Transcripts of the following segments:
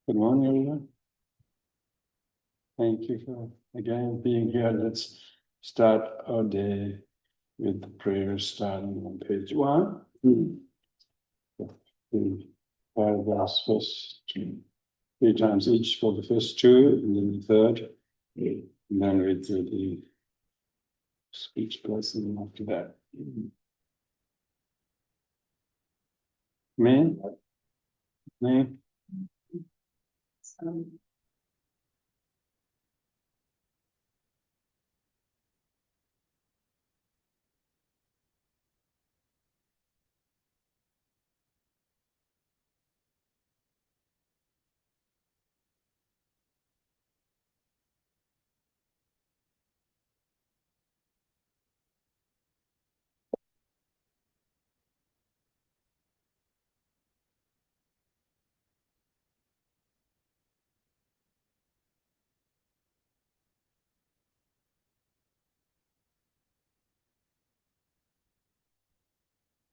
Good morning, everyone. Thank you for again being here. Let's start our day with the prayer starting on page 1. The paragraphs first 3 times each for the first 2, and then the third, and then read through the speech blessing after that. Me?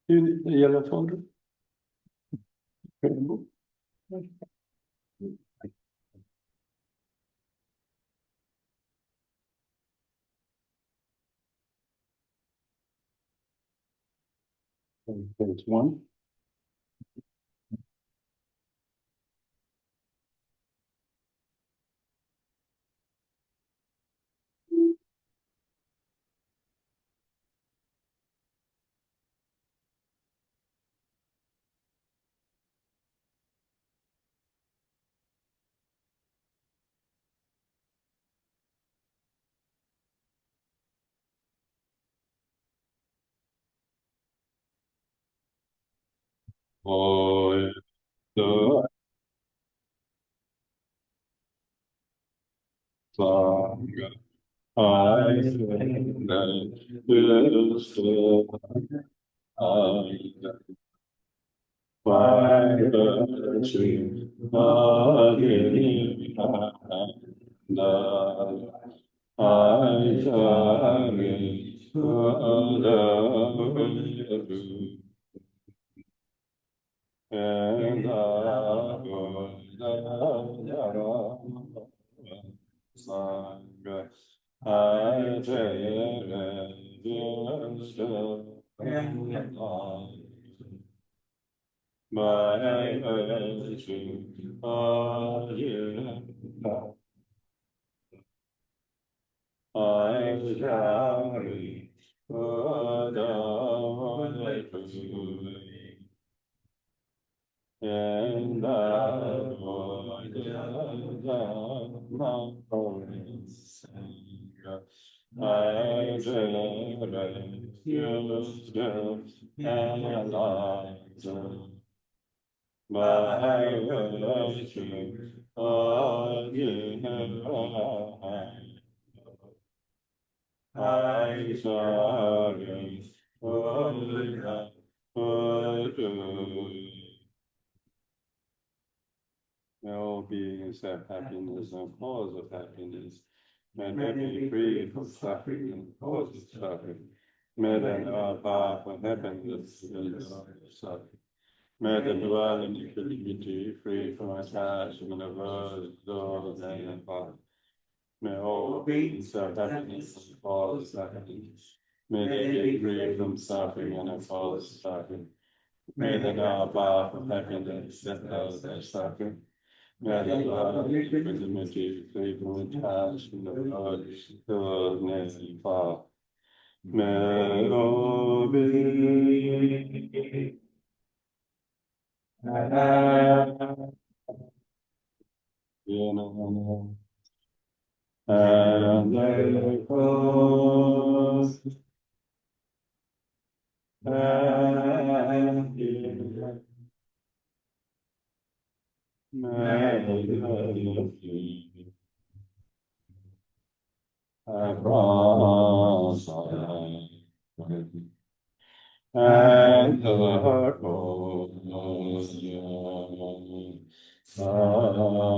You need the yellow folder? Page 1. Oh, the Sangha. I Sangha. And all beings have happiness and cause of happiness. May they be free from suffering and cause of suffering. May they know a path of happiness and suffering. May they dwell in equanimity, free from attachment of others, those and path. May all beings have happiness and cause of happiness. May they be free from suffering and cause of suffering. May they know a path of happiness and cause of suffering. May the love with the mighty faithful attachment of God to us and Father. May all be and the cross and may across and the cross suffering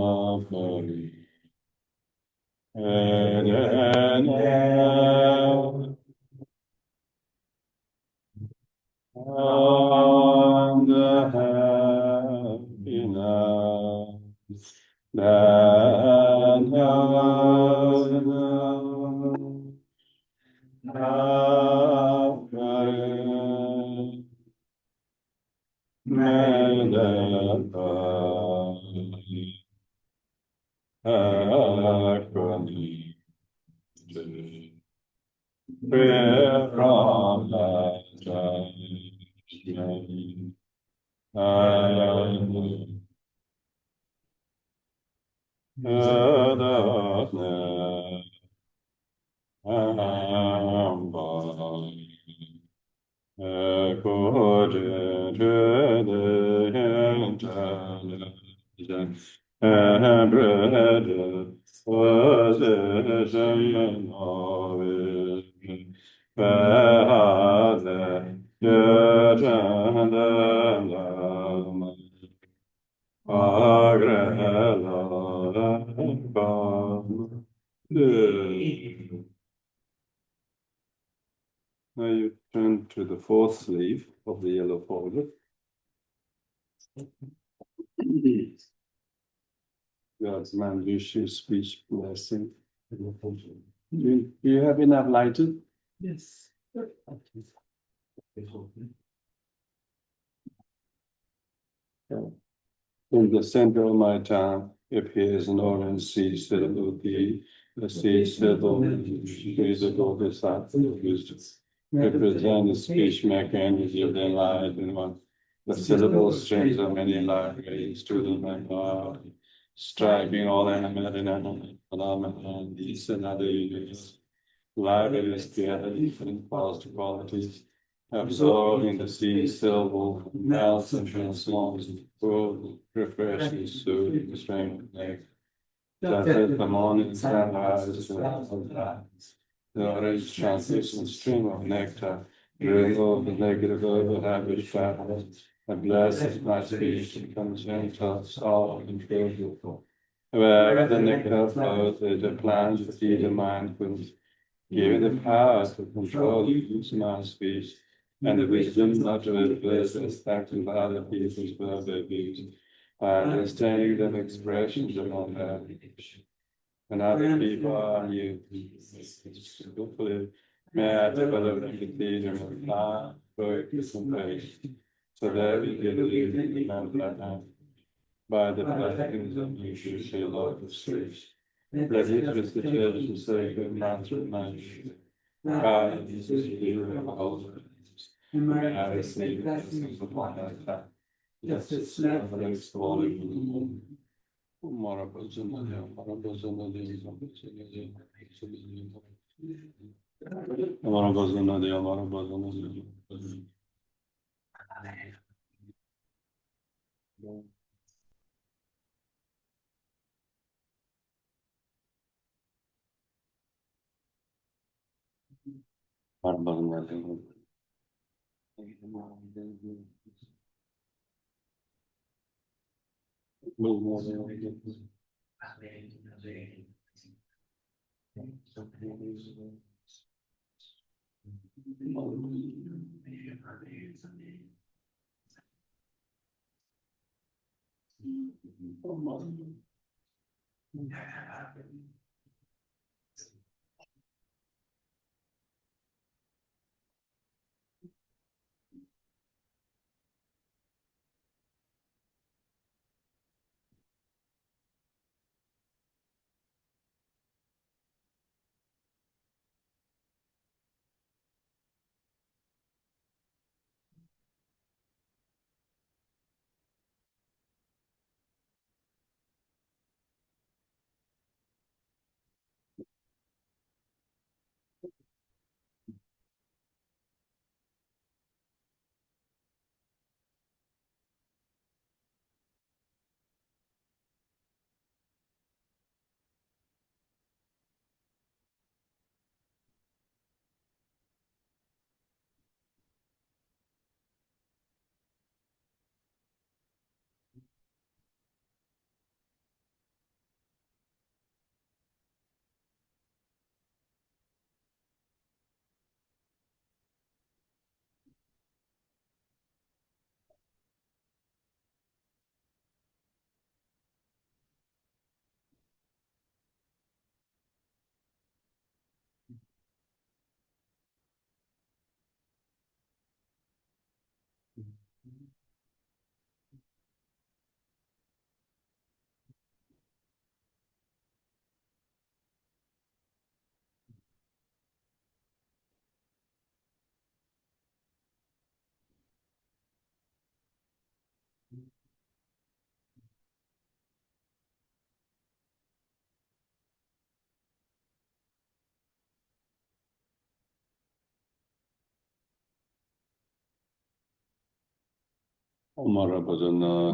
and on the happiness Free from the judgment, Now you turn to the fourth sleeve of the yellow folder. God's Manjushri speech blessing. Do you have enough lighted? Yes. In the center of my tongue appears an orange seed syllable D. The seed syllable is the bodhisattva wisdom. Represent the speech mechanism of the enlightened one. The syllable strings of many libraries to the member, striking all animate and inanimate phenomena and these and other universe. Libraries gather different positive qualities, absorbing the seed syllable, melts and transforms into food, refreshing, soothing, strength, nectar. Just as the morning sun rises to the orange translucent stream of nectar, remove the negative overhabit patterns, and blesses my speech and becomes gentle, soft, and beautiful. Wherever the nectar flows, there's a plant to feed the mindfulness, giving the power to control the use of my speech, and the wisdom not to replace respecting other people's verbal views, by understanding them expressions of non and other people are you. Hopefully, may I develop empathy and reply, focus and patience, so that we can live in the man by the blessings of you, Shri Lord of Streets. Blessed is the church and sacred master of my God, Jesus, you and all and may I receive blessings upon my time. Just as snow flakes falling from the moon. Omara Bhajana.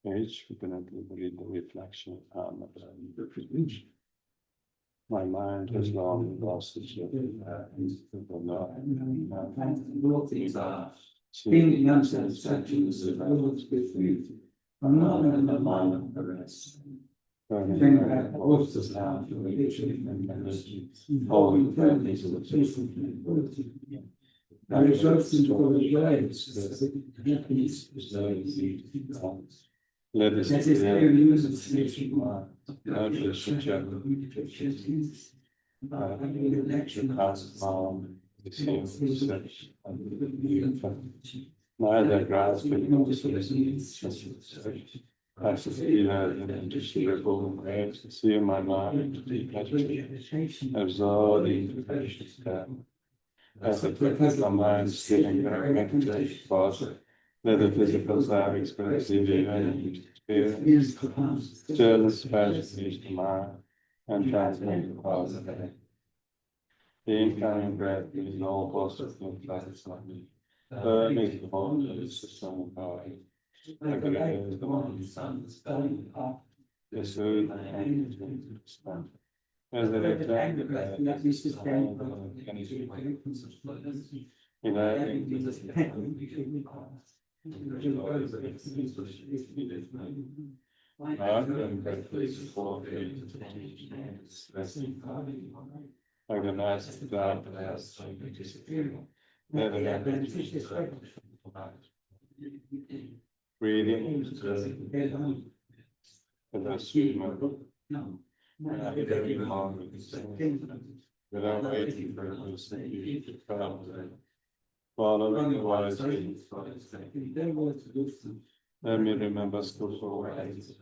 Page, we can read the reflection of my mind has long lost its Being unsatisfactions of those with you, I'm not in the line of the rest. Bring back most of the to religion and energy, holding families of the place of tranquility. I rejoice in for the joys that happiness is those in thoughts. Let us clear news of station mind, not the subject of communications, the election of calm, the seal, neither grasping nor soliciting, I feel as an indescribable grace to see my mind to be meditation, absorbing into patience down. As the physical mind is giving back meditation further, let the physical side express the and experience, still especially the mind, and transmit the positive. The incoming breath is all positive influence on me. Burning the body is the sun body. Like it is the one sun is burning up. The soul and the expand. As the reflect the breath, let me sustain the energy in adding to the like the mass of God that has disappearing. Breathing and the stream without waiting for the to come. Following the wise ways. Let me remember skillful ways.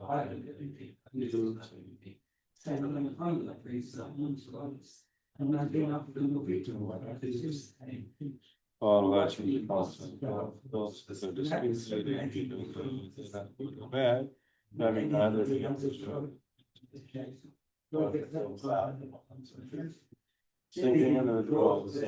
All watching constant those that are distinctly bad, having neither the sinking under the draw of the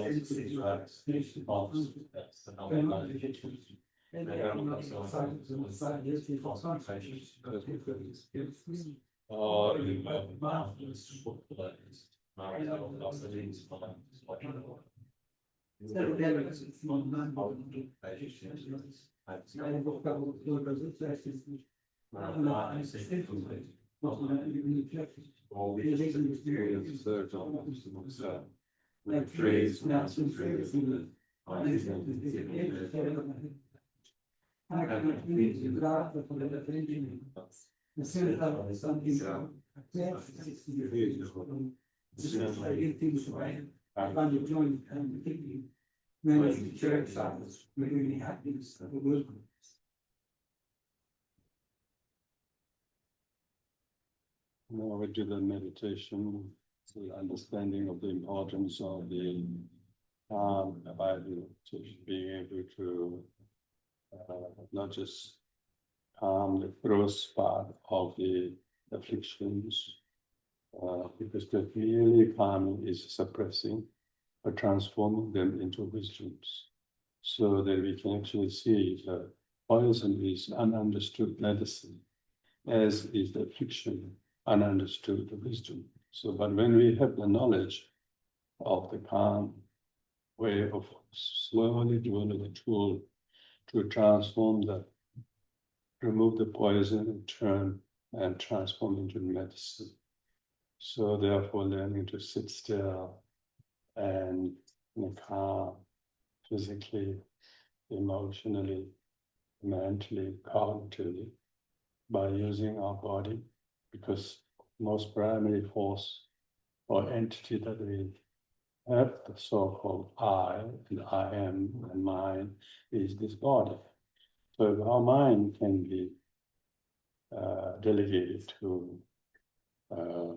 Now we do the meditation, the understanding of the importance of the Bible, to being able to not just calm the gross part of the afflictions, because the really calming is suppressing, but transforming them into wisdoms, so that we can actually see that poison is ununderstood medicine, as is the affliction ununderstood wisdom. So, but when we have the knowledge of the calm way of slowly doing the tool to transform the, remove the poison and turn and transform into medicine. So therefore learning to sit still and calm, physically, emotionally, mentally, cognitively, by using our body, because most primary force or entity that we have, the so-called I and I am and mind, is this body. So if our mind can be delegated uh,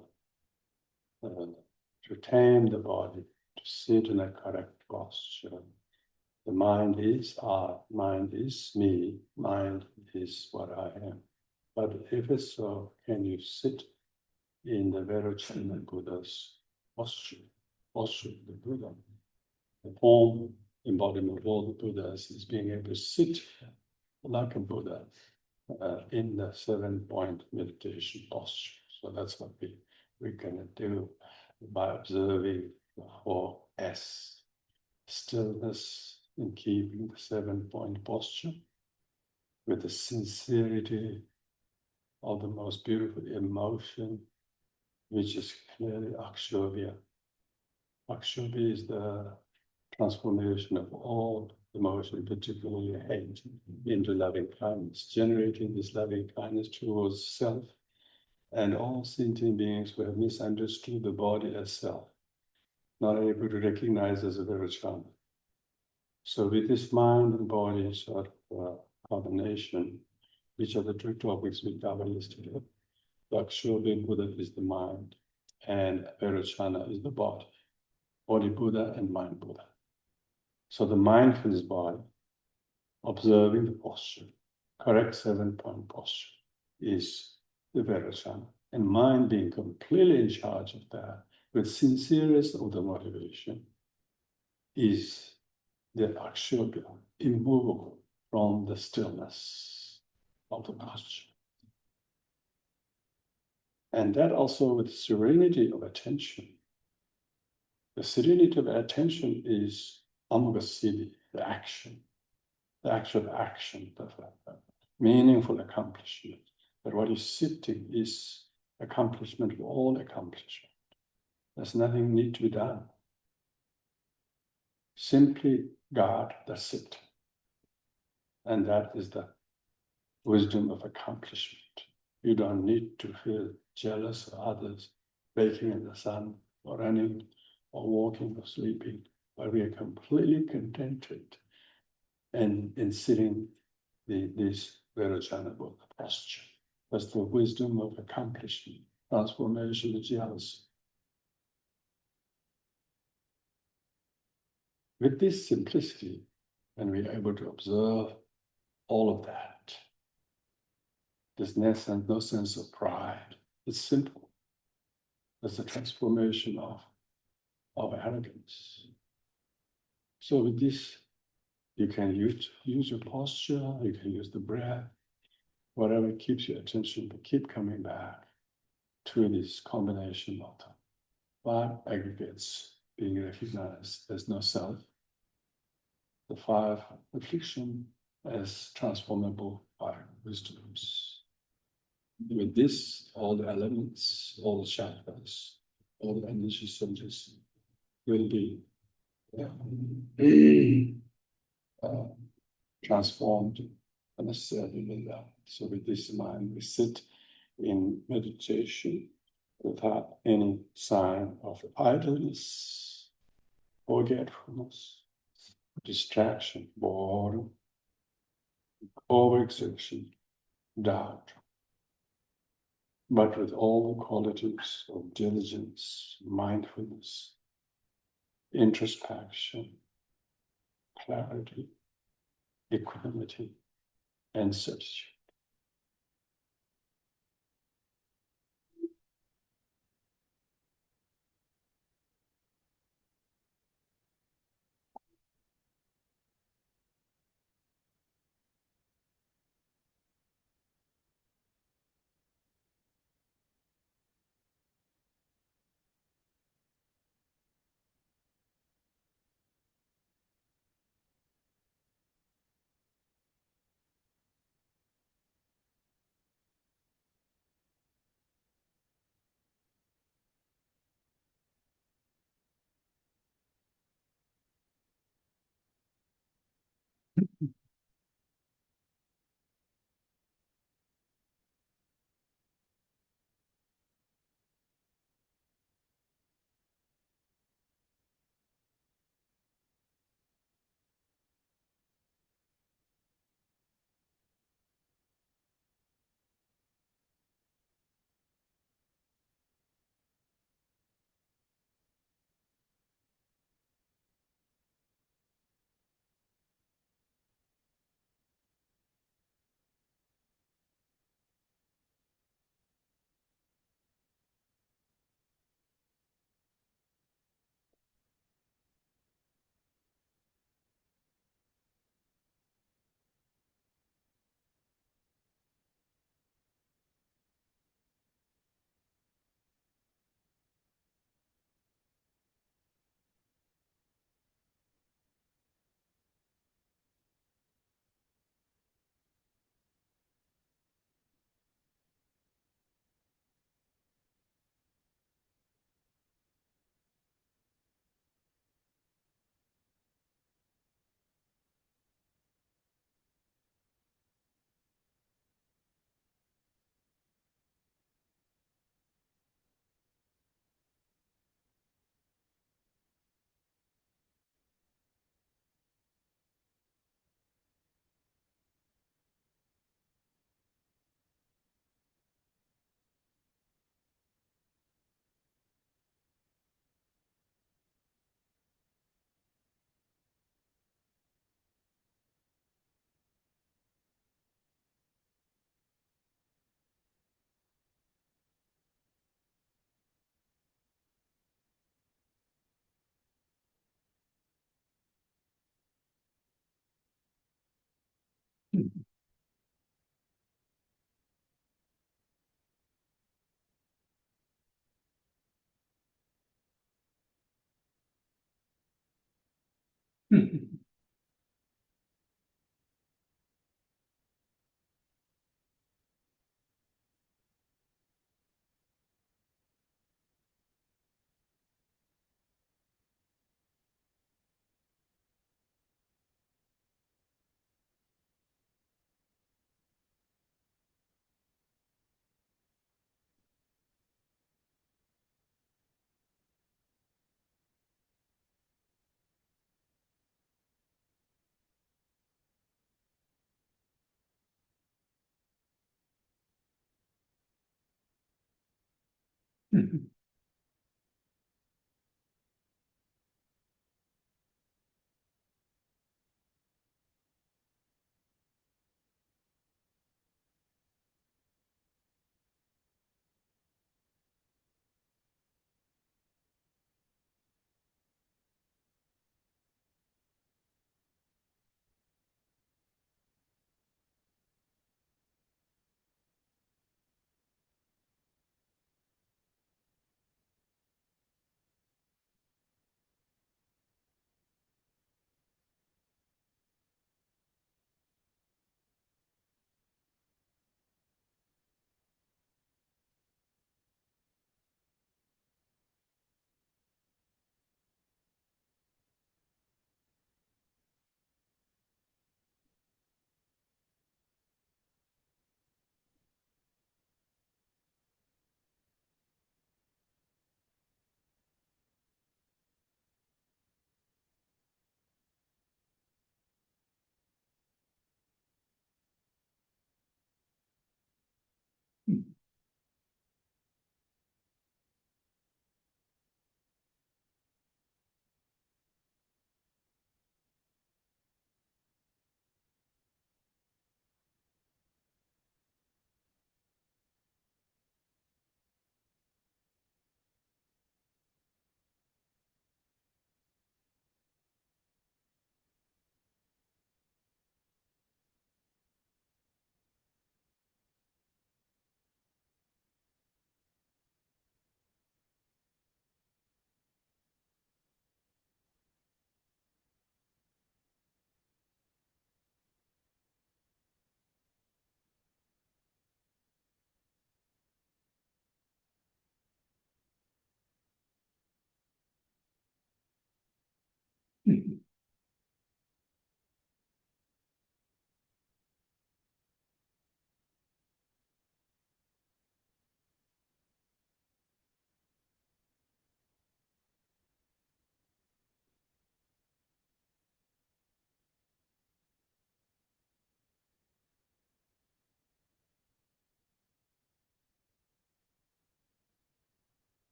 to tame the body, to sit in a correct posture. The mind is I, mind is me, mind is what I am. But if it's so, can you sit in the Vairochana Buddha's posture, posture of the Buddha? The form embodiment of all the Buddhas is being able to sit like a Buddha in the 7-point meditation posture. So that's what we're going to do by observing the 4S: stillness in keeping the 7-point posture with the sincerity of the most beautiful emotion, which is clearly Akshobhya. Akshobhya is the transformation of all emotion, particularly hate, into loving kindness, generating this loving kindness towards self and all sentient beings who have misunderstood the body as self, not able to recognize as a Vairochana. So with this mind and body sort of combination, which are the two topics we covered yesterday, Akshobhya Buddha is the mind and Vairochana is the body. Body Buddha and mind Buddha. So the mindfulness body, observing the posture, correct 7-point posture, is the Vairochana. And mind being completely in charge of that, with sincerest of the motivation, is the Akshobhya, immovable from the stillness of the posture. And that also with serenity of attention. The serenity of attention is Amagasiddhi, the action, the actual action, the meaningful accomplishment. But what is sitting is accomplishment of all accomplishment. There's nothing need to be done. Simply guard the sit. And that is the wisdom of accomplishment. You don't need to feel jealous of others baking in the sun or running or walking or sleeping, but we are completely contented and in sitting this Vairochana posture. That's the wisdom of accomplishment, transformation of jealousy. With this simplicity, when we are able to observe all of that, there's no sense of pride. It's simple. There's a transformation of arrogance. So with this, you can use your posture, you can use the breath, whatever keeps your attention, but keep coming back to this combination of the 5 aggregates being recognized as no self, the 5 affliction as transformable 5 wisdoms. With this, all the elements, all the chakras, all the energy centers will be transformed on a cellular level. So with this in mind, we sit in meditation without any sign of idleness, forgetfulness, distraction, boredom, overexertion, doubt, but with all the qualities of diligence, mindfulness, introspection, clarity, equanimity, and certitude.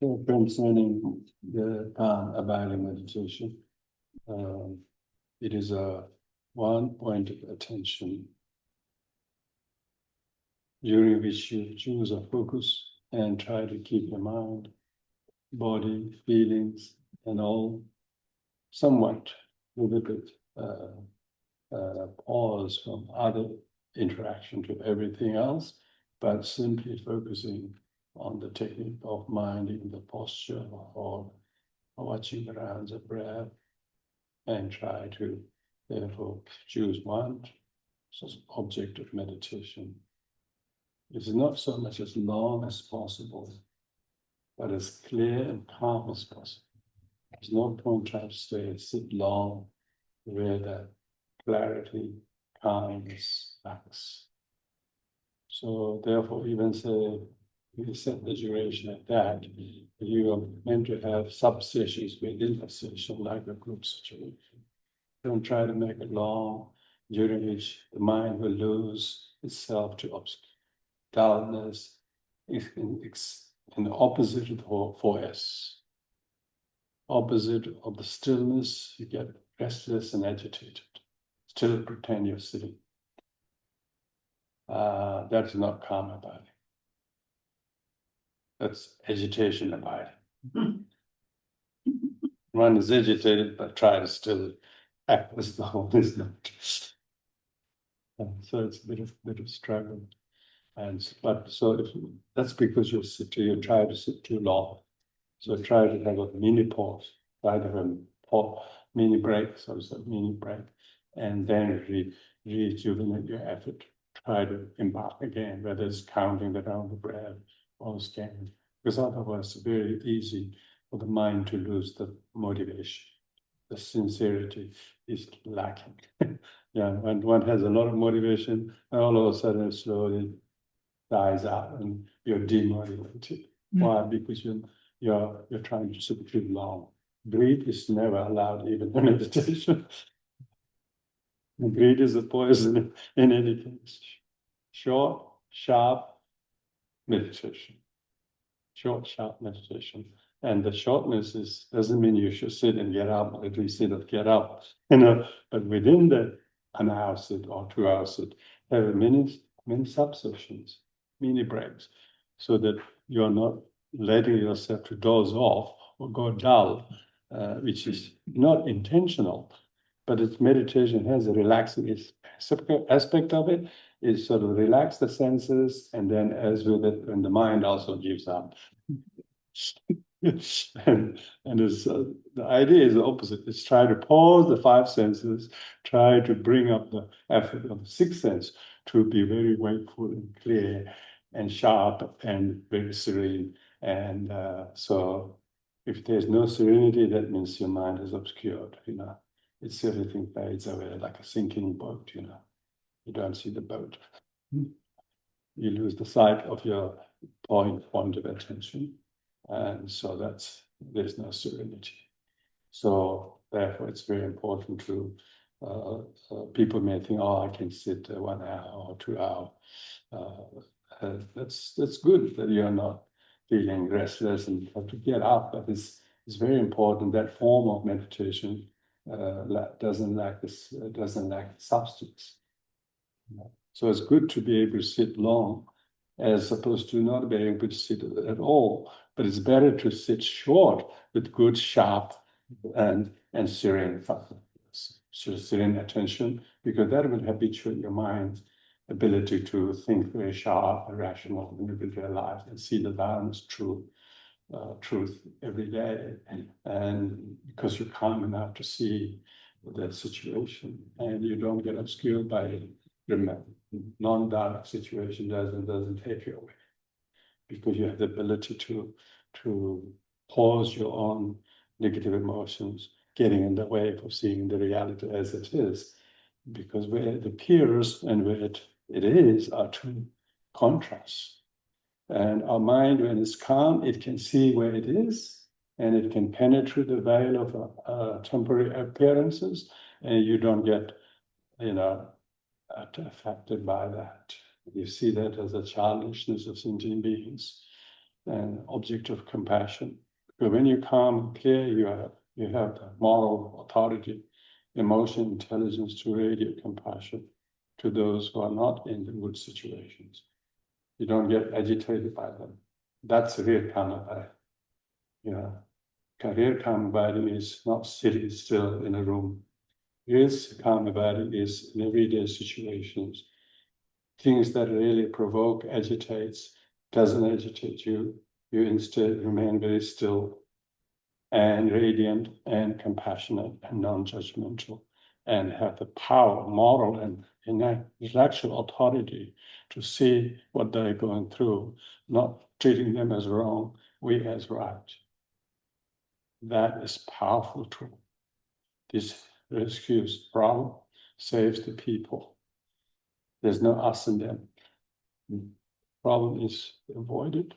So concerning the abiding meditation, it is a one point of attention during which you choose a focus and try to keep your mind, body, feelings, and all somewhat a little bit pause from other interaction to everything else, but simply focusing on the technique of minding the posture or watching around the breath, and try to therefore choose one object of meditation is not so much as long as possible, but as clear and calm as possible. There's no point trying to sit long where that clarity, calmness lacks. So therefore, even say we set the duration at that, you are meant to have sub-sessions within a session, like a group situation. Don't try to make it long, during which the mind will lose itself to dullness, in the opposite of the 4S. Opposite of the stillness, you get restless and agitated. Still pretend you're sitting. That is not calm abiding. That's agitation abiding. One is agitated, but try to still act as though is not. So it's a bit of struggle. That's because you try to sit too long. So try to have a mini pause, try to have a mini break, and then rejuvenate your effort. Try to embark again, whether it's counting around the breath or scanning, because otherwise it's very easy for the mind to lose the motivation. The sincerity is lacking. Yeah, when one has a lot of motivation, and all of a sudden it slowly dies out and you're demotivated. Why? Because you're trying to sit too long. Greed is never allowed even in meditation. Greed is a poison in any case. Short, sharp meditation. Short, sharp meditation. And the shortness doesn't mean you should sit and get up, or at least sit and get up, but within the an hour sit or 2 hours sit, have many subsessions, mini breaks, so that you're not letting yourself to doze off or go dull, which is not intentional, but its meditation has a relaxing aspect of it. Is sort of relax the senses, and then as with it, when the mind also gives up. and the idea is the opposite. It's try to pause the 5 senses, try to bring up the effort of the 6th sense to be very wakeful and clear and sharp and very serene. And so if there's no serenity, that means your mind is obscured, It's everything fades away like a sinking boat, You don't see the boat. You lose the sight of your point of attention. And so there's no serenity. So therefore, it's very important to, people may think, I can sit 1 hour or 2 hours. That's good that you're not feeling restless and have to get up, but it's very important that form of meditation doesn't lack substance. So it's good to be able to sit long, as opposed to not being able to sit at all. But it's better to sit short with good, sharp, and serene attention, because that will habituate your mind's ability to think very sharp and rational in everyday life and see the Dharma's truth every day. And because you're calm enough to see that situation, and you don't get obscured by the non-Dharmic situation doesn't take you away, because you have the ability to pause your own negative emotions getting in the way of seeing the reality as it is, because where it appears and where it is are two contrasts. And our mind, when it's calm, it can see where it is, and it can penetrate the veil of temporary appearances, and you don't get, affected by that. You see that as a childishness of sentient beings, an object of compassion. But when you're calm and clear, you have the moral authority, emotion, intelligence to radiate compassion to those who are not in the good situations. You don't get agitated by them. That's real karma abiding. Real karma abiding is not sitting still in a room. Real karma abiding is in everyday situations. Things that really provoke, agitates, doesn't agitate you. You instead remain very still and radiant and compassionate and non-judgmental, and have the power, moral and intellectual authority to see what they're going through, not treating them as wrong, we as right. That is powerful tool. This rescues problem, saves the people. There's no us and them. Problem is avoided.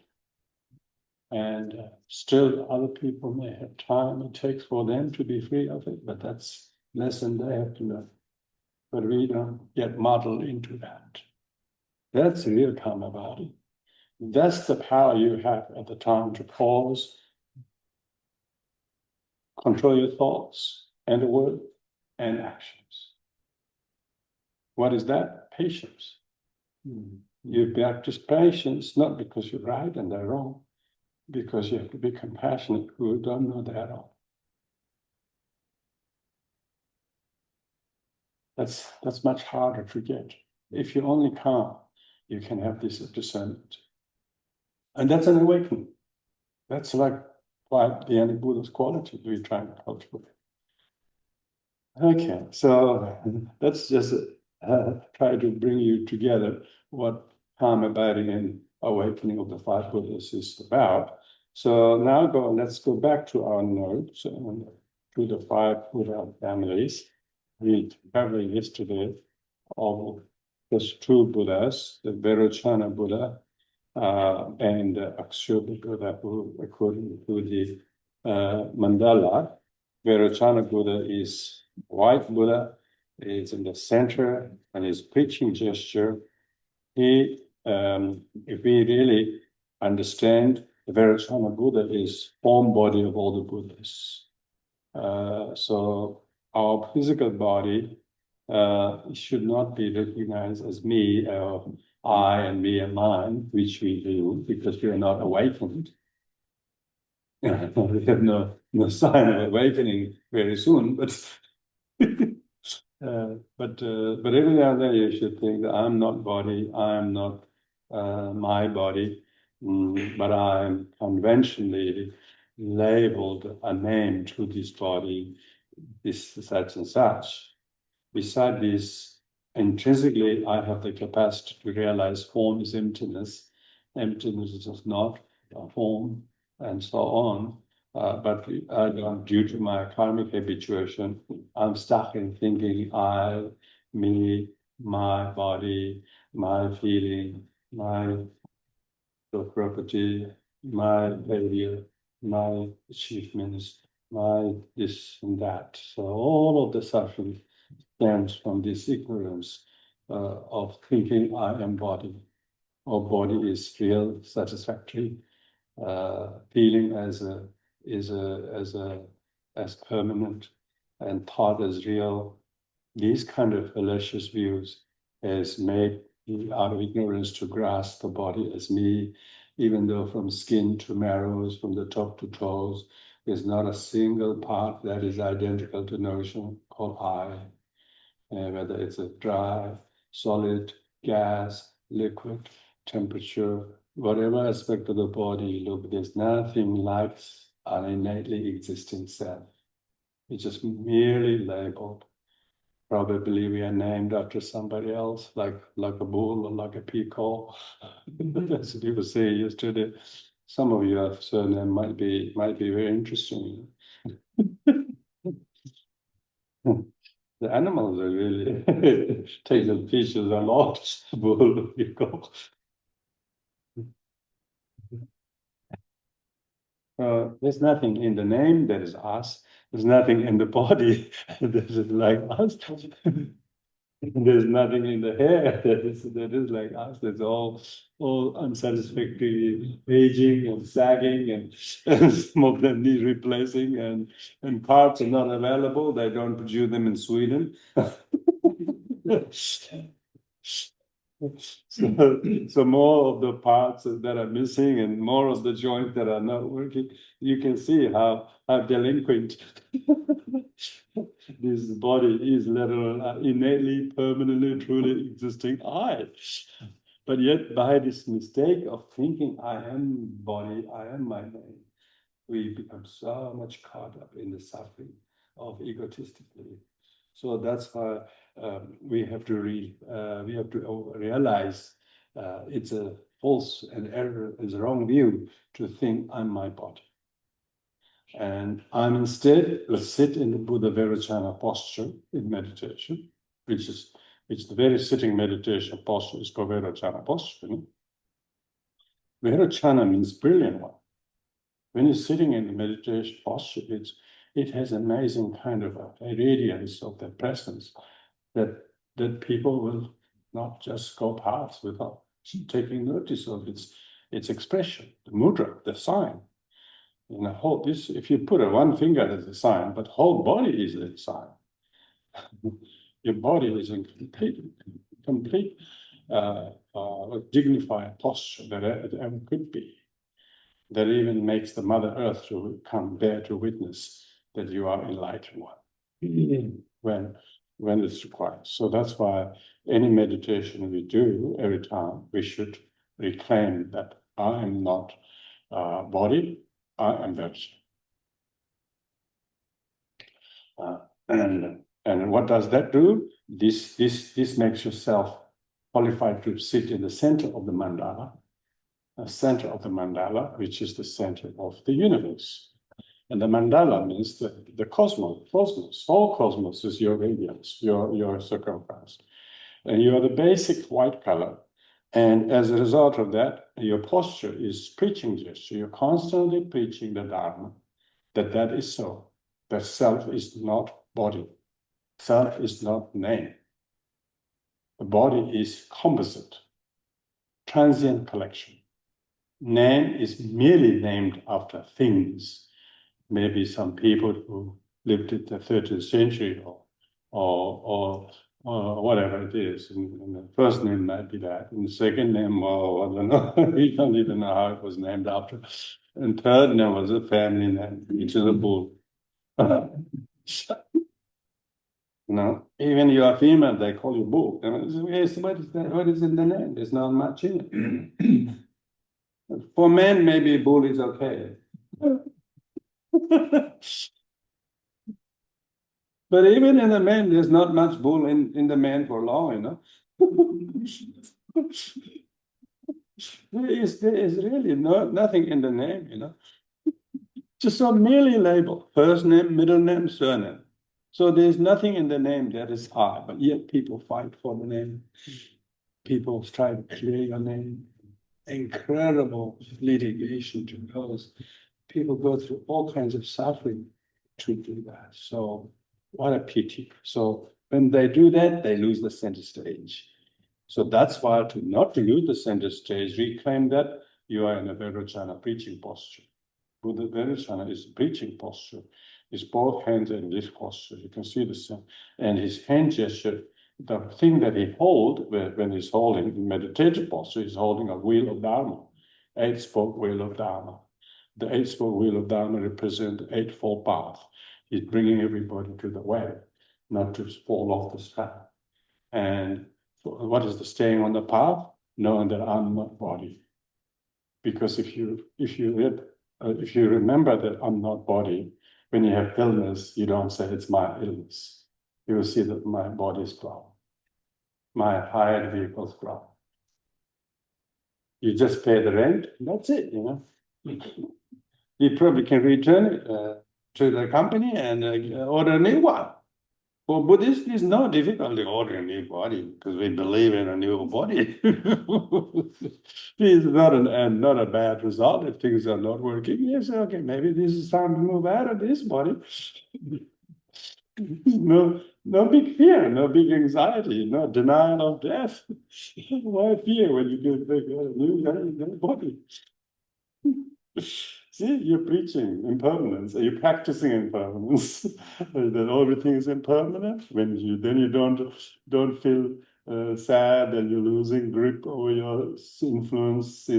And still other people may have time it takes for them to be free of it, but that's lesson they have to learn. But we don't get muddled into that. That's real karma body. That's the power you have at the time to pause, control your thoughts and the word and actions. What is that? Patience. You practice patience not because you're right and they're wrong, because you have to be compassionate who don't know that at all. That's much harder to get. If you're only calm, you can have this discernment. And that's an awakening. That's like quite the anti-Buddha's quality we're trying to cultivate. Okay, so let's just try to bring you together what calm abiding and awakening of the five Buddhas is about. So now let's go back to our notes and to the five Buddha families. We covered yesterday of those two Buddhas, the Vairochana Buddha and Akshobhya Buddha, who, according to the mandala, Vairochana Buddha is white Buddha, is in the center, and his preaching gesture. He, if we really understand, the Vairochana Buddha is form body of all the Buddhas. So our physical body should not be recognized as me, I and me and mine, which we do because we are not awakened. We have no sign of awakening very soon, but but every now and then you should think that I'm not body, I'm not my body, but I'm conventionally labeled a name to this body, this such and such. Beside this, intrinsically, I have the capacity to realize form is emptiness. Emptiness is not a form, and so on. But due to my karmic habituation, I'm stuck in thinking I, me, my body, my feeling, my property, my failure, my achievements, my this and that. So all of the suffering stems from this ignorance of thinking I am body, or body is real, satisfactory, feeling as permanent, and thought as real. These kind of fallacious views has made me out of ignorance to grasp the body as me, even though from skin to marrows, from the top to toes, there's not a single part that is identical to notion called I. Whether it's a dry, solid, gas, liquid, temperature, whatever aspect of the body you look, there's nothing like an innately existing self. It's just merely labeled. Probably we are named after somebody else, like a bull or like a peacock. As people say yesterday. Some of your surname might be very interesting. The animals are really take the features a lot. Bull, peacock. There's nothing in the name that is us. There's nothing in the body that is like us. There's nothing in the hair that is like us. That's all unsatisfactory aging and sagging, and some of them need replacing, and parts are not available. They don't produce them in Sweden. So more of the parts that are missing and more of the joints that are not working, you can see how delinquent this body is, let alone innately, permanently, truly existing I. But yet by this mistake of thinking I am body, I am my name, we become so much caught up in the suffering of egotistically. So that's why we have to realize it's a false and error, is a wrong view to think I'm my body. And I'm instead, let's sit in the Buddha Vajrayana posture in meditation, which the very sitting meditation posture is called Vajrayana posture. Vajrayana means brilliant one. When you're sitting in the meditation posture, it has amazing kind of a radiance of the presence that people will not just go past without taking notice of its expression, the mudra, the sign. If you put one finger as a sign, but whole body is a sign. Your body is in complete dignified posture that it ever could be. That even makes the Mother Earth to come there to witness that you are enlightened one when it's required. So that's why any meditation we do, every time we should reclaim that I am not body, I am virtue. And what does that do? This makes yourself qualified to sit in the center of the mandala, which is the center of the universe. And the mandala means the cosmos. Whole cosmos is your radiance, your circumference. And you are the basic white color. And as a result of that, your posture is preaching gesture. You're constantly preaching the Dharma, that is so. That self is not body. Self is not name. The body is composite, transient collection. Name is merely named after things. Maybe some people who lived in the 13th century or whatever it is. And the first name might be that. And the second name, I don't know. We don't even know how it was named after. And third name was a family name, which is a bull. Even you are female, they call you bull. Yes, what is that? What is in the name? There's not much in it. For men, maybe bull is okay. But even in the man, there's not much bull in the man for long, There is really nothing in the name, Just a merely label, first name, middle name, surname. So there's nothing in the name that is high, but yet people fight for the name. People try to clear your name. Incredible litigation because people go through all kinds of suffering to do that. So what a pity. So when they do that, they lose the center stage. So that's why not to lose the center stage, reclaim that you are in a Vajrayana preaching posture. Buddha Vajrayana is a preaching posture. His both hands in this posture. You can see the sun. And his hand gesture, the thing that he holds when he's holding in meditative posture, he's holding a wheel of Dharma, eight-spoke wheel of Dharma. The eight-spoke wheel of Dharma represents the eightfold path. He's bringing everybody to the way, not to fall off the path. And what is the staying on the path? Knowing that I'm not body. Because if you remember that I'm not body, when you have illness, you don't say it's my illness. You will see that my body is ground. My hired vehicle's ground. You just pay the rent, that's it, You probably can return it to the company and order a new one. For Buddhists, there's no difficulty ordering a new body because we believe in a new body. It's not a bad result if things are not working. Yes, okay, maybe this is time to move out of this body. No big fear, no big anxiety, no denial of death. Why fear when you get a new body? See, you're preaching impermanence. Are you practicing impermanence? That everything is impermanent. When you don't feel sad and you're losing grip over your influence,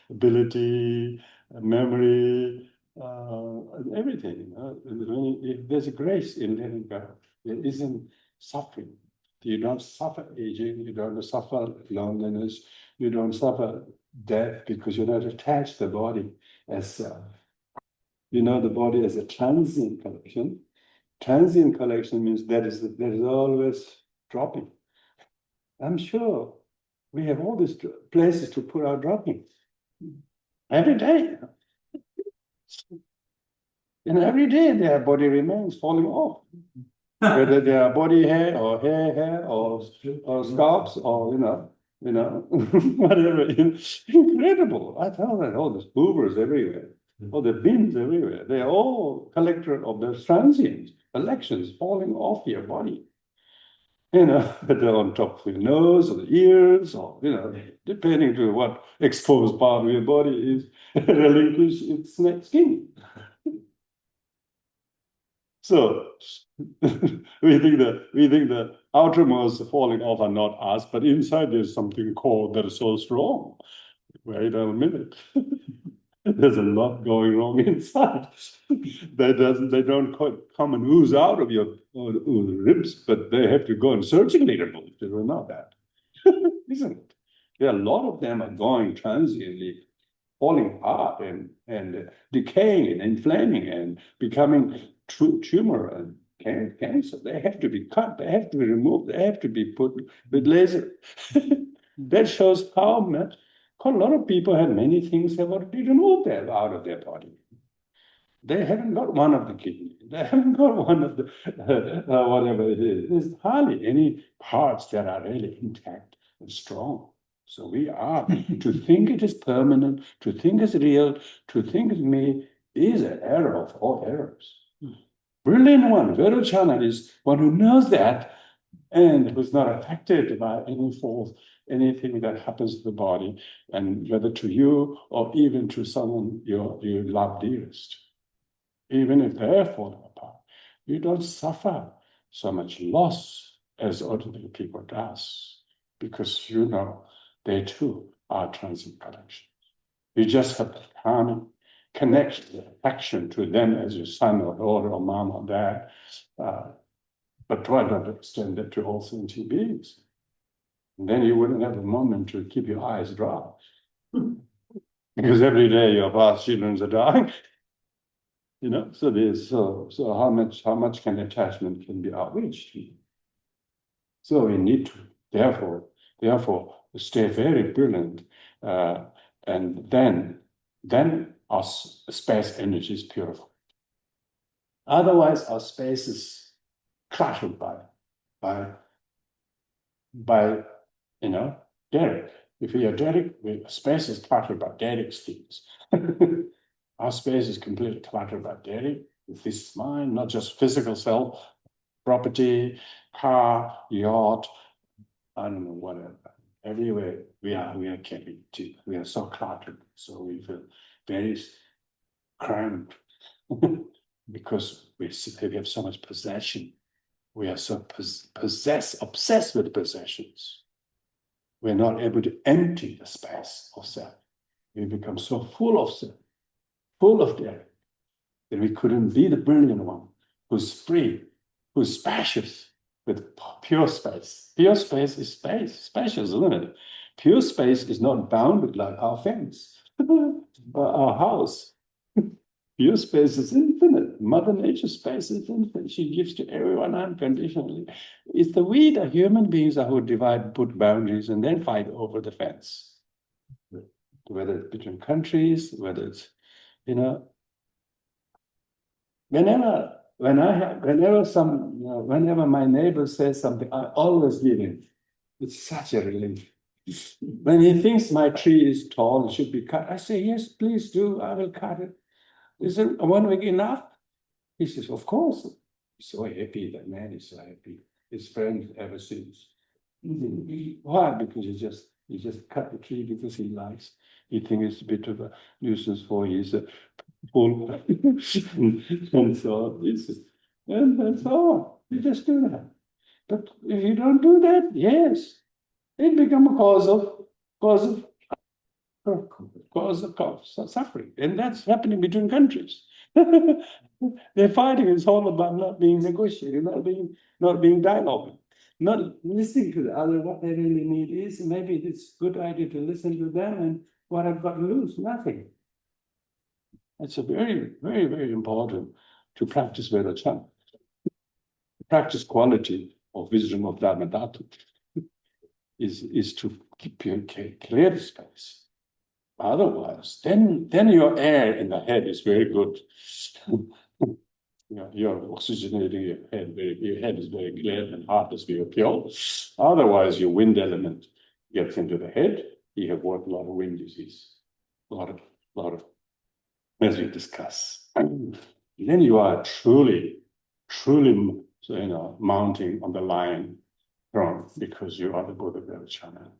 ability, memory, everything. There's a grace in letting go. There isn't suffering. You don't suffer aging. You don't suffer loneliness. You don't suffer death because you're not attached to the body as self. The body as a transient collection. Transient collection means there is always dropping. I'm sure we have all these places to put our droppings every day. And every day their body remains falling off. Whether they are body hair or scalps or whatever. Incredible. I tell that all these hoovers everywhere, all the bins everywhere, they are all collector of the transients, collections falling off your body. They're on top of your nose or the ears, or depending to what exposed part of your body is relinquish its skin. So we think the outermost falling off are not us, but inside there's something core that is so strong. Wait a minute. There's a lot going wrong inside. They don't come and ooze out of your ribs, but they have to go and surgically remove it. You know that, isn't it? There are a lot of them are going transiently, falling apart and decaying and inflaming and becoming tumor and cancer. They have to be cut. They have to be removed. They have to be put with laser. That shows how much. A lot of people have many things have already removed out of their body. They haven't got one of the kidney. They haven't got one of the whatever it is. There's hardly any parts that are really intact and strong. So we are to think it is permanent, to think it's real, to think it's me is an error of all errors. Brilliant one, Verochana is one who knows that and who's not affected by any force, anything that happens to the body, and whether to you or even to someone you love dearest. Even if they're falling apart, you don't suffer so much loss as ordinary people does, because they too are transient collections. You just have to calm, connect the affection to them as your son or daughter or mom or dad, but try not to extend it to all sentient beings. And then you wouldn't have a moment to keep your eyes dry. Because every day your past children are dying. So how much can attachment can be outreached? So we need to therefore stay very brilliant, and then our space energy is purified. Otherwise, our space is cluttered by Derek. If we are Derek, space is cluttered by Derek's things. Our space is completely cluttered by Derek. This is mine, not just physical self, property, car, yacht, I don't know, whatever. Everywhere we are carrying too. We are so cluttered, so we feel very cramped because we have so much possession. We are so obsessed with possessions. We're not able to empty the space of self. We become so full of self, full of Derek, that we couldn't be the brilliant one who's free, who's spacious, with pure space. Pure space is spacious, isn't it? Pure space is not bounded like our fence, our house. Pure space is infinite. Mother Nature space is infinite. She gives to everyone unconditionally. It's the human beings are who divide, put boundaries, and then fight over the fence. Whether it's between countries, whether it's, whenever my neighbor says something, I always give him. It's such a relief. When he thinks my tree is tall and should be cut, I say, yes, please do. I will cut it. Is it 1 week enough? He says, of course. He's so happy. That man is so happy. His friend ever since. Why? Because he just cut the tree because he likes. He thinks it's a bit of a nuisance for his pool. And so on. And that's all. You just do that. But if you don't do that, yes, it becomes a cause of suffering. And that's happening between countries. They're fighting. It's all about not being negotiated, not being dialogue, not listening to the other. What they really need is, maybe it's a good idea to listen to them, and what I've got to lose, nothing. It's a very, very, very important to practice Vedachan. Practice quality of wisdom of Dharma Dhatu is to keep your clear the space. Otherwise, then your air in the head is very good. You're oxygenating your head. Your head is very clear and heart is very pure. Otherwise, your wind element gets into the head. You have what a lot of wind disease, a lot of, as we discuss. And then you are truly, mounting on the lion throne because you are the Buddha Vairochana.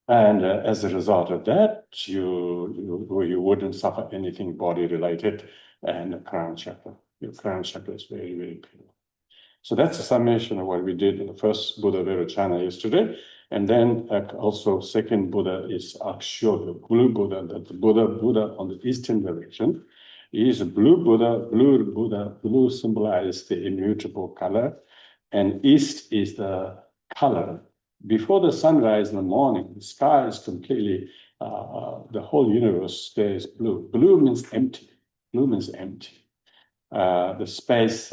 And as a result of that, you wouldn't suffer anything body related, and the crown chakra. Your crown chakra is very, very pure. So that's a summation of what we did in the first Buddha Vairochana yesterday. And then also second Buddha is Akshobhya, blue Buddha. That the Buddha on the eastern direction is a blue Buddha. Blue symbolizes the immutable color, and east is the color. Before the sunrise in the morning, the sky is completely, the whole universe stays blue. Blue means empty. Blue means empty. The space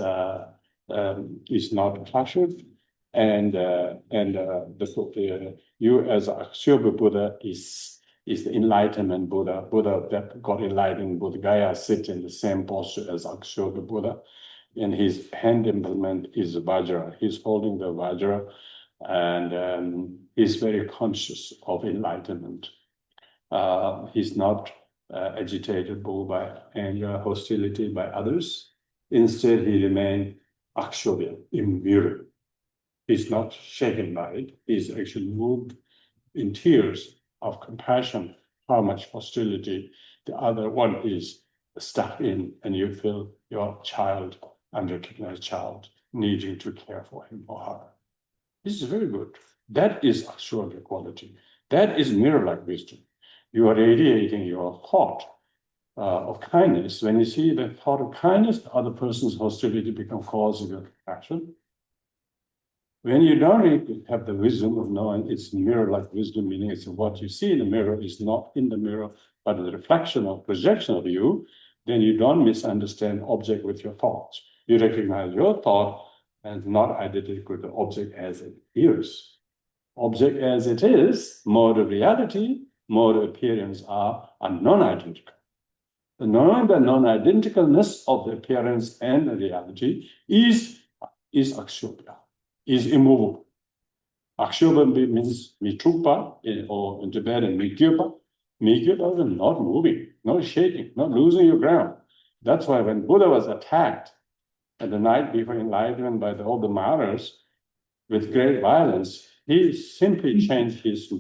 is not cluttered, and you as Akshobhya Buddha is the enlightenment Buddha. Buddha that got enlightened. Buddha Gaya sits in the same posture as Akshobhya Buddha, and his hand implement is Vajra. He's holding the Vajra, and he's very conscious of enlightenment. He's not agitated by anger, hostility by others. Instead, he remained Akshobhya, immutable. He's not shaken by it. He's actually moved in tears of compassion how much hostility the other one is stuck in, and you feel your child, unrecognized child, needing to care for him or her. This is very good. That is Akshobhya quality. That is mirror-like wisdom. You are radiating your thought of kindness. When you see the thought of kindness, the other person's hostility becomes cause of your compassion. When you don't really have the wisdom of knowing it's mirror-like wisdom, meaning it's what you see in the mirror is not in the mirror, but the reflection or projection of you, then you don't misunderstand object with your thoughts. You recognize your thought and not identical with the object as it is. Object as it is, mode of reality, mode of appearance are non-identical. The non-identicalness of the appearance and the reality is Akshobhya, is immovable. Akshobhya means mitrupa, or in Tibetan, migyupa. Migyupa is not moving, not shaking, not losing your ground. That's why when Buddha was attacked at the night before enlightenment by all the martyrs with great violence, he simply changed his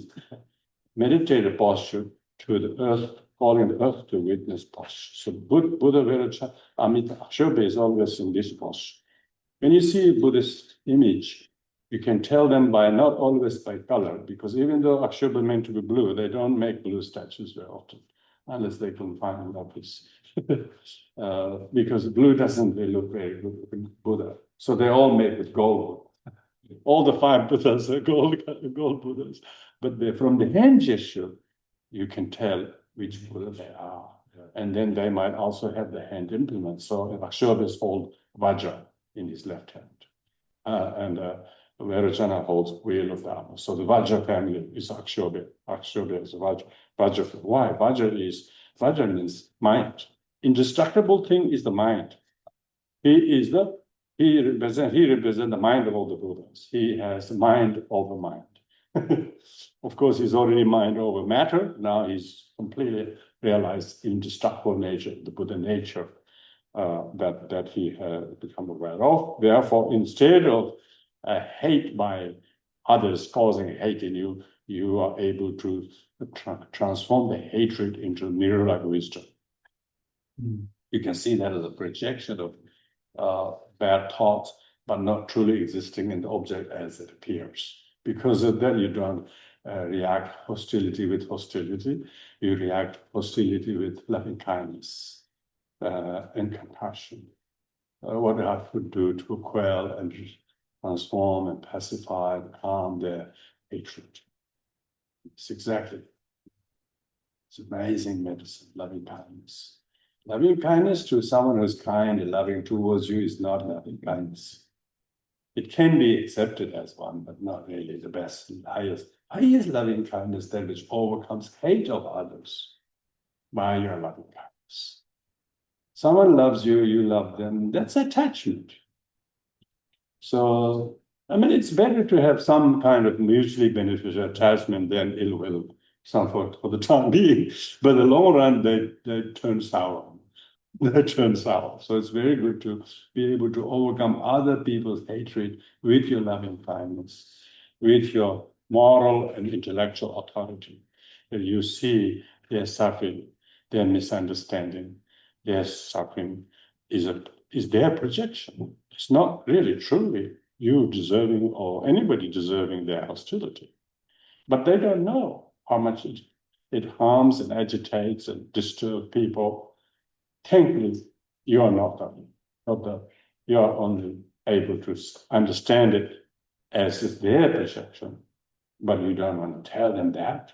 meditative posture to the earth, calling the earth to witness posture. So Buddha Vairochana, Akshobhya is always in this posture. When you see a Buddhist image, you can tell them by not always by color, because even though Akshobhya is meant to be blue, they don't make blue statues very often, unless they can find a piece. Because blue doesn't really look very good with Buddha. So they all made with gold. All the 5 Buddhas are gold Buddhas. But from the hand gesture, you can tell which Buddha they are. And then they might also have the hand implement. So if Akshobhya is hold Vajra in his left hand. And Vairochana holds wheel of Dharma. So the Vajra family is Akshobhya. Akshobhya is Vajra. Why? Vajra means mind. Indestructible thing is the mind. He represents the mind of all the Buddhas. He has mind over mind. Of course, he's already mind over matter. Now he's completely realized indestructible nature, the Buddha nature that he has become aware of. Therefore, instead of hate by others causing hate in you, you are able to transform the hatred into mirror-like wisdom. You can see that as a projection of bad thoughts, but not truly existing in the object as it appears. Because of that, you don't react hostility with hostility. You react hostility with loving kindness and compassion. What I could do to quell and transform and pacify and calm their hatred. It's exactly. It's amazing medicine, loving kindness. Loving kindness to someone who's kind and loving towards you is not loving kindness. It can be accepted as one, but not really the best, highest loving kindness, that which overcomes hate of others by your loving kindness. Someone loves you, you love them, that's attachment. So, I mean, it's better to have some kind of mutually beneficial attachment than ill will, some for the time being. But in the long run, they turn sour. They turn sour. So it's very good to be able to overcome other people's hatred with your loving kindness, with your moral and intellectual authority. That you see their suffering, their misunderstanding, their suffering is their projection. It's not really truly you deserving or anybody deserving their hostility. But they don't know how much it harms and agitates and disturbs people. Thankfully, you are you are only able to understand it as is their perception, but you don't want to tell them that.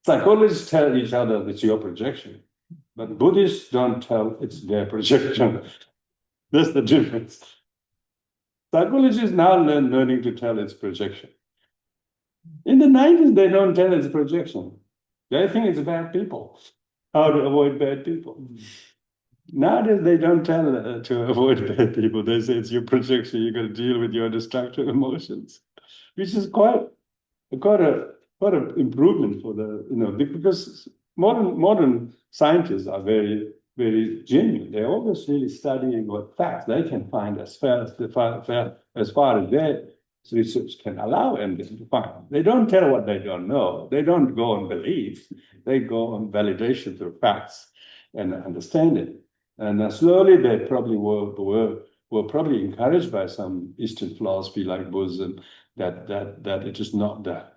Psychologists tell each other it's your projection, but Buddhists don't tell it's their projection. That's the difference. Psychology is now learning to tell its projection. In the 90s, they don't tell it's projection. They think it's bad people. How to avoid bad people. Nowadays, they don't tell to avoid bad people. They say it's your projection. You got to deal with your destructive emotions, which is quite an improvement for because modern scientists are very very genuine. They're always really studying what facts they can find as far as their research can allow them to find. They don't tell what they don't know. They don't go on belief. They go on validation through facts and understanding. And slowly they probably were probably encouraged by some Eastern philosophy like Buddhism that it is not that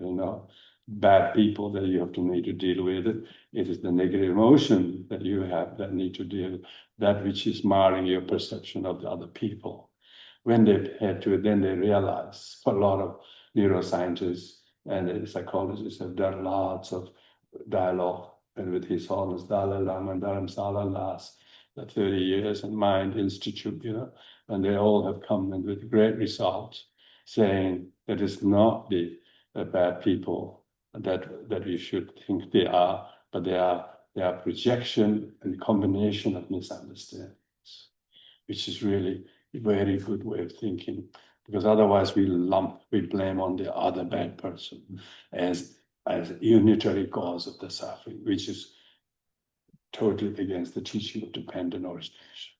bad people that you have to need to deal with. It is the negative emotion that you have that need to deal with, that which is marring your perception of the other people. When they head to it, then they realize. A lot of neuroscientists and psychologists have done lots of dialogue and with His Holiness Dalai Lama and Dharamsala last 30 years and Mind Institute, and they all have come in with great results, saying that it's not the bad people that we should think they are, but they are projection and combination of misunderstandings, which is really a very good way of thinking, because otherwise we blame on the other bad person as a unitary cause of the suffering, which is totally against the teaching of dependent origination.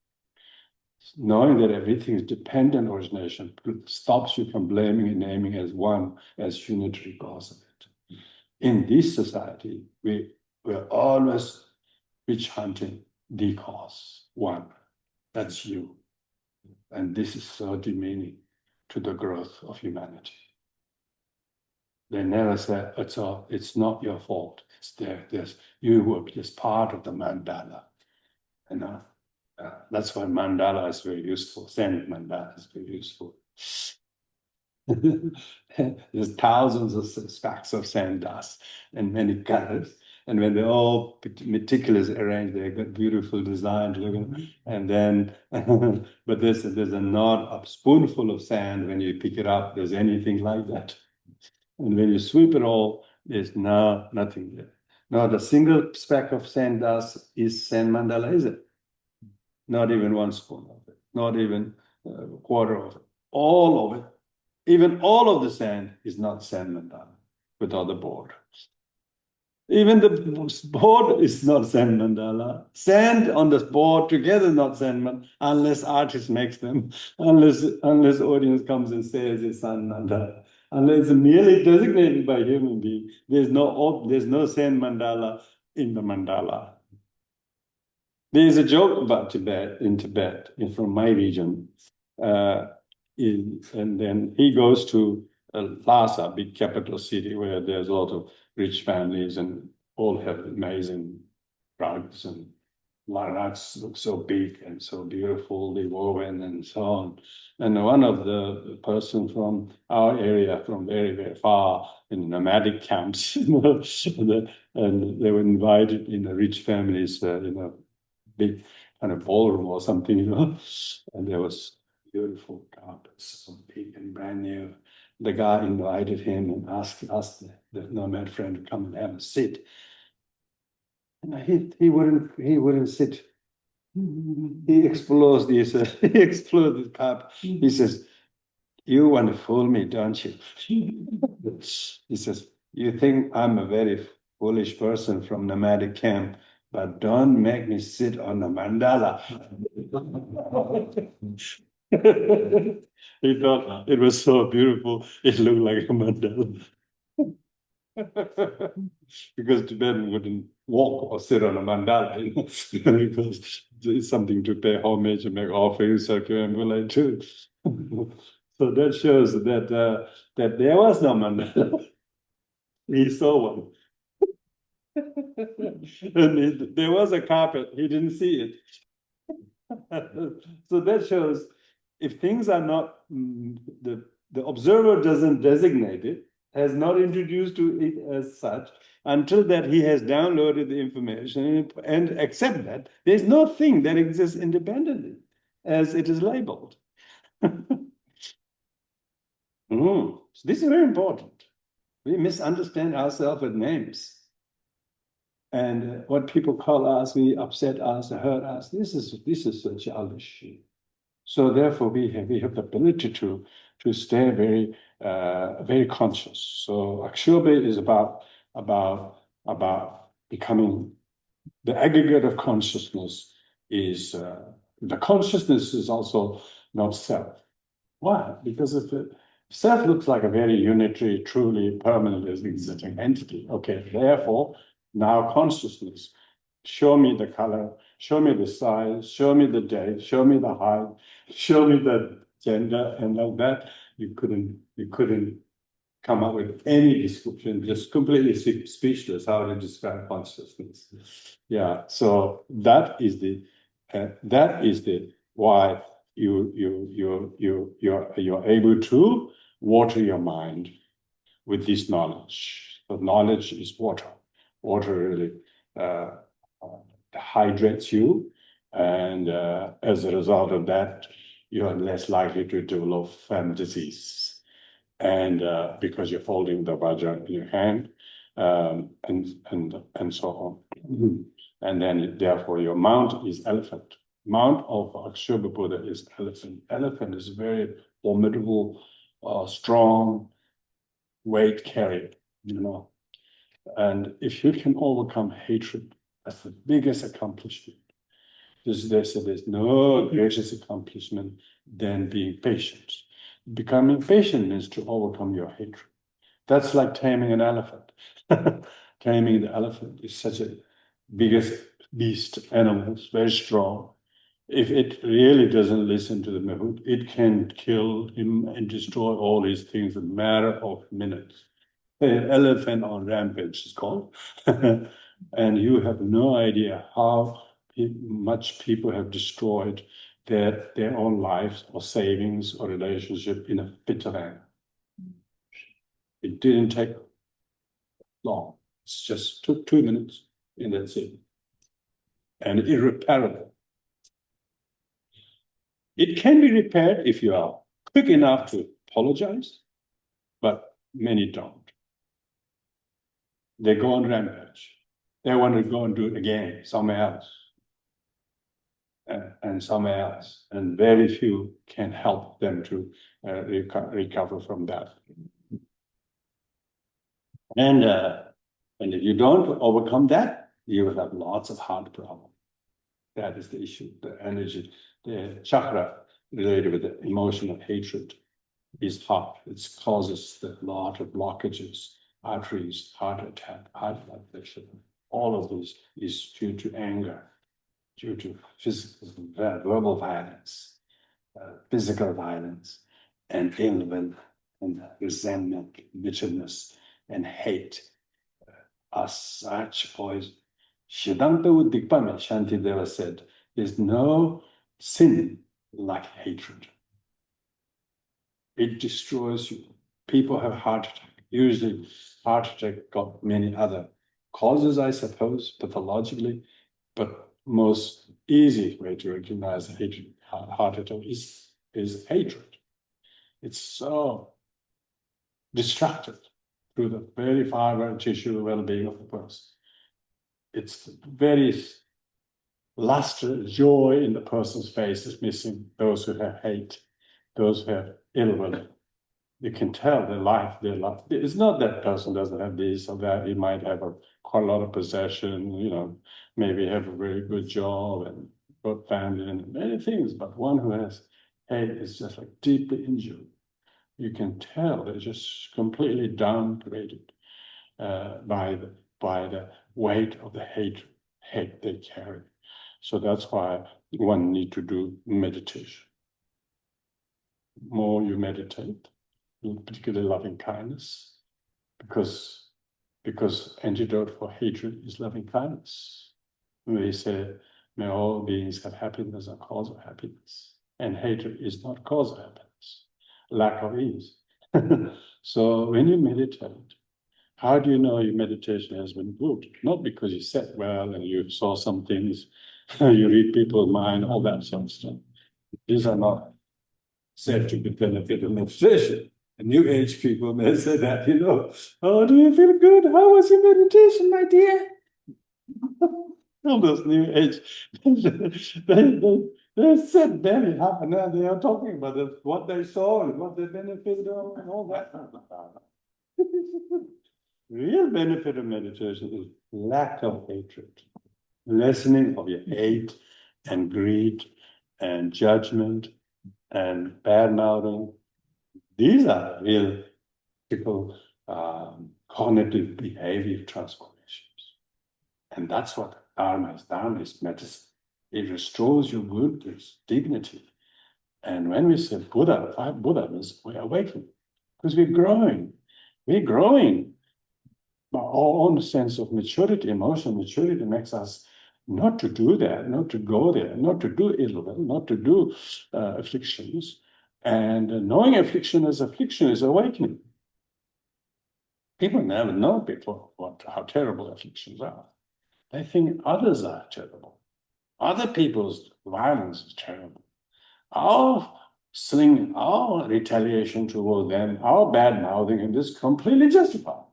Knowing that everything is dependent origination stops you from blaming and naming as one, as unitary cause of it. In this society, we're always witch hunting the cause, one. That's you. And this is so demeaning to the growth of humanity. They never say, it's not your fault. It's there. You were just part of the mandala. That's why mandala is very useful. Sand mandala is very useful. There's thousands of stacks of sand dust and many colors. And when they're all meticulously arranged, they got beautiful designs. And then, but there's not a spoonful of sand when you pick it up. There's anything like that. And when you sweep it all, there's nothing there. Not a single speck of sand dust is sand mandala, is it? Not even one spoon of it. Not even a quarter of it. All of it. Even all of the sand is not sand mandala without the board. Even the board is not sand mandala. Sand on the board together not sand mandala, unless artist makes them, unless audience comes and says it's sand mandala. Unless it's merely designated by human being, there's no sand mandala in the tikka. There's a joke about Tibet, from my region. And then he goes to Lhasa, big capital city, where there's a lot of rich families and all have amazing rugs, and rugs look so big and so beautifully woven and so on. And one of the person from our area, from very, very far in nomadic camps, and they were invited in the rich families, big kind of ballroom or something, and there was beautiful carpets, so big and brand new. The guy invited him and asked the nomad friend to come and have a sit. And he wouldn't sit. He explodes this, he explodes the carpet. He says, "You want to fool me, don't you?" He says, "You think I'm a very foolish person from nomadic camp, but don't make me sit on a mandala." He thought it was so beautiful, it looked like a mandala. Because Tibetan wouldn't walk or sit on a mandala, because it's something to pay homage and make offerings, circumambulate too. So that shows that that there was no mandala. He saw one. And there was a carpet, he didn't see it. So that shows if things are not, the observer doesn't designate it, has not introduced to it as such, until that he has downloaded the information and accept that there's no thing that exists independently as it is labeled. So this is very important. We misunderstand ourselves with names. And what people call us, we upset us, hurt us. This is a childish. So therefore, we have the ability to stay very conscious. So Akshobhya is about becoming the aggregate of consciousness. Is the consciousness is also not self. Why? Because if self looks like a very unitary, truly permanent existing entity. Okay, therefore, now consciousness. Show me the color, show me the size, show me the date, show me the height, show me the gender, and all that. You couldn't come up with any description, just completely speechless how to describe consciousness. Yeah, so that is the why you're able to water your mind with this knowledge. The knowledge is water. Water really hydrates you, and as a result of that, you are less likely to develop family disease. And because you're holding the vajra in your hand, and so on. And then therefore your mount is elephant. Mount of Akshobhya Buddha is elephant. Elephant is very formidable, strong, weight carrier, And if you can overcome hatred, that's the biggest accomplishment. There's no greatest accomplishment than being patient. Becoming patient means to overcome your hatred. That's like taming an elephant. Taming the elephant is such a biggest beast animal, it's very strong. If it really doesn't listen to the mahout, it can kill him and destroy all these things in a matter of minutes. An elephant on rampage is called. And you have no idea how much people have destroyed their own lives or savings or relationship in a bitter manner. It didn't take long. It just took 2 minutes and that's it. And irreparable. It can be repaired if you are quick enough to apologize, but many don't. They go on rampage. They want to go and do it again somewhere else. And somewhere else. And very few can help them to recover from that. And if you don't overcome that, you will have lots of heart problems. That is the issue. The energy, the chakra related with the emotion of hatred is heart. It causes a lot of blockages, arteries, heart attack, heart palpitation. All of this is due to anger, due to physical, verbal violence, physical violence, and ill will, and resentment, bitterness, and hate are such poison. Siddhanta Uddikpame, Shantideva said, there's no sin like hatred. It destroys you. People have heart attack. Usually heart attack got many other causes, I suppose, pathologically, but most easy way to recognize hatred, heart attack is hatred. It's so destructive to the very fiber and tissue well-being of the person. It's very luster, joy in the person's face is missing. Those who have hate, those who have ill will, you can tell their life. It's not that person doesn't have this or that. He might have quite a lot of possession, maybe have a very good job and good family and many things. But one who has hate is just like deeply injured. You can tell they're just completely downgraded by the weight of the hate they carry. So that's why one need to do meditation. More you meditate, particularly loving kindness, because antidote for hatred is loving kindness. We say, may all beings have happiness and cause of happiness. And hatred is not cause of happiness, lack of ease. So when you meditate, how do you know your meditation has been good? Not because you sat well and you saw some things, you read people's mind, all that sort of stuff. These are not said to be benefit of meditation. And New Age people may say that, oh, do you feel good? How was your meditation, my dear? All those New Age, they sit there in half an hour, they are talking about what they saw and what they benefited of and all that. Real benefit of meditation is lack of hatred, lessening of your hate and greed and judgment and bad-mouthing. These are real typical cognitive behavior transformations. And that's what Dharma is. Dharma is medicine. It restores your goodness, dignity. And when we say Buddha, Buddha means we're awakening, because we're growing. We're growing. Our own sense of maturity, emotional maturity makes us not to do that, not to go there, not to do ill will, not to do afflictions. And knowing affliction as affliction is awakening. People never know before how terrible afflictions are. They think others are terrible. Other people's violence is terrible. Our retaliation toward them, our bad-mouthing is completely justified.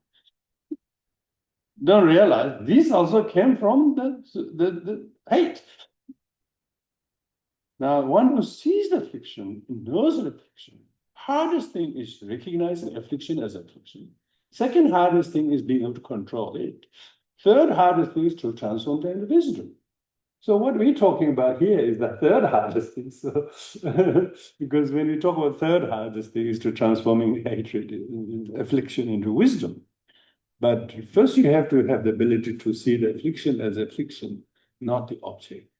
Don't realize these also came from the hate. Now, one who sees the affliction, knows the affliction, hardest thing is recognizing affliction as affliction. Second hardest thing is being able to control it. Third hardest thing is to transform that into wisdom. So what we're talking about here is the third hardest thing. So, because when we talk about third hardest thing is to transforming hatred, affliction into wisdom. But first you have to have the ability to see the affliction as affliction, not the object.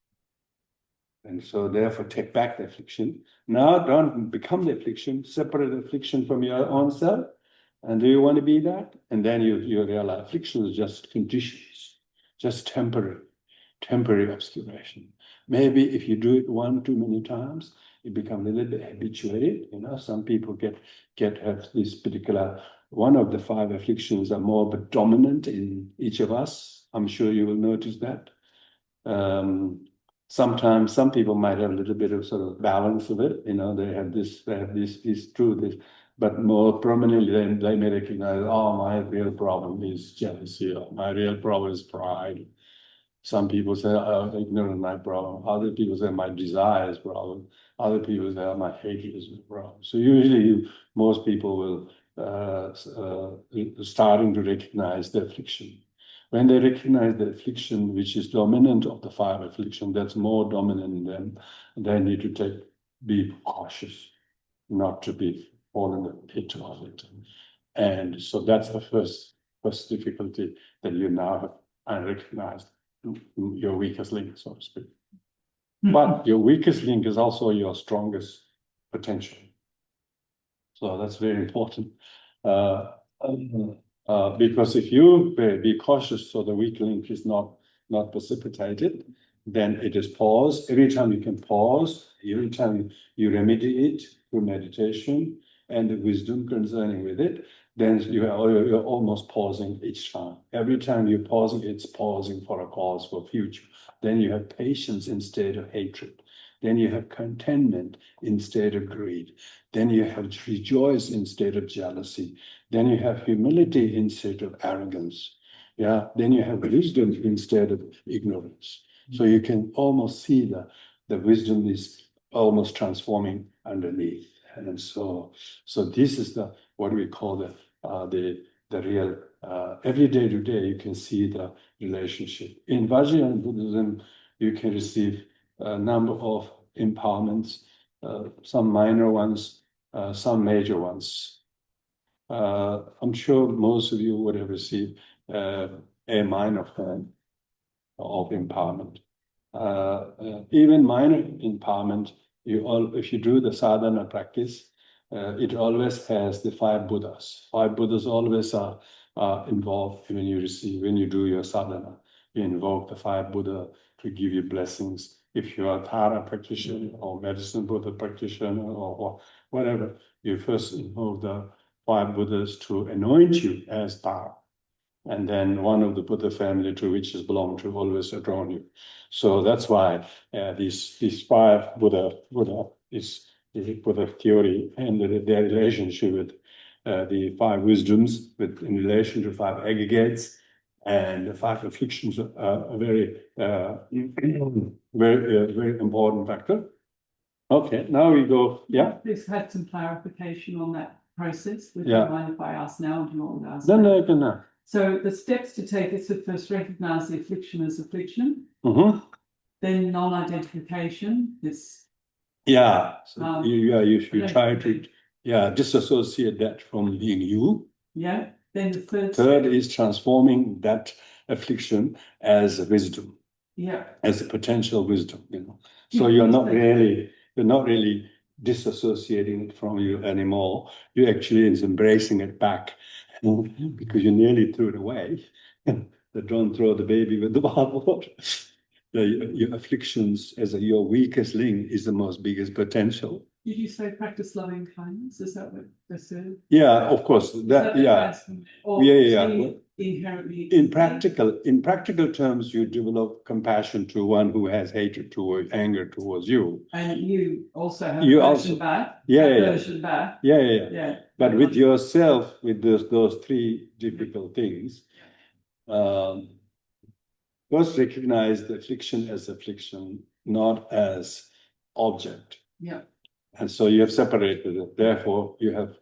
And so therefore take back the affliction. Now don't become the affliction, separate the affliction from your own self. And do you want to be that? And then you realize affliction is just conditions, just temporary obscuration. Maybe if you do it one too many times, you become a little bit habituated. Some people have this particular, one of the 5 afflictions are more but dominant in each of us. I'm sure you will notice that. Sometimes some people might have a little bit of sort of balance of it. They have this, this. But more prominently, they may recognize, oh, my real problem is jealousy, or my real problem is pride. Some people say, oh, ignorance my problem. Other people say, my desire is problem. Other people say, oh, my hatred is my problem. So usually, most people will starting to recognize the affliction. When they recognize the affliction, which is dominant of the 5 affliction, that's more dominant in them, they need to be cautious, not to be fall in the pit of it. And so that's the first difficulty that you now have unrecognized, your weakest link, so to speak. But your weakest link is also your strongest potential. So that's very important. Because if you be cautious so the weak link is not precipitated, then it is paused. Every time you can pause, every time you remedy it through meditation and the wisdom concerning with it, then you're almost pausing each time. Every time you're pausing, it's pausing for a cause for future. Then you have patience instead of hatred. Then you have contentment instead of greed. Then you have rejoice instead of jealousy. Then you have humility instead of arrogance. Yeah. Then you have wisdom instead of ignorance. So you can almost see the wisdom is almost transforming underneath. And so this is what we call the real every day to day. You can see the relationship in Vajrayana Buddhism. You can receive a number of empowerments, some minor ones, some major ones. I'm sure most of you would have received a minor form of empowerment. Even minor empowerment, if you do the sadhana practice, it always has the 5 Buddhas. 5 Buddhas always are involved when you do your sadhana. You invoke the 5 Buddha to give you blessings. If you are a Thara practitioner or medicine Buddha practitioner or whatever, you first invoke the 5 Buddhas to anoint you as Thara. And then one of the Buddha family to which is belong to always adorn you. So that's why these 5 Buddha is Buddha theory and their relationship with the 5 wisdoms in relation to 5 aggregates and the 5 afflictions are a very very important factor. Okay, now we go. Yeah. This had some clarification on that process. Would Yeah. you mind if I ask now? Or do you want me to ask? No, later? no, you can now. So the steps to take is to first recognize the affliction as affliction, Mm-hmm. then non-identification. This Yeah, so you okay. try to disassociate that from being you. Yeah. Then the third Third step, is transforming that affliction as a wisdom, yeah. as a potential wisdom. So Yeah, you're yes, not thank you. really disassociating it from you anymore. You actually is embracing it back because you nearly threw it away. But don't throw the baby with the bathwater. Your afflictions as your weakest link is the most biggest potential. Did you say practice loving kindness? Is that what they said? Yeah, of course. Or Yeah. inherently In practical terms, you develop compassion to one who has hatred towards, anger towards you. And you also have You aversion also- back. Yeah. Aversion back. Yeah. Yeah. But with yourself, with those 3 difficult things, first recognize the affliction as affliction, not as object. Yeah. And so you have separated it. Therefore, you have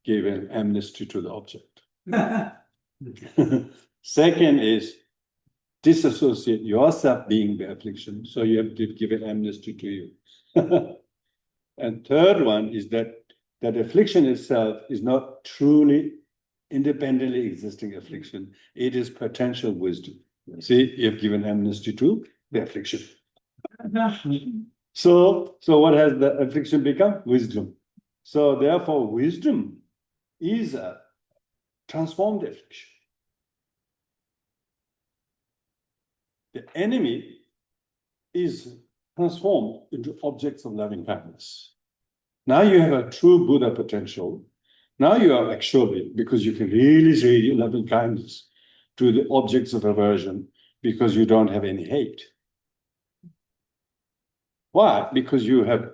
given amnesty to the object. Second is disassociate yourself being the affliction. So you have to give an amnesty to you. And third one is that affliction itself is not truly independently existing affliction. It is potential wisdom. See, you have given amnesty to the affliction. So what has the affliction become? Wisdom. So therefore, wisdom is a transformed affliction. The enemy is transformed into objects of loving kindness. Now you have a true Buddha potential. Now you are actually, because you can really say loving kindness to the objects of aversion because you don't have any hate. Why? Because you have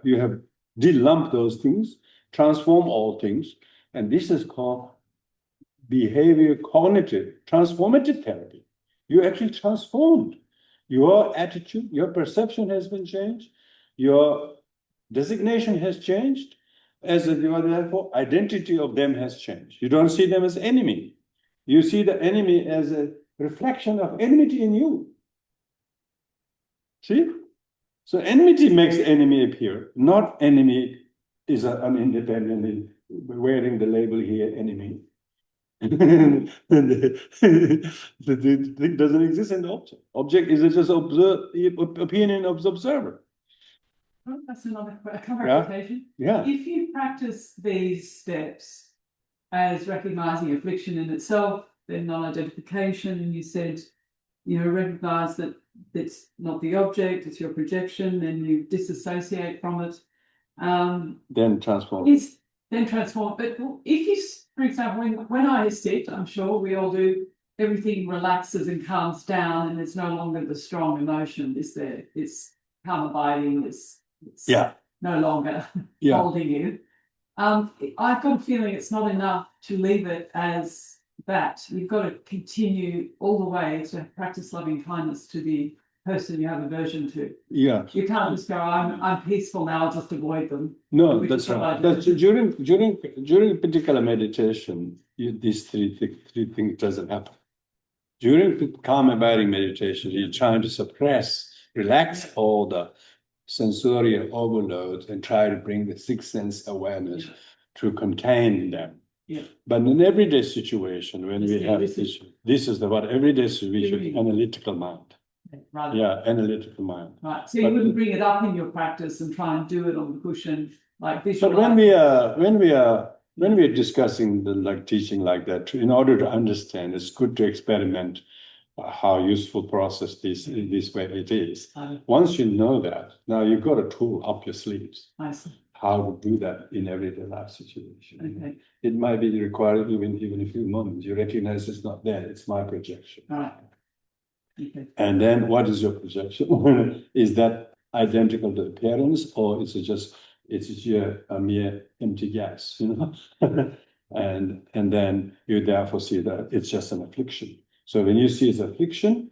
de-lumped those things, transform all things, and this is called behavior cognitive transformative therapy. You actually transformed. Your attitude, your perception has been changed, your designation has changed, therefore identity of them has changed. You don't see them as enemy. You see the enemy as a reflection of enmity in you. See? So enmity makes the enemy appear, not enemy is an independent, wearing the label here, enemy. The thing doesn't exist in the object. Object is just opinion of the observer. Oh, that's another clarification. Yeah. If you practice these steps as recognizing affliction in itself, then non-identification, and you said, recognize that it's not the object, it's your projection, then you disassociate from it. Then transform. Then transform. But if you for example, when I sit, I'm sure we all do, everything relaxes and calms down, and there's no longer the strong emotion, is there? It's calm abiding, it's Yeah. no longer Yeah. holding you. I've got a feeling it's not enough to leave it as that. You've got to continue all the way to practice loving kindness to the person you have aversion to. Yeah. You can't just go, I'm peaceful now, I'll just avoid them. No, Which that's is what right. I do. That's during particular meditation, these three things doesn't happen. During the calm abiding meditation, you're trying to suppress, relax all the sensorial overloads and try to bring the sixth sense awareness to contain them. Yeah. But in everyday situation, when we have this is the what everyday situation, analytical mind. Right. Yeah, analytical mind. Right. So you wouldn't bring it up in your practice and try and do it on the cushion like visualize. But when we are discussing the teaching like that, in order to understand, it's good to experiment how useful process this way it is. Once you know that, now you've got a tool up your sleeves. I see. How to do that in everyday life situation. Okay. It might be required even a few moments. You recognize it's not there, it's my projection. All right. Okay. And then what is your projection? Is that identical to appearance, or is it just a mere empty gas, and then you therefore see that it's just an affliction. So when you see it's affliction,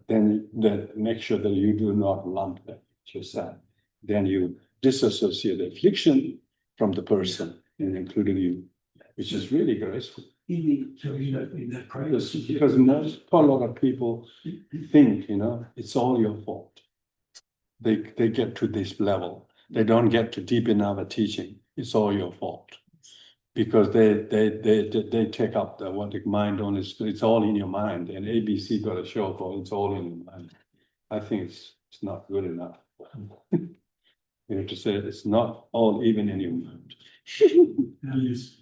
then make sure that you do not lump that with yourself. Then you disassociate the affliction from the person, and including you, which is really graceful. So in that practice, Because a lot of people think, it's all your fault. They get to this level. They don't get to deep enough teaching. It's all your fault. Because they take up the mind on it's all in your mind, and ABC got a show for it's all in your mind. I think it's not good enough. You have to say it's not all even in your mind. It's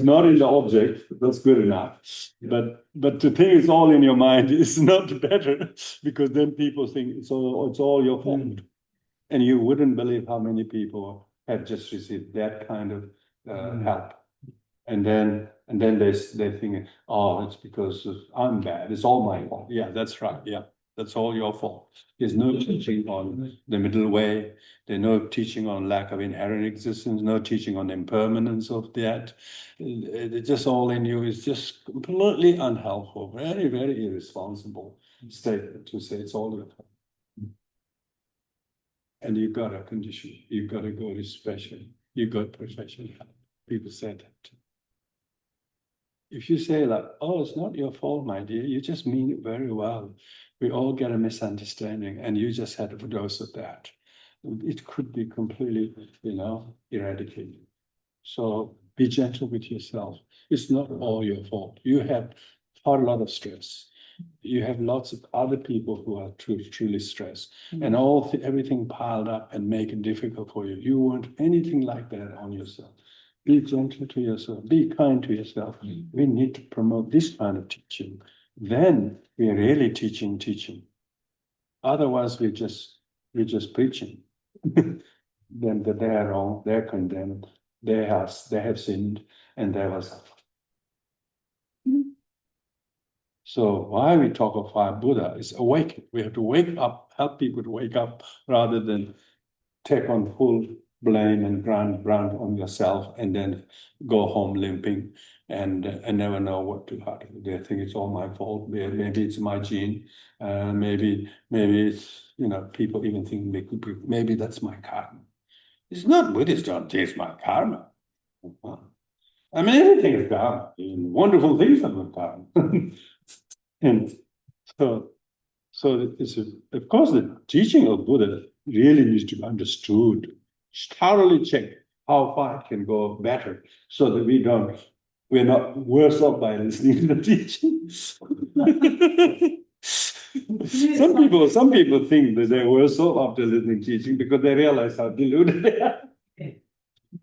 not in the object, that's good enough. But to think it's all in your mind is not better, because then people think it's all your fault. And you wouldn't believe how many people have just received that kind of help. And then they think, oh, it's because I'm bad. It's all my fault. Yeah, that's right. Yeah, that's all your fault. There's no teaching on the middle way. There's no teaching on lack of inherent existence. No teaching on impermanence of that. It's just all in you. It's just completely unhelpful. Very, very irresponsible statement to say it's all your fault. And you've got a condition. You've got to go to special. You've got professional help. People say that. If you say oh, it's not your fault, my dear, you just mean it very well. We all get a misunderstanding, and you just had a dose of that. It could be completely, eradicated. So be gentle with yourself. It's not all your fault. You have quite a lot of stress. You have lots of other people who are truly stressed, and everything piled up and make it difficult for you. You want anything like that on yourself. Be gentle to yourself. Be kind to yourself. We need to promote this kind of teaching. Then we're really teaching. Otherwise, we're just preaching. Then they are wrong. They're condemned. They have sinned, and they will suffer. So why we talk of fire Buddha is awaken. We have to wake up, help people to wake up, rather than take on full blame and ground on yourself and then go home limping and never know what to do. They think it's all my fault. Maybe it's my gene. Maybe it's, people even think maybe that's my karma. It's not Buddhists don't think it's my karma. I mean, everything is karma. Wonderful things are good karma. And so it's of course the teaching of Buddha really needs to be understood, thoroughly checked how far it can go better, so that we're not worse off by listening to the teaching. Some people think that they're worse off after listening to teaching because they realize how deluded they are.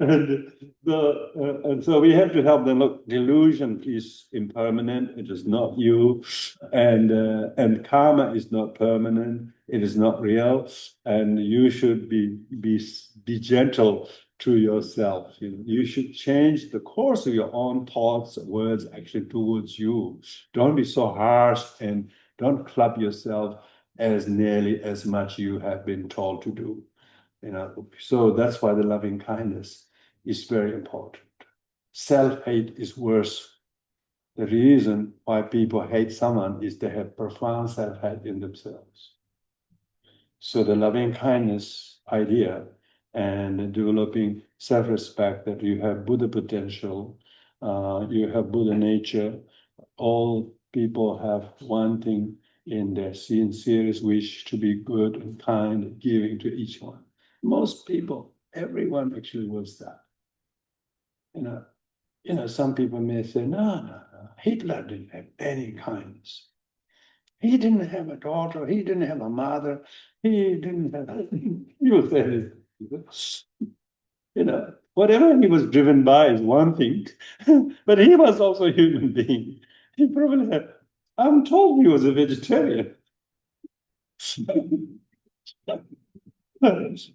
And so we have to help them. Look, delusion is impermanent. It is not you, and karma is not permanent. It is not real, and you should be gentle to yourself. You should change the course of your own thoughts, words, action towards you. Don't be so harsh and don't club yourself as nearly as much you have been told to do. So that's why the loving kindness is very important. Self-hate is worse. The reason why people hate someone is they have profound self-hate in themselves. So the loving kindness idea and developing self-respect, that you have Buddha potential, you have Buddha nature, all people have one thing in their sincerest wish to be good and kind and giving to each one. Most people, everyone actually was that. Some people may say, no, Hitler didn't have any kindness. He didn't have a daughter. He didn't have a mother. He didn't have. You say this. Whatever he was driven by is one thing, but he was also a human being. He probably had. I'm told he was a vegetarian.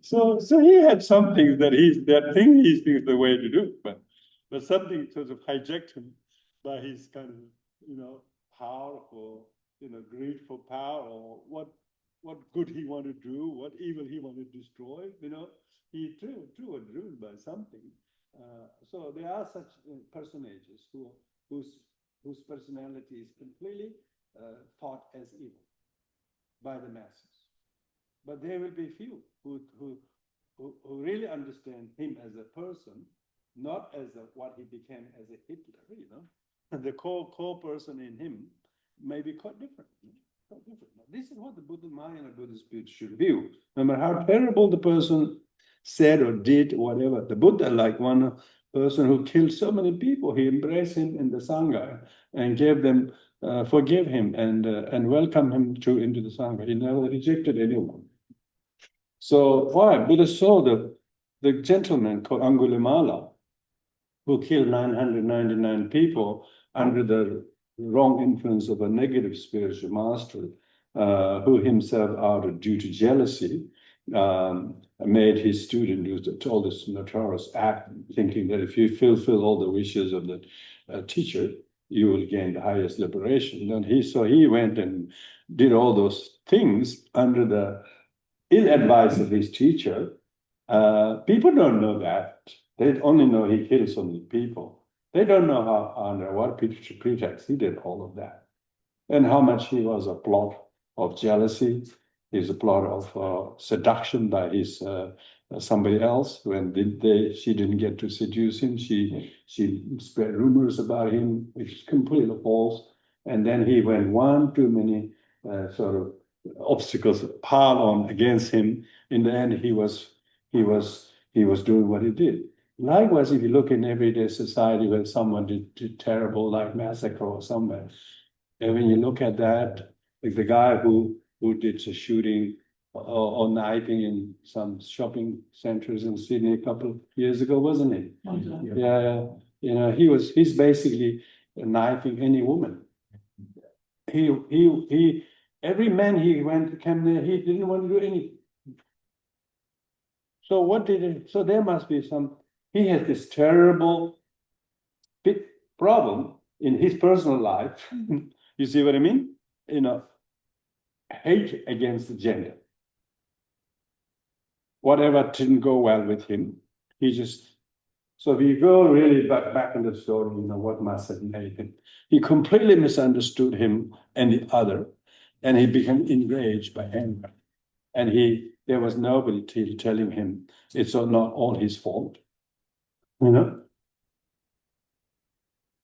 So he had some things that he thinks the way to do, but something sort of hijacked him by his kind of powerful, greed for power, or what good he wanted to do, what evil he wanted to destroy. He too was driven by something. So there are such personages whose personality is completely thought as evil by the masses. But there will be few who really understand him as a person, not as what he became as a Hitler. The core person in him may be quite different. This is what the Buddha mind and the Buddhist spirit should view. No matter how terrible the person said or did, whatever, the Buddha, like one person who killed so many people, he embraced him in the Sangha and gave them, forgive him and welcome him into the Sangha. He never rejected anyone. So why? Buddha saw the gentleman called Angulimala, who killed 999 people under the wrong influence of a negative spiritual master, who himself, out of due to jealousy, made his student do all this notorious act, thinking that if you fulfill all the wishes of the teacher, you will gain the highest liberation. And he went and did all those things under the ill advice of his teacher. People don't know that. They only know he killed so many people. They don't know how, under what pretext he did all of that, and how much he was a plot of jealousy. He's a plot of seduction by his somebody else. When she didn't get to seduce him, she spread rumors about him, which is completely false. And then he went one too many sort of obstacles piled on against him. In the end, he was doing what he did. Likewise, if you look in everyday society where someone did terrible, like massacre or somewhere, and when you look at that, like the guy who did a shooting or knifing in some shopping centers in Sydney a couple of years ago, wasn't he? Yeah. He's basically knifing any woman. He every man he came there, he didn't want to do anything. So what did it? So there must be he has this terrible big problem in his personal life. You see what I mean? Hate against the gender. Whatever didn't go well with him, so if you go really back in the story, what must have made him. He completely misunderstood him and the other, and he became enraged by anger. And there was nobody telling him it's not all his fault,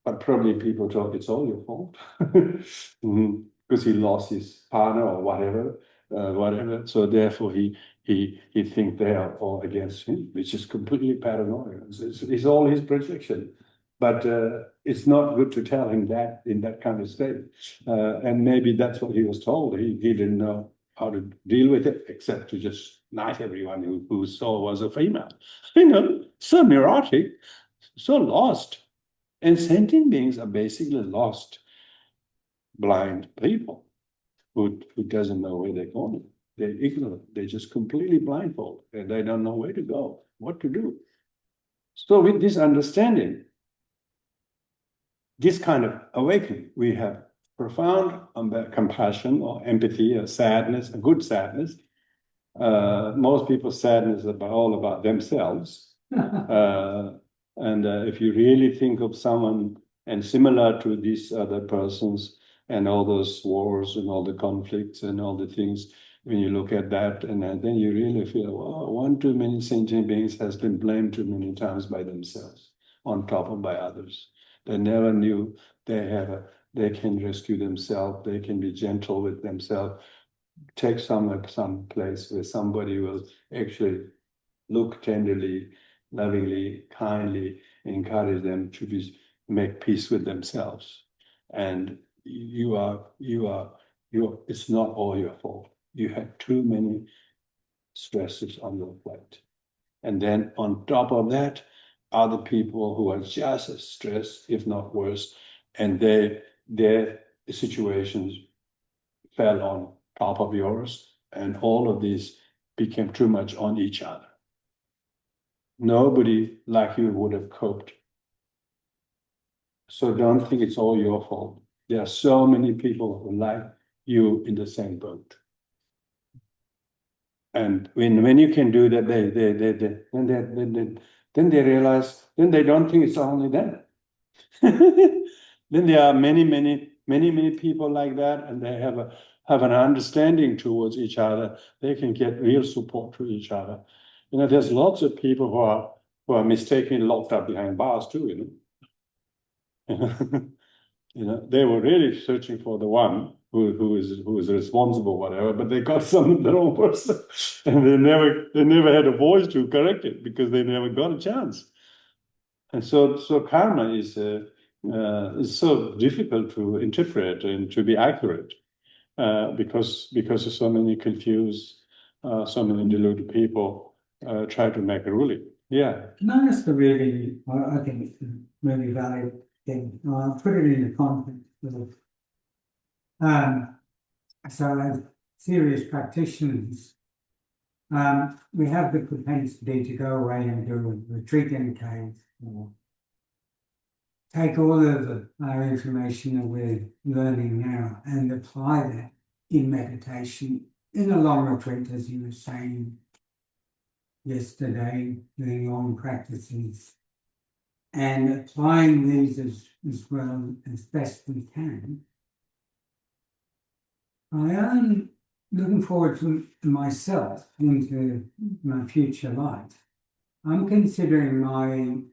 But probably people thought it's all your fault because he lost his partner or whatever. So therefore, he thinks they are all against him, which is completely paranoia. It's all his projection. But it's not good to tell him that in that kind of state. And maybe that's what he was told. He didn't know how to deal with it, except to just knife everyone who saw was a female. So neurotic, so lost. And sentient beings are basically lost, blind people who doesn't know where they're going. They're ignorant. They're just completely blindfolded, and they don't know where to go, what to do. So with this understanding, this kind of awakening, we have profound compassion or empathy or sadness, a good sadness. Most people's sadness is all about themselves. If you really think of someone and similar to these other persons and all those wars and all the conflicts and all the things, when you look at that, and then you really feel, wow, one too many sentient beings has been blamed too many times by themselves, on top of by others. They never knew they can rescue themselves, they can be gentle with themselves, take some place where somebody will actually look tenderly, lovingly, kindly, encourage them to make peace with themselves. And it's not all your fault. You had too many stresses on your plate. And then on top of that, other people who are just as stressed, if not worse, and their situations fell on top of yours, and all of these became too much on each other. Nobody like you would have coped. So don't think it's all your fault. There are so many people who like you in the same boat. And when you can do that, then they realize, then they don't think it's only them. Then there are many people like that, and they have an understanding towards each other. They can get real support to each other. There's lots of people who are mistakenly locked up behind bars too. They were really searching for the one who is responsible, whatever, but they got some the wrong person, and they never had a voice to correct it because they never got a chance. And so karma is so difficult to interpret and to be accurate because of so many confused, so many deluded people try to make a ruling. Yeah. Can I ask a really, I think it's a really valid thing. I'll put it in the context of, so as serious practitioners, we have the propensity to go away and do a retreat in a cave, or take all of our information that we're learning now and apply that in meditation in a long retreat, as you were saying yesterday, doing long practices, and applying these as well as best we can. I am looking forward to myself into my future life. I'm considering I'm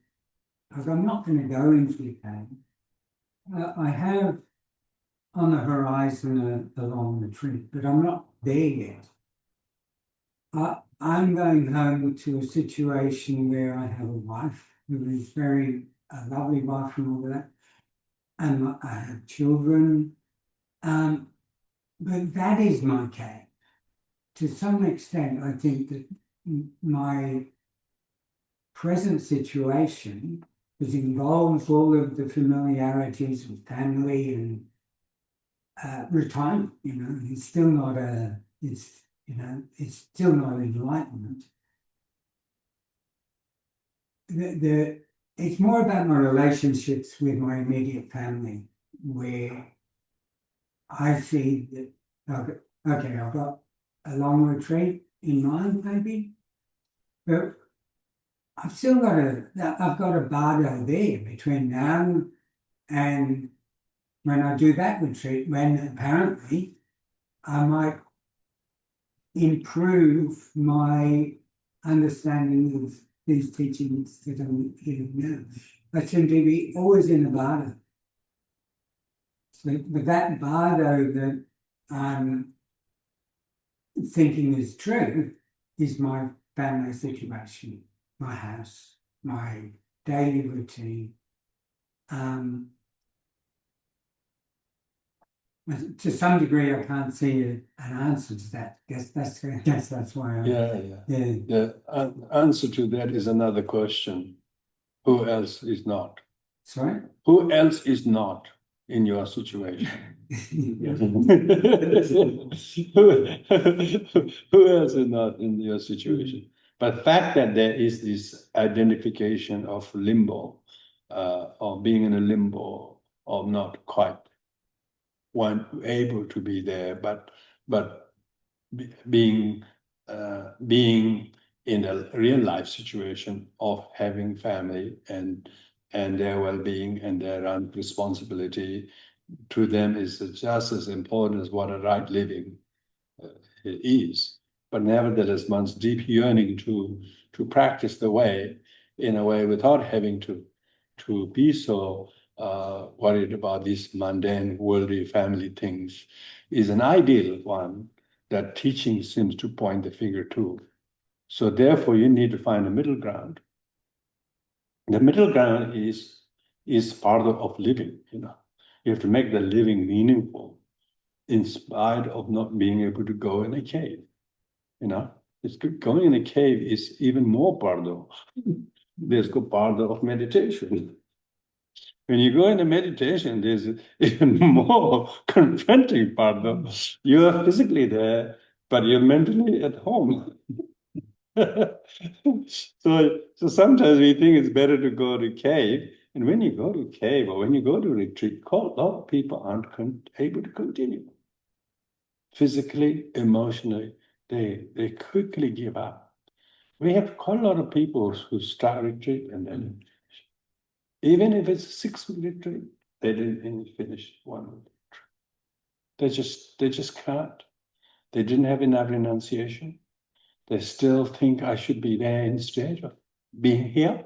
not going to go into Japan. I have on the horizon a long retreat, but I'm not there yet. I'm going home to a situation where I have a wife who is a lovely wife and all that, and I have children. But that is my cave. To some extent, I think that my present situation, which involves all of the familiarities with family and retirement, it's still not it's still not enlightenment. It's more about my relationships with my immediate family, where I see that, okay, I've got a long retreat in mind, maybe, but I've got a bardo there between now and when I do that retreat, when apparently I might improve my understanding of these teachings that I'm hearing now. I seem to be always in a bardo. So, but that bardo that I'm thinking is true is my family situation, my house, my daily routine. To some degree, I can't see an answer to that. Guess that's why. The answer to that is another question. Who else is not? Sorry? Who else is not in your situation? Who else is not in your situation? But the fact that there is this identification of limbo, or being in a limbo, or not quite able to be there, but being in a real life situation of having family and their well-being and their own responsibility to them is just as important as what a right living is. But nevertheless, one's deep yearning to practice the way in a way without having to be so worried about these mundane, worldly family things is an ideal one that teaching seems to point the finger to. So therefore, you need to find a middle ground. The middle ground is part of living. You have to make the living meaningful, in spite of not being able to go in a cave. It's going in a cave is even more pardo. There's pardo of meditation. When you go into meditation, there's even more confronting pardo. You are physically there, but you're mentally at home. So sometimes we think it's better to go to cave. And when you go to cave or when you go to retreat, a lot of people aren't able to continue. Physically, emotionally, they quickly give up. We have quite a lot of people who start retreat and then, even if it's a 6-week retreat, they didn't finish 1 week. They just can't. They didn't have enough renunciation. They still think I should be there instead of being here,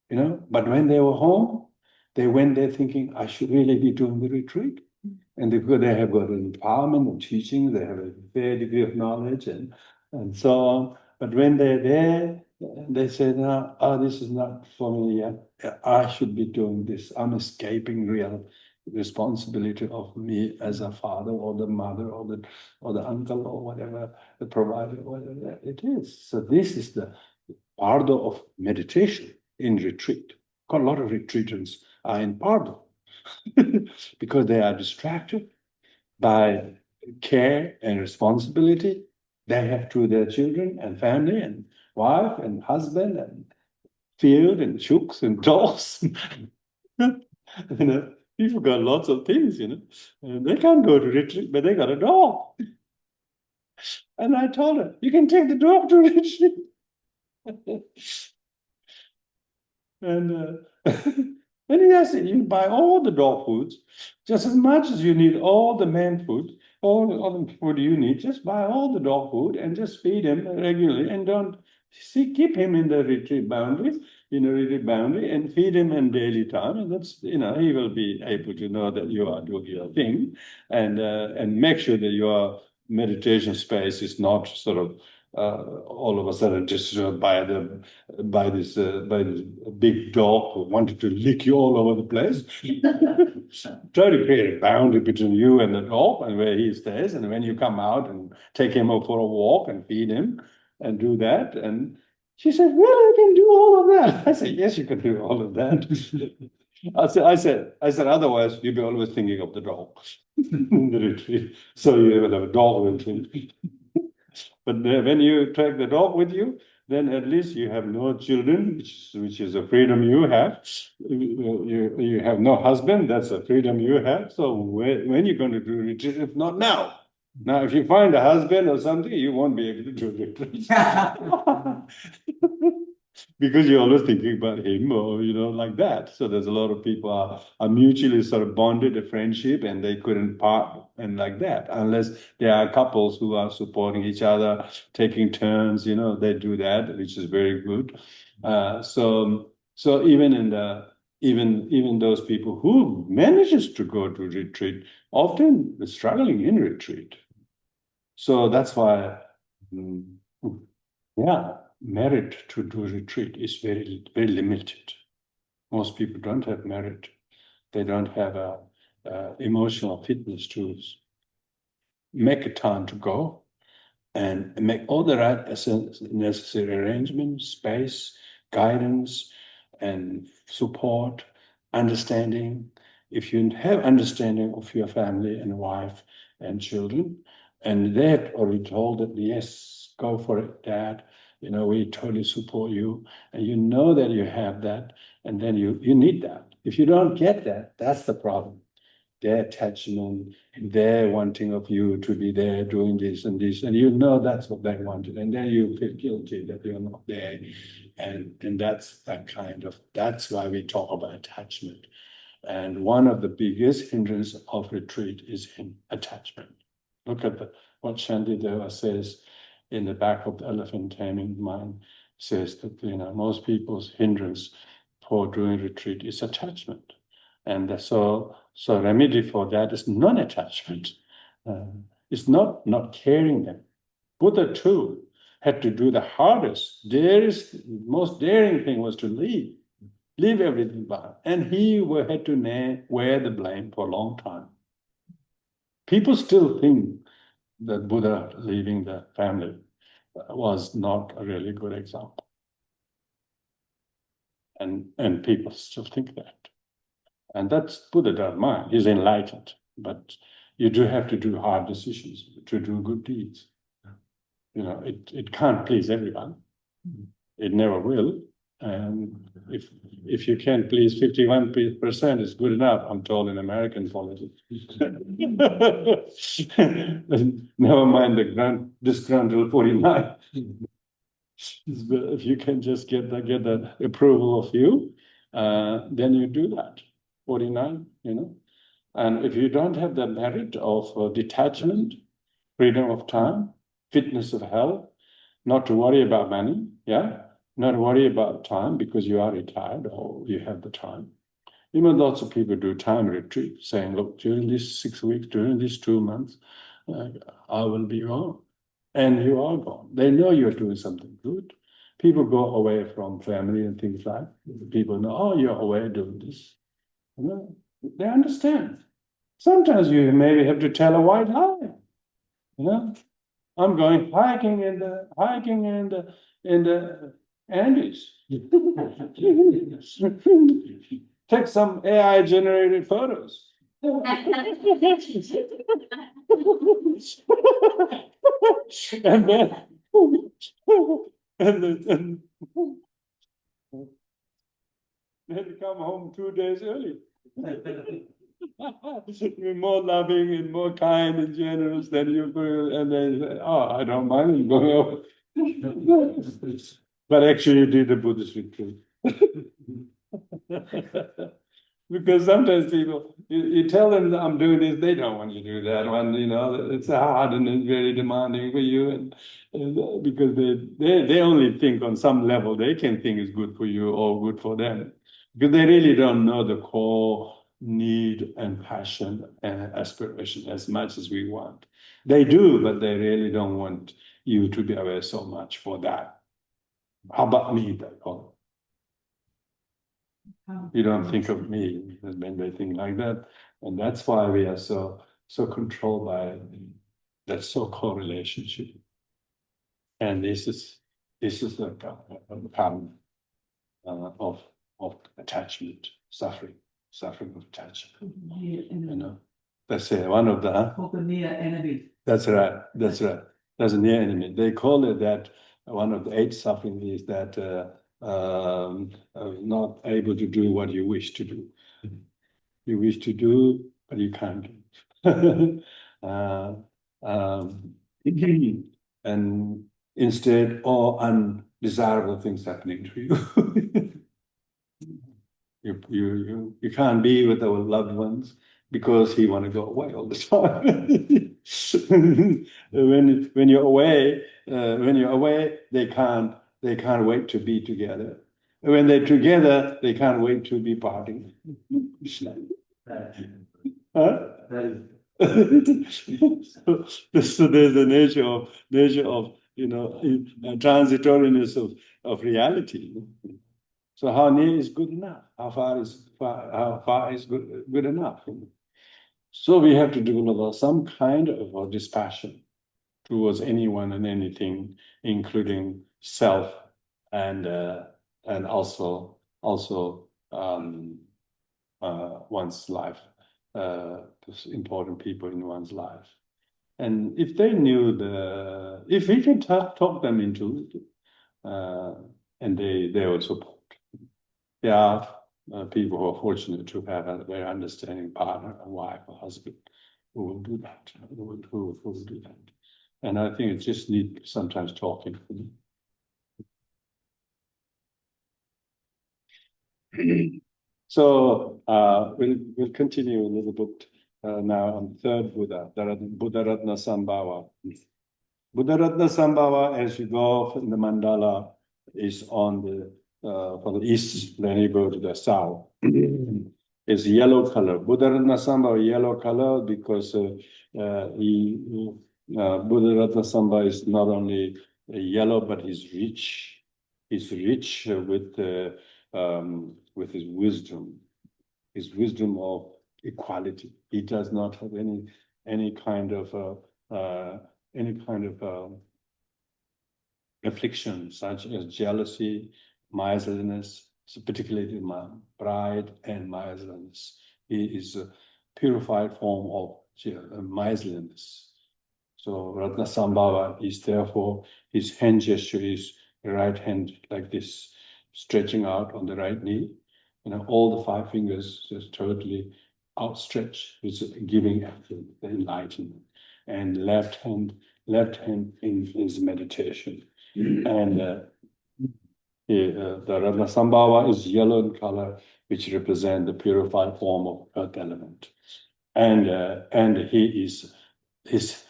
But when they were home, they went there thinking I should really be doing the retreat. And they have got an empowerment and teaching, they have a fair degree of knowledge and so on. But when they're there, they say, no, this is not for me yet. I should be doing this. I'm escaping real responsibility of me as a father or the mother or the uncle or whatever, the provider, whatever it is. So this is the pardo of meditation in retreat. Got a lot of retreatants are in pardo. Because they are distracted by care and responsibility they have to their children and family and wife and husband and field and chooks and dogs. People got lots of things, And they can't go to retreat, but they got a dog. And I told her, you can take the dog to retreat. And and yes, you buy all the dog foods, just as much as you need all the man food, all the food you need, just buy all the dog food and just feed him regularly and don't keep him in the retreat boundary, and feed him in daily time. And that's, he will be able to know that you are doing your thing and make sure that your meditation space is not sort of all of a sudden just by this big dog who wanted to lick you all over the place. Try to create a boundary between you and the dog and where he stays. And when you come out and take him out for a walk and feed him and do that. And she said, really, I can do all of that. I said, yes, you can do all of that. I said, otherwise you'll be always thinking of the dog in the retreat. So you will have a dog retreat. But when you take the dog with you, then at least you have no children, which is a freedom you have. You have no husband, that's a freedom you have. So when you're going to do retreat, if not now. Now, if you find a husband or something, you won't be able to do retreat. Because you're always thinking about him or, like that. So there's a lot of people are mutually sort of bonded, a friendship, and they couldn't part and like that, unless there are couples who are supporting each other, taking turns, they do that, which is very good. So even those people who manages to go to retreat, often struggling in retreat. So that's why, merit to do retreat is very, very limited. Most people don't have merit. They don't have a emotional fitness to make a time to go and make all the right necessary arrangements, space, guidance, and support, understanding. If you have understanding of your family and wife and children, and they have already told that, yes, go for it, Dad, we totally support you, and you know that you have that, and then you need that. If you don't get that, that's the problem. Their attachment, their wanting of you to be there doing this and this, and you know that's what they wanted, and then you feel guilty that you're not there, and that's that's why we talk about attachment. And one of the biggest hindrance of retreat is in attachment. Look at what Shantideva says in the back of the Elephant Taming Mind, says that most people's hindrance for doing retreat is attachment. And so remedy for that is non-attachment. It's not caring them. Buddha too had to do the hardest, most daring thing was to leave everything behind. And he had to wear the blame for a long time. People still think that Buddha leaving the family was not a really good example. And people still think that. And that's Buddha doesn't mind. He's enlightened. But you do have to do hard decisions to do good deeds. It can't please everyone. It never will. And if you can please 51%, is good enough, I'm told in American politics. Never mind the disgruntled 49. If you can just get the approval of you, then you do that. 49, And if you don't have the merit of detachment, freedom of time, fitness of health, not to worry about money, not worry about time because you are retired or you have the time. Lots of people do time retreat, saying, look, during these 6 weeks, during these 2 months, I will be gone. And you are gone. They know you're doing something good. People go away from family and things like that. People know, oh, you're away doing this. They understand. Sometimes you maybe have to tell a white lie. I'm going hiking in the Andes. Take some AI generated photos. and then come home 2 days early. You're more loving and more kind and generous than you feel, and then say, oh, I don't mind going over. But actually you did the Buddhist retreat. Because sometimes people, you tell them that I'm doing this, they don't want you to do that one, it's hard and it's very demanding for you, and because they only think on some level they can think is good for you or good for them, because they really don't know the core need and passion and aspiration as much as we want. They do, but they really don't want you to be aware so much for that. How about me? They call it. You don't think of me when they think like that. And that's why we are so controlled by that so-called relationship. And this is the pattern of attachment, suffering of attachment. That's one of the near enemy. That's right. That's a near enemy. They call it that. One of the 8 suffering is that not able to do what you wish to do. You wish to do, but you can't do. And instead, all undesirable things happening to you. You can't be with our loved ones because he want to go away all the time. when you're away, they can't wait to be together. When they're together, they can't wait to be parting. Huh? So there's a nature of transitoriness of reality. So how near is good enough? How far is good enough? So we have to develop some kind of dispassion towards anyone and anything, including self and also one's life, important people in one's life. And if they knew if we can talk them into it, and they will support. There are people who are fortunate to have a very understanding partner, a wife, a husband, who will do that, who will do that. And I think it just needs sometimes talking. So we'll continue a little bit now on the third Buddha, Buddharatna Sambhava. Buddharatna Sambhava, as you go from the mandala, is on the from the east, then you go to the south. It's yellow color. Buddharatna Sambhava yellow color because Buddharatna Sambhava is not only yellow but he's rich. He's rich with his wisdom of equality. He does not have any kind of affliction such as jealousy, miserliness, particularly pride and miserliness. He is a purified form of miserliness. So Ratna Sambhava is therefore, his hand gesture is right hand like this, stretching out on the right knee. All the 5 fingers just totally outstretched, which is giving the enlightenment. And left hand in his meditation. And the Ratna Sambhava is yellow in color, which represent the purified form of earth element. And his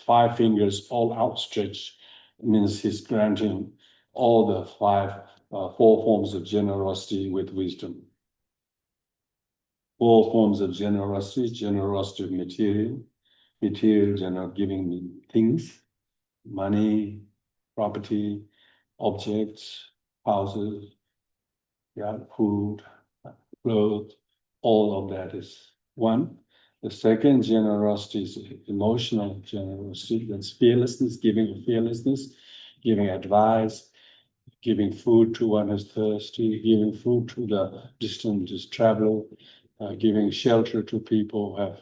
5 fingers all outstretched means he's granting all the 4 forms of generosity with wisdom. 4 forms of generosity of material, giving me things, money, property, objects, houses, food, clothes, all of that is one. The second generosity is emotional generosity. That's fearlessness, giving advice, giving food to one who's thirsty, giving food to the distant traveler, giving shelter to people who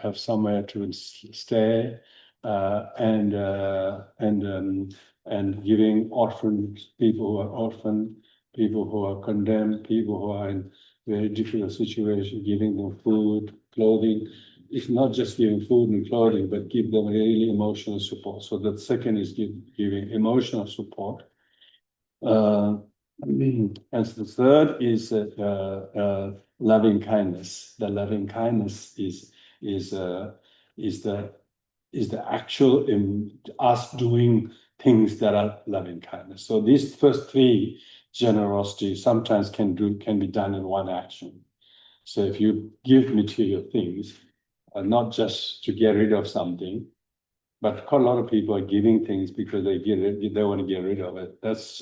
have somewhere to stay, and giving orphans, people who are orphaned, people who are condemned, people who are in very difficult situations, giving them food, clothing. It's not just giving food and clothing, but give them really emotional support. So the second is giving emotional support. And the third is loving kindness. The loving kindness is the actual us doing things that are loving kindness. So these first 3 generosity sometimes can be done in one action. So if you give material things, not just to get rid of something, but quite a lot of people are giving things because they want to get rid of it. That's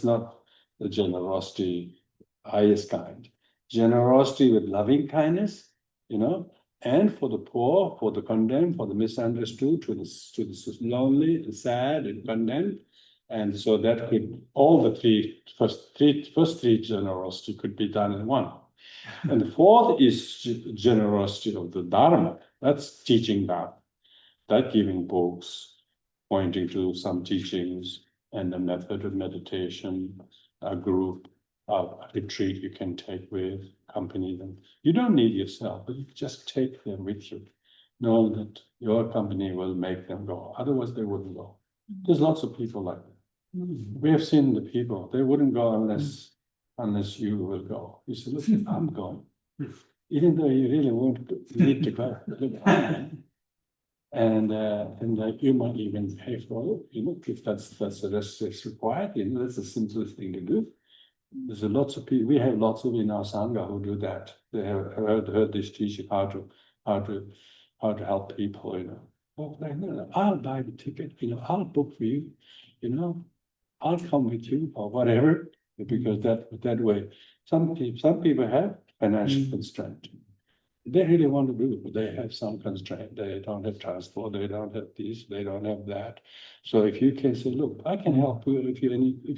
not the generosity highest kind. Generosity with loving kindness, and for the poor, for the condemned, for the misunderstood, to the lonely, the sad, and condemned. And so that could all the first three generosity could be done in one. And the fourth is generosity of the Dharma. That's teaching Dharma. That giving books, pointing to some teachings and the method of meditation, a group, a retreat you can take with, accompany them. You don't need yourself, but you just take them with you. Know that your company will make them go. Otherwise, they wouldn't go. There's lots of people like that. We have seen the people, they wouldn't go unless you will go. You say, look, I'm going. Even though you really need to go. Look, I'm going. And like you might even pay for it, if that's the rest that's required, that's the simplest thing to do. There's lots of people, we have lots of in our Sangha who do that. They have heard this teaching how to help people, Oh, no, I'll buy the ticket, I'll book for you, I'll come with you or whatever, because that way, some people have financial constraint. They really want to do it, but they have some constraint. They don't have transport, they don't have this, they don't have that. So if you can say, look, I can help you if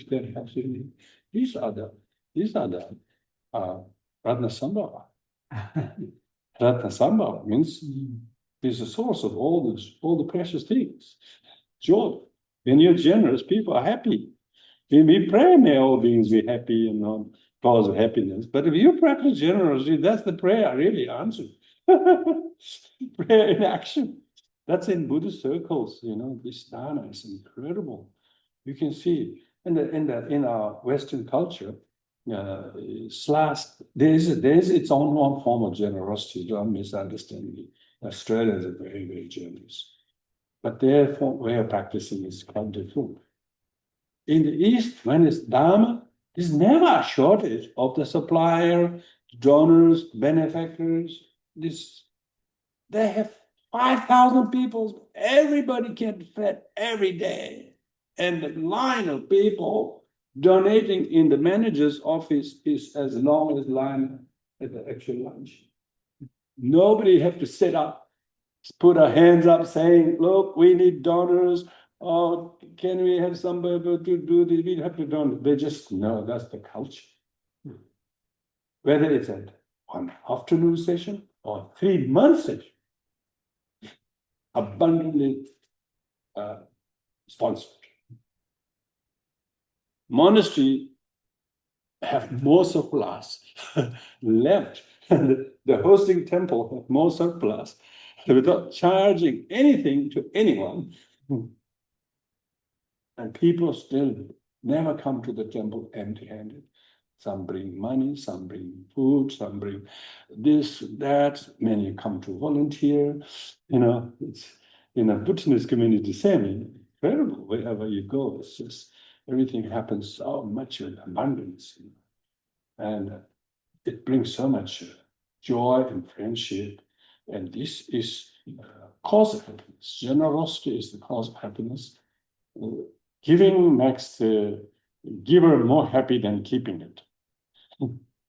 that helps you. These are the Ratna Sambhava. Ratna Sambhava means is the source of all the precious things. Joy. When you're generous, people are happy. We pray, may all beings be happy and on cause of happiness. But if you practice generosity, that's the prayer really answered. Prayer in action. That's in Buddhist circles, this dharma is incredible. You can see in our Western culture, there's its own form of generosity. Don't misunderstand me. Australians are very, very generous, but their way of practicing is quite different. In the East, when it's Dharma, there's never a shortage of the supplier, donors, benefactors. They have 5,000 people. Everybody gets fed every day. And the line of people donating in the manager's office is as long as line at the actual lunch. Nobody have to sit up, put our hands up saying, look, we need donors. Oh, can we have somebody to do this? We have to donate. They just know that's the culture. Whether it's at one afternoon session or 3 month session, abundantly sponsored. Monastery have more surplus left. The hosting temple have more surplus without charging anything to anyone. And people still never come to the temple empty-handed. Some bring money, some bring food, some bring this, that. Many come to volunteer. It's in a Buddhist community, same, incredible. Wherever you go, it's just everything happens so much in abundance. And it brings so much joy and friendship. And this is cause of happiness. Generosity is the cause of happiness. Giving makes the giver more happy than keeping it.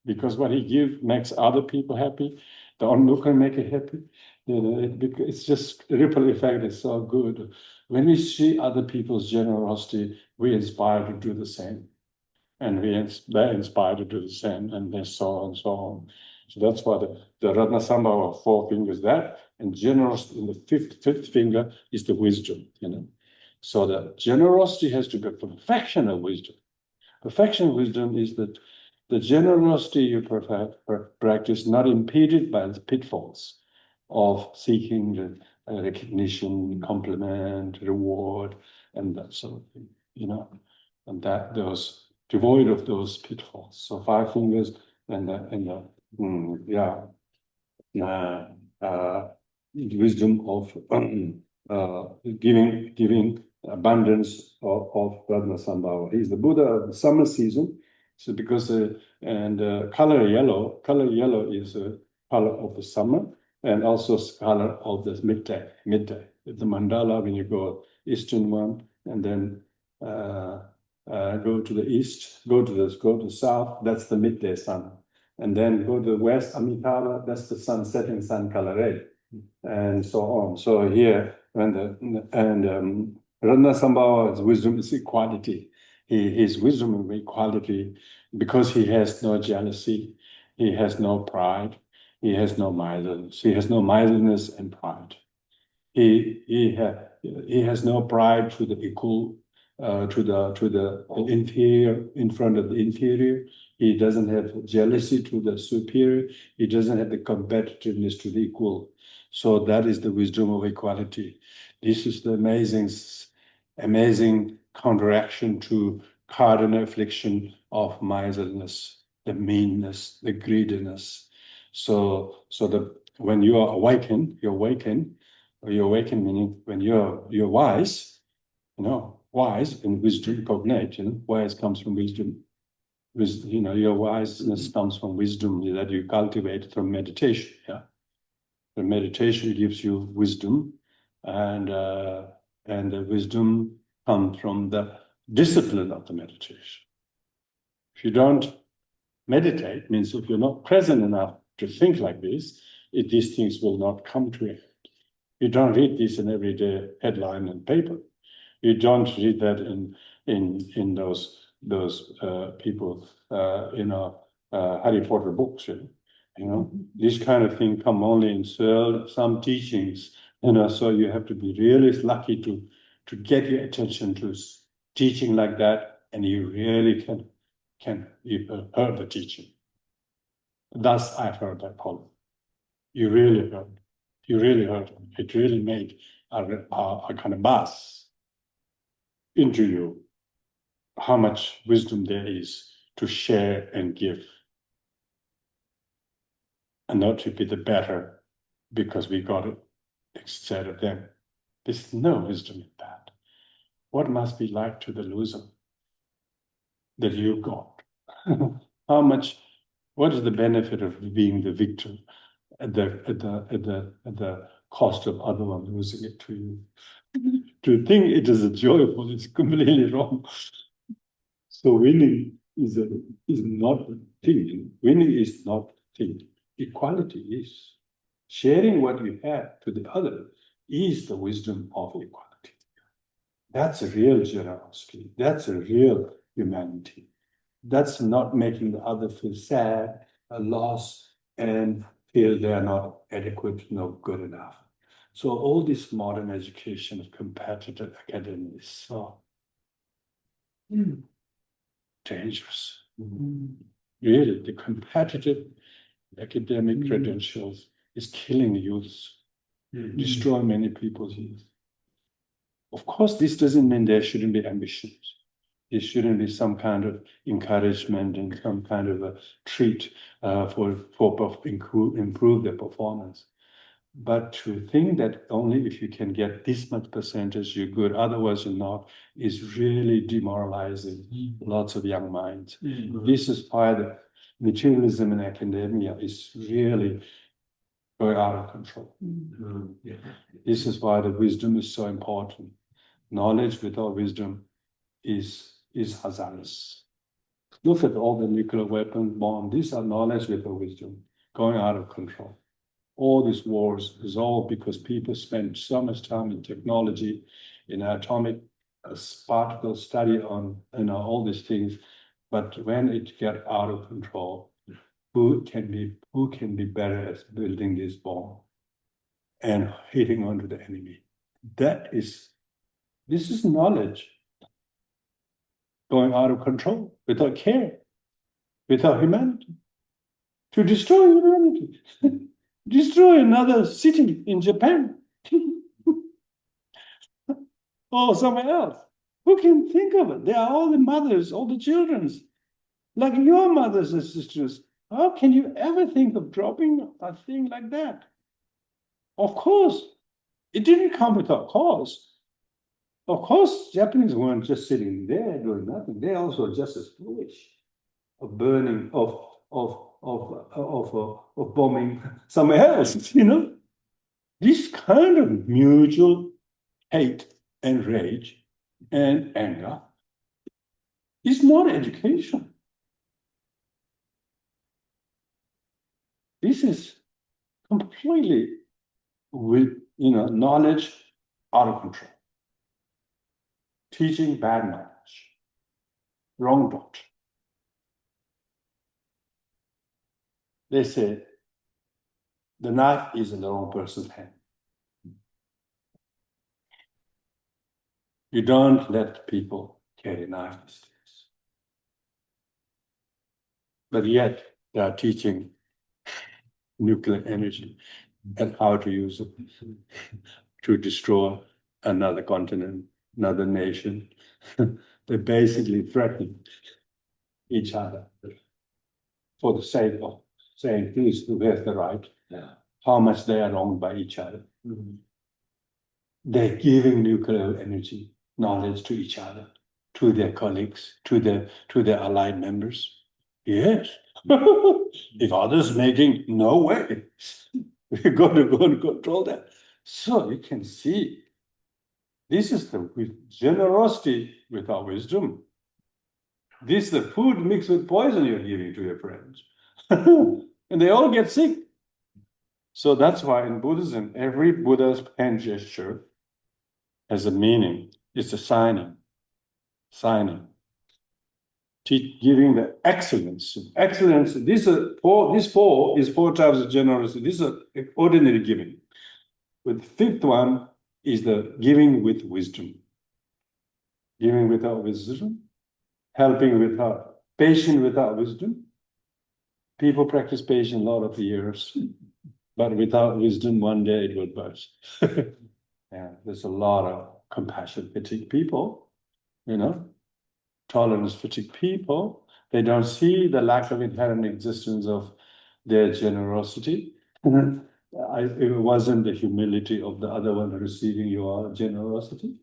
Because what he gives makes other people happy. The onlooker make it happy. It's just the ripple effect is so good. When we see other people's generosity, we inspire to do the same. And they're inspired to do the same, and then so on and so on. So that's why the Ratna Sambhava 4 fingers that, and generosity in the fifth finger is the wisdom, So the generosity has to be perfection of wisdom. Perfection of wisdom is that the generosity you practice not impeded by the pitfalls of seeking the recognition, compliment, reward, and that sort of thing, and that those devoid of those pitfalls. So 5 fingers and the wisdom of giving abundance of Ratna Sambhava. He's the Buddha of the summer season. So because color yellow is a color of the summer, and also color of the midday. The mandala, when you go eastern one, and then go to the east, go to the south, that's the midday sun. And then go to the west, Amitabha, that's the sun setting sun color red, and so on. So here, Ratna Sambhava's wisdom is equality. His wisdom is equality because he has no jealousy, he has no pride, he has no miserliness. He has no miserliness and pride. He has no pride to the equal, to the inferior in front of the inferior. He doesn't have jealousy to the superior. He doesn't have the competitiveness to the equal. So that is the wisdom of equality. This is the amazing counteraction to cardinal affliction of miserliness, the meanness, the greediness. So when you are awakened meaning when you're wise, wise and wisdom cognate, wise comes from wisdom. Your wiseness comes from wisdom that you cultivate through meditation. Yeah, the meditation gives you wisdom, and the wisdom comes from the discipline of the meditation. If you don't meditate, means if you're not present enough to think like this, these things will not come to you. You don't read this in everyday headline and paper. You don't read that in those people Harry Potter books. This kind of thing come only in some teachings. So you have to be really lucky to get your attention to teaching like that and you really you heard the teaching. Thus, I've heard that call. You really heard. You really heard. It really made a kind of buzz into you. How much wisdom there is to share and give, and not to be the better because we got it instead of them. There's no wisdom in that. What must be like to the loser that you got? How much? What is the benefit of being the victim at the cost of other one losing it to you? To think it is a joyful is completely wrong. So winning is not a thing. Winning is not a thing. Equality is. Sharing what you have to the other is the wisdom of equality. That's a real generosity. That's a real humanity. That's not making the other feel sad, a loss, and feel they are not adequate, not good enough. So all this modern education of competitive academy is so dangerous. Really, the competitive academic credentials is killing youth, destroying many people's youth. Of course, this doesn't mean there shouldn't be ambitions. There shouldn't be some kind of encouragement and some kind of a treat for improve their performance. But to think that only if you can get this much percentage, you're good, otherwise you're not, is really demoralizing lots of young minds. This is why the materialism in academia is really going out of control. This is why the wisdom is so important. Knowledge without wisdom is hazardous. Look at all the nuclear weapons, bombs. These are knowledge without wisdom, going out of control. All these wars is all because people spend so much time in technology, in atomic particle study on all these things. But when it gets out of control, who can be better at building this bomb and hitting onto the enemy? This is knowledge going out of control without care, without humanity, to destroy humanity. Destroy another city in Japan or somewhere else. Who can think of it? They are all the mothers, all the children's, like your mothers and sisters. How can you ever think of dropping a thing like that? Of course, it didn't come without cause. Of course, Japanese weren't just sitting there doing nothing. They also just as foolish of burning, of bombing somewhere else, This kind of mutual hate and rage and anger is not education. This is completely with knowledge out of control. Teaching bad knowledge, wrong doctrine. They say the knife is in the wrong person's hand. You don't let people carry knife these days. But yet they are teaching nuclear energy and how to use it to destroy another continent, another nation. They basically threaten each other for the sake of saying who has the right, how much they are wronged by each other. They're giving nuclear energy knowledge to each other, to their colleagues, to their allied members. Yes. If others making, no way. We're going to go and control that. So you can see, this is the generosity without wisdom. This is the food mixed with poison you're giving to your friends. And they all get sick. So that's why in Buddhism, every Buddha's hand gesture has a meaning. It's a signing. Giving the excellence. Excellence, this four is 4 types of generosity. This is ordinary giving. With fifth one is the giving with wisdom. Giving without wisdom helping without, patient without wisdom. People practice patience a lot of years, but without wisdom, one day it will burst. Yeah, there's a lot of compassion fatigue people, tolerance fatigue people. They don't see the lack of inherent existence of their generosity. It wasn't the humility of the other one receiving your generosity,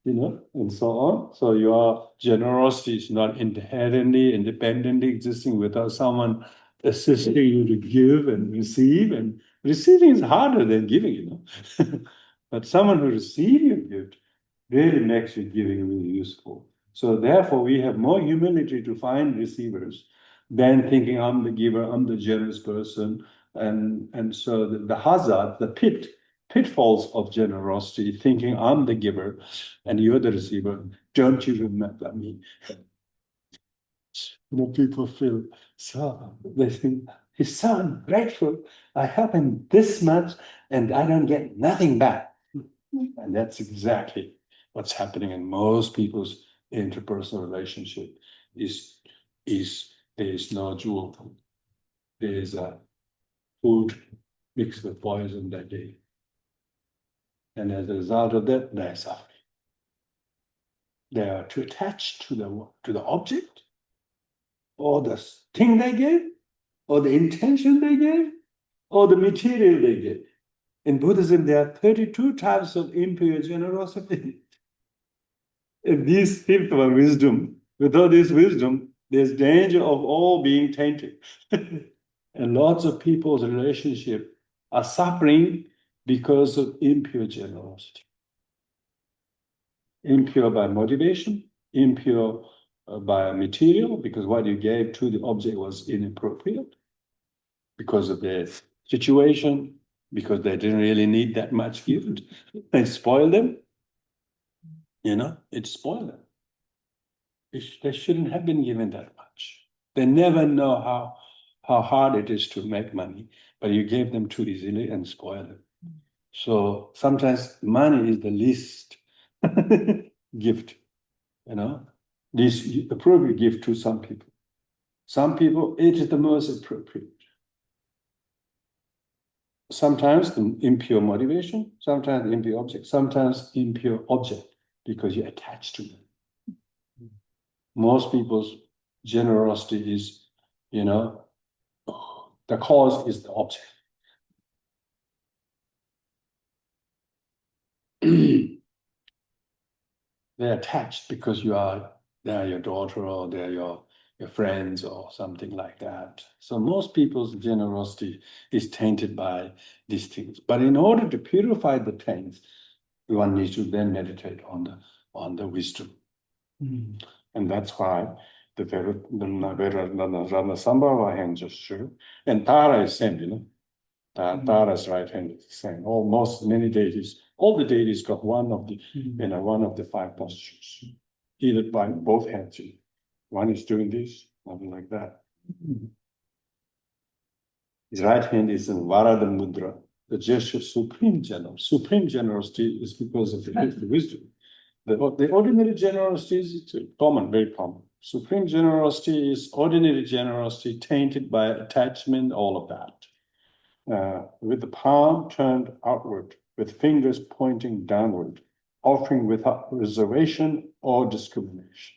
and so on. So your generosity is not inherently, independently existing without someone assisting you to give and receive. And receiving is harder than giving, But someone who receives your gift really makes your giving really useful. So therefore, we have more humility to find receivers than thinking I'm the giver, I'm the generous person. And so the hazard, the pitfalls of generosity, thinking I'm the giver and you're the receiver, don't you remember me? People feel so, they think, he's so ungrateful. I help him this much and I don't get nothing back. And that's exactly what's happening in most people's interpersonal relationship is there is no jewel. There is a food mixed with poison that day. And as a result of that, they're suffering. They are too attached to the object, or the thing they gave, or the intention they gave, or the material they gave. In Buddhism, there are 32 types of impure generosity. If these fifth one, wisdom, without this wisdom, there's danger of all being tainted. And lots of people's relationship are suffering because of impure generosity. Impure by motivation, impure by material, because what you gave to the object was inappropriate, because of their situation, because they didn't really need that much gift. It spoiled them. It spoiled them. They shouldn't have been given that much. They never know how hard it is to make money, but you gave them too easily and spoiled them. So sometimes money is the least gift, this appropriate gift to some people. Some people, it is the most appropriate. Sometimes impure motivation, sometimes impure object, sometimes impure object because you're attached to them. Most people's generosity is, the cause is the object. They're attached because they're your daughter or they're your friends or something like that. So most people's generosity is tainted by these things. But in order to purify the taints, one needs to then meditate on the wisdom. And that's why the Sambhava hand gesture and Tara is same, Tara's right hand is the same. Many deities, all the deities got one of the five postures, either by both hands. One is doing this, something like that. His right hand is in Varada Mudra, the gesture of supreme generosity. Supreme generosity is because of the wisdom. The ordinary generosity is common, very common. Supreme generosity is ordinary generosity tainted by attachment, all of that. With the palm turned outward, with fingers pointing downward, offering without reservation or discrimination,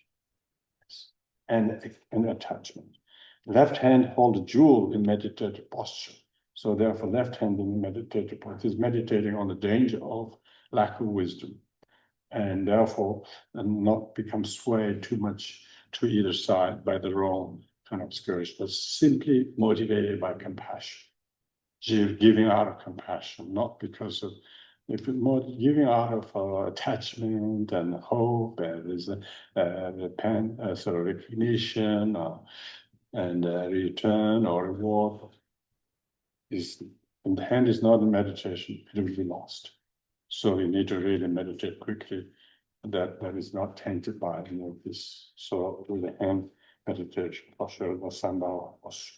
and attachment. Left hand hold a jewel in meditative posture. So therefore, left hand in meditative posture is meditating on the danger of lack of wisdom, and therefore not become swayed too much to either side by the wrong kind of scourge, but simply motivated by compassion. Giving out of compassion, not because of, if it's more giving out of attachment and hope, and there's sort of recognition and return or reward, and the hand is not in meditation, it will be lost. So you need to really meditate quickly that is not tainted by this. So with the hand meditation, posture or Sambhava posture.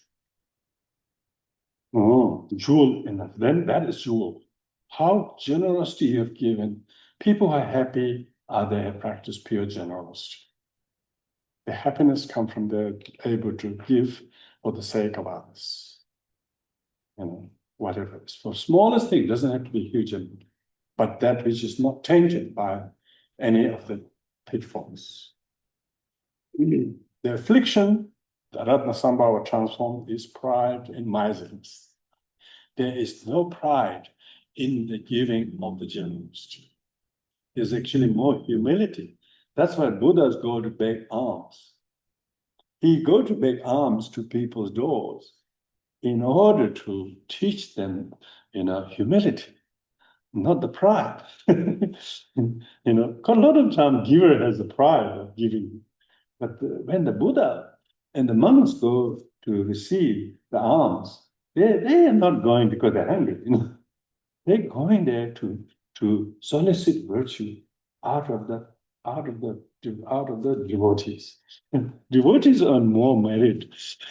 Jewel enough. Then that is jewel. How generosity you have given. People are happy. They have practiced pure generosity. The happiness comes from they're able to give for the sake of others. Whatever. For smallest thing, doesn't have to be huge, but that which is not tainted by any of the pitfalls. The affliction that Ratnasambhava transformed is pride and miserliness. There is no pride in the giving of the generosity. There's actually more humility. That's why Buddhas go to beg alms. He go to beg alms to people's doors in order to teach them, humility, not the pride. A lot of times giver has the pride of giving. But when the Buddha and the monks go to receive the alms, they are not going because they're hungry. They're going there to solicit virtue out of the devotees. Devotees earn more merit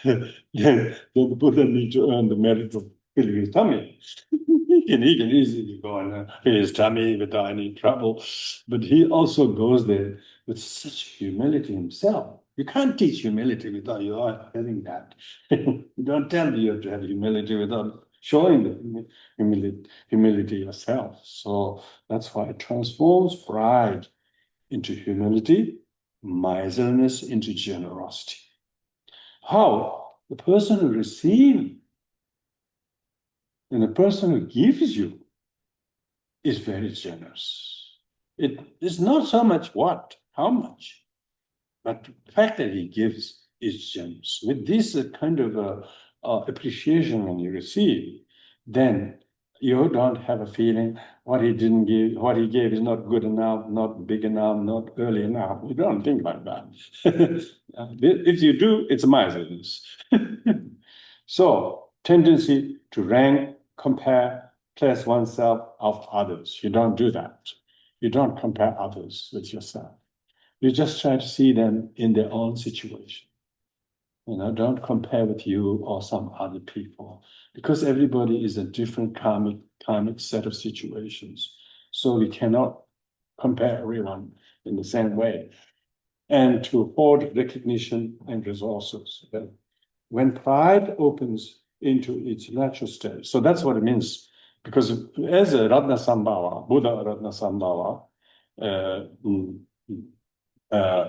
than the Buddha need to earn the merit of filling his tummy. He can easily go and fill his tummy without any trouble, but he also goes there with such humility himself. You can't teach humility without you having that. You don't tell you have to have humility without showing the humility yourself. So that's why it transforms pride into humility, miserliness into generosity. How? The person who receives and the person who gives you is very generous. It is not so much what, how much, but the fact that he gives is generous. With this kind of appreciation when you receive, then you don't have a feeling what he didn't give, what he gave is not good enough, not big enough, not early enough. You don't think like that. If you do, it's miserliness. So, tendency to rank, compare, place oneself of others. You don't do that. You don't compare others with yourself. You just try to see them in their own situation. Don't compare with you or some other people, because everybody is a different karmic set of situations. So we cannot compare everyone in the same way. And to hoard recognition and resources. When pride opens into its natural state, so that's what it means. Because as a Ratnasambhava, Buddha Ratnasambhava,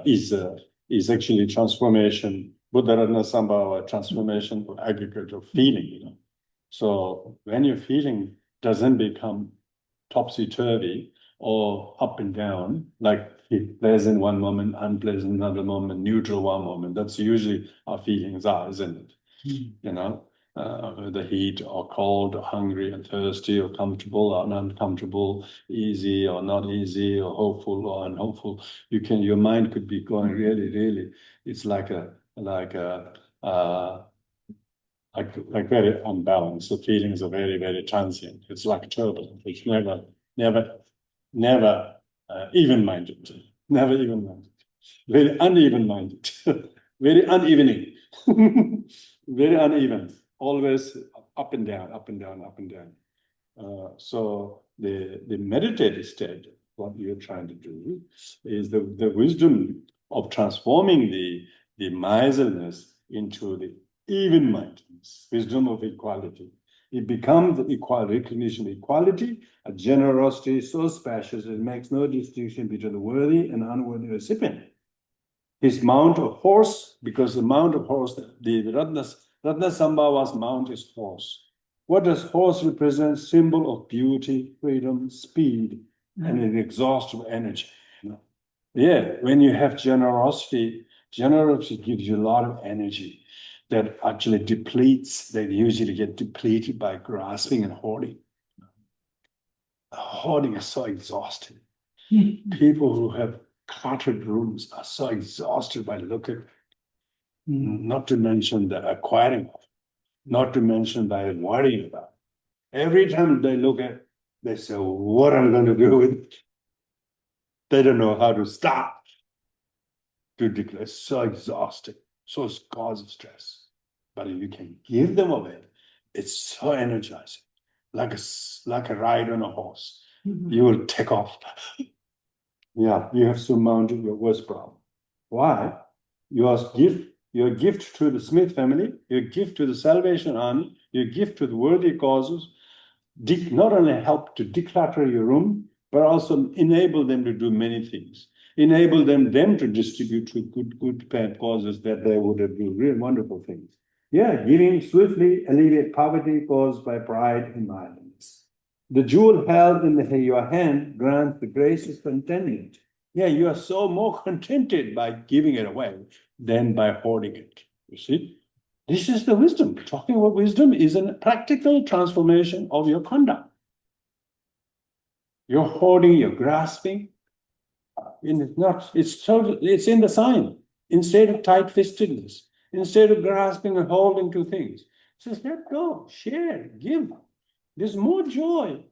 is actually transformation. Buddha Ratnasambhava, transformation of aggregate of feeling. So when your feeling doesn't become topsy-turvy or up and down, like pleasant one moment, unpleasant another moment, neutral one moment, that's usually our feelings are, isn't it? The heat or cold, or hungry and thirsty, or comfortable or uncomfortable, easy or not easy, or hopeful or unhopeful. Your mind could be going really, really. It's like very unbalanced. The feelings are very, very transient. It's like turbulent. It's never even-minded. Never even-minded. Very uneven-minded. Very unevening. Very uneven. Always up and down, up and down, up and down. So the meditative state, what you're trying to do, is the wisdom of transforming the miserliness into the even-mindedness, wisdom of equality. It becomes the recognition of equality, a generosity so spacious it makes no distinction between the worthy and unworthy recipient. His mount of horse, because the mount of horse, the Ratnasambhava's mount is horse. What does horse represent? Symbol of beauty, freedom, speed, and inexhaustible energy. Yeah, when you have generosity gives you a lot of energy that actually depletes. They usually get depleted by grasping and hoarding. Hoarding is so exhausting. People who have cluttered rooms are so exhausted by looking. Not to mention the acquiring, not to mention the worrying about. Every time they look at, they say, what am I going to do with it? They don't know how to stop. To declare, so exhausting, so cause stress. But if you can give them away, it's so energizing, like a ride on a horse. You will take off. Yeah, you have surmounted your worst problem. Why? your gift to the Smith family, your gift to the Salvation Army, your gift to the worthy causes, not only help to declutter your room, but also enable them to do many things. Enable them to distribute to good causes that they would do really wonderful things. Yeah, giving swiftly alleviate poverty caused by pride and violence. The jewel held in your hand grants the grace of contentment. Yeah, you are so more contented by giving it away than by hoarding it. You see? This is the wisdom. Talking about wisdom is a practical transformation of your conduct. You're hoarding, you're grasping. It's in the sign. Instead of tight-fistedness, instead of grasping and holding to things, just let go, share, give. There's more joy.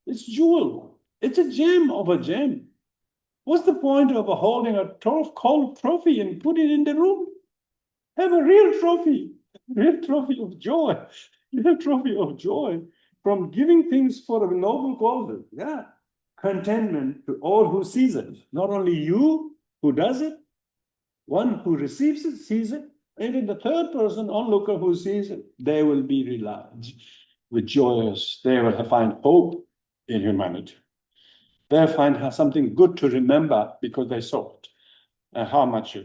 It's jewel. It's a gem of a gem. What's the point of holding a cold trophy and put it in the room? Have a real trophy of joy, real trophy of joy from giving things for a noble cause. Yeah, contentment to all who sees it. Not only you who does it, one who receives it, sees it, and in the third person, onlooker who sees it, they will be relieved with joyous. They will find hope in humanity. They'll find something good to remember because they saw it, and how much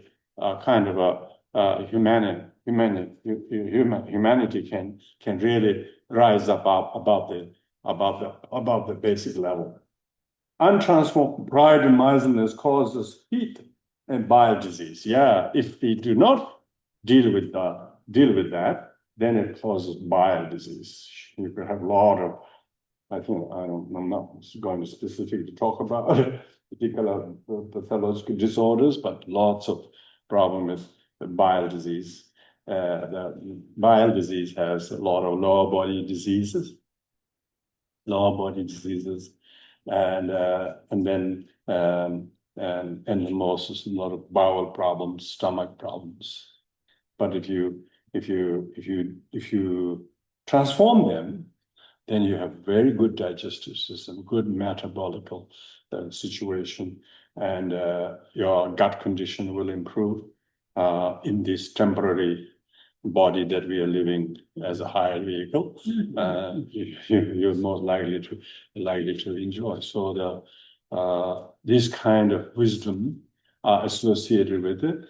kind of a humanity can really rise above the basic level. Untransformed pride and miserliness causes heat and bile disease. Yeah, if we do not deal with that, then it causes bile disease. You could have a lot of, I'm not going to specifically talk about particular pathological disorders, but lots of problem with the bile disease. The bile disease has a lot of lower body diseases, and then most a lot of bowel problems, stomach problems. But if you transform them, then you have very good digestive system, good metabolic situation, and your gut condition will improve in this temporary body that we are living as a hired vehicle. You're most likely to enjoy. So this kind of wisdom are associated with it.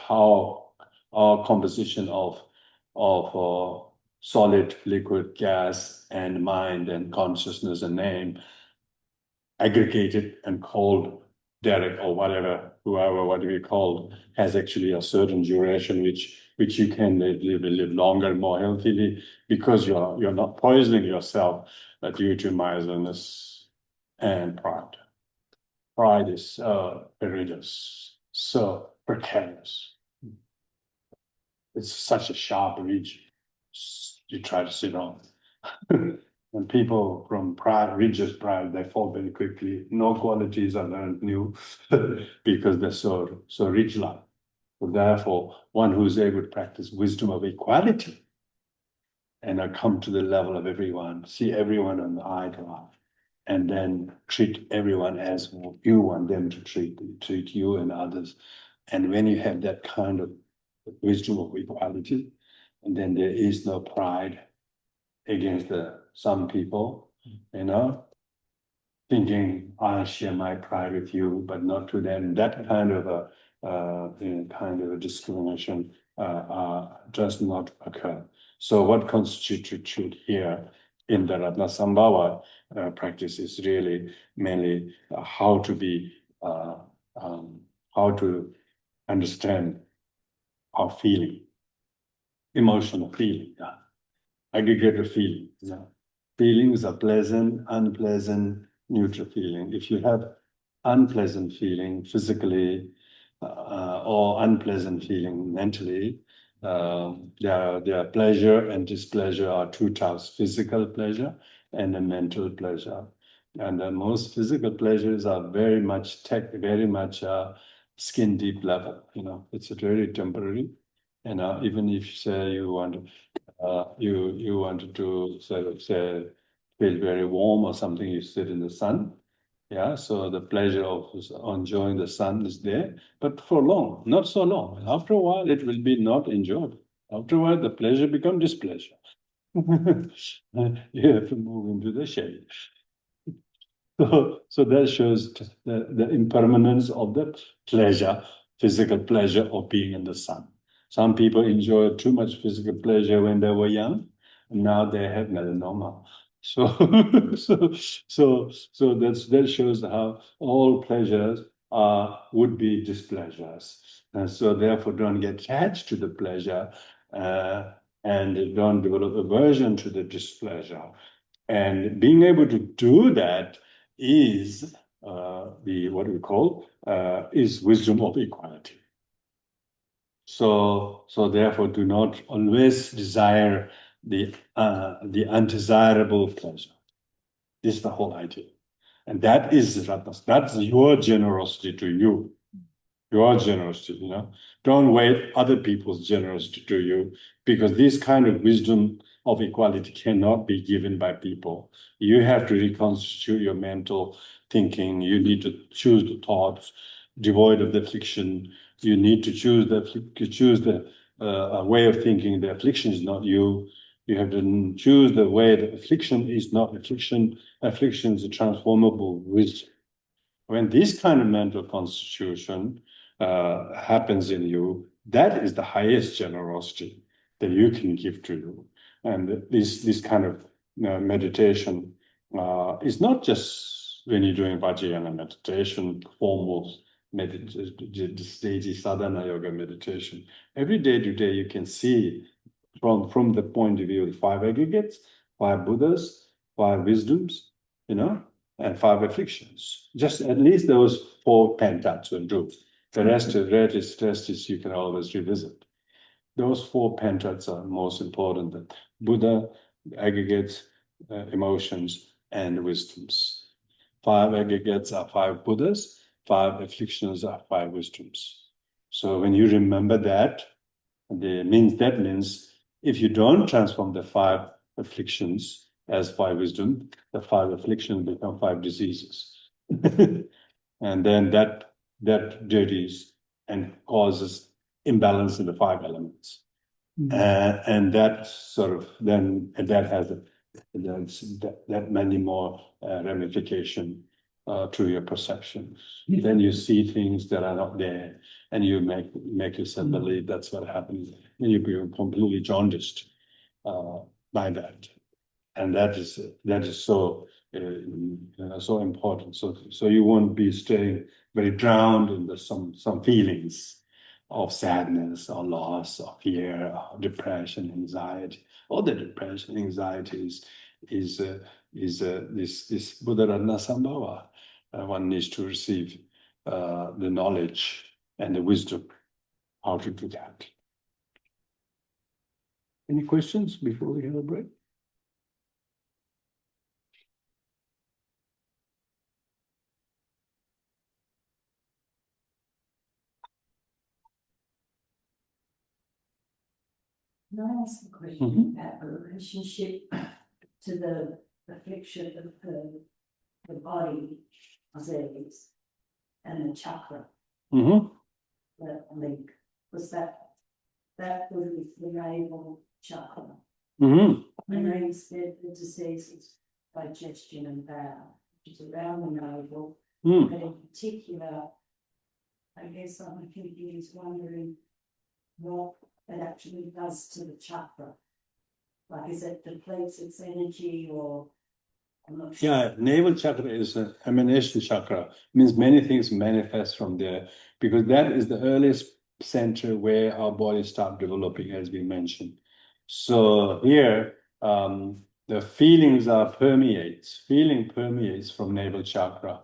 How our composition of solid, liquid, gas, and mind and consciousness and name aggregated and called Derek or whoever what we call, has actually a certain duration which you can live longer, more healthily, because you're not poisoning yourself due to miserliness and pride. Pride is so perilous, so precarious. It's such a sharp ridge you try to sit on. And people from religious pride, they fall very quickly. No qualities are learned new because they're so ridge-like. So therefore, one who is able to practice wisdom of equality and come to the level of everyone, see everyone on the eye to eye, and then treat everyone as you want them to treat you and others. And when you have that kind of wisdom of equality, and then there is no pride against some people, thinking I'll share my pride with you, but not to them. That kind of a discrimination does not occur. So what constitutes truth here in the Ratnasambhava practice is really mainly how to understand our feeling, emotional feeling, aggregated feeling. Feelings are pleasant, unpleasant, neutral feeling. If you have unpleasant feeling physically or unpleasant feeling mentally, their pleasure and displeasure are two types: physical pleasure and a mental pleasure. And most physical pleasures are very much skin deep level. It's a very temporary. Even if say you wanted to sort of say feel very warm or something, you sit in the sun, Yeah, so the pleasure of enjoying the sun is there, but for long, not so long. After a while, it will be not enjoyed. After a while, the pleasure becomes displeasure. You have to move into the shade. So that shows the impermanence of the pleasure, physical pleasure of being in the sun. Some people enjoy too much physical pleasure when they were young, and now they have melanoma. So, that shows how all pleasures would be displeasures, and so therefore don't get attached to the pleasure, and don't develop aversion to the displeasure. And being able to do that is the what we call is wisdom of equality. So therefore, do not always desire the undesirable pleasure. This is the whole idea, and that is Ratnas. That's your generosity to you. Your generosity, Don't wait other people's generosity to you, because this kind of wisdom of equality cannot be given by people. You have to reconstitute your mental thinking. You need to choose the thoughts devoid of the affliction. You need to choose the way of thinking. The affliction is not you. You have to choose the way the affliction is not affliction. Affliction is a transformable wisdom. When this kind of mental constitution happens in you, that is the highest generosity that you can give to you. And this kind of meditation is not just when you're doing Vajrayana meditation, formal stage sadhana yoga meditation. Every day to day, you can see from the point of view of the five aggregates, five Buddhas, five wisdoms, and five afflictions. Just at least those four pentats will do. The rest is you can always revisit. Those four pentats are most important: the Buddha, the aggregates, emotions, and wisdoms. Five aggregates are five Buddhas, five afflictions are five wisdoms. So when you remember that means if you don't transform the five afflictions as five wisdom, the five afflictions become five diseases. And then that dirties and causes imbalance in the five elements. And that sort of then that has that many more ramification to your perception. Then you see things that are not there, and you make yourself believe that's what happens, and you become completely jaundiced by that, and that is so so important. So you won't be staying very drowned in some feelings of sadness or loss or fear or depression, anxiety. All the depression, anxiety is this Buddha Ratna Sambhava. One needs to receive the knowledge and the wisdom how to do that. Any questions before we have a break? Can I ask a question about the relationship to the affliction of the body, disease, and the chakra? That link was that was the navel chakra. And then instead the disease is digestion and bowel, which is around the navel. But in particular, I guess I'm confused, wondering what it actually does to the chakra. Like, is it depletes its energy, or I'm not sure. Yeah, navel chakra is an emanation chakra. Means many things manifest from there, because that is the earliest center where our bodies start developing, as we mentioned. So here, the feelings feeling permeates from navel chakra.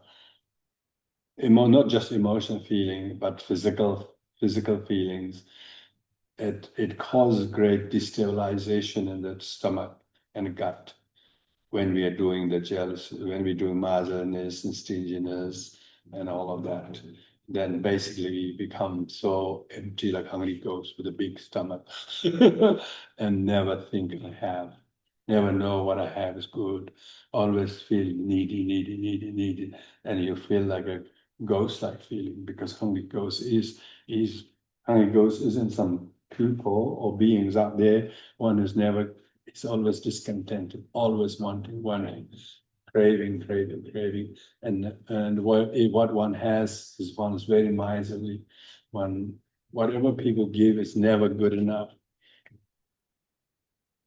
Not just emotional feeling, but physical feelings. It causes great destabilization in the stomach and gut when we are doing the jealousy, when we're doing miserliness and stinginess and all of that. Then basically we become so empty, like hungry ghosts with a big stomach and never think I have. Never know what I have is good. Always feel needy, and you feel like a ghost-like feeling, because hungry ghost isn't some people or beings out there. One is never. It's always discontented, always wanting, craving, and what one has is one's very miserly. Whatever people give is never good enough,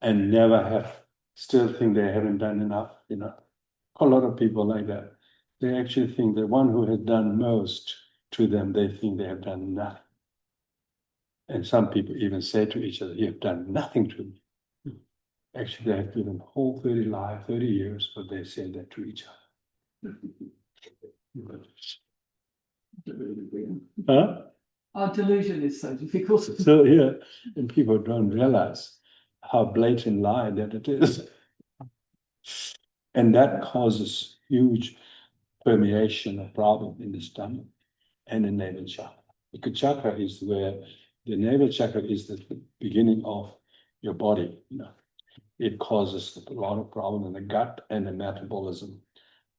and never have still think they haven't done enough. A lot of people like that. They actually think the one who has done most to them, they think they have done nothing. And some people even say to each other, "You've done nothing to me." Actually, they have given whole 30 years, but they say that to each other. Huh? Our delusion is so difficult. So yeah, and people don't realize how blatant lie that it is. And that causes huge permeation of problem in the stomach and the navel chakra. The chakra is where the navel chakra is the beginning of your body. It causes a lot of problem in the gut and the metabolism,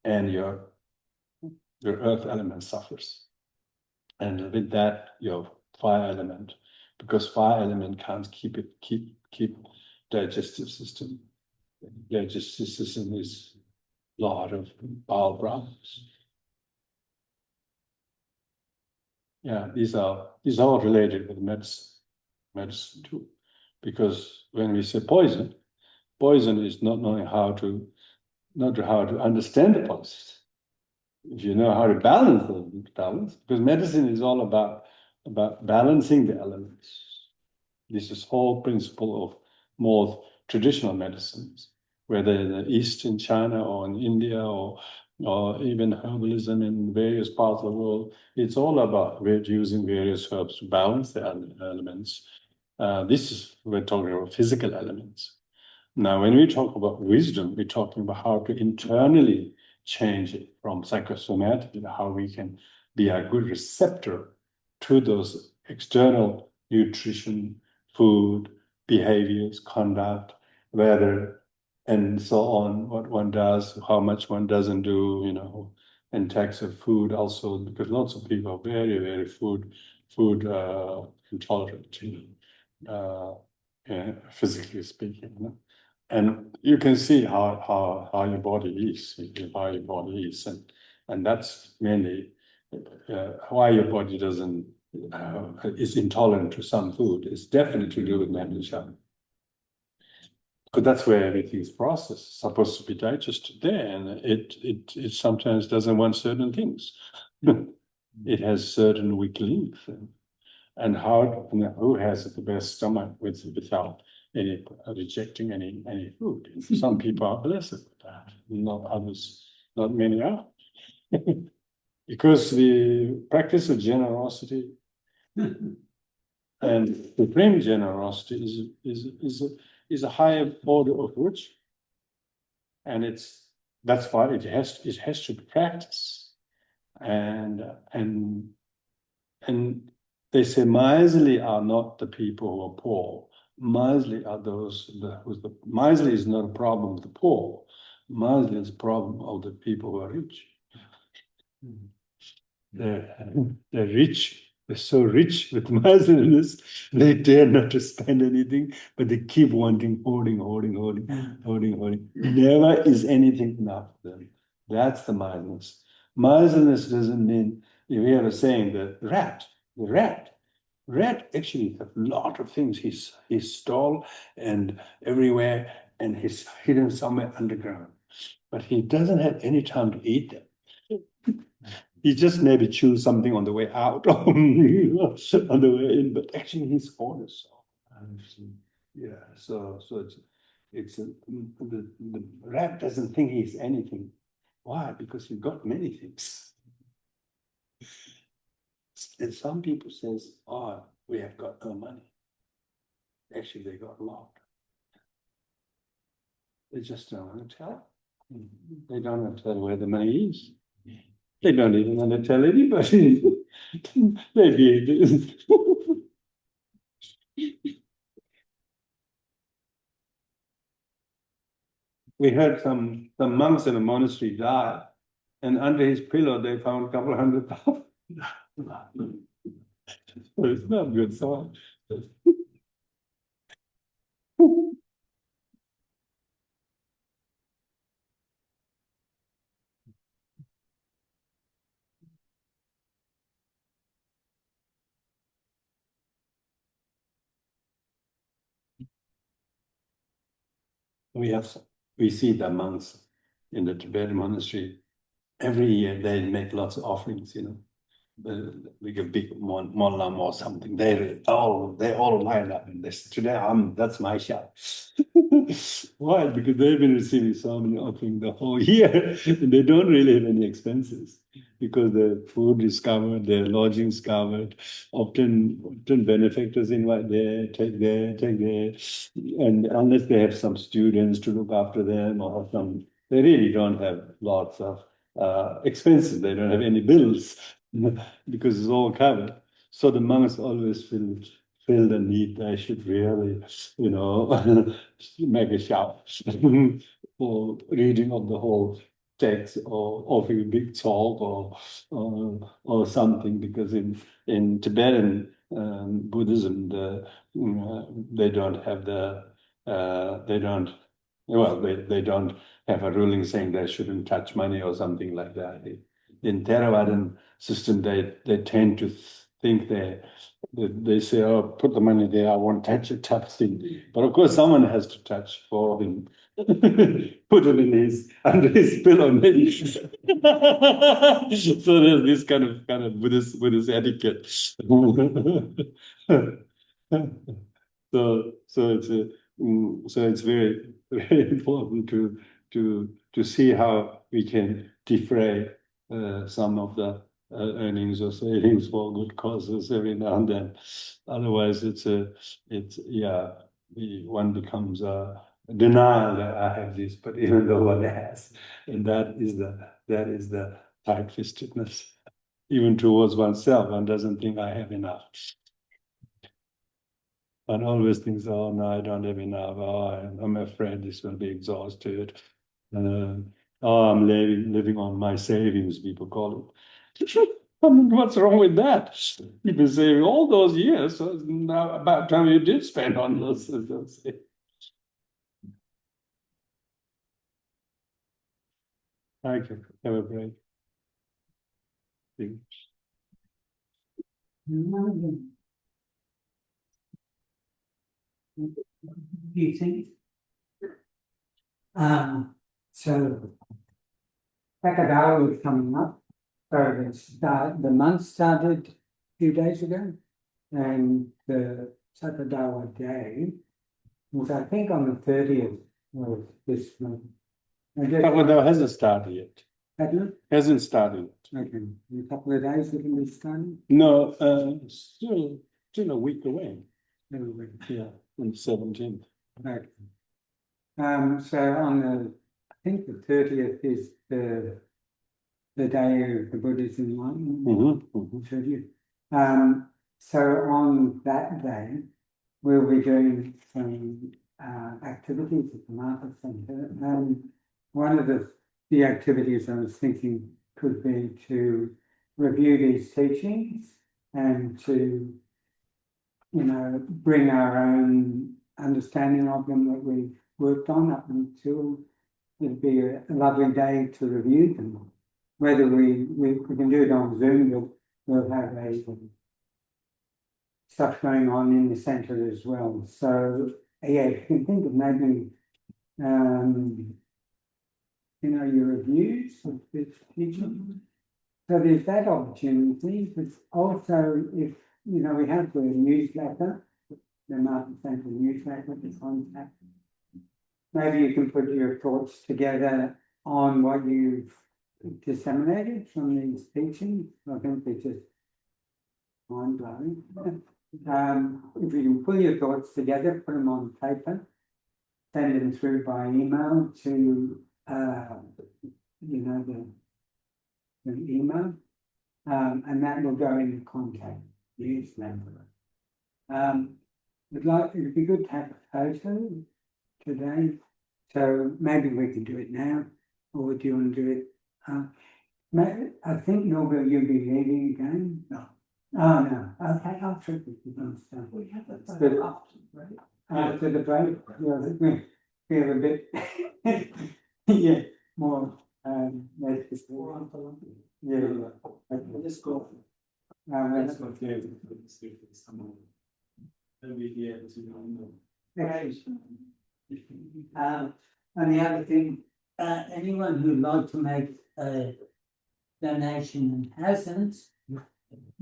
and your earth element suffers. And with that, your fire element, because fire element can't keep digestive system. Digestive system is a lot of bowel problems. Yeah, these are all related with medicine too, because when we say poison is not knowing how to understand the poison. If you know how to balance, because medicine is all about balancing the elements. This is whole principle of more traditional medicines, whether in the East in China or in India or even herbalism in various parts of the world. It's all about using various herbs to balance the elements. We're talking about physical elements. Now, when we talk about wisdom, we're talking about how to internally change it from psychosomatic, how we can be a good receptor to those external nutrition, food, behaviors, conduct, weather, and so on, what one does, how much one doesn't do, and types of food also, because lots of people are very, very food intolerant, physically speaking. And you can see how your body is, and that's mainly why your body doesn't is intolerant to some food. It's definitely to do with mental. Because that's where everything is processed. It's supposed to be digested there, and it sometimes doesn't want certain things. It has certain weak links, and who has the best stomach without any rejecting any food? Some people are blessed with that, not others. Not many are, because the practice of generosity and supreme generosity is a higher order of virtue, and that's why it has to be practiced, and they say miserly are not the people who are poor. Miserly are miserly is not a problem of the poor. Miserly is a problem of the people who are rich. They're rich. They're so rich with miserliness, they dare not to spend anything, but they keep wanting, hoarding. Never is anything enough for them. That's the miserliness. Miserliness doesn't mean, we have a saying, the rat actually has a lot of things he stole and everywhere, and he's hidden somewhere underground. But he doesn't have any time to eat them. He just maybe choose something on the way out or on the way in, but actually he's honest. Yeah, so the rat doesn't think he's anything. Why? Because he got many things. And some people says, "Oh, we have got no money." Actually, they got a lot. They just don't want to tell. They don't want to tell where the money is. They don't even want to tell anybody. Maybe. we heard some monks in a monastery died, and under his pillow they found a couple $100,000. So it's not good sign. We see the monks in the Tibetan monastery. Every year they make lots of offerings, like a big monlam or something. They all line up and this today that's my shop. Why? Because they've been receiving so many offerings the whole year, and they don't really have any expenses because the food is covered, their lodging is covered. Often benefactors invite there, take there, and unless they have some students to look after them or some, they really don't have lots of expenses. They don't have any bills because it's all covered. So the monks always feel the need. They should really, make a shout or reading of the whole text or offering a big talk or something. Because in Tibetan Buddhism, they don't have they don't. Well, they don't have a ruling saying they shouldn't touch money or something like that. In Theravadan system, they tend to think they say, "Oh, put the money there. I won't touch it, touch it." But of course, someone has to touch for him. Put it in under his pillow. So there's this kind of Buddhist etiquette. So it's very very important to see how we can defray some of the earnings or savings for good causes every now and then. Otherwise, one becomes a denial that I have this, but even though one has, and that is the tight-fistedness. Even towards oneself, one doesn't think I have enough. One always thinks, oh no, I don't have enough. Oh, I'm afraid this will be exhausted. I'm living on my savings, people call it. I mean, what's wrong with that? You've been saving all those years, so now about time you did spend on those. Okay, have a break. Beauty. So Sakadawa is coming up. So the month started a few days ago, and the Sakadawa day was, I think, on the 30th of this month. Sakadawa hasn't started yet. Hasn't started. Okay, in a couple of days it can be started? No, still a week away. Yeah, on the 17th. Okay. So on I think the 30th is the day of the Buddha's enlightenment. 30th. So on that day, we'll be doing some activities at the market centre. And one of the activities I was thinking could be to review these teachings and to, bring our own understanding of them that we've worked on up until it'd be a lovely day to review them. Whether we can do it on Zoom, we'll have stuff going on in the centre as well. So yeah, if you can think of maybe your reviews of this teaching. So there's that opportunity, but also if we have the newsletter, the Martin Central newsletter, the contact. Maybe you can put your thoughts together on what you've disseminated from these teachings. I think they're just mind-blowing. If you can pull your thoughts together, put them on paper, send them through by email to the email, and that will go in the contact newsletter. It'd be good to have a photo today So maybe we can do it now, or do you want to do it? I think Norbert, you'll be leaving again. No. Oh no. Okay, I'll trip it. We have that Good. after, right? After the break, we feel a bit, yeah, more, yeah. Let's go. Let's go to someone. Maybe here to and the other thing, anyone who'd like to make a donation and hasn't,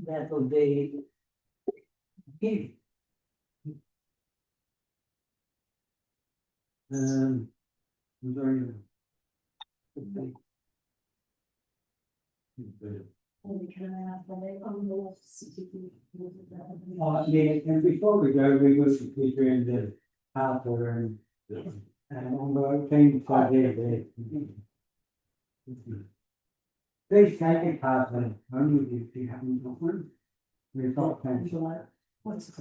that will be here. Very good. Yeah, and before we go, we will be doing the outdoor and on the thing for there. Please take a part of it, only if you haven't got one. We've got plenty.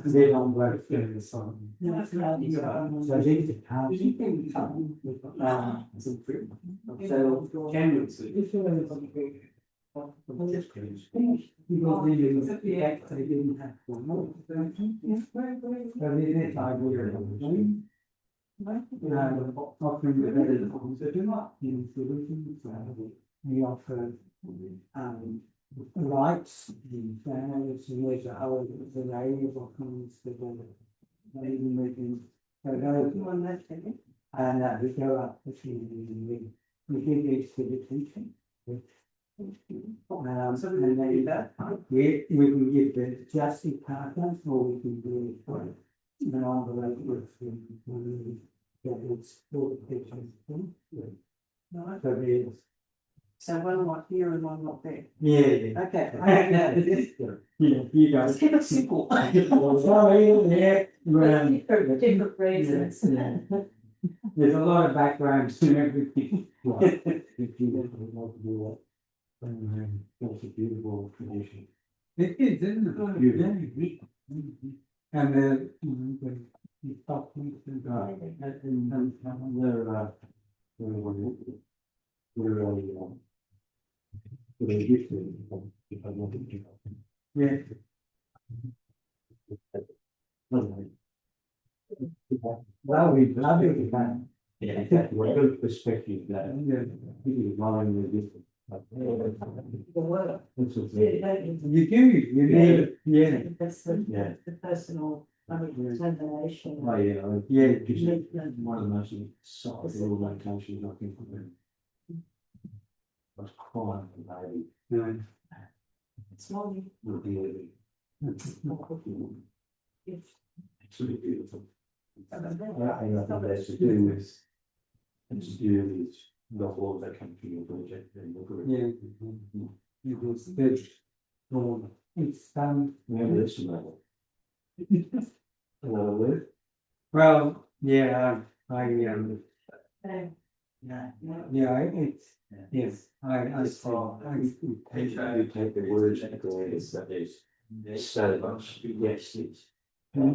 They don't work for the song. So these are cards. So generally. People really look at the act, they didn't have one. But it is idea. Offering the better ones that do not use solutions. We offer lights, the fans, and there's a whole array of options that are even making. And we go up between we give these to the teaching. And then we can give the Jesse partners, or we can do it for an envelope with that is for the pictures. So there's. So one not here and one not there. Yeah. Okay. Yeah, you guys. Let's keep it simple. Sorry, yeah. For different reasons. There's a lot of backgrounds to everything. If you want to do that. It's a beautiful tradition. It is, isn't it? Beautiful. And the top things and they're used to it. Yeah. Well, we love it. Yeah, exactly. What good perspective that. People are the you do, you need, yeah. That's the personal determination. Oh, yeah, because one of the most soft little locations I think of it. I was crying for baby. Yeah. It's lovely. Would be living. Absolutely beautiful. I think that's to do with, it's to do with the whole that come to your project and the group. Yeah. It was good. It's remember this level. Another word? Well, yeah, it's yes, I saw. You take the words and the words that is so much. Yes, it's. Yeah,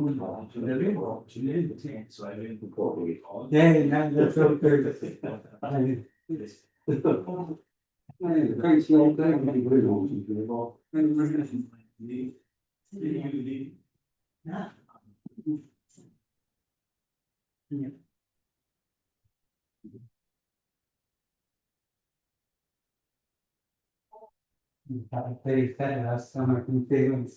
that's so good. Thanks, you very sad last summer in feelings.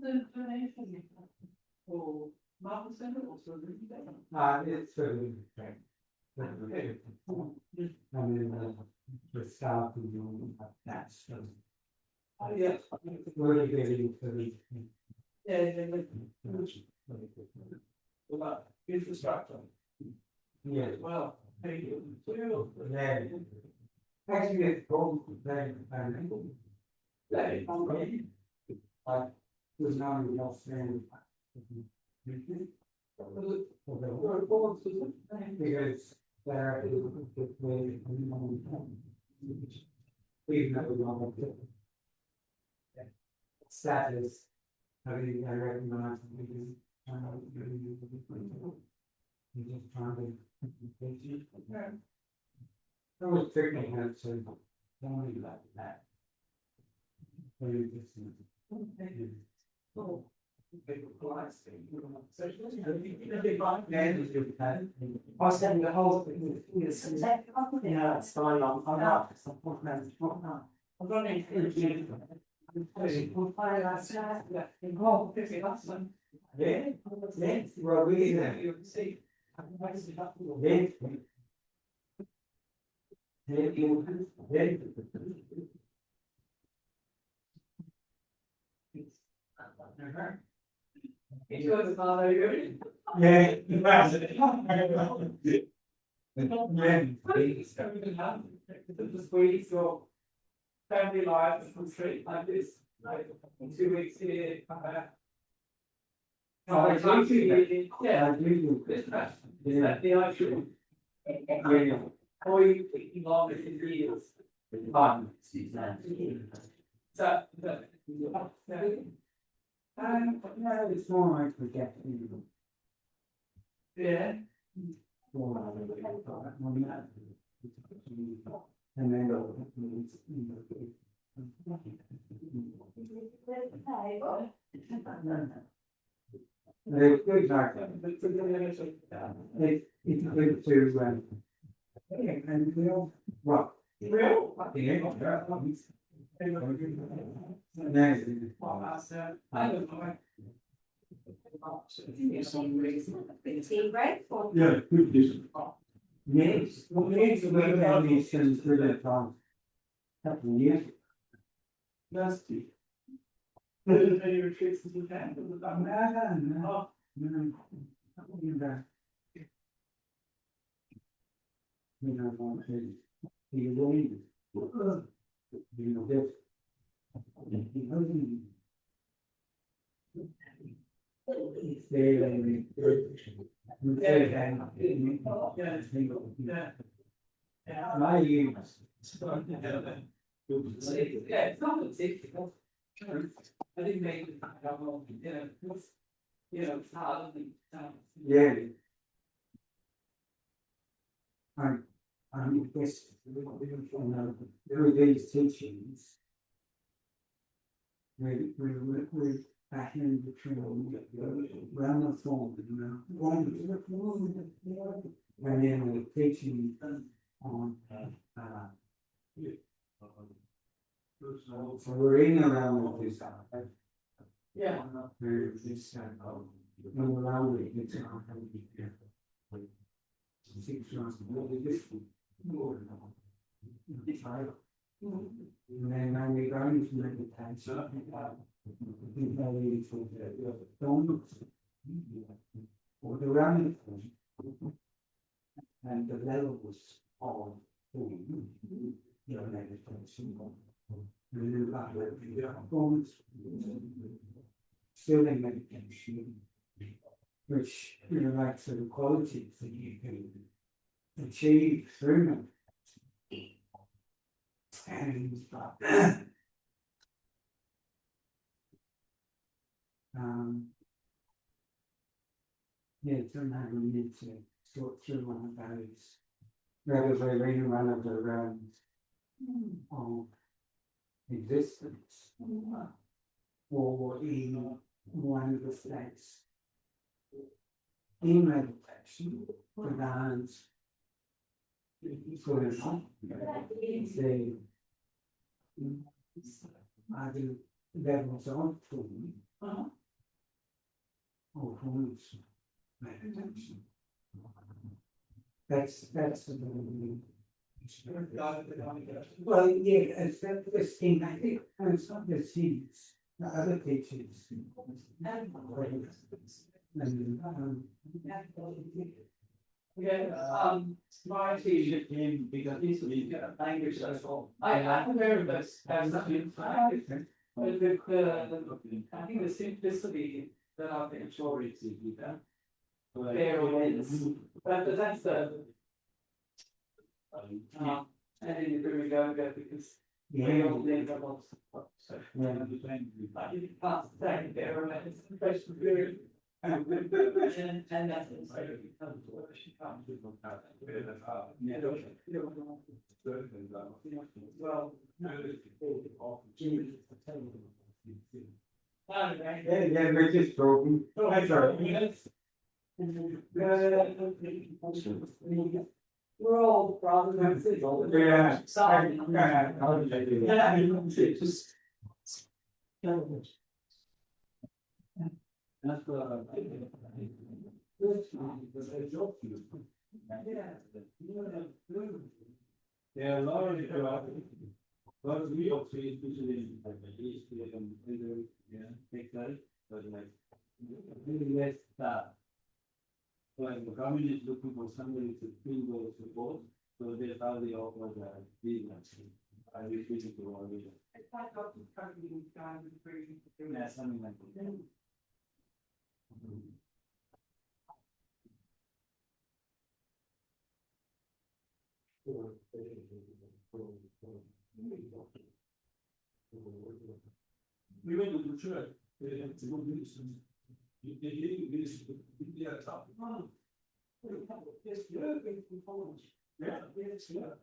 The donation for Martin Center or for the It's okay. I mean, the staff and doing that stuff. yeah. We're getting to the. About infrastructure. Yeah. Well, thank you. Yeah. Actually, it's gold. There's not any else there. Because there is a way we've never gone to status. Having I recognize you just trying to I was thinking that so only like that. Very distant. I was saying the whole thing is, yeah, it's fine. I'm not. I'm running through the yeah, well, we family life from straight like this, like 2 weeks here, come back. Oh, I agree. Yeah, I agree with this. Is that the actual? Yeah. Or you thinking longer than years? Fine. So, no, it's more like forgetting. Yeah. And then it's good to and real well yeah, yes, well, since the couple of years. Dusty. Any retreats in Japan? No. You know, want to be away. You know, this. My use. Yeah, it's not I think maybe it's hard. Yeah. I guess through these teachings, we back in between around the form, and then the teaching on so we're in around with this. Yeah. There's this around it, it's 6 months and then when we go into meditation, or the running and the levels of your meditation. Feeling meditation, which like the qualities that you can achieve through and somehow we need to sort through one of those relatively one of the realms of existence or in one of the states in meditation provides sort of say either levels of form or forms meditation. That's the well, yeah, it's that the scheme, I think, and it's not the seeds, the other teachings. My teacher came because he's a language as well. I heard this as nothing. I think the simplicity that I've been enjoying there is, but that's the. And then you really go because we all need a lot of support. So I didn't pass the day there, and it's the best of period. And that's also becomes what she comes with. Well, Yeah, we're just talking. We're all brothers and sisters. Yeah. Sorry. That's yeah, a lot of we obviously especially like the East and yeah, make that, but like really less that. Like the government is looking for somebody to bring those support, so that's how they offer the business. I wish we could go on with it. Yeah, something like that. We went to the church. They had to go minister. They didn't minister. They are tough. Yes, yeah, yeah, yes, yeah.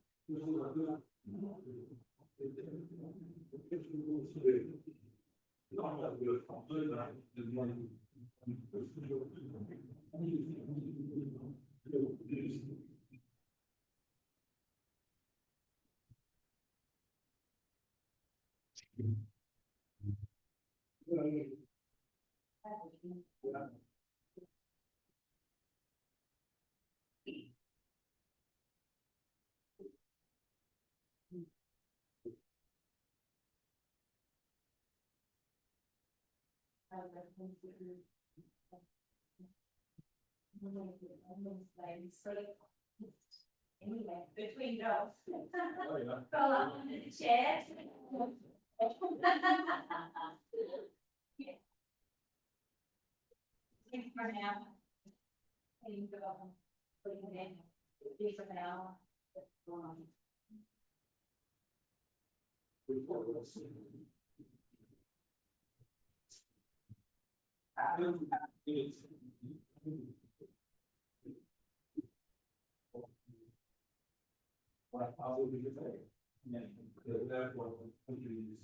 Anyway, between jobs. Go up under the chair. Thank you for now. Thank you for putting it in. Thank you for now. What I will be saying. Yeah, therefore, country is.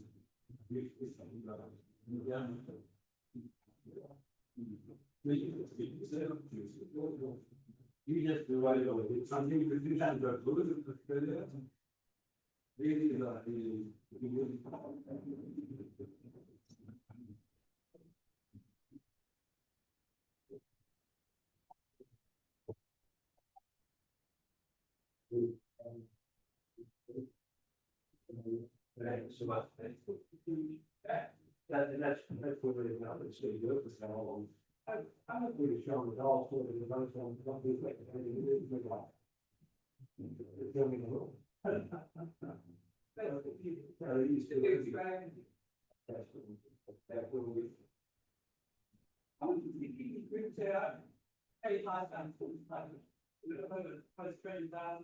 You just divide over it. Something to do that, but really, right, so that's what it is now, it's so good, it's all. I'm not really sure with all sort of the ones on the like, it's filming a little. That's what we. I was thinking, you could say, hey, high time, post 20,000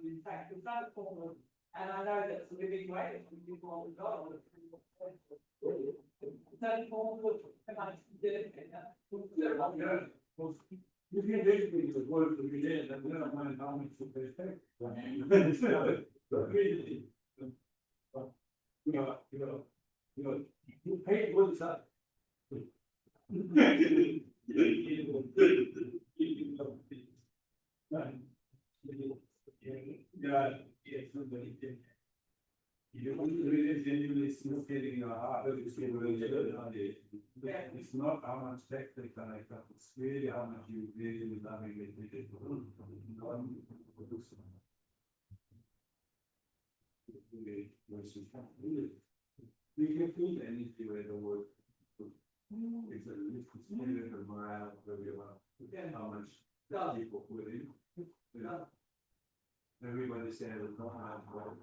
in fact, it's not a form of. And I know that's a living way, and people all the God. That form of, and I did it. You can basically the work that we did, and we don't mind how much they take. You pay one side. Yeah, somebody did. You don't really genuinely getting your heart, it's it's not how much tech they can make up, it's really how much you really loving it. We can feel anything where the word. It's a little morale, how much people put in. Everybody said it was not hard, but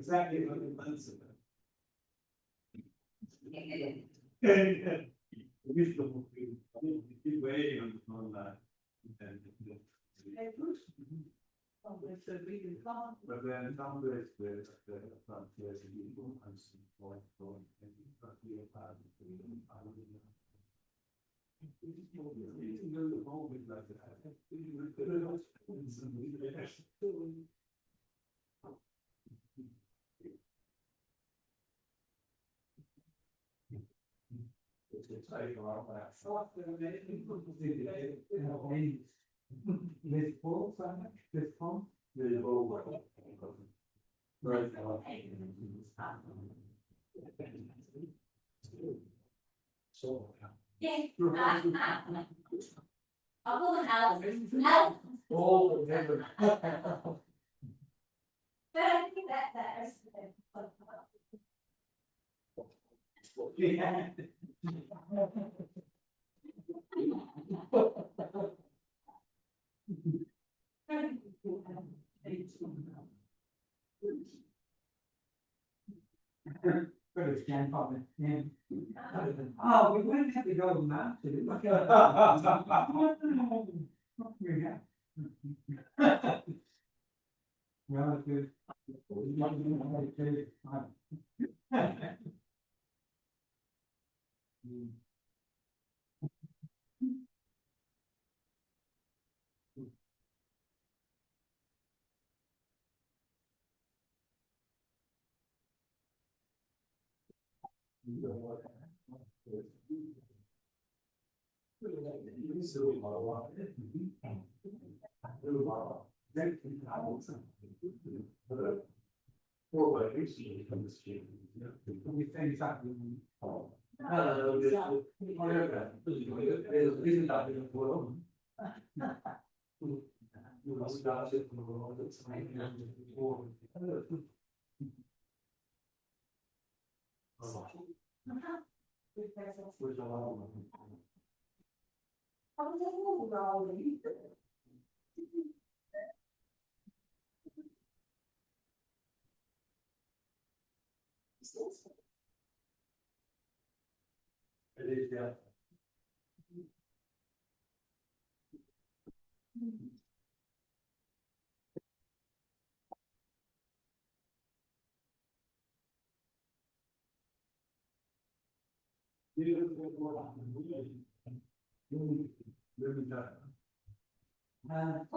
exactly what it means. Keep waiting on that. But then some days the frontiers and people and some point going and frontier part of the So. Yeah. I'll go with Alice. Alice. Oh, never. But I think that is. Yeah. British grandfather, yeah. Oh, we wouldn't have to go to mountain. Relative.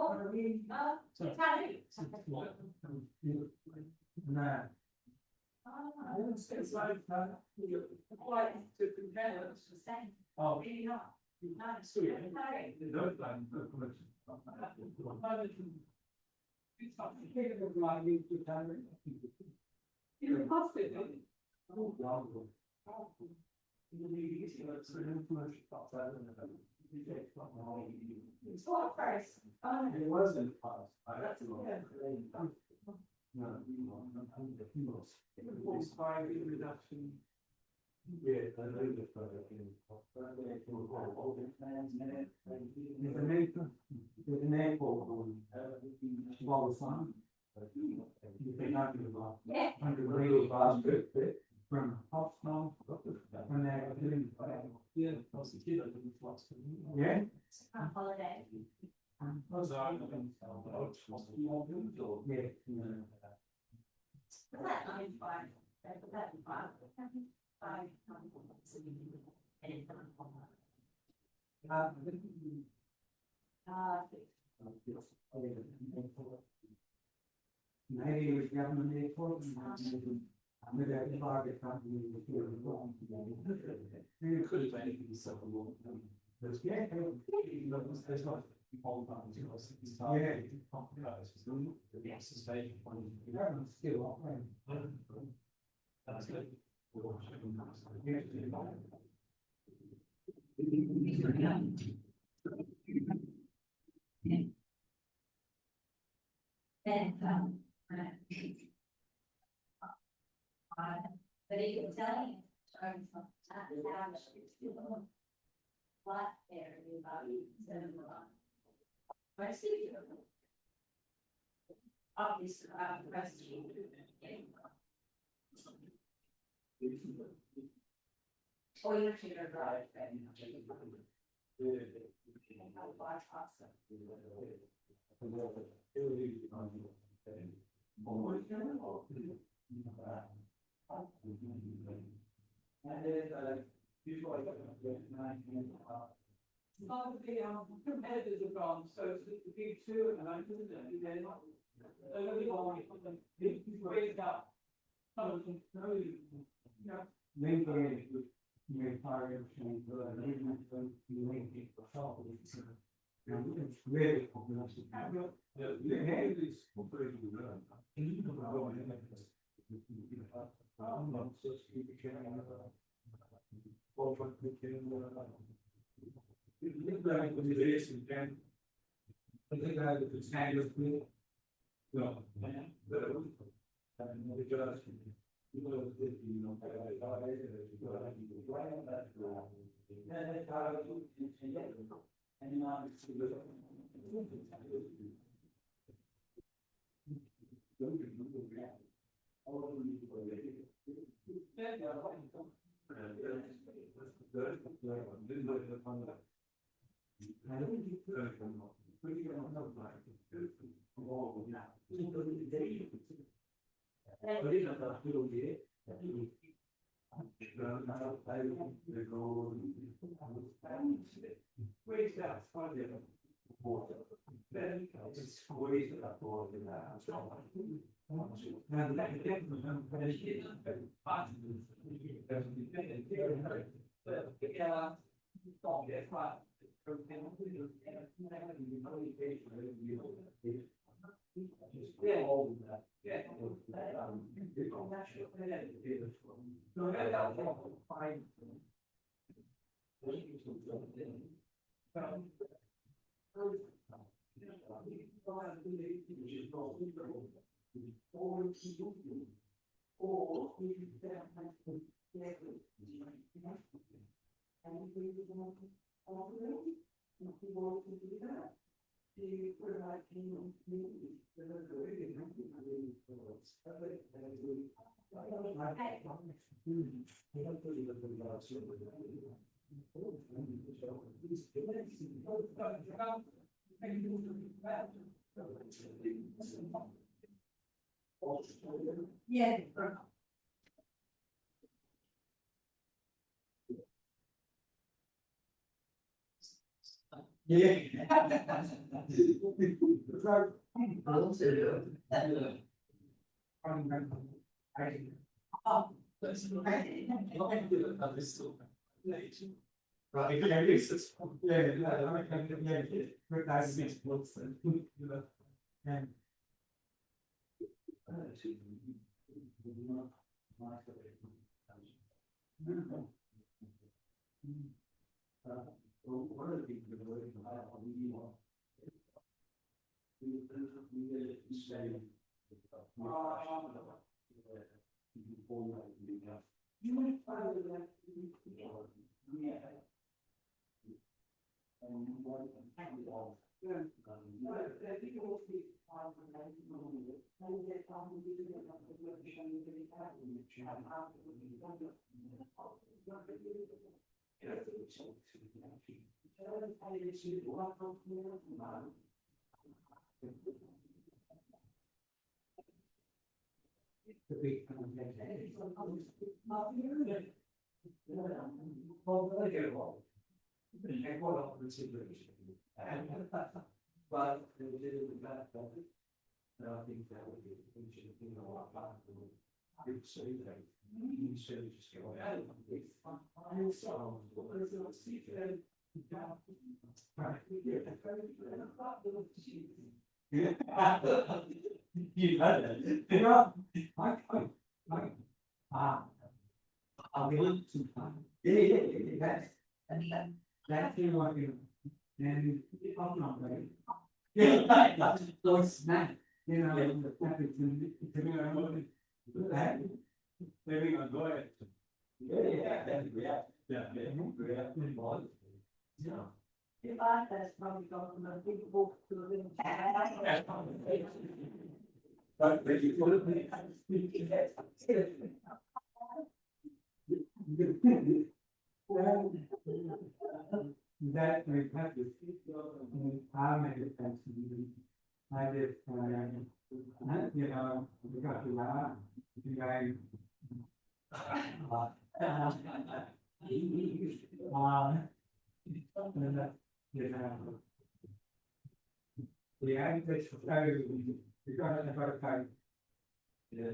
Oh, really not. It's what first? It wasn't fast. That's good. No, it was by reduction. Yeah, I know the product in. There's an airport on, Swallow Farm. You can have your Yeah. 100 really fast bit from hospital, when they're doing, Yeah, I was a kid, I didn't fast. yeah. On holiday. Was I? Yeah. Was that 95? Was that 5? 5. Maybe it was government airport. With that target company. You could have anything self-alone. Yeah. There's not all that, you know, it's hard. The exercise point. Still operating. That's good. But he was telling you, what area about you, I see you. Obviously, Or you're actually gonna drive and bypass it. Some of the competitors have gone, so it's the big two at the moment, isn't it? They're not, they're only going to raise up. It's really Yeah. If I had probably gone from a big book to a little. that we have to our meditation. I just, you know, because you are, you guys. You know. The average of everything, because of our time. Yeah.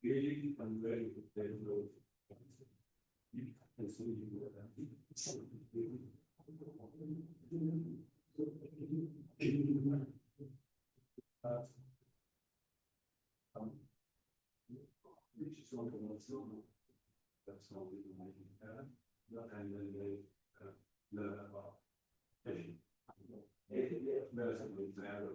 Really, I'm very good. That's not really my and then they learn about fishing. Relatively narrow,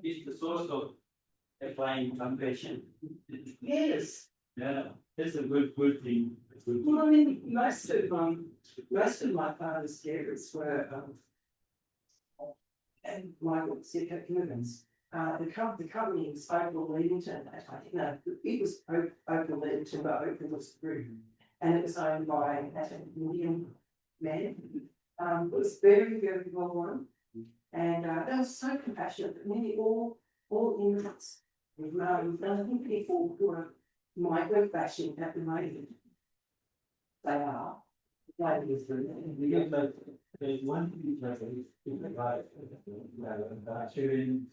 it's the source of applying compassion. Yes. Yeah, it's a good thing. Well, I mean, most of my father's carers were, and Michael said humans. The company was Opal Leamington. I think it was Opal Leamington, but Opal was the group, and it was owned by an Indian man. It was very well run, and they were so compassionate. But nearly all immigrants, I think people who are micro-bashing at the moment. They are. There's one thing that is right. Children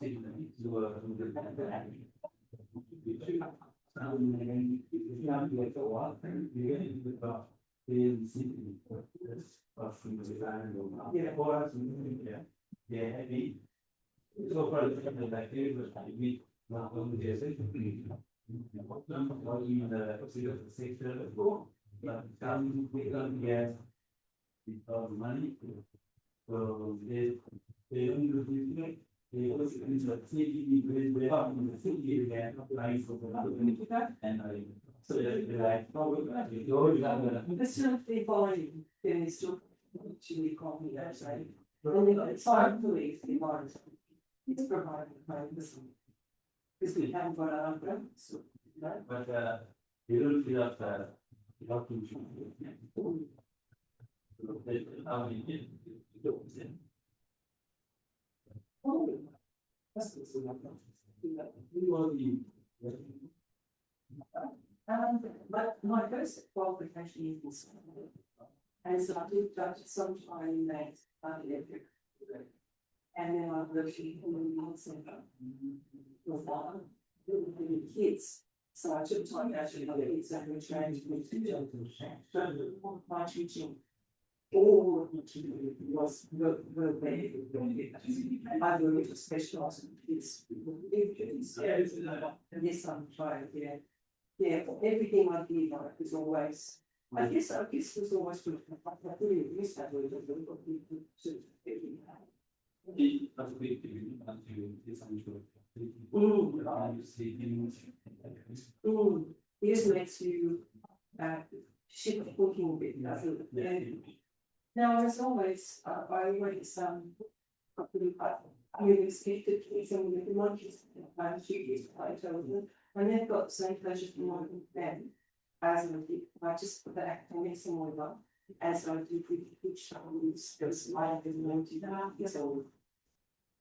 because money, so they don't use it. They also use the city, they are in the city, they are applying for the and so they're like, you always have But still, if they buy, then they still to the economy, that's right. But it's hard to leave the environment. It's provided by this. Because we haven't got our own, so, but you don't feel that Oh, that's what's in my first qualification is in and so I did that sometime in that, and then I worked in the health centre with kids. So I took time to actually have kids and we trained with teaching. So my teaching, all of my teaching was the I really specialise in kids. And yes, I'm trying, yeah. Yeah, everything I did was always, I guess it was always good. I really used that word of it just makes you shift thinking a bit, doesn't it? Yeah. Now, as always, I always I really expected some of the monkeys, she used to play television, and they've got the same pleasure from my them as I just put that academic somewhere as I do with each time there was my ability to have this old.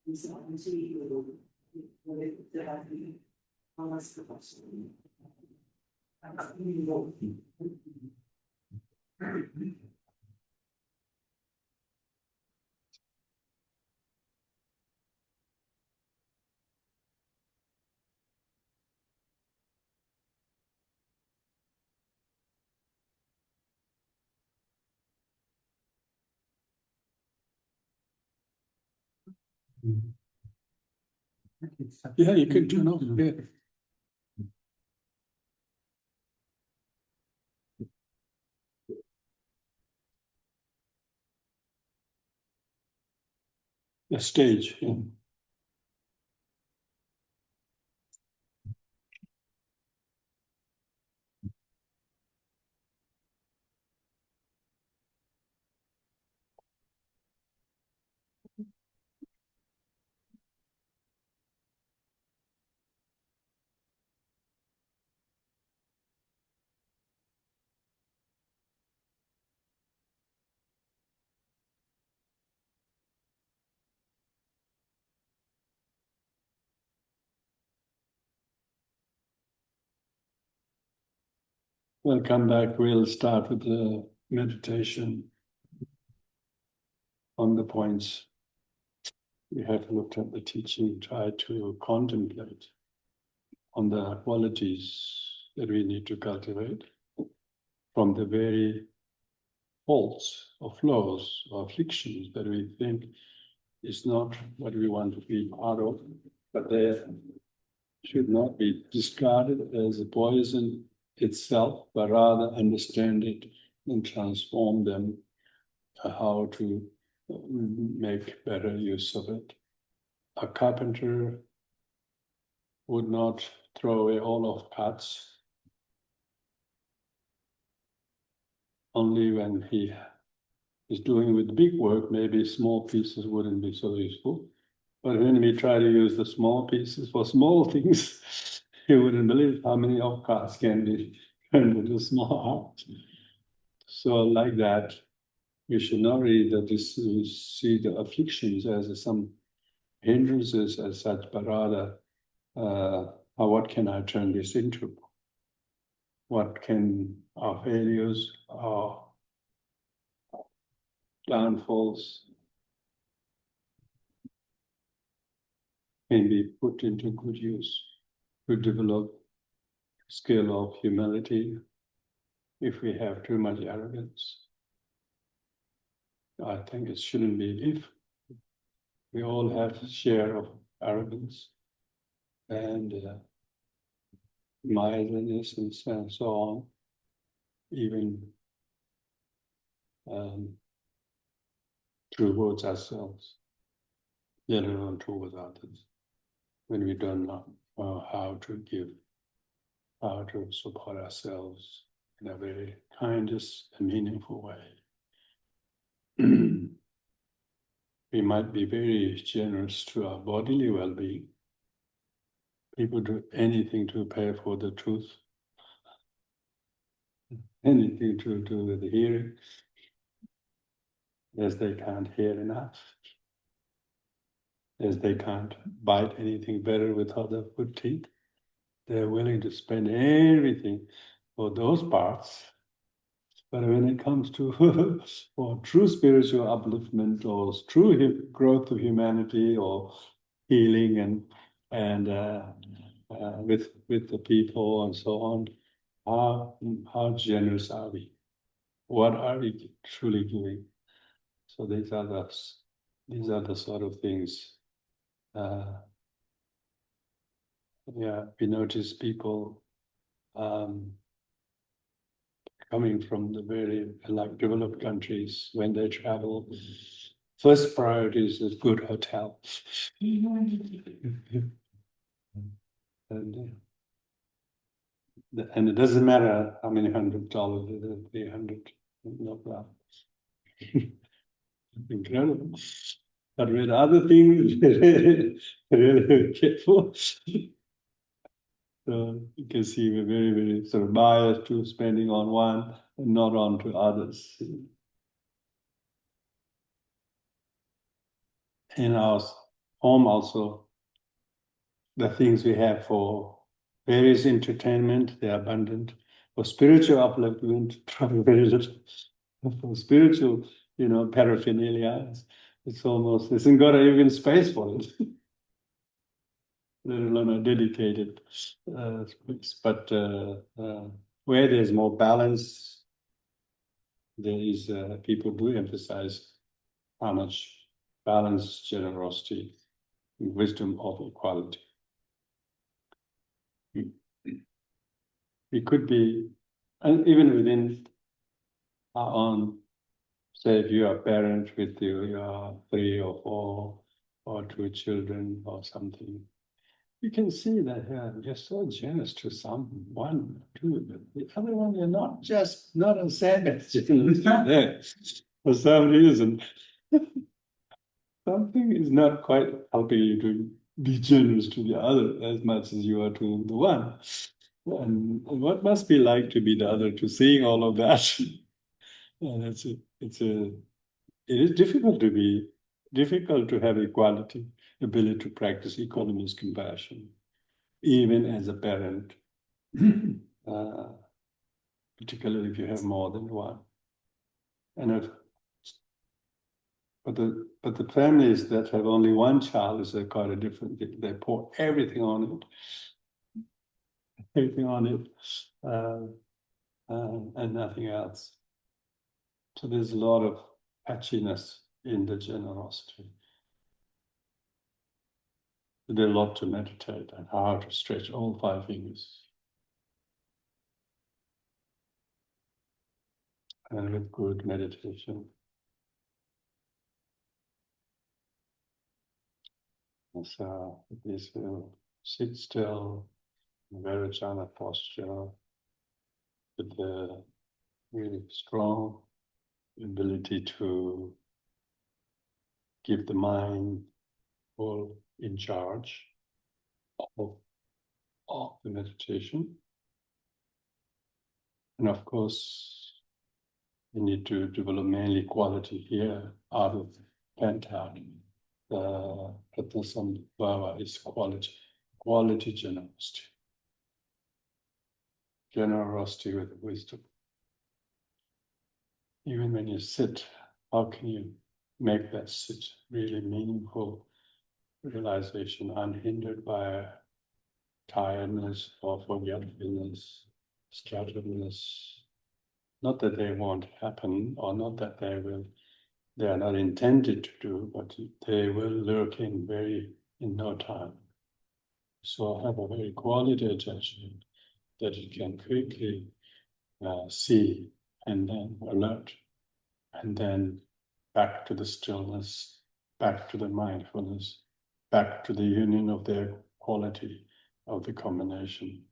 He's not on TV or almost the question. Yeah, you can turn off. Yeah. The stage. Yeah. We'll come back. We'll start with the meditation on the points. We have looked at the teaching, try to contemplate on the qualities that we need to cultivate from the very faults or flaws or afflictions that we think is not what we want to be part of, but they should not be discarded as a poison itself, but rather understand it and transform them, how to make better use of it. A carpenter would not throw away all of cuts only when he is doing with big work. Maybe small pieces wouldn't be so useful. But when we try to use the small pieces for small things, you wouldn't believe how many of cuts can be turned into small art. So like that, we should not read that this see the afflictions as some hindrances as such, but rather what can I turn this into? What can our failures, our downfalls can be put into good use to develop skill of humility if we have too much arrogance. I think it shouldn't be if. We all have a share of arrogance and mildness and so on, even towards ourselves, let alone towards others, when we don't know how to give, how to support ourselves in a very kindest and meaningful way. We might be very generous to our bodily well-being. People do anything to pay for the truth. anything to do with the hearing, as they can't hear enough, as they can't bite anything better with other good teeth. They're willing to spend everything for those parts. But when it comes to for true spiritual upliftment or true growth of humanity or healing and with the people and so on, how generous are we? What are we truly doing? So these are the sort of things. We notice people coming from the very developed countries when they travel. First priority is a good hotel. And it doesn't matter how many $100 it is, 300, no problem. Incredible. But with other things, really careful. So you can see we're very, very sort of biased to spending on one and not on to others. In our home also, the things we have for various entertainment, they're abundant. For spiritual upliftment, probably very little. For spiritual, paraphernalia, it's almost, isn't got even space for it. Let alone a dedicated space. But where there's more balance, there is, people do emphasize how much balance, generosity, wisdom of equality. It could be, and even within our own, say if you are a parent with your 3 or 4 or 2 children or something, you can see that you're so generous to some, 1, 2, but the other one you're not as sad as there for some reason. Something is not quite helping you to be generous to the other as much as you are to the one. And what must be like to be the other, to seeing all of that? And it is difficult to have equality, ability to practice equanimous compassion, even as a parent, particularly if you have more than one. And but the families that have only one child is quite a different thing. They pour everything on it, and nothing else. So there's a lot of patchiness in the generosity. There's a lot to meditate and how to stretch all 5 fingers. And with good meditation. And so this will sit still in Vajrayana posture with the really strong ability to give the mind all in charge of the meditation. And of course, we need to develop mainly quality here out of Pantad. The Pratasambhava is quality generosity. Generosity with wisdom. Even when you sit, how can you make that sit really meaningful realization, unhindered by tiredness or forgetfulness, scatteredness? Not that they won't happen, or not that they are not intended to do, but they will lurk in no time. So have a very quality attention that you can quickly see and then alert, and then back to the stillness, back to the mindfulness, back to the union of their quality, of the combination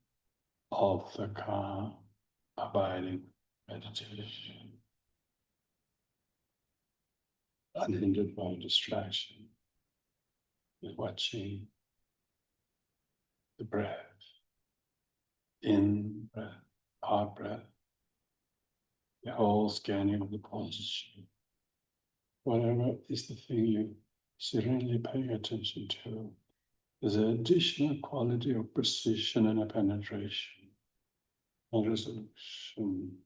of the calm, abiding meditation, unhindered by distraction, watching the breath, in breath, out breath, the whole scanning of the posture. Whatever is the thing you serenely pay attention to, there's an additional quality of precision and a penetration and resolution.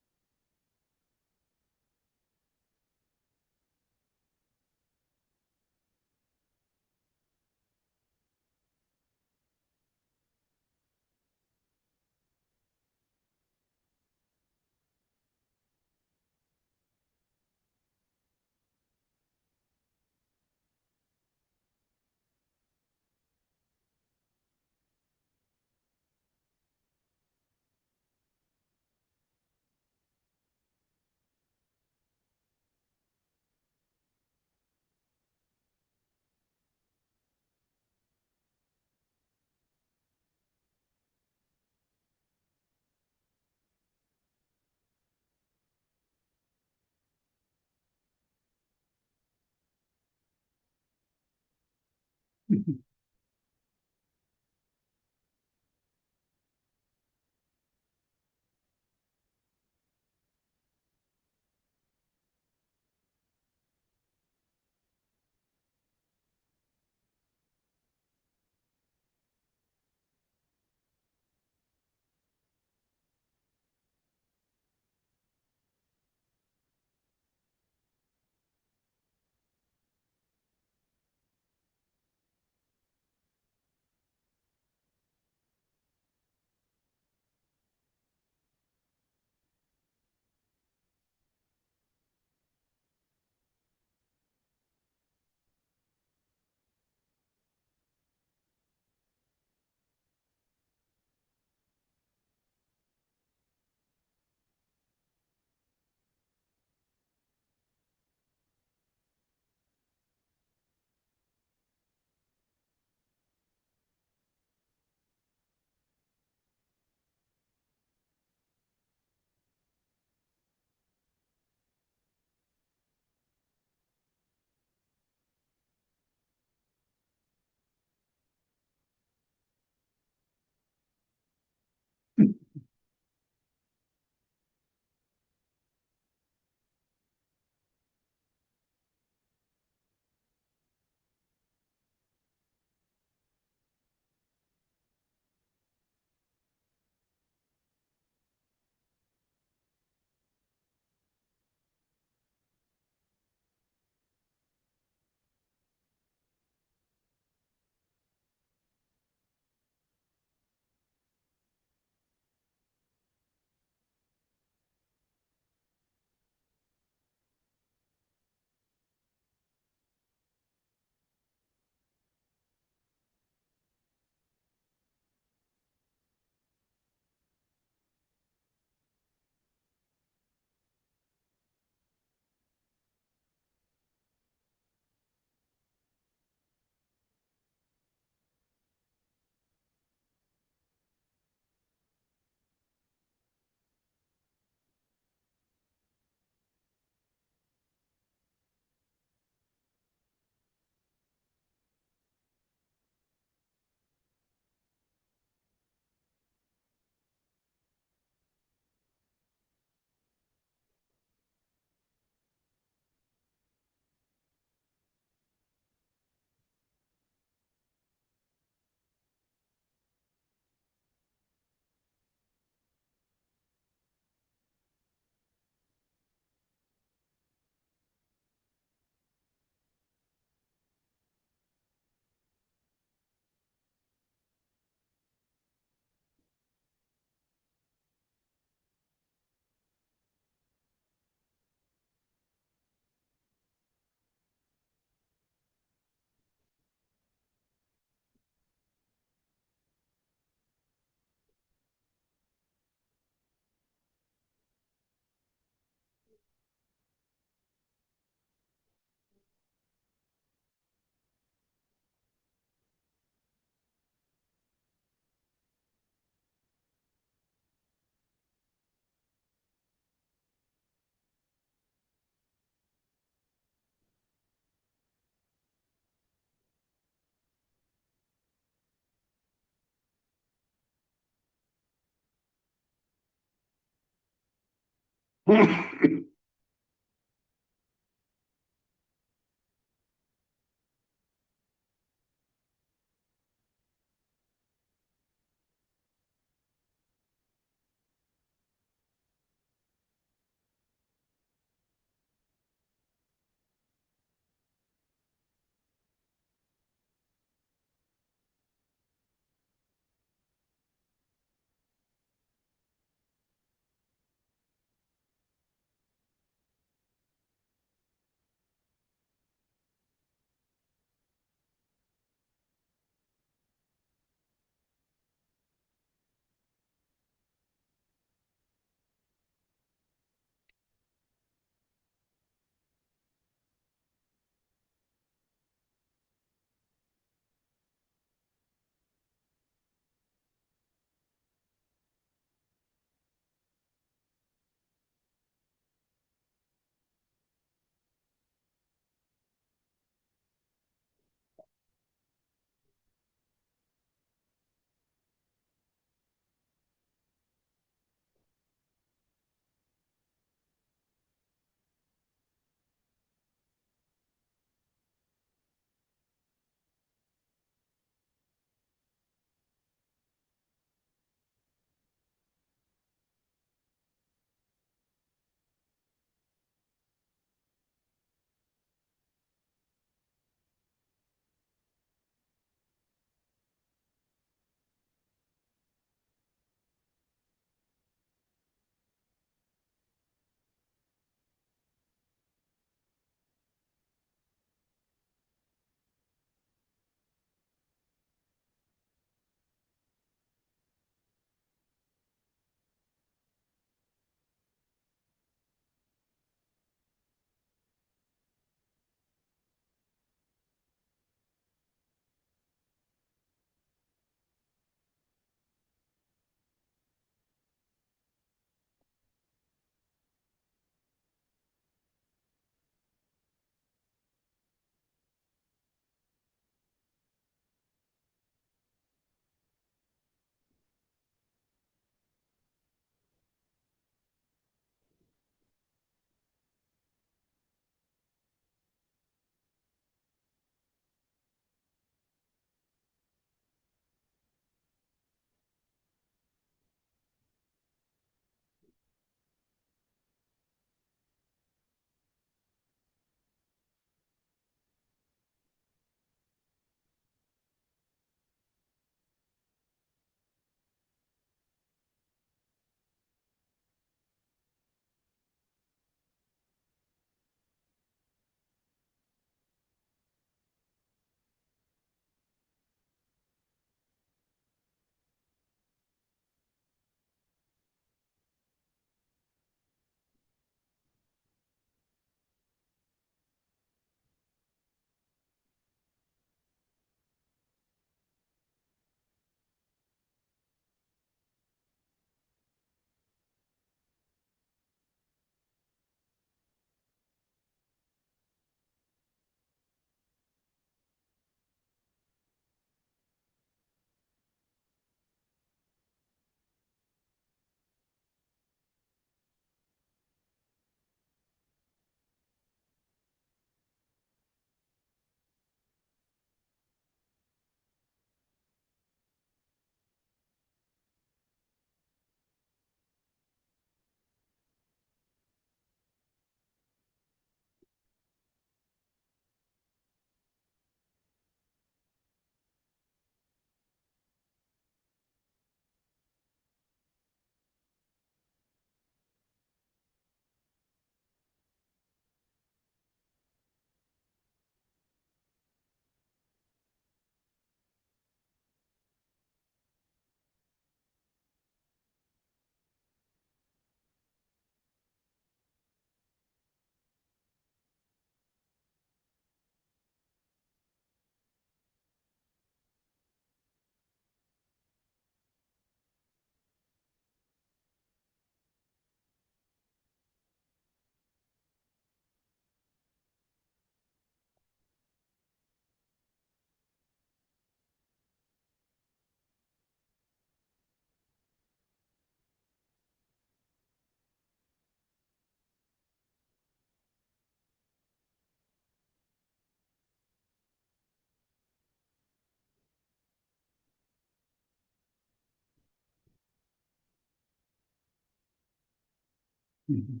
Mhm.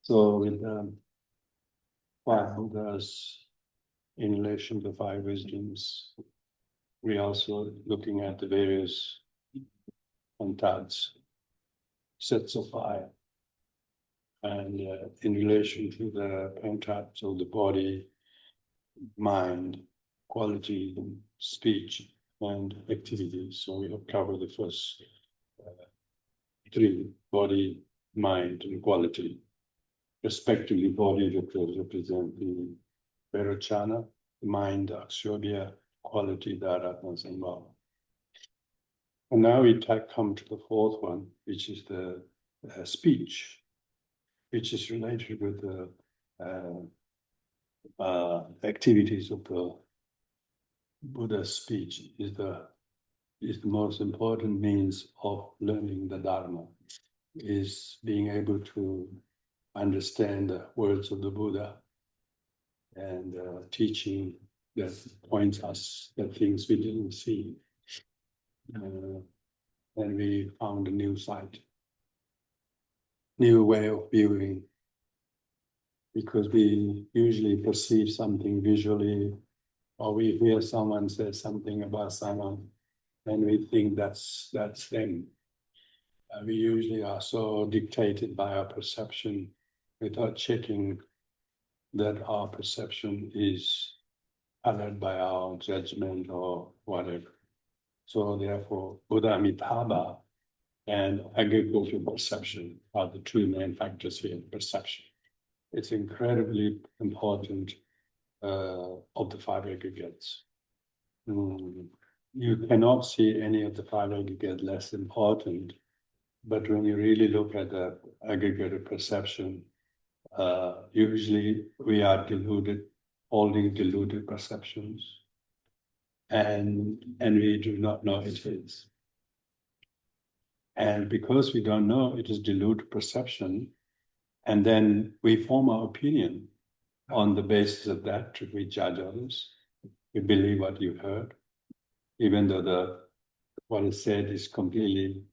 So with five Buddhas in relation to five wisdoms. We also looking at the various pantats, sets of fire, and in relation to the pantats of the body, mind, quality, speech, and activity. So we have covered the first three: body, mind, and quality. Respectively, body represent the Vairocana, mind, Akshobhya, quality, Dharatma, and Bhava. And now we come to the fourth one, which is the speech, which is related with the activities of the Buddha's speech, is the most important means of learning the Dharma, is being able to understand the words of the Buddha and teaching that points us the things we didn't see. And we found a new sight, new way of viewing, because we usually perceive something visually, or we hear someone say something about someone, and we think that's them. We usually are so dictated by our perception without checking that our perception is colored by our judgment or whatever. So therefore, Buddha Amitabha and agricultural perception are the two main factors here, perception. It's incredibly important of the five aggregates. You cannot see any of the five aggregates less important, but when you really look at the aggregated perception, usually we are deluded, holding deluded perceptions, and we do not know it is. And because we don't know it is deluded perception, and then we form our opinion on the basis of that, we judge others. We believe what you heard, even though what is said is completely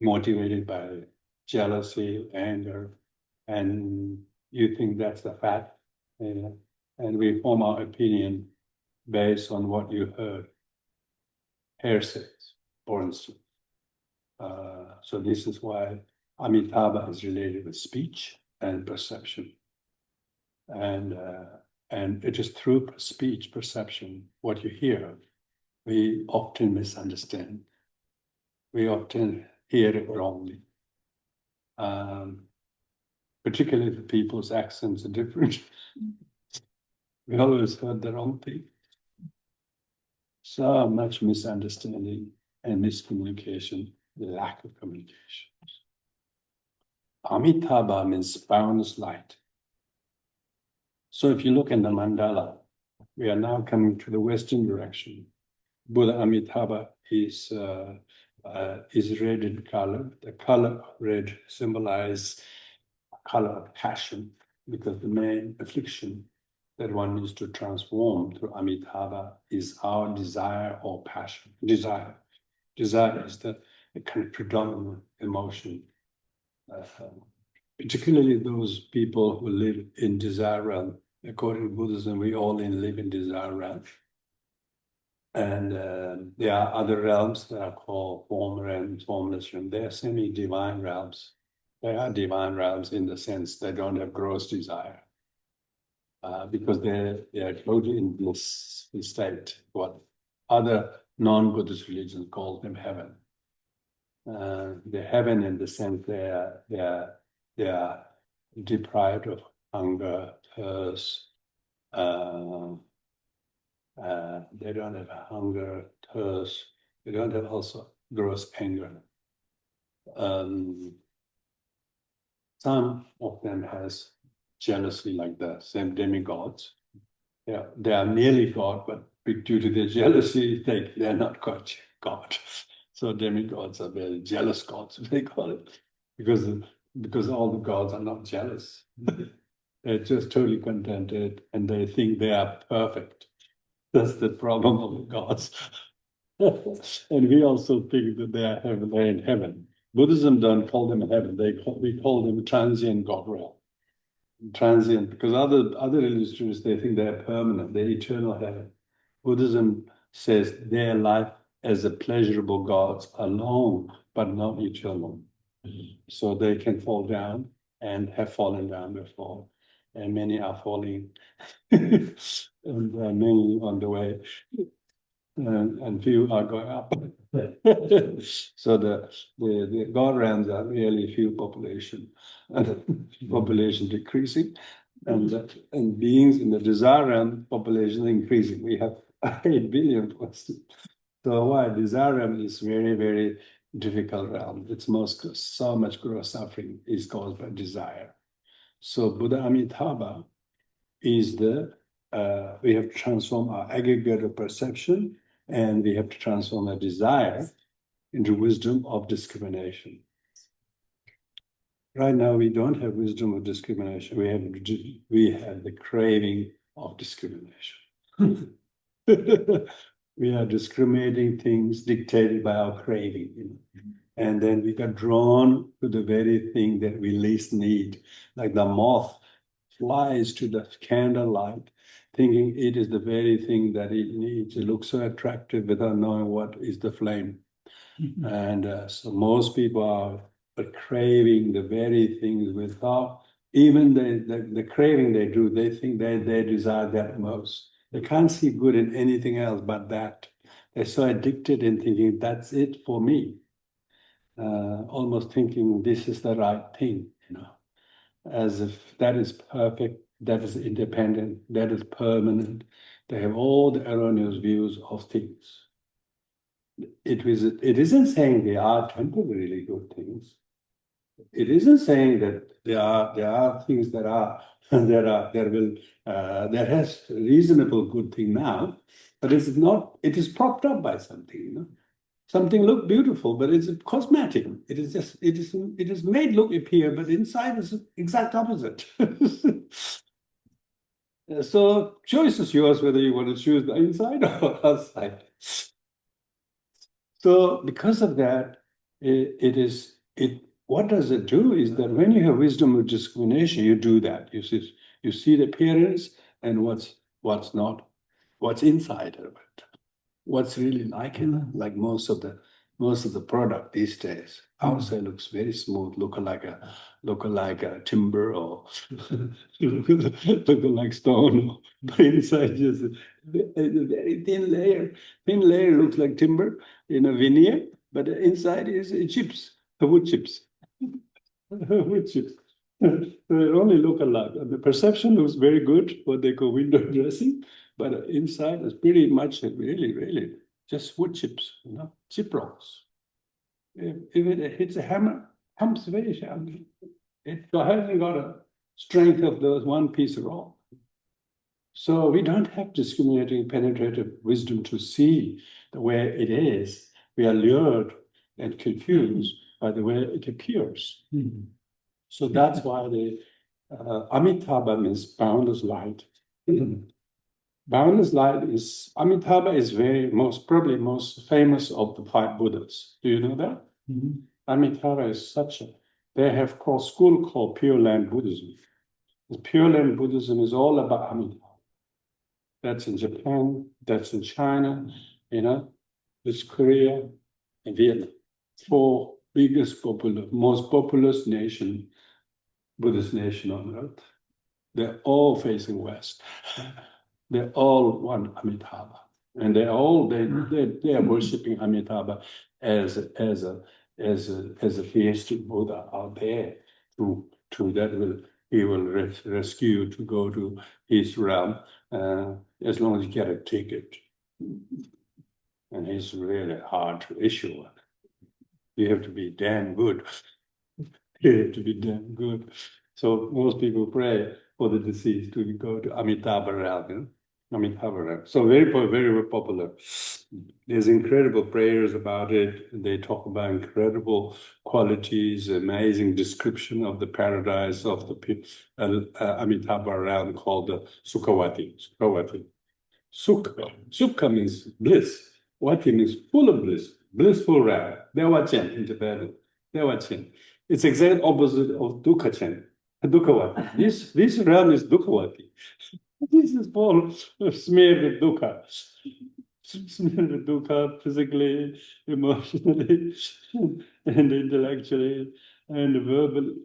motivated by jealousy, anger, and you think that's the fact. And we form our opinion based on what you heard. Hearsays, for instance. So this is why Amitabha is related with speech and perception. And it is through speech, perception, what you hear, we often misunderstand. We often hear it wrongly. Particularly if people's accents are different. We always heard the wrong thing. So much misunderstanding and miscommunication, lack of communication. Amitabha means boundless light. So if you look in the mandala, we are now coming to the western direction. Buddha Amitabha is red in color. The color red symbolizes color of passion, because the main affliction that one needs to transform through Amitabha is our desire or passion. Desire is the kind of predominant emotion. Particularly those people who live in desire realm. According to Buddhism, we all live in desire realm. And there are other realms that are called form realms, formless realms. They are semi-divine realms. They are divine realms in the sense they don't have gross desire. Because they are totally in bliss state. What other non-Buddhist religions call them heaven. The heaven in the sense they are deprived of hunger, thirst. They don't have hunger, thirst. They don't have also gross anger. Some of them has jealousy, like the same demigods. Yeah, they are nearly God, but due to their jealousy, they're not quite God. So demigods are very jealous gods, they call it, because all the gods are not jealous. They're just totally contented, and they think they are perfect. That's the problem of the gods. And we also think that they're in heaven. Buddhism don't call them heaven. We call them transient God realm. transient, because other religions, they think they're permanent, they're eternal heaven. Buddhism says their life as a pleasurable gods are long, but not eternal. So they can fall down and have fallen down before, and many are falling, and many on the way, and few are going up. So the God realms are really few population, and population decreasing, and beings in the desire realm population increasing. We have 8 billion plus. So why desire realm is very, very difficult realm. It's so much gross suffering is caused by desire. So Buddha Amitabha is we have to transform our aggregate perception, and we have to transform our desire into wisdom of discrimination. Right now, we don't have wisdom of discrimination. We have the craving of discrimination. We are discriminating things dictated by our craving, and then we got drawn to the very thing that we least need, like the moth flies to the candlelight, thinking it is the very thing that it needs. It looks so attractive without knowing what is the flame. And so most people are craving the very things without even the craving they do, they think they desire that most. They can't see good in anything else but that. They're so addicted in thinking that's it for me. Almost thinking this is the right thing, as if that is perfect, that is independent, that is permanent. They have all the erroneous views of things. It isn't saying they are temporarily good things. It isn't saying that there are things that has reasonable good thing now, but it's not. It is propped up by something. Something look beautiful, but it's cosmetic. It is made look appear, but inside is exact opposite. So choice is yours whether you want to choose the inside or outside. So because of that, what does it do is that when you have wisdom of discrimination, you do that. You see the appearance and what's not, what's inside of it, what's really like it. Like most of the product these days, outside looks very smooth, looking like a timber or looking like stone, but inside just a very thin layer. Thin layer looks like timber in a veneer, but inside is chips, wood chips. Wood chips. So they only look alike. And the perception looks very good, what they call window dressing, but inside is pretty much really, really just wood chips, chip rocks. If it hits a hammer, comes very sharply. It hasn't got a strength of those one piece of rock. So we don't have discriminating, penetrative wisdom to see the way it is. We are lured and confused by the way it appears. So that's why the Amitabha means boundless light. Boundless light is Amitabha is probably most famous of the 5 Buddhas. Do you know that? Amitabha is they have school called Pure Land Buddhism. Pure Land Buddhism is all about Amitabha. That's in Japan, that's in China, it's Korea and Vietnam. 4 biggest most populous Buddhist nation on earth. They're all facing west. They're all one Amitabha, and they are worshiping Amitabha as a theistic Buddha out there. He will rescue you to go to his realm as long as you get a ticket, and he's really hard to issue. You have to be damn good. You have to be damn good. So most people pray for the deceased to go to Amitabha realm. Amitabha realm. So very, very popular. There's incredible prayers about it. They talk about incredible qualities, amazing description of the paradise of the Amitabha realm called the Sukhawati. Sukha means bliss. Wati means full of bliss. Blissful realm. Dewachen in Tibetan. Dewachen. It's exact opposite of Dukkhachen. Dukhavati. This realm is Dukhavati. This is all smeared with dukkha. Smeared with dukkha physically, emotionally, and intellectually, and verbally.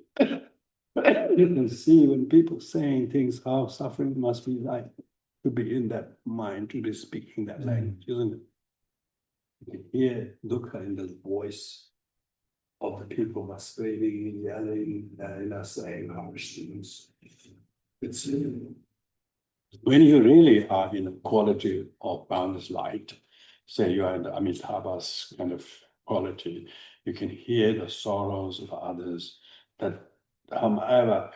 You can see when people saying things, how suffering must be like to be in that mind, to be speaking that language, isn't it? You can hear dukkha in the voice of the people who are screaming, yelling, saying harsh things. It's when you really are in a quality of boundless light, say you are in the Amitabha's kind of quality, you can hear the sorrows of others, that however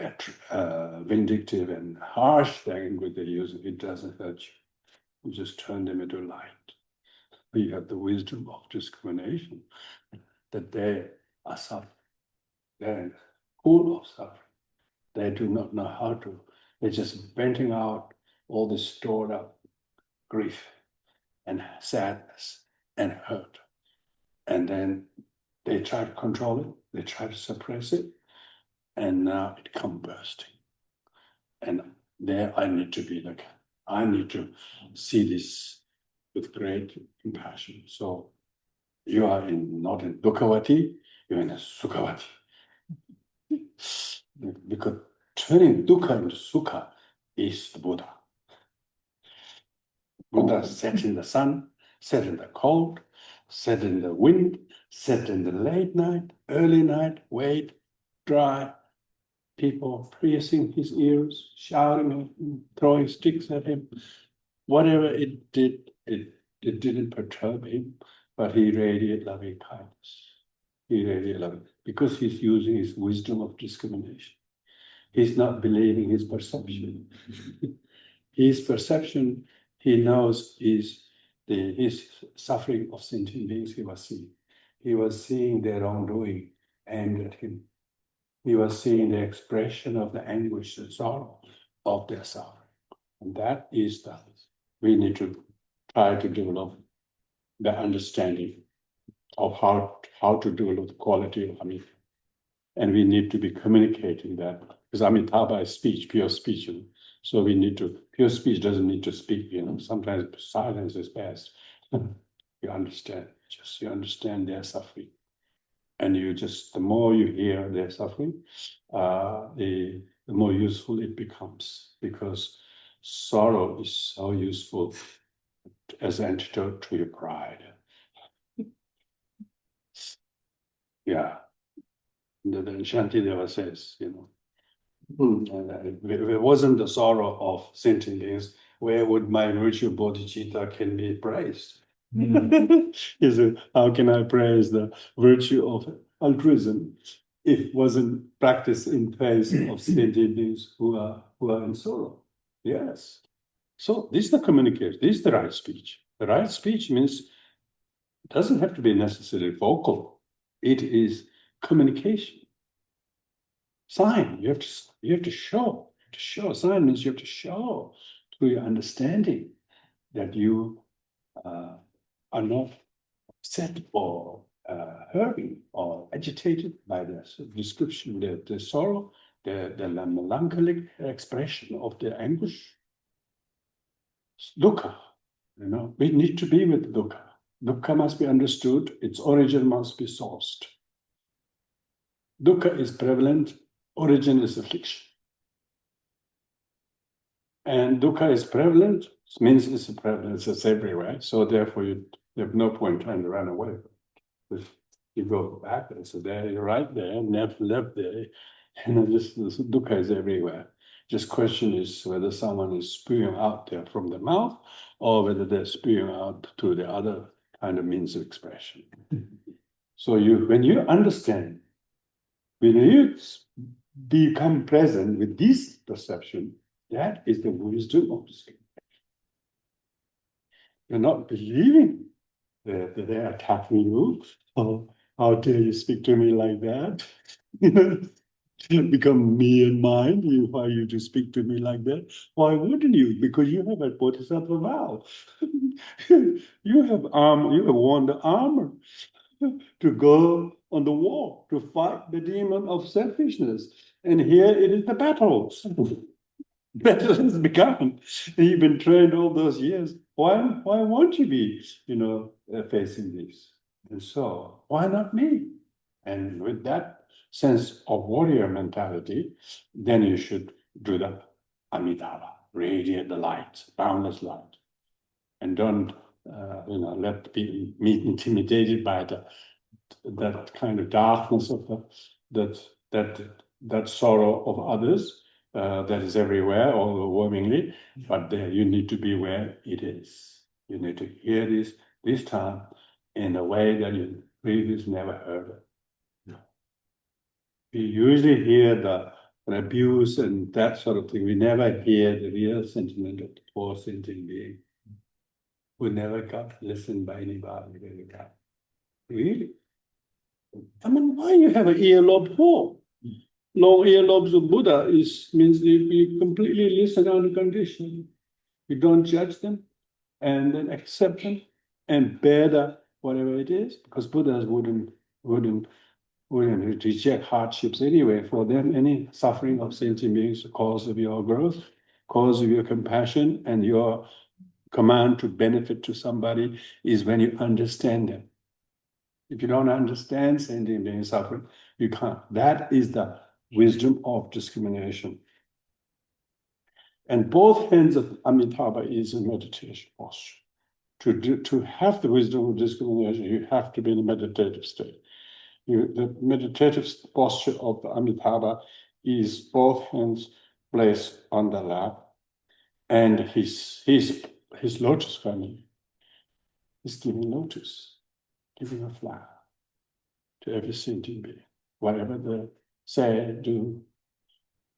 vindictive and harsh language they use, it doesn't hurt you. You just turn them into light. You have the wisdom of discrimination, that they are suffering. They're full of suffering. They do not know how to. They're just venting out all this stored up grief and sadness and hurt. And then they try to control it, they try to suppress it, and now it comes bursting. And there I need to be like, I need to see this with great compassion. So you are not in Dukhavati, you're in a Sukhavati. Because turning dukkha into sukha is the Buddha. Buddha sat in the sun, sat in the cold, sat in the wind, sat in the late night, early night, wet, dry, people piercing his ears, shouting at him, throwing sticks at him. Whatever it did, it didn't perturb him, but he radiated loving kindness. He radiated loving, because he's using his wisdom of discrimination. He's not believing his perception. His perception, he knows, is his suffering of sentient beings he was seeing. He was seeing their wrongdoing aimed at him. He was seeing the expression of the anguish and sorrow of their suffering. And that is that we need to try to develop the understanding of how to develop the quality of Amitabha. And we need to be communicating that, because Amitabha is speech, pure speech. So we need to, pure speech doesn't need to speak, sometimes silence is best. You understand, you understand their suffering. And the more you hear their suffering, the more useful it becomes, because sorrow is so useful as an antidote to your pride. Yeah. And then Shantideva says, if it wasn't the sorrow of sentient beings, where would my virtue bodhicitta can be praised? How can I praise the virtue of altruism if it wasn't practiced in place of sentient beings who are in sorrow? Yes. So this is the communication. This is the right speech. The right speech means it doesn't have to be necessarily vocal. It is communication. Sign. You have to show. To show. Sign means you have to show through your understanding that you are not upset or hurting or agitated by the description, the sorrow, the melancholic expression of the anguish. Dukkha. We need to be with dukkha. Dukkha must be understood. Its origin must be sourced. Dukkha is prevalent. Origin is affliction. And dukkha is prevalent, means it's prevalent, it's everywhere. So therefore you have no point trying to run away. If you go back, so there, you're right there, never left there. This dukkha is everywhere. Just question is whether someone is spewing out there from the mouth or whether they're spewing out through the other kind of means of expression. So when you understand, when you become present with this perception, that is the wisdom of discrimination. You're not believing that they're attacking you. Oh, how dare you speak to me like that? Become me and mine. Why you to speak to me like that? Why wouldn't you? Because you have a bodhisattva vow. You have worn the armor to go on the war to fight the demon of selfishness. And here it is the battle. Battle has begun. You've been trained all those years. Why won't you be, facing this? And so, why not me? And with that sense of warrior mentality, then you should do the Amitabha, radiate the light, boundless light. And don't, let people be intimidated by that kind of darkness of that sorrow of others that is everywhere, overwhelmingly. But there you need to be where it is. You need to hear this time in a way that you previously never heard it. We usually hear the abuse and that sort of thing. We never hear the real sentiment of the poor sentient being who never got listened by anybody. Really? I mean, why you have an earlobe for? Long earlobes of Buddha means you completely listen unconditionally. You don't judge them and then accept them and bear whatever it is, because Buddhas wouldn't reject hardships anyway. For them, any suffering of sentient beings is the cause of your growth, cause of your compassion, and your command to benefit to somebody is when you understand them. If you don't understand sentient being suffering, you can't. That is the wisdom of discrimination. And both hands of Amitabha is a meditation posture. To have the wisdom of discrimination, you have to be in a meditative state. The meditative posture of the Amitabha is both hands placed on the lap, and his lotus family is giving lotus, giving a flower to every sentient being. Whatever they say, do,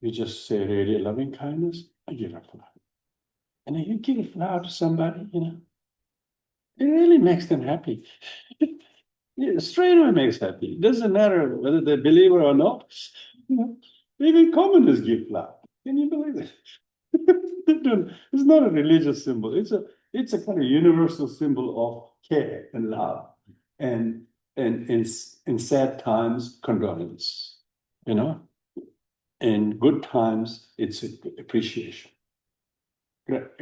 you just say really loving kindness, I give a flower. And if you give a flower to somebody, it really makes them happy. It straight away makes happy. It doesn't matter whether they believe it or not. Even communists give flower. Can you believe it? It's not a religious symbol. It's a kind of universal symbol of care and love, and in sad times, condolence. In good times, it's appreciation,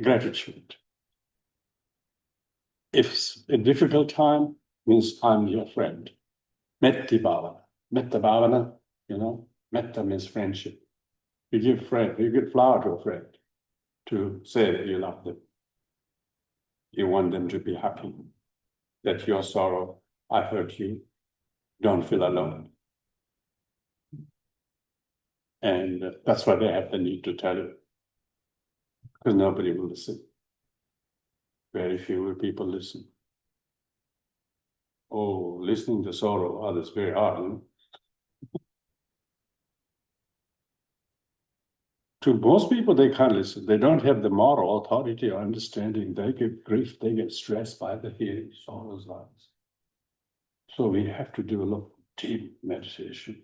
gratitude. If it's a difficult time, means I'm your friend. Metta bhavana. Metta bhavana, metta means friendship. You give flower to a friend to say that you love them. You want them to be happy. That your sorrow, I hurt you, don't feel alone. And that's why they have the need to tell you. Because nobody will listen. Very few people listen. Oh, listening to sorrow of others is very hard. To most people, they can't listen. They don't have the moral authority or understanding. They get grief, they get stressed by the hearing sorrows lives. So we have to develop deep meditation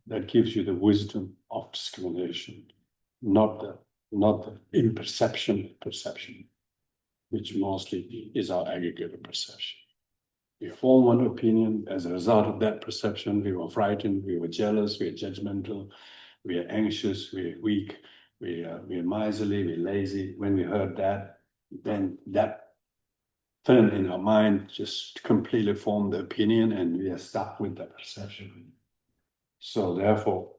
that gives you the wisdom of discrimination, not the imperception perception, which mostly is our aggregated perception. We form one opinion. As a result of that perception, we were frightened, we were jealous, we were judgmental, we are anxious, we are weak, we are miserly, we're lazy. When we heard that, then that film in our mind just completely formed the opinion, and we are stuck with that perception. So therefore,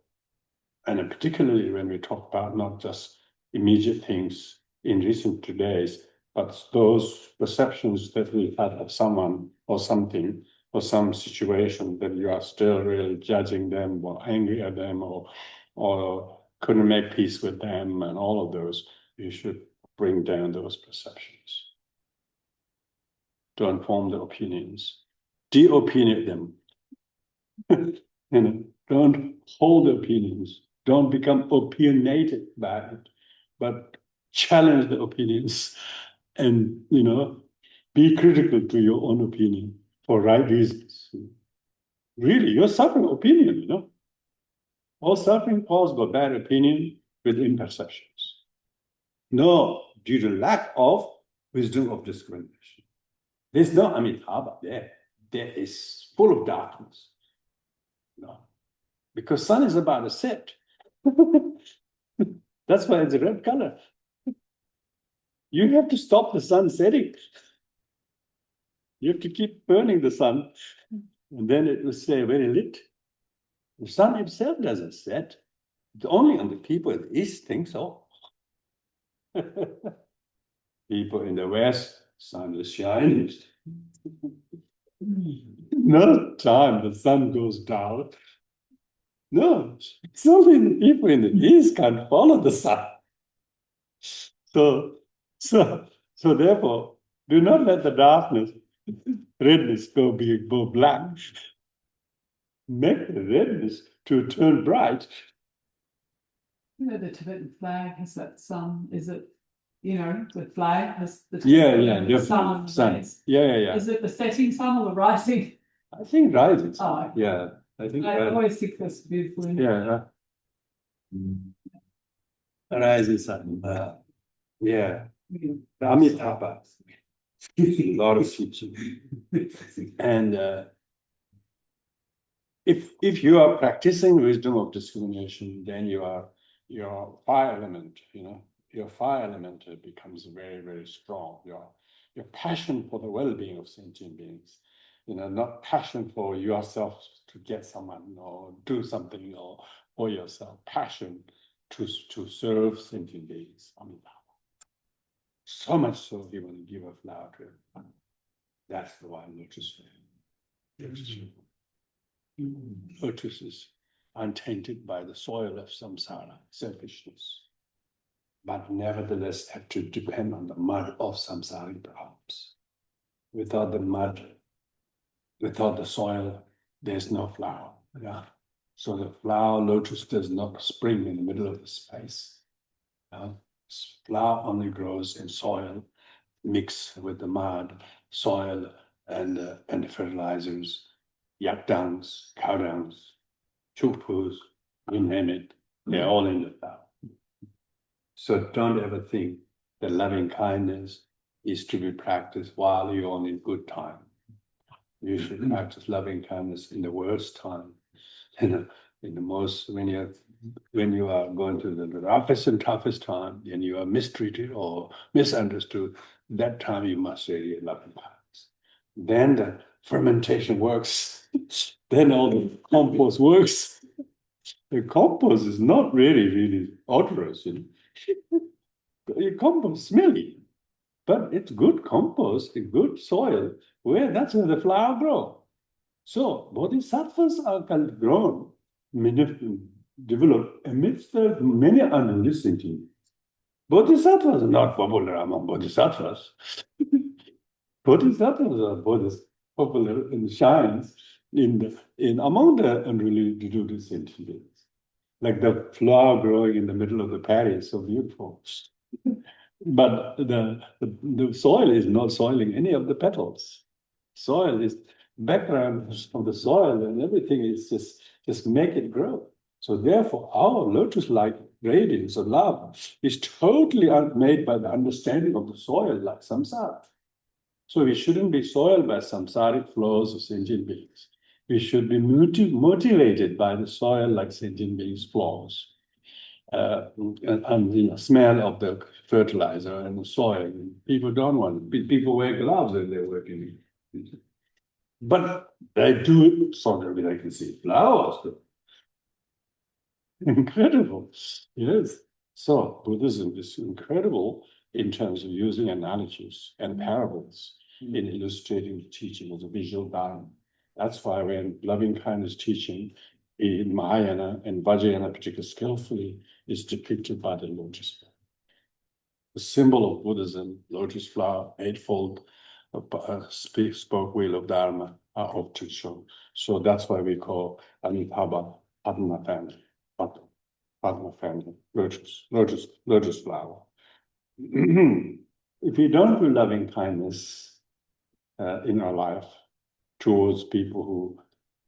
and particularly when we talk about not just immediate things in recent days, but those perceptions that we had of someone or something or some situation, that you are still really judging them or angry at them or couldn't make peace with them, and all of those, you should bring down those perceptions. Don't form the opinions. De-opinionate them. Don't hold the opinions. Don't become opinionated by it, but challenge the opinions and, be critical to your own opinion for right reasons. Really, you're suffering opinion, All suffering caused by bad opinion with imperceptions. No, due to lack of wisdom of discrimination. There's no Amitabha there. there is full of darkness. No. Because sun is about to set. That's why it's a red color. You have to stop the sun setting. You have to keep burning the sun, and then it will stay very lit. The sun itself doesn't set. It's only on the people in the east think so. People in the west, sun is shining. No time the sun goes down. No, it's only the people in the east can follow the sun. So therefore, do not let the darkness, redness go black. Make the redness to turn bright. You know, the Tibetan flag has that sun. Is it, you know, the flag has the sun. Yeah. Is it the setting sun or the rising? I think rising. Oh, yeah. I always think that's beautiful. Yeah. Rising sun. Yeah. Amitabha. A lot of teaching. And if you are practicing wisdom of discrimination, then your fire element, your fire element becomes very, very strong. Your passion for the well-being of sentient beings, not passion for yourself to get someone or do something or for yourself, passion to serve sentient beings. So much so he will give a flower to everyone. That's the one lotus flame. Lotus is untainted by the soil of samsara, selfishness, but nevertheless have to depend on the mud of samsaric problems. Without the mud, without the soil, there's no flower. Yeah. So the flower lotus does not spring in the middle of the space. Flower only grows in soil, mixed with the mud, soil, and the fertilizers, yak dungs, cow dungs, chukpus, you name it, they're all in the flower. So don't ever think that loving kindness is to be practiced while you're on in good time. You should practice loving kindness in the worst time. In the most, when you are going through the roughest and toughest time, and you are mistreated or misunderstood, that time you must really love and kindness. Then the fermentation works. Then all the compost works. The compost is not really odorous. Your compost is smelly, but it's good compost, a good soil, that's where the flower grows. So bodhisattvas are grown, developed amidst the many unreleased sentients. Bodhisattvas are not popular among bodhisattvas. Bodhisattvas are popular and shines among the unreleased sentients. Like the flower growing in the middle of the paddy is so beautiful. But the soil is not soiling any of the petals. Soil is background of the soil, and everything is just make it grow. So therefore, our lotus-like radiance of love is totally made by the understanding of the soil, like samsara. So we shouldn't be soiled by samsaric flows of sentient beings. We should be motivated by the soil, like sentient beings' flows. And smell of the fertilizer and the soil. People don't want it. People wear gloves when they're working. But they do it so that they can see flowers. Incredible. Yes. So Buddhism is incredible in terms of using analogies and parables in illustrating the teaching of the visual Dharma. That's why when loving kindness teaching in Mahayana and Vajrayana particularly skillfully is depicted by the lotus flower. The symbol of Buddhism, lotus flower, eightfold spoke wheel of Dharma are often shown. So that's why we call Amitabha Padma family, Padma family, lotus flower. If we don't do loving kindness in our life towards people who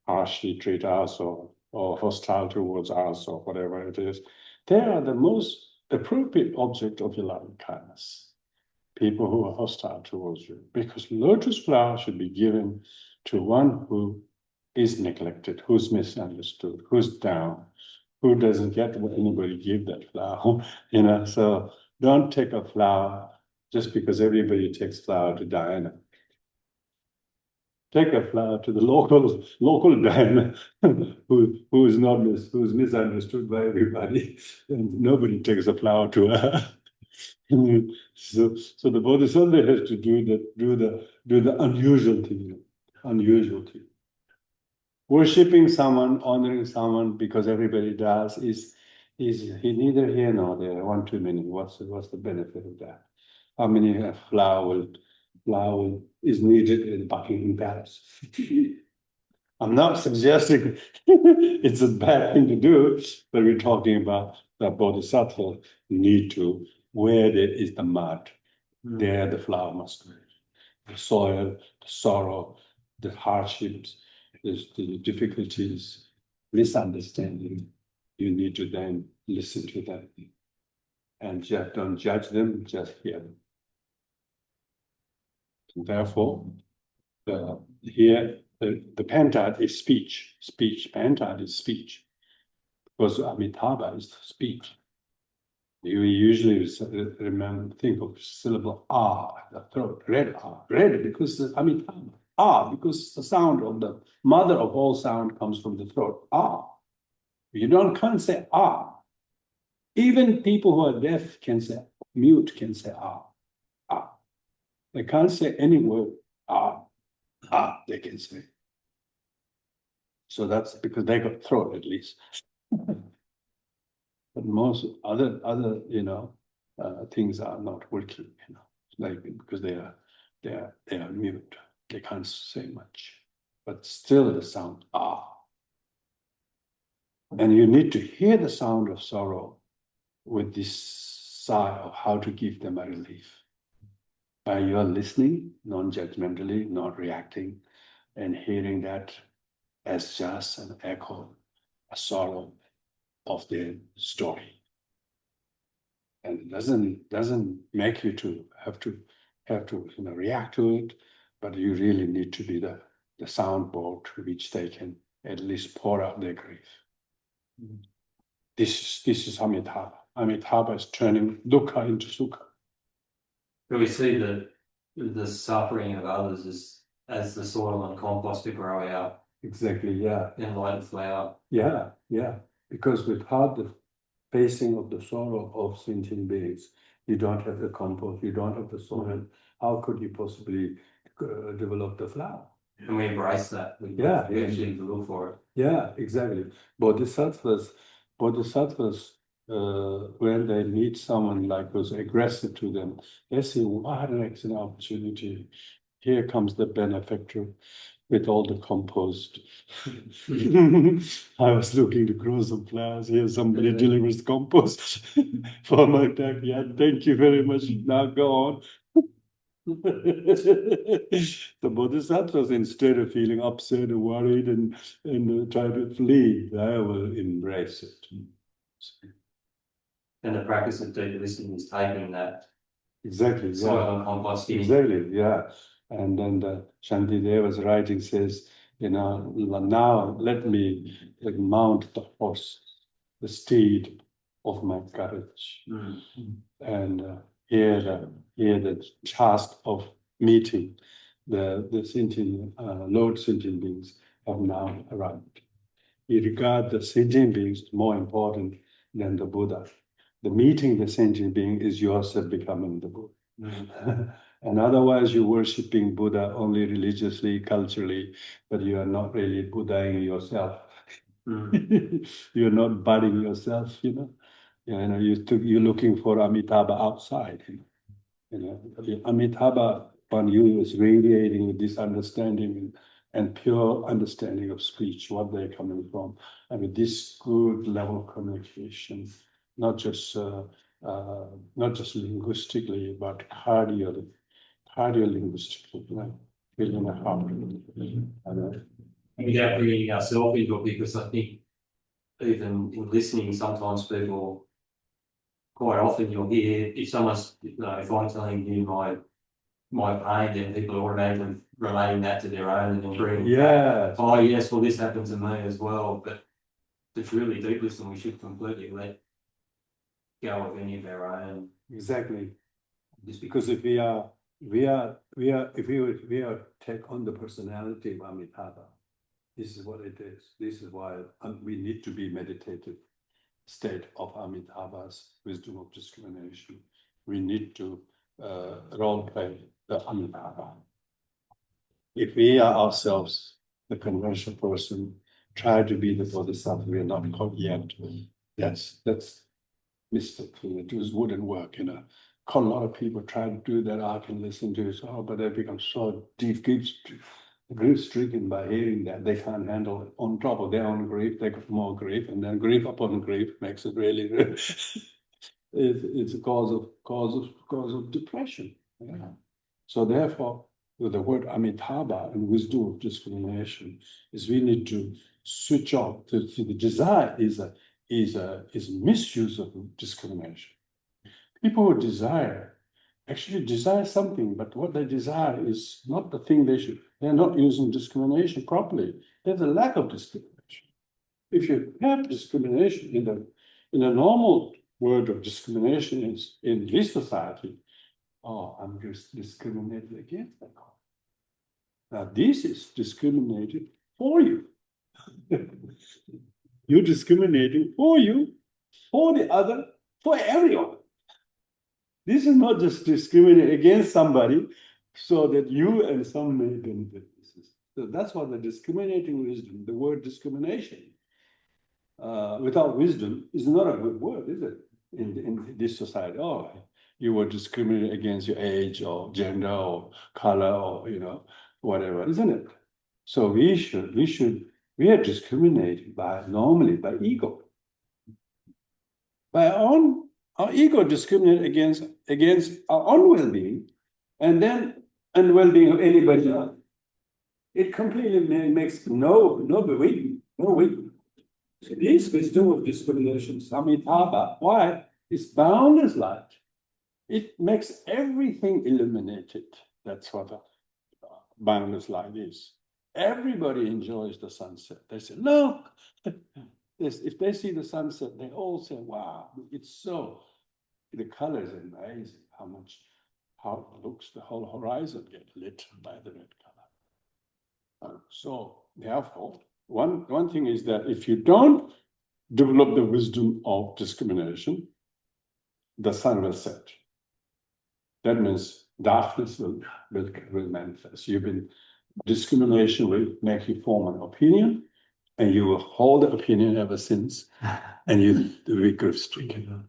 harshly treat us or hostile towards us or whatever it is, they are the most appropriate object of your loving kindness. People who are hostile towards you, because lotus flower should be given to one who is neglected, who's misunderstood, who's down, who doesn't get what anybody give that flower, so don't take a flower just because everybody takes flower to Diana. Take a flower to the local Diana who's misunderstood by everybody, and nobody takes a flower to her. So the Bodhisattva has to do the unusual thing. Worshipping someone, honoring someone because everybody does is neither here nor there. One too many. What's the benefit of that? How many flower is needed in Buckingham Palace? I'm not suggesting it's a bad thing to do, but we're talking about the Bodhisattva need to, where there is the mud, there the flower must grow. The soil, the sorrow, the hardships, the difficulties, misunderstanding. You need to then listen to them. And just don't judge them, just hear them. And therefore, the pentad is speech. Pentad is speech. Because Amitabha is speech. You usually think of syllable R, the throat, red R, red because Amitabha. R, because the sound of the mother of all sound comes from the throat. R. Can't say R. Even people who are deaf can say, mute can say R. R. They can't say any word R. R, they can say. So that's because they got throat at least. But most other things are not working, like because they are mute. They can't say much, but still the sound ah. And you need to hear the sound of sorrow with this sigh of how to give them a relief. By your listening, non-judgmentally, not reacting, and hearing that as just an echo, a sorrow of their story. And it doesn't make you to have to react to it, but you really need to be the soundboard through which they can at least pour out their grief. This is Amitabha. Amitabha is turning dukkha into sukha. But we see the suffering of others as the soil and compost to grow out. Exactly, yeah. And light flower. Yeah. Because without the facing of the sorrow of sentient beings, you don't have the compost, you don't have the soil. How could you possibly develop the flower? And we embrace that. We actually look for it. Yeah, exactly. Bodhisattvas, when they meet someone like who's aggressive to them, they say, what an excellent opportunity. Here comes the benefactor with all the compost. I was looking to grow some flowers. Here somebody delivers compost for my backyard. Thank you very much. Now go on. The Bodhisattvas, instead of feeling upset or worried and try to flee, they will embrace it. And the practice of deep listening is taking that exactly soil and composting. Exactly, yeah. And then the Shantideva's writing says, now let me mount the horse, the steed of my courage. And here the task of meeting the sentient, Lord sentient beings have now arrived. You regard the sentient beings more important than the Buddha. The meeting the sentient being is yourself becoming the Buddha. And otherwise you're worshipping Buddha only religiously, culturally, but you are not really Buddhaing yourself. You're not budding yourself, you're looking for Amitabha outside. The Amitabha upon you is radiating with this understanding and pure understanding of speech, what they're coming from. I mean, this good level of communication, not just linguistically, but cardiolinguistically, feeling the heart. We don't bring ourselves into it because I think even in listening, sometimes people, quite often you'll hear, if someone's, if I'm telling you my my pain, then people are automatically relating that to their own and agreeing. Yeah. Oh yes, well this happened to me as well, but to truly deep listen, we should completely let go of any of our own. Exactly. Just Because if we are take on the personality of Amitabha, this is what it is. This is why we need to be meditative state of Amitabha's wisdom of discrimination. We need to role play the Amitabha. If we are ourselves the conventional person, try to be the Bodhisattva, we are not caught yet. That's mystical. It just wouldn't work, you know. A lot of people try to do that. I can listen to it, but they become so deep grief stricken by hearing that they can't handle it. On top of their own grief, they got more grief, and then grief upon grief makes it really. It's a cause of depression. Yeah. So therefore, with the word Amitabha and wisdom of discrimination, is we need to switch off. The desire is misuse of discrimination. People who desire actually desire something, but what they desire is not the thing they should. They're not using discrimination properly. There's a lack of discrimination. If you have discrimination in a normal word of discrimination in this society, oh, I'm just discriminated against that. Now this is discriminated for you. You're discriminating for you, for the other, for everyone. This is not just discriminating against somebody so that you and some may benefit. So that's what the discriminating wisdom, the word discrimination, without wisdom is not a good word, is it? In this society, oh, you were discriminated against your age or gender or color or, you know, whatever, isn't it? So we are discriminated normally by ego. By our ego discriminate against our own well-being and well-being of anybody else. It completely makes no weight. So this wisdom of discrimination, Amitabha, why? It's boundless light. It makes everything illuminated. That's what boundless light is. Everybody enjoys the sunset. They say, look. If they see the sunset, they all say, wow, it's so, the color is amazing, how it looks, the whole horizon get lit by the red color. So therefore, one thing is that if you don't develop the wisdom of discrimination, the sun will set. That means darkness will manifest. Discrimination will make you form an opinion, and you will hold the opinion ever since, and you will grief stricken.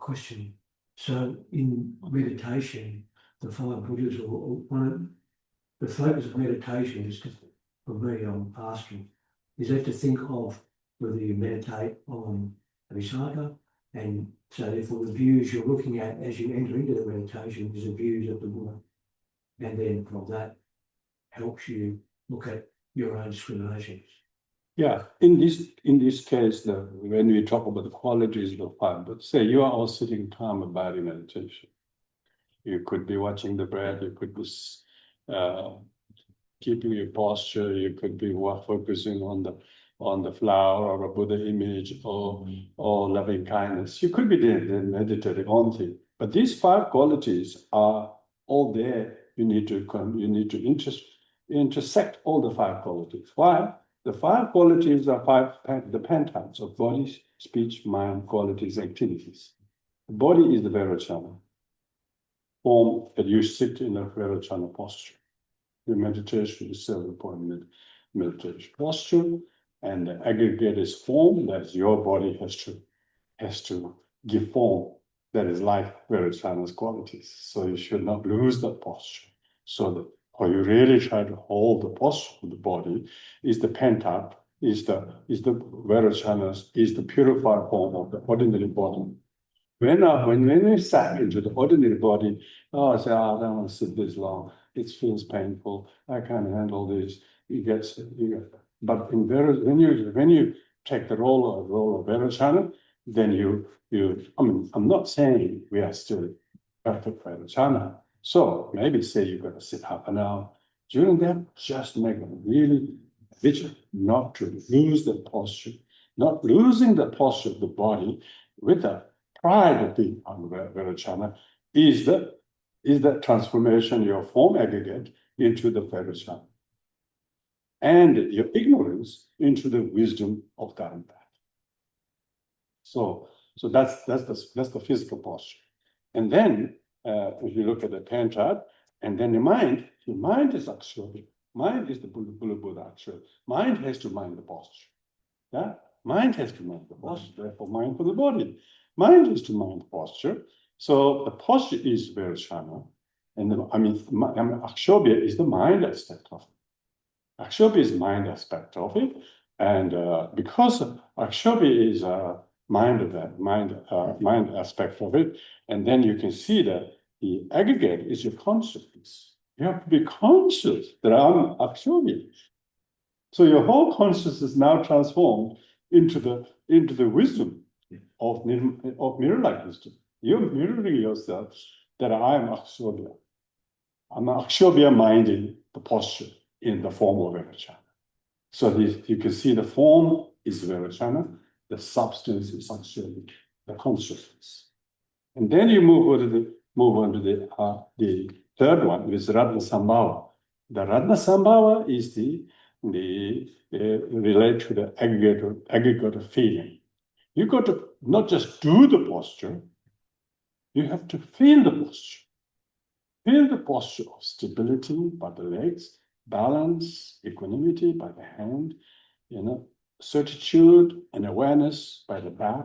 Question. So in meditation, the five Buddhas, or one of the focus of meditation is to, for me, I'm asking, is that to think of whether you meditate on Visaga, and so therefore the views you're looking at as you enter into the meditation is the views of the Buddha, and then from that helps you look at your own discriminations. Yeah, in this case, when we talk about the qualities of the five, but say you are all sitting calm about in meditation. You could be watching the breath, you could be keeping your posture, you could be focusing on the flower or a Buddha image or loving kindness. You could be meditating on things. But these five qualities are all there. You need to intersect all the five qualities. Why? The five qualities are the pentypes of body, speech, mind, qualities, activities. The body is the Vairocana, form that you sit in a Vairocana posture. The meditation is 7-point meditation posture, and the aggregate is form, that your body has to give form that is like Vairocana's qualities. So you should not lose that posture. So that or you really try to hold the posture of the body is the pentype, is the Vairocana's, is the purified form of the ordinary body. When we sat into the ordinary body, I say, I don't want to sit this long. It feels painful. I can't handle this. But when you take the role of Vairocana, then I'm not saying we are still perfect Vairocana. So maybe say you're going to sit half an hour. During that, just make a really vigilant not to lose the posture, not losing the posture of the body with the pride of being on Vairocana is the transformation your form aggregate into the Vairocana, and your ignorance into the wisdom of Dharma. So that's the physical posture. And then if you look at the pan chart, and then your mind is actually, mind is the Buddha actually. Mind has to mind the posture. Yeah, mind has to mind the posture. Therefore, mind for the body. Mind is to mind the posture. So the posture is Vairocana, and Akshobhya is the mind aspect of it. Akshobhya is mind aspect of it, and because Akshobhya is mind of that mind aspect of it, and then you can see that the aggregate is your consciousness. You have to be conscious that I'm Akshobhya. So your whole consciousness is now transformed into the wisdom of mirror-like wisdom. You're mirroring yourself that I am Akshobhya. I'm Akshobhya minding the posture in the form of Vairocana. So you can see the form is Vairocana, the substance is actually the consciousness. And then you move on to the third one, which is Ratna Sambhava. The Ratna Sambhava is the relate to the aggregate of feeling. You got to not just do the posture, you have to feel the posture. Feel the posture of stability by the legs, balance, equanimity by the hand, certitude and awareness by the back,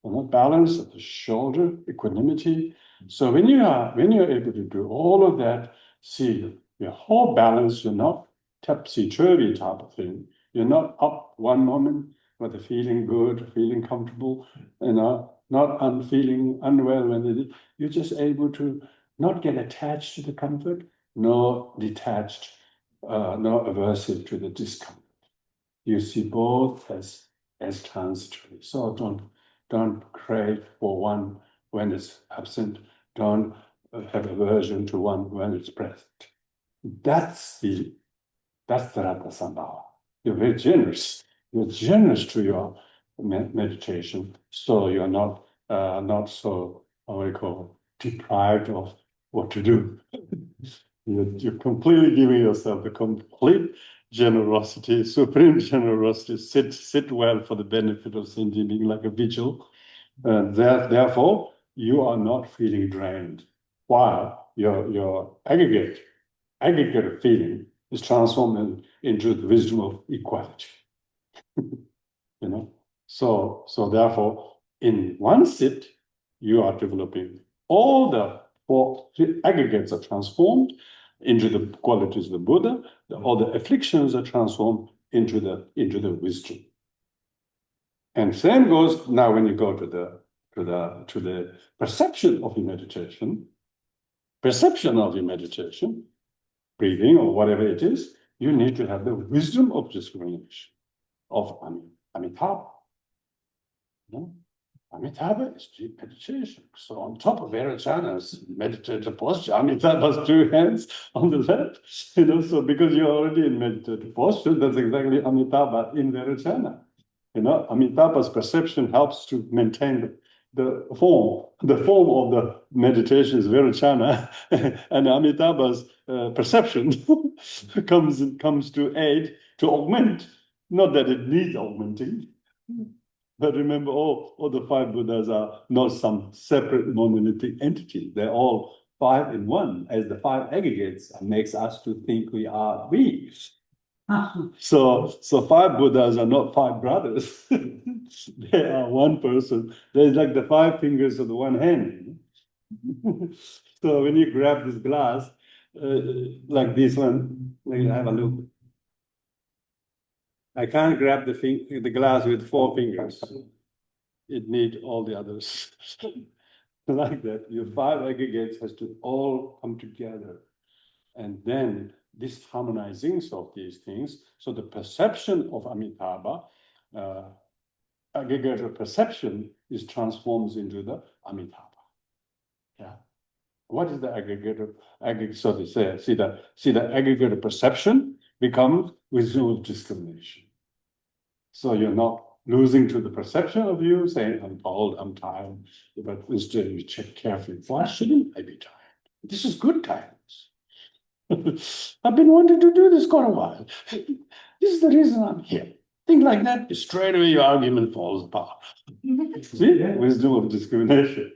balance of the shoulder, equanimity. So when you're able to do all of that, see your whole balance, you're not topsy-turvy type of thing. You're not up one moment with a feeling good, feeling comfortable, not feeling unwell when you're just able to not get attached to the comfort, nor detached, nor aversive to the discomfort. You see both as transitory. So don't crave for one when it's absent. Don't have aversion to one when it's present. That's the Ratna Sambhava. You're very generous. You're generous to your meditation, so you're not so deprived of what to do. You're completely giving yourself the complete generosity, supreme generosity. Sit well for the benefit of sentient being, like a vigil. Therefore, you are not feeling drained, while your aggregate of feeling is transformed into the wisdom of equality. So therefore, in one sit, you are developing all the four aggregates are transformed into the qualities of the Buddha. All the afflictions are transformed into the wisdom. And same goes now when you go to the perception of your meditation. Perception of your meditation, breathing or whatever it is, you need to have the wisdom of discrimination of Amitabha. Amitabha is deep meditation. So on top of Vairocana's meditative posture, Amitabha's two hands on the left. So because you're already in meditative posture, that's exactly Amitabha in Vairocana. Amitabha's perception helps to maintain the form. The form of the meditation is Vairocana, and Amitabha's perception comes to aid, to augment. Not that it needs augmenting. But remember, all the five Buddhas are not some separate monolithic entity. They're all five in one, as the five aggregates makes us to think we are we. So five Buddhas are not five brothers. They are one person. They're like the five fingers of the one hand. So when you grab this glass, like this one, let me have a look. I can't grab the glass with four fingers. It needs all the others. Like that, your five aggregates has to all come together. And then this harmonizing of these things, so the perception of Amitabha, aggregate of perception is transforms into the Amitabha. Yeah. What is the aggregate? So to say, see the aggregate of perception becomes wisdom of discrimination. So you're not losing to the perception of you, saying, I'm cold, I'm tired, but instead you check carefully, why shouldn't I be tired? This is good tiredness. I've been wanting to do this quite a while. This is the reason I'm here. Think like that, straight away your argument falls apart. See, wisdom of discrimination.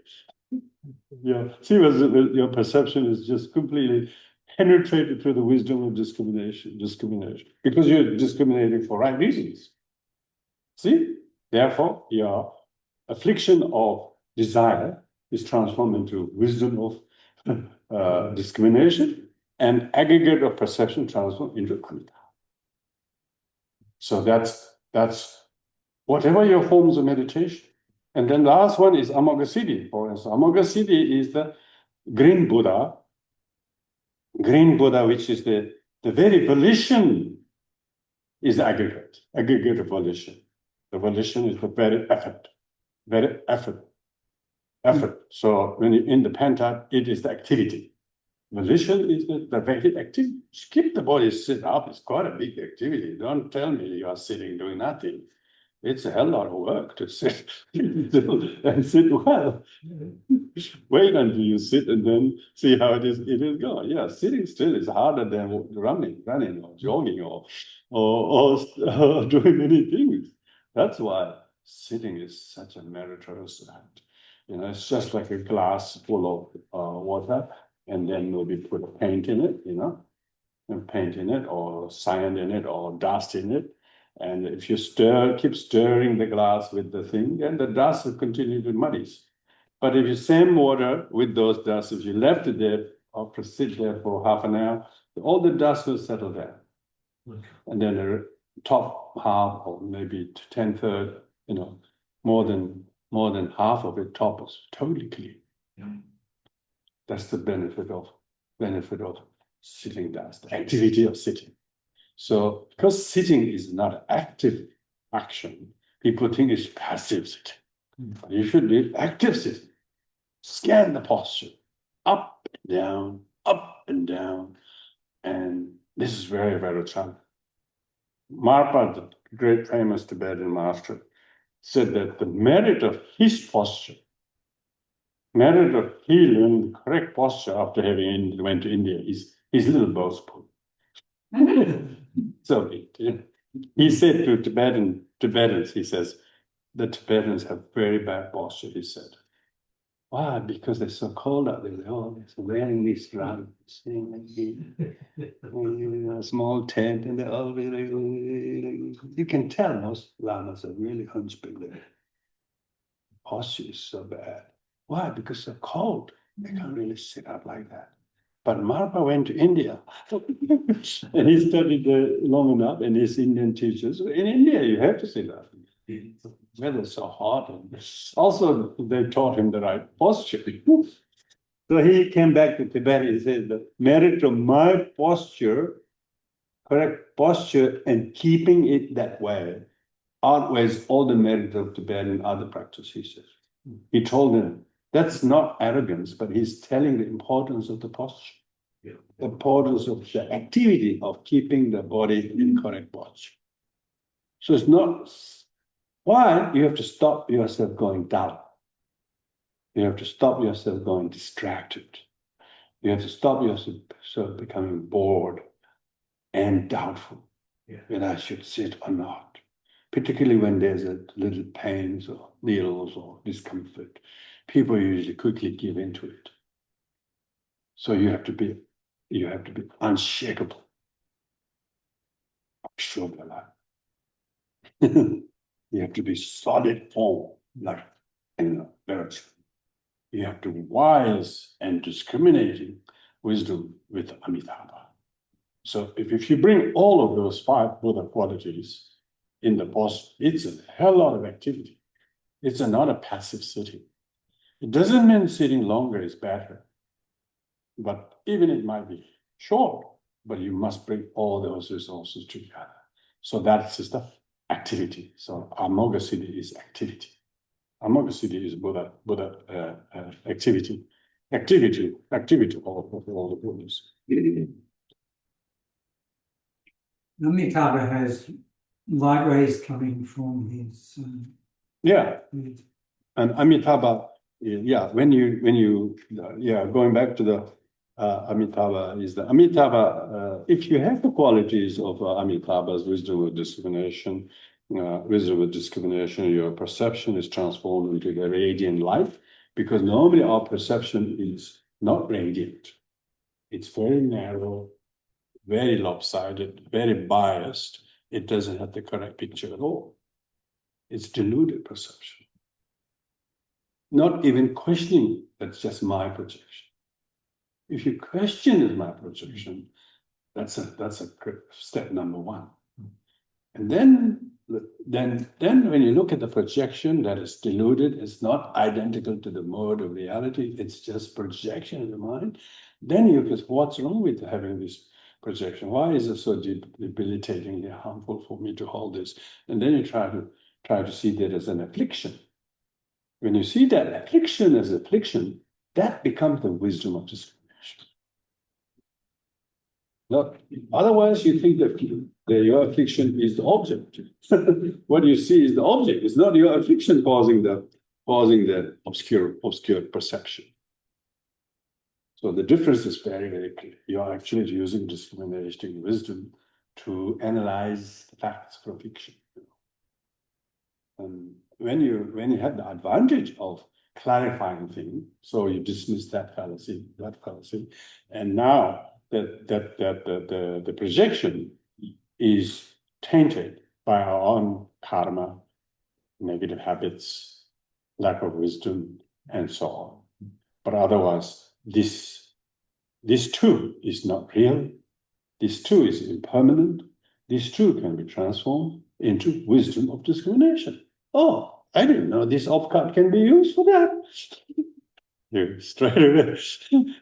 Yeah, see, your perception is just completely penetrated through the wisdom of discrimination, because you're discriminating for right reasons. See, therefore, your affliction of desire is transformed into wisdom of discrimination, and aggregate of perception transformed into amitabha. So that's whatever your forms of meditation. And then the last one is Amoghasiddhi. For instance, Amoghasiddhi is the green Buddha, which is the very volition is aggregate of volition. The volition is the very effort. So when you're in the penta, it is the activity. Volition is the very activity. Keep the body sit up. It's quite a big activity. Don't tell me you are sitting doing nothing. It's a hell lot of work to sit and sit well. Wait until you sit and then see how it is going. Yeah, sitting still is harder than running or jogging or doing many things. That's why sitting is such a meritorious act. It's just like a glass full of water, and then maybe put a paint in it, and paint in it, or sand in it, or dust in it. And if you keep stirring the glass with the thing, then the dust will continue to muddies. But if you same water with those dust, if you left it there or sit there for half an hour, all the dust will settle down. Okay. And then the top half, or maybe 1/10, more than half of it, top is totally clean. Yeah. That's the benefit of sitting dust, the activity of sitting. So, because sitting is not an active action, people think it's passive sitting. You should be active sitting. Scan the posture, up and down. And this is very, very challenging. Marpa, the great famous Tibetan master, said that the merit of his posture, merit of he learned the correct posture after having went to India, is his little boastful. So he said to Tibetans, he says, the Tibetans have very bad posture, he said. Why? Because they're so cold out there. They're all wearing these rugs, a small tent, and they're all really, you can tell most lamas are really hunchback there. Posture is so bad. Why? Because they're cold. They can't really sit up like that. But Marpa went to India and he studied long enough, and his Indian teachers. In India, you have to sit up. The weather's so hot. And also, they taught him the right posture. So he came back to Tibet. He said, the merit of my posture, correct posture, and keeping it that way outweighs all the merit of Tibet and other practice, he says. He told them, that's not arrogance, but he's telling the importance of the posture, the importance of the activity of keeping the body in correct posture. So it's not why you have to stop yourself going down. You have to stop yourself going distracted. You have to stop yourself becoming bored and doubtful whether I should sit or not, particularly when there's a little pains or needles or discomfort. People usually quickly give into it. So you have to be unshakable. Sure, you have to be solid form, like virtue. You have to be wise and discriminating wisdom with Amitabha. So if you bring all of those 5 Buddha qualities in the posture, it's a hell lot of activity. It's not a passive sitting. It doesn't mean sitting longer is better, but even it might be short, but you must bring all those resources together. So that's just the activity. So Amoghasiddhi is activity. Amoghasiddhi is Buddha activity. activity of all the Buddhas. Amitabha has light rays coming from his. Yeah, and Amitabha, when you going back to the Amitabha is the Amitabha. If you have the qualities of Amitabha's wisdom with discrimination, your perception is transformed into the radiant light, because normally our perception is not radiant. It's very narrow, very lopsided, very biased. It doesn't have the correct picture at all. It's deluded perception. Not even questioning, that's just my projection. If you question is my projection, that's a step number one. And then when you look at the projection that is deluded, it's not identical to the mode of reality, it's just projection in the mind, then you just, what's wrong with having this projection? Why is it so debilitatingly harmful for me to hold this? And then you try to see that as an affliction. When you see that affliction as affliction, that becomes the wisdom of discrimination. Not, otherwise, you think that your affliction is the object. What you see is the object. It's not your affliction causing the obscure perception. So the difference is very, very clear. You are actually using discriminating wisdom to analyze the facts from fiction. And when you have the advantage of clarifying things, so you dismiss that fallacy, and now that the projection is tainted by our own karma, negative habits, lack of wisdom, and so on. But otherwise, this too is not real. This too is impermanent. This too can be transformed into wisdom of discrimination. Oh, I didn't know this off-cut can be used for that. You straight away,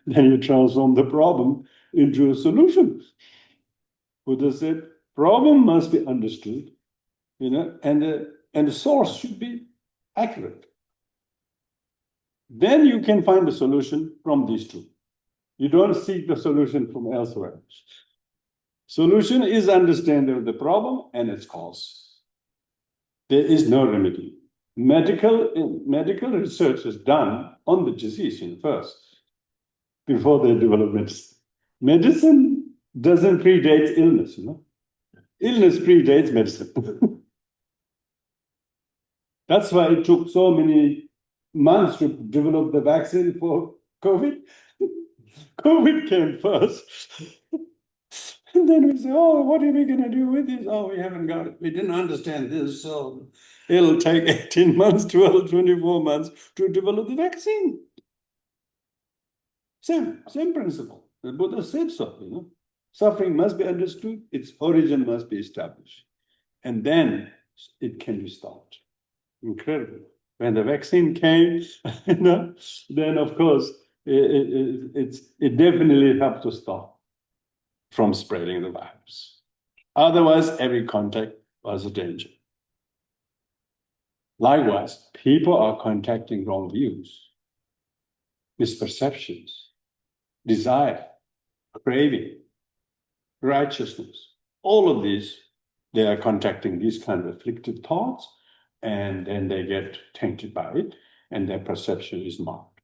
then you transform the problem into a solution. Buddha said, problem must be understood, and the source should be accurate. Then you can find the solution from these two. You don't seek the solution from elsewhere. Solution is understanding of the problem and its cause. There is no remedy. Medical research is done on the disease first, before they develop medicine. Medicine doesn't predate illness, Illness predates medicine. That's why it took so many months to develop the vaccine for COVID. COVID came first. And then we say, oh, what are we going to do with this? Oh, we haven't got it. We didn't understand this. So it'll take 18 months, 12, 24 months to develop the vaccine. Same principle. The Buddha said so, Suffering must be understood. Its origin must be established. And then it can be stopped. Incredible. When the vaccine came, then of course, it definitely helped to stop from spreading the virus. Otherwise, every contact was a danger. Likewise, people are contacting wrong views, misperceptions, desire, craving, righteousness. All of these, they are contacting these kind of afflictive thoughts, and then they get tainted by it, and their perception is marked.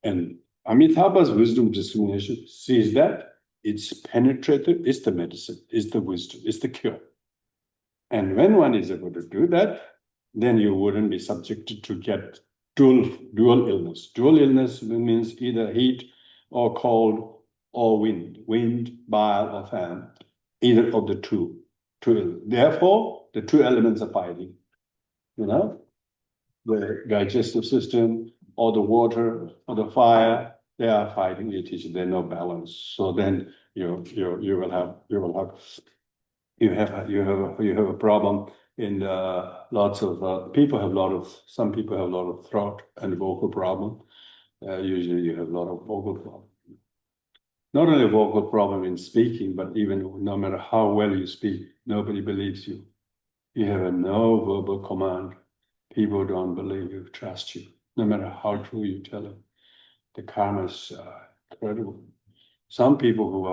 And Amitabha's wisdom discrimination sees that it's penetrated, it's the medicine, it's the wisdom, it's the cure. And when one is able to do that, then you wouldn't be subjected to get dual illness. Dual illness means either heat or cold or wind, bile or fan, either of the two. Therefore, the two elements are fighting. The digestive system or the water or the fire, they are fighting each other. There's no balance. So then you have a problem in lots of people have some people have a lot of throat and vocal problem. Usually you have a lot of vocal problem. Not only vocal problem in speaking, but even no matter how well you speak, nobody believes you. You have a no verbal command. People don't believe you, trust you, no matter how true you tell them. The karma is incredible. Some people who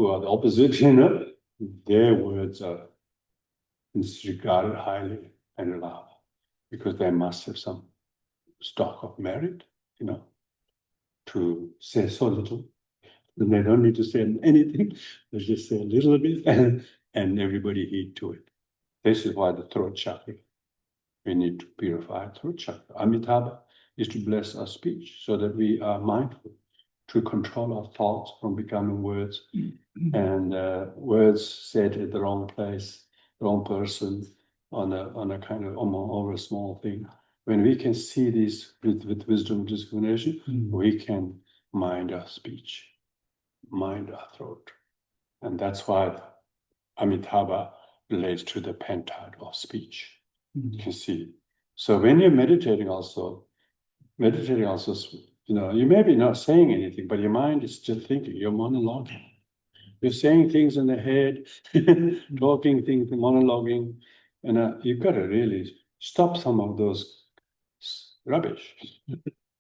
are the opposite, their words are regarded highly and loved because they must have some stock of merit, to say so little. And they don't need to say anything. They just say a little bit and everybody heed to it. This is why the throat chakra, we need to purify throat chakra. Amitabha is to bless our speech so that we are mindful, to control our thoughts from becoming words, and words said at the wrong place, wrong person, on a kind of over a small thing. When we can see this with wisdom discrimination, we can mind our speech, mind our throat. And that's why Amitabha relates to the pentad of speech. You can see. So when you're meditating also, you may be not saying anything, but your mind is still thinking, you're monologuing. You're saying things in the head, talking things, monologuing, and you've got to really stop some of those rubbish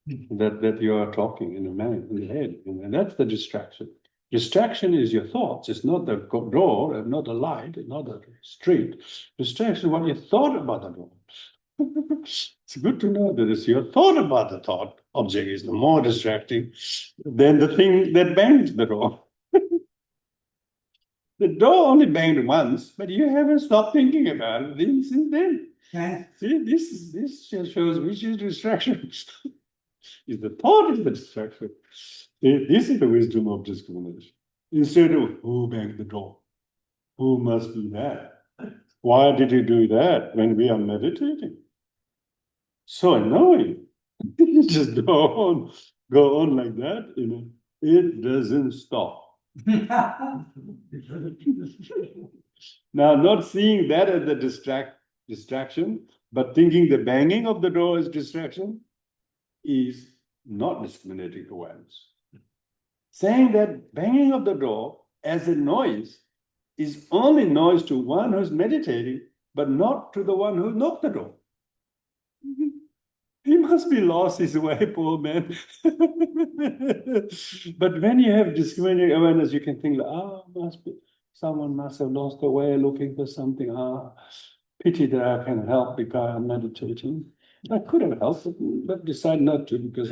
that you are talking in the head, and that's the distraction. Distraction is your thoughts. It's not the door, not the light, not the street. Distraction is what you thought about the door. It's good to know that it's your thought about the thought object is the more distracting than the thing that bangs the door. The door only banged once, but you haven't stopped thinking about it since then. Yeah. See, this just shows which is distraction. Is the thought is the distraction. This is the wisdom of discrimination. Instead of who banged the door, who must be that? Why did he do that when we are meditating? So annoying. You just go on like that, It doesn't stop. Now, not seeing that as the distraction, but thinking the banging of the door is distraction, is not discriminating awareness. Saying that banging of the door as a noise is only noise to one who's meditating, but not to the one who knocked the door. He must be lost his way, poor man. But when you have discriminating awareness, you can think, someone must have lost their way looking for something. Pity that I can help the guy I'm meditating. I could have helped, but decided not to because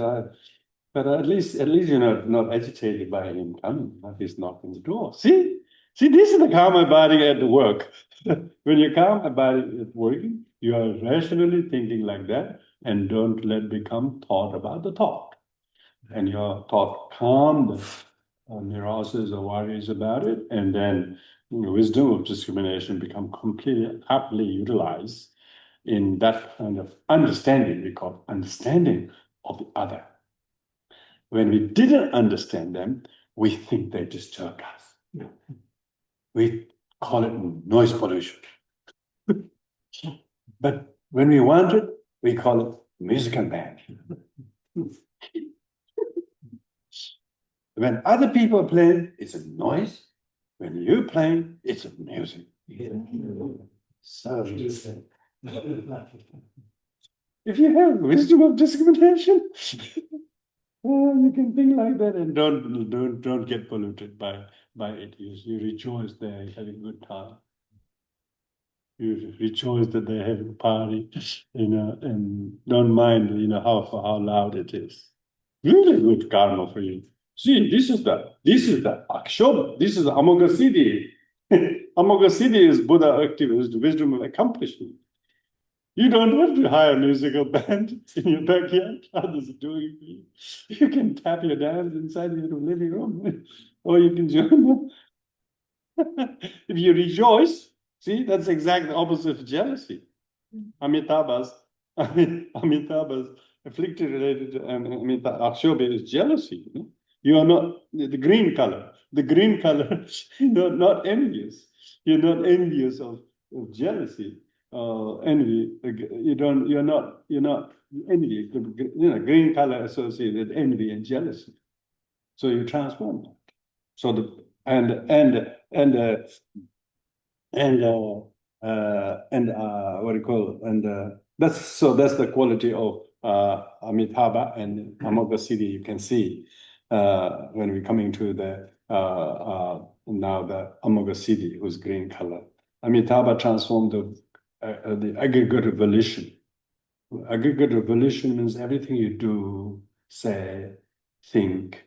but at least you're not agitated by him coming, at least knocking the door. See, this is the karma body at work. When you karma body at working, you are rationally thinking like that, and don't let become thought about the thought. And your thought calm the neurosis or worries about it, and then wisdom of discrimination become completely happily utilized in that kind of understanding we call understanding of the other. When we didn't understand them, we think they disturb us. We call it noise pollution. But when we want it, we call it musical band. When other people are playing, it's a noise. When you play, it's a music. So, if you have wisdom of discrimination, you can think like that and don't get polluted by it. You rejoice they're having a good time. You rejoice that they're having a party, and don't mind, how loud it is. Really good karma for you. See, this is the Akshoba, this is the Amogasiddhi. Amogasiddhi is Buddha activist, the wisdom of accomplishment. You don't have to hire a musical band in your backyard. Others are doing it for you. You can tap your dance inside your living room, or you can join them. If you rejoice, see, that's exactly the opposite of jealousy. Amitabha's afflicted related to Akshoba is jealousy. You are not the green color. The green color, you're not envious. You're not envious of jealousy. Envy. You're not envy. Green color associated with envy and jealousy. So you transform that. So what do you call it? And that's the quality of Amitabha and Amoghasiddhi, you can see when we're coming to the now the Amoghasiddhi, who's green color. Amitabha transformed the aggregate volition. Aggregate volition means everything you do, say, think,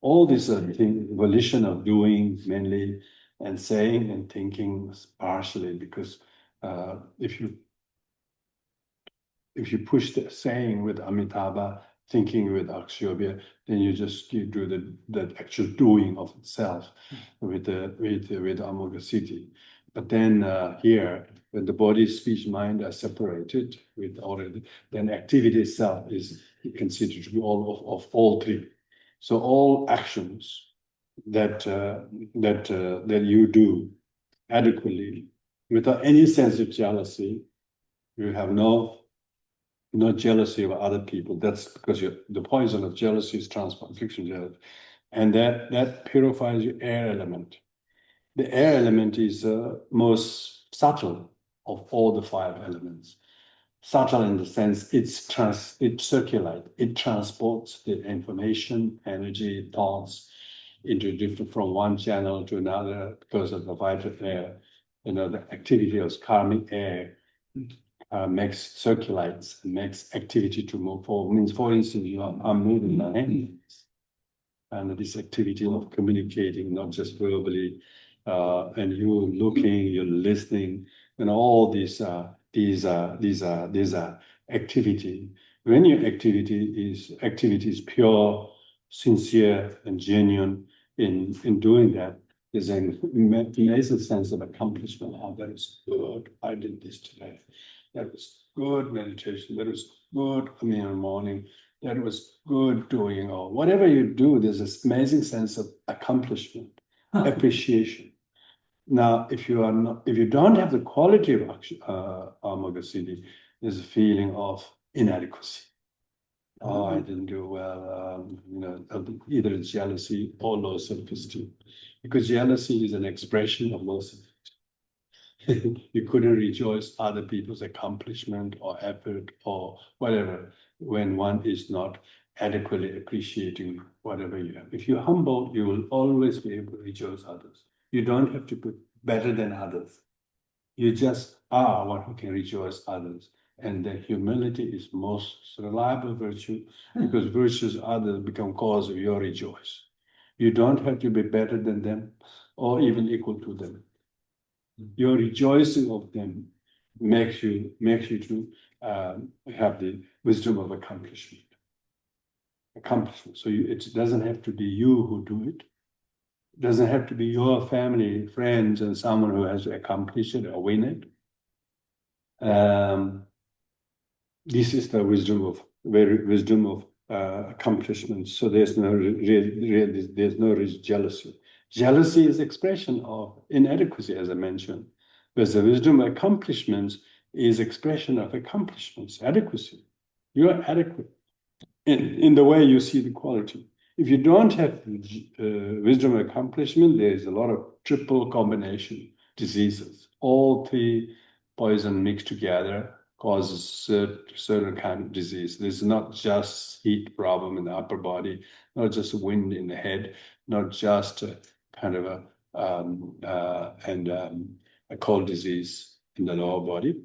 all these volition of doing mainly, and saying and thinking partially, because if you push the saying with Amitabha, thinking with Akshobhya, then you do the actual doing of itself with Amoghasiddhi. But then here, when the body, speech, mind are separated with already, then activity itself is considered to be all of all three. So all actions that you do adequately without any sense of jealousy, you have no jealousy of other people. That's because the poison of jealousy is transformation jealousy, and that purifies your air element. The air element is most subtle of all the five elements. Subtle in the sense it circulates, it transports the information, energy, thoughts into different from one channel to another because of the vital air. The activity of karmic air circulates, makes activity to move forward. Means, for instance, you are moving the hands, and this activity of communicating, not just verbally, and you looking, you're listening, and all these are activity. When your activity is pure, sincere, and genuine in doing that, there's an amazing sense of accomplishment. Oh, that is good. I did this today. That was good meditation. That was good in the morning. That was good doing, or whatever you do, there's this amazing sense of accomplishment, appreciation. Now, if you don't have the quality of Amoghasiddhi, there's a feeling of inadequacy. Oh, I didn't do well. Either it's jealousy or low self-esteem, because jealousy is an expression of low self-esteem. You couldn't rejoice other people's accomplishment or effort or whatever when one is not adequately appreciating whatever you have. If you're humble, you will always be able to rejoice others. You don't have to be better than others. You just are one who can rejoice others. And the humility is most reliable virtue, because virtues others become cause of your rejoice. You don't have to be better than them or even equal to them. Your rejoicing of them makes you to have the wisdom of accomplishment. So it doesn't have to be you who do it. It doesn't have to be your family, friends, and someone who has to accomplish it or win it. This is the wisdom of accomplishment. So there's no jealousy. Jealousy is expression of inadequacy, as I mentioned. Whereas the wisdom of accomplishments is expression of accomplishments, adequacy. You are adequate in the way you see the quality. If you don't have wisdom of accomplishment, there's a lot of triple combination diseases. All three poison mixed together causes certain kind of disease. This is not just heat problem in the upper body, not just wind in the head, not just a cold disease in the lower body,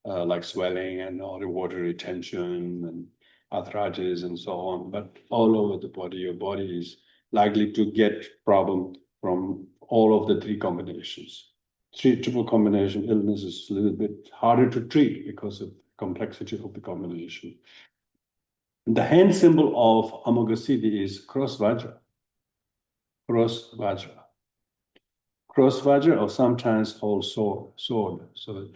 like swelling and all the water retention and arthritis and so on. But all over the body, your body is likely to get problem from all of the three combinations. Triple combination illness is a little bit harder to treat because of the complexity of the combination. The hand symbol of Amoghasiddhi is cross vajra. Cross vajra. Cross vajra, or sometimes whole sword. So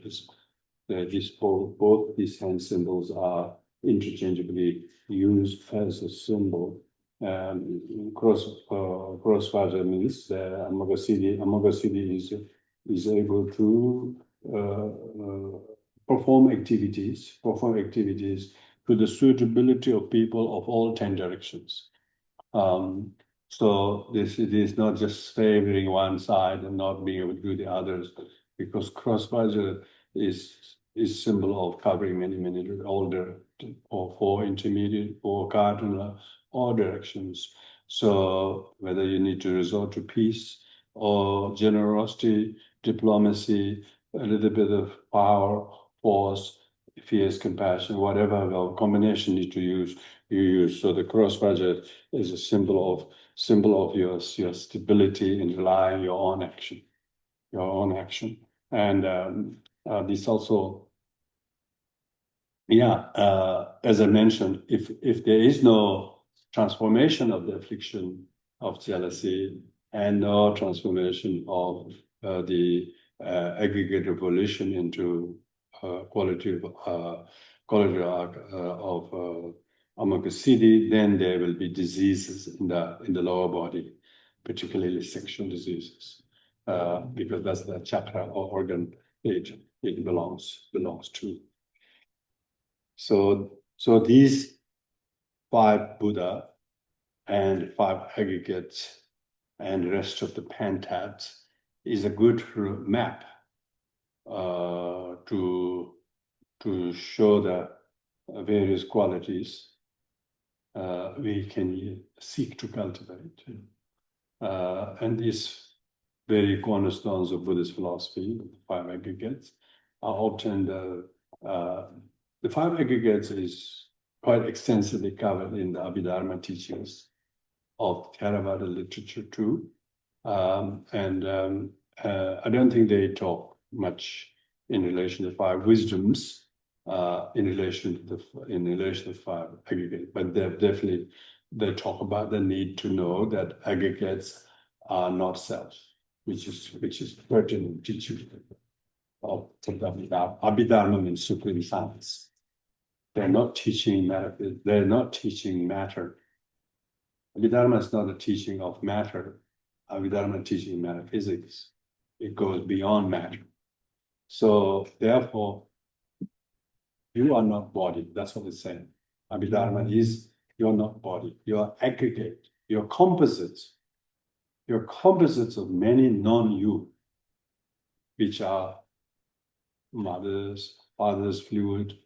both these hand symbols are interchangeably used as a symbol. Cross vajra means that Amoghasiddhi is able to perform activities to the suitability of people of all 10 directions. So it is not just favoring one side and not being able to do the others, because cross vajra is is symbol of covering many older or four intermediate or cardinal all directions. So whether you need to resort to peace or generosity, diplomacy, a little bit of power, force, fierce compassion, whatever combination you need to use, you use. So the cross budget is a symbol of your stability in relying your own action, and this also, as I mentioned, if there is no transformation of the affliction of jealousy and no transformation of the aggregate evolution into quality of Amakasiddhi, then there will be diseases in the lower body, particularly sexual diseases, because that's the chakra or organ it belongs to. So these 5 Buddha and 5 aggregates and rest of the pentats is a good map to show the various qualities we can seek to cultivate. And these very cornerstones of Buddhist philosophy, the 5 aggregates, are often the 5 aggregates is quite extensively covered in the Abhidharma teachings of Theravada literature too. I don't think they talk much in relation to 5 wisdoms, in relation to 5 aggregates, but they talk about the need to know that aggregates are not self, which is pertinent teaching of Abhidharma means supreme science. They're not teaching metaphysics. They're not teaching matter. Abhidharma is not a teaching of matter. Abhidharma is teaching metaphysics. It goes beyond matter. So therefore, you are not body. That's what it's saying. Abhidharma is you're not body. You're aggregate. You're composites. You're composites of many non-you, which are mother's, father's fluid,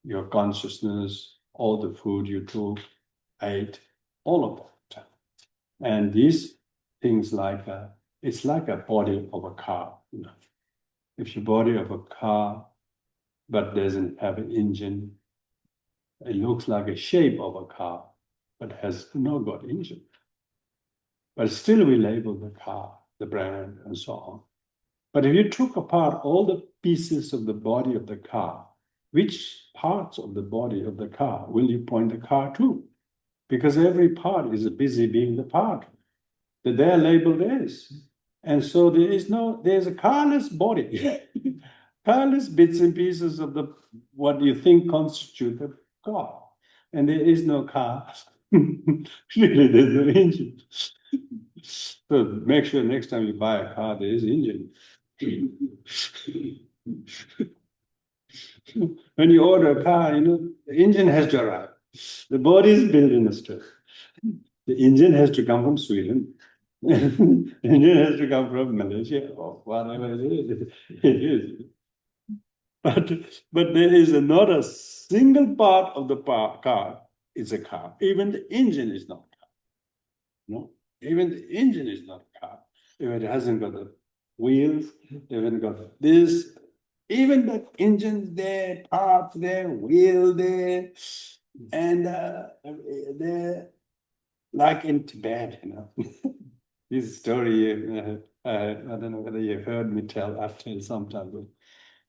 your consciousness, all the food you took, ate, all of that. And these things it's like a body of a car. If your body of a car, but doesn't have an engine, it looks like a shape of a car, but has not got engine. But still we label the car, the brand, and so on. But if you took apart all the pieces of the body of the car, which parts of the body of the car will you point the car to? Because every part is busy being the part that they're labeled as. And so there's a carless body, carless bits and pieces of what you think constitute the car. And there is no car. Really, there's no engine. So make sure next time you buy a car, there is engine. When you order a car, the engine has to arrive. The body is built in a store. The engine has to come from Sweden. The engine has to come from Malaysia or whatever it is. It is. But there is not a single part of the car is a car. Even the engine is not a car. No, even the engine is not a car. If it hasn't got the wheels, if it got this, even the engine's there, parts there, wheel there, and they're like in Tibet, This story, I don't know whether you've heard me tell. I've told sometimes.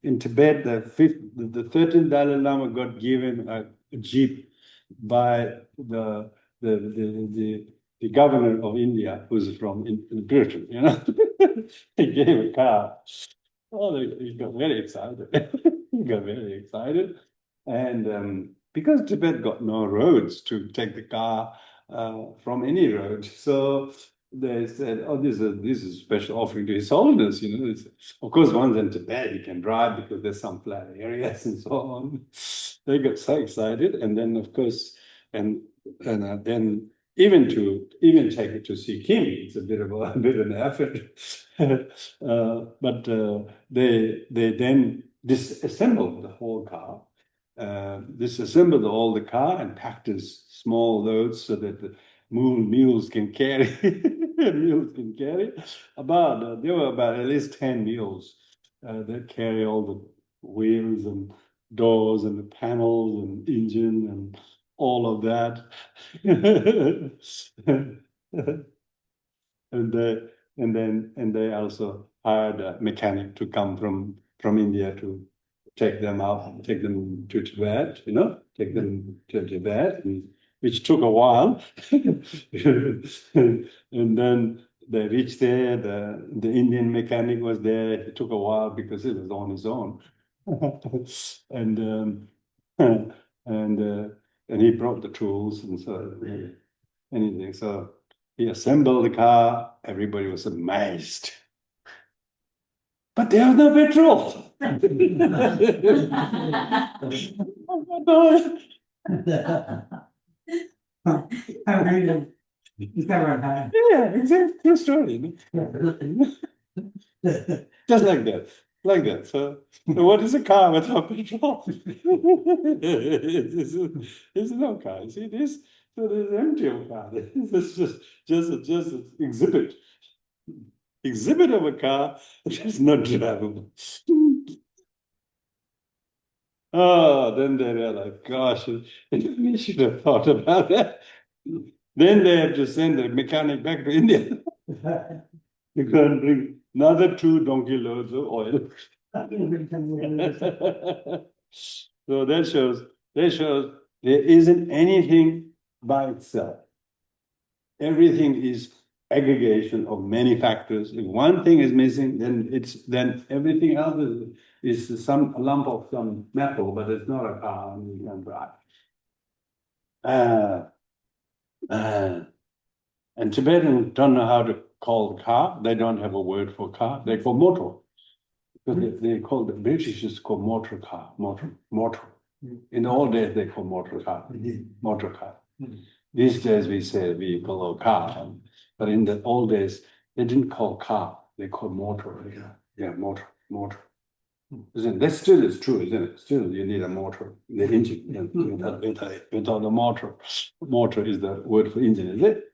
In Tibet, the 13th Dalai Lama got given a jeep by the governor of India, who's from Britain. He gave a car. Oh, he got very excited. He got very excited, and because Tibet got no roads to take the car from any road, so they said, "Oh, this is a special offering to His Holiness." Of course, once in Tibet, you can drive because there's some flat areas and so on. They got so excited, and then of course, and then even take it to see Kim, it's a bit of an effort. But they then disassembled the whole car, disassembled all the car and packed as small loads so that the mules can carry. Mules can carry about. There were about at least 10 mules that carry all the wheels and doors and the panels and engine and all of that. And they also hired a mechanic to come from India to take them out, take them to Tibet, take them to Tibet, which took a while. And then they reached there, the Indian mechanic was there. It took a while because it was on his own. and he brought the tools and so anything. So he assembled the car, everybody was amazed. But there was no petrol. Yeah, exactly. True story. Just like that. Like that. So what is a car without petrol? It's no car. You see this? So there's empty of car. This is just an exhibit of a car that is not drivable. Oh, then they realize, gosh, we should have thought about that. Then they have to send the mechanic back to India. You can bring another 2 donkey loads of oil. So that shows there isn't anything by itself. Everything is aggregation of many factors. If one thing is missing, then everything else is some lump of some metal, but it's not a car and you can drive. And Tibetans don't know how to call the car. They don't have a word for car. They call motor. Because they call the British call motor car, motor. In the old days, they call motor car, motor car. These days we say vehicle or car, but in the old days they didn't call car; they called motor. Yeah, motor. That still is true, isn't it? Still, you need a motor, the engine. Without the motor is the word for engine, is it?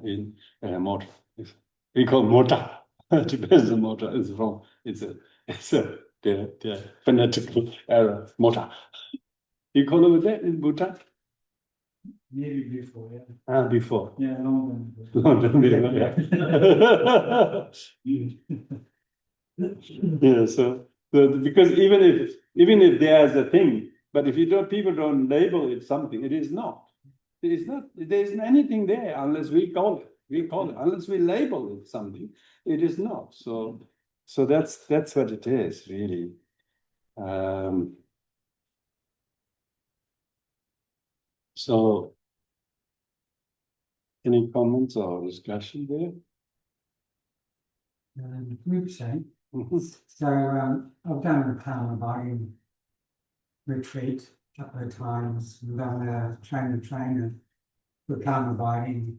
In motor, we call motor. Depends on motor. It's wrong. It's a the phonetical error. Motor. You call it that in Bhutan? Maybe before, yeah. Before. Yeah, long Yeah, so because even if there's a thing, but if people don't label it something, it is not. There isn't anything there unless we call it. Unless we label it something, it is not. So that's what it is, really. So any comments or discussion there? Group say. So I've done the Karma Body retreat a couple of times. We've done a trainer for Karma Body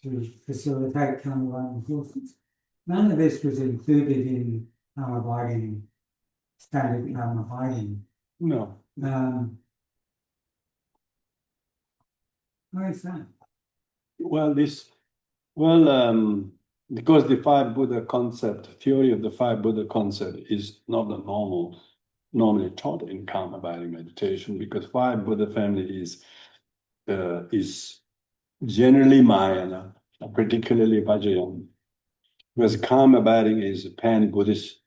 to facilitate Karma Body courses. None of this was included in Karma Body, standard Karma Body. No. Why is that? Because the five Buddha concept, theory of the five Buddha concept is not the normally taught in Karma Body meditation, because five Buddha family is generally Mahayana, particularly Vajrayana. Whereas Karma Body is a pan-Buddhist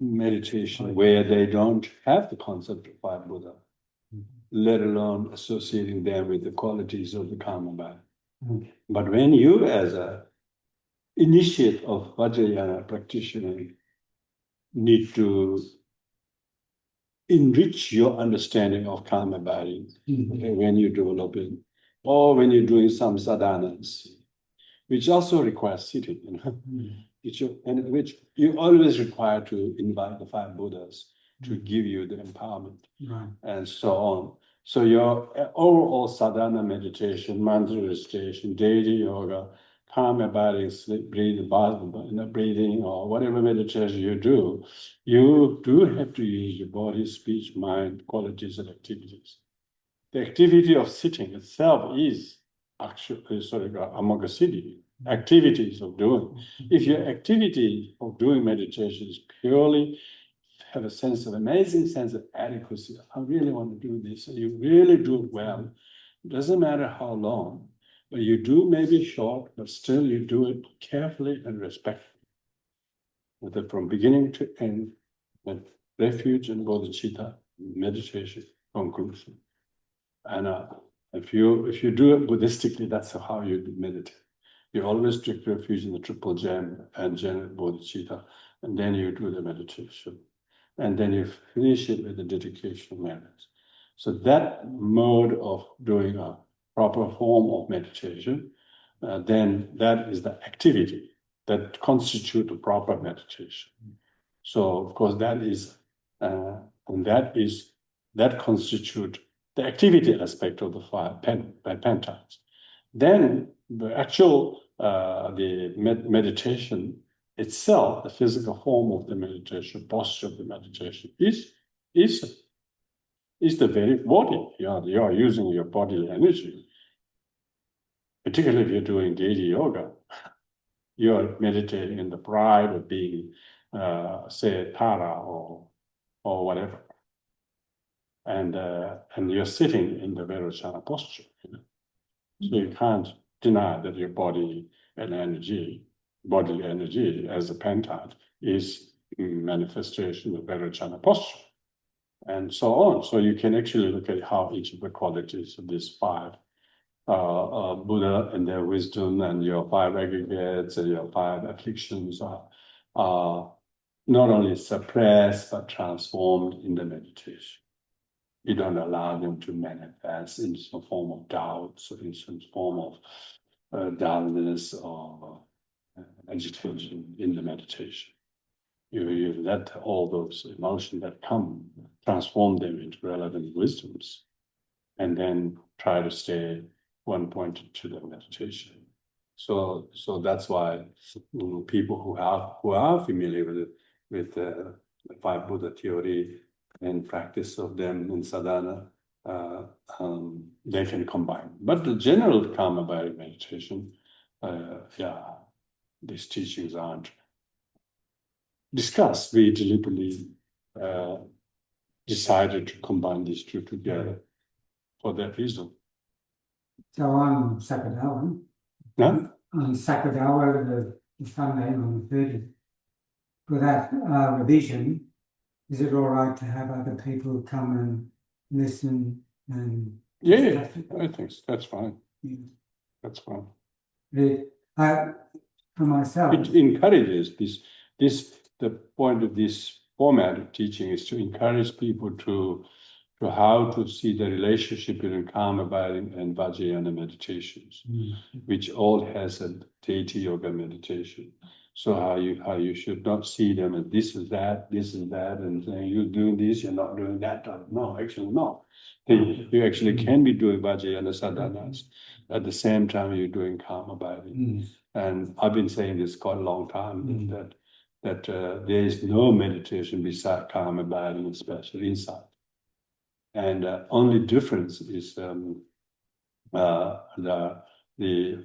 meditation where they don't have the concept of five Buddha, let alone associating them with the qualities of the Karma Body. But when you, as a initiate of Vajrayana practitioner, need to enrich your understanding of Karma Body when you develop it, or when you're doing some sadhanas, which also requires sitting, which you always require to invite the five Buddhas to give you the empowerment, and so on. So your overall sadhana meditation, mantra recitation, daily yoga, calm abiding, sleep, breathing, breathing, or whatever meditation you do have to use your body, speech, mind, qualities, and activities. The activity of sitting itself is actually amoghasiddhi, activities of doing. If your activity of doing meditation is purely have a sense of amazing sense of adequacy, I really want to do this, and you really do it well, it doesn't matter how long, but you do maybe short, but still you do it carefully and respectfully. With it from beginning to end, with refuge and bodhicitta, meditation, conclusion. And if you do it Buddhistically, that's how you meditate. You always take refuge in the triple gem and generate bodhicitta, and then you do the meditation. And then you finish it with the dedication manners. So that mode of doing a proper form of meditation, then that is the activity that constitutes a proper meditation. So of course that constitutes the activity aspect of the five pentats. Then the actual meditation itself, the physical form of the meditation, posture of the meditation, is the very body. You are using your bodily energy. Particularly if you're doing daily yoga, you are meditating in the pride of being, say, Tara or whatever, and you're sitting in the Vairocana posture. So you can't deny that your body and bodily energy as a pentat is manifestation of Vairocana posture, and so on. So you can actually look at how each of the qualities of these five, Buddha and their wisdom and your five aggregates and your five afflictions are not only suppressed but transformed in the meditation. You don't allow them to manifest in some form of doubts or in some form of dullness or agitation in the meditation. You let all those emotions that come, transform them into relevant wisdoms, and then try to stay one pointed to the meditation. So that's why people who are familiar with the five Buddha theory and practice of them in sadhana, they can combine. But the general karma abiding meditation, these teachings aren't discussed. We deliberately decided to combine these two together for that reason. So on Sakadawa, No? on Sakadawa, the Sunday on the 30th, for that revision, is it all right to have other people come and listen and Yeah, I think that's fine. Yeah. That's fine. For myself, It encourages the point of this format of teaching is to encourage people to how to see the relationship between calm abiding and Vajrayana meditations, which all has a deity yoga meditation. So how you should not see them as this is that, and saying you're doing this, you're not doing that. No, actually no. You actually can be doing Vajrayana sadhanas at the same time you're doing calm abiding. And I've been saying this quite a long time that there is no meditation beside calm abiding, especially inside. And only difference is the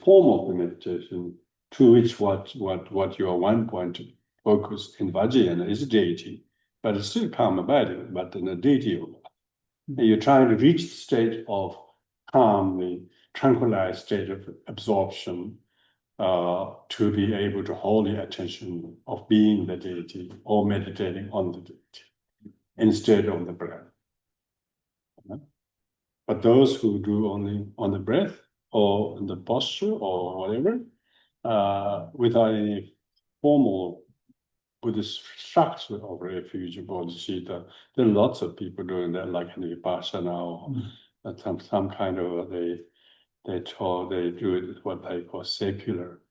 form of the meditation to which what you are one point focus in Vajrayana is deity, but it's still calm abiding, but in a deity yoga. And you're trying to reach the state of calm, the tranquilized state of absorption, to be able to hold the attention of being the deity or meditating on the deity instead of the breath. But those who do only on the breath or in the posture or whatever, without any formal Buddhist structure of refuge or bodhicitta, there are lots of people doing that, like in Vipassana or some kind of they do it what they call secular,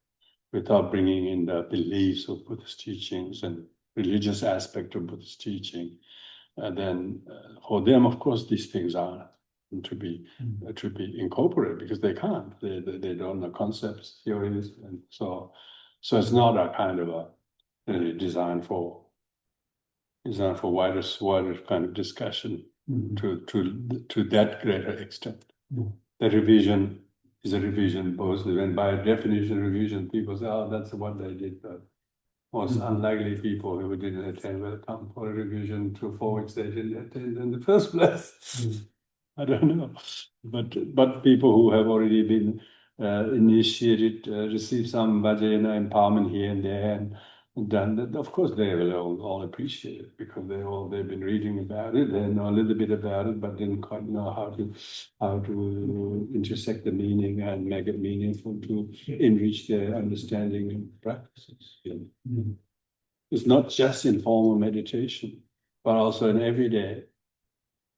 without bringing in the beliefs of Buddhist teachings and religious aspect of Buddhist teaching. And then for them, of course, these things are to be incorporated, because they can't. They don't know concepts, theories, and so it's not a kind of a design for wider kind of discussion to that greater extent. The revision is a revision both, and by definition, revision, people say, oh, that's what they did, but most unlikely people who didn't attend will come for a revision for which they didn't attend in the first place. I don't know, but people who have already been initiated, receive some vajrayana empowerment here and there, and done that. Of course, they will all appreciate it, because they've been reading about it. They know a little bit about it, but didn't quite know how to intersect the meaning and make it meaningful to enrich their understanding and practices. It's not just in formal meditation, but also in everyday,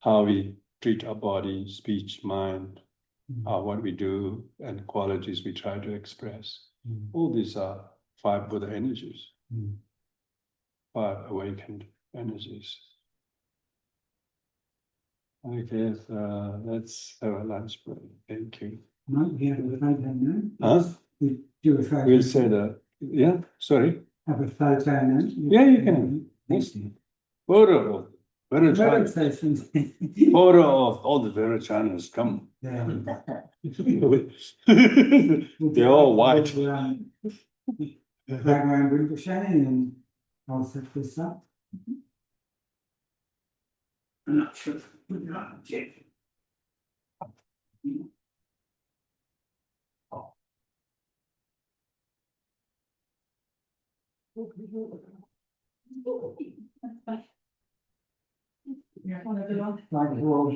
how we treat our body, speech, mind, what we do, and qualities we try to express. All these are 5 Buddha energies, 5 awakened energies. Okay, so let's have a lunch break. Thank you. No, we have a photo now. Huh? We do a photo. We'll say that. Yeah, sorry. Have a photo now. Yeah, you can. Yes. Photo of Vajrayana. Photo of all the Vajrayanas. Come. Yeah. They're all white. The background Rinpoche and I'll set this up. I'm not sure if we got it. Like the world,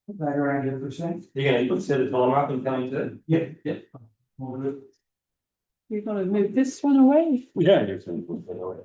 background Rinpoche. You can set a timer up and come to. Yeah. Yeah. You're going to move this one away. Yeah, you can put that away.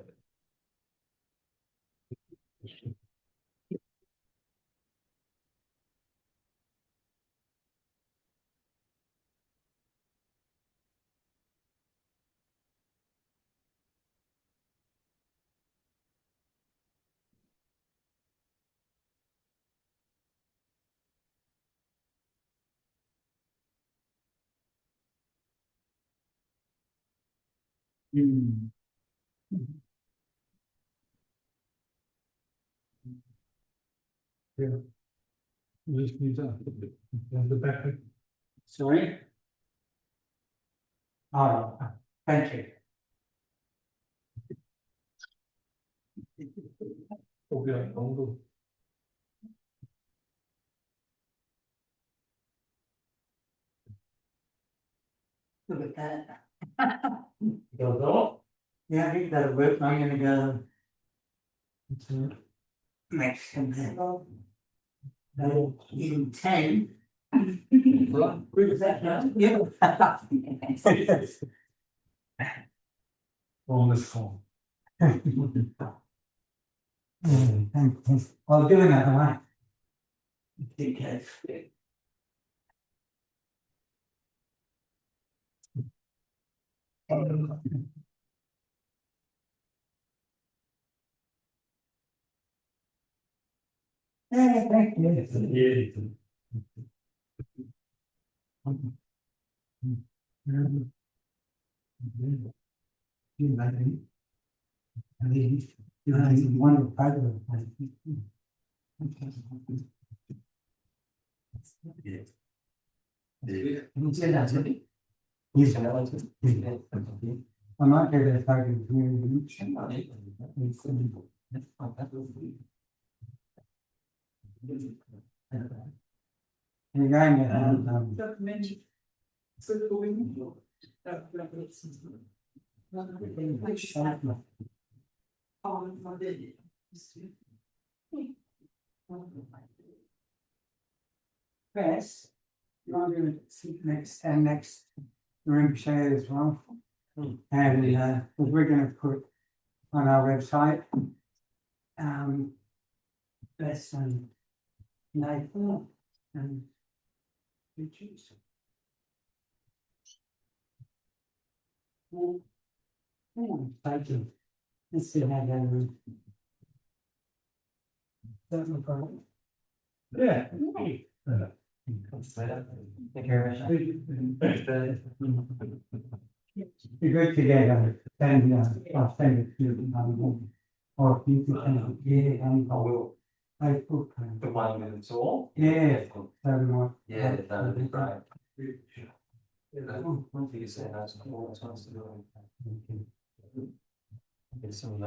Yeah. Just need that. The back. Sorry? Oh, thank you. Okay, Look at that. go. Yeah, I think that'll work. I'm gonna go. To next and then. In 10. Where's that now? Yeah. On this phone. Thank you. I'll do another one. Okay. Thank you. I might go there if I can you're going to Chris, you're going to see next Rinpoche as well. And we're going to put on our website best and Nathan and pictures. Thank you. Let's see how that that look like. Yeah. Be good together, send, I'll send it to you, or you can send it, yeah, and I will. Facebook. The one with it all? Yeah, everyone. Yeah, that would be great. One thing you said, that's all it's supposed to do. Get some,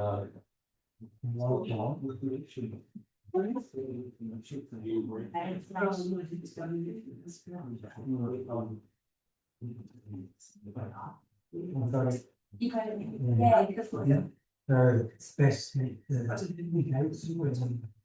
You got it, yeah, because. Especially the. Yeah, she's been super challenge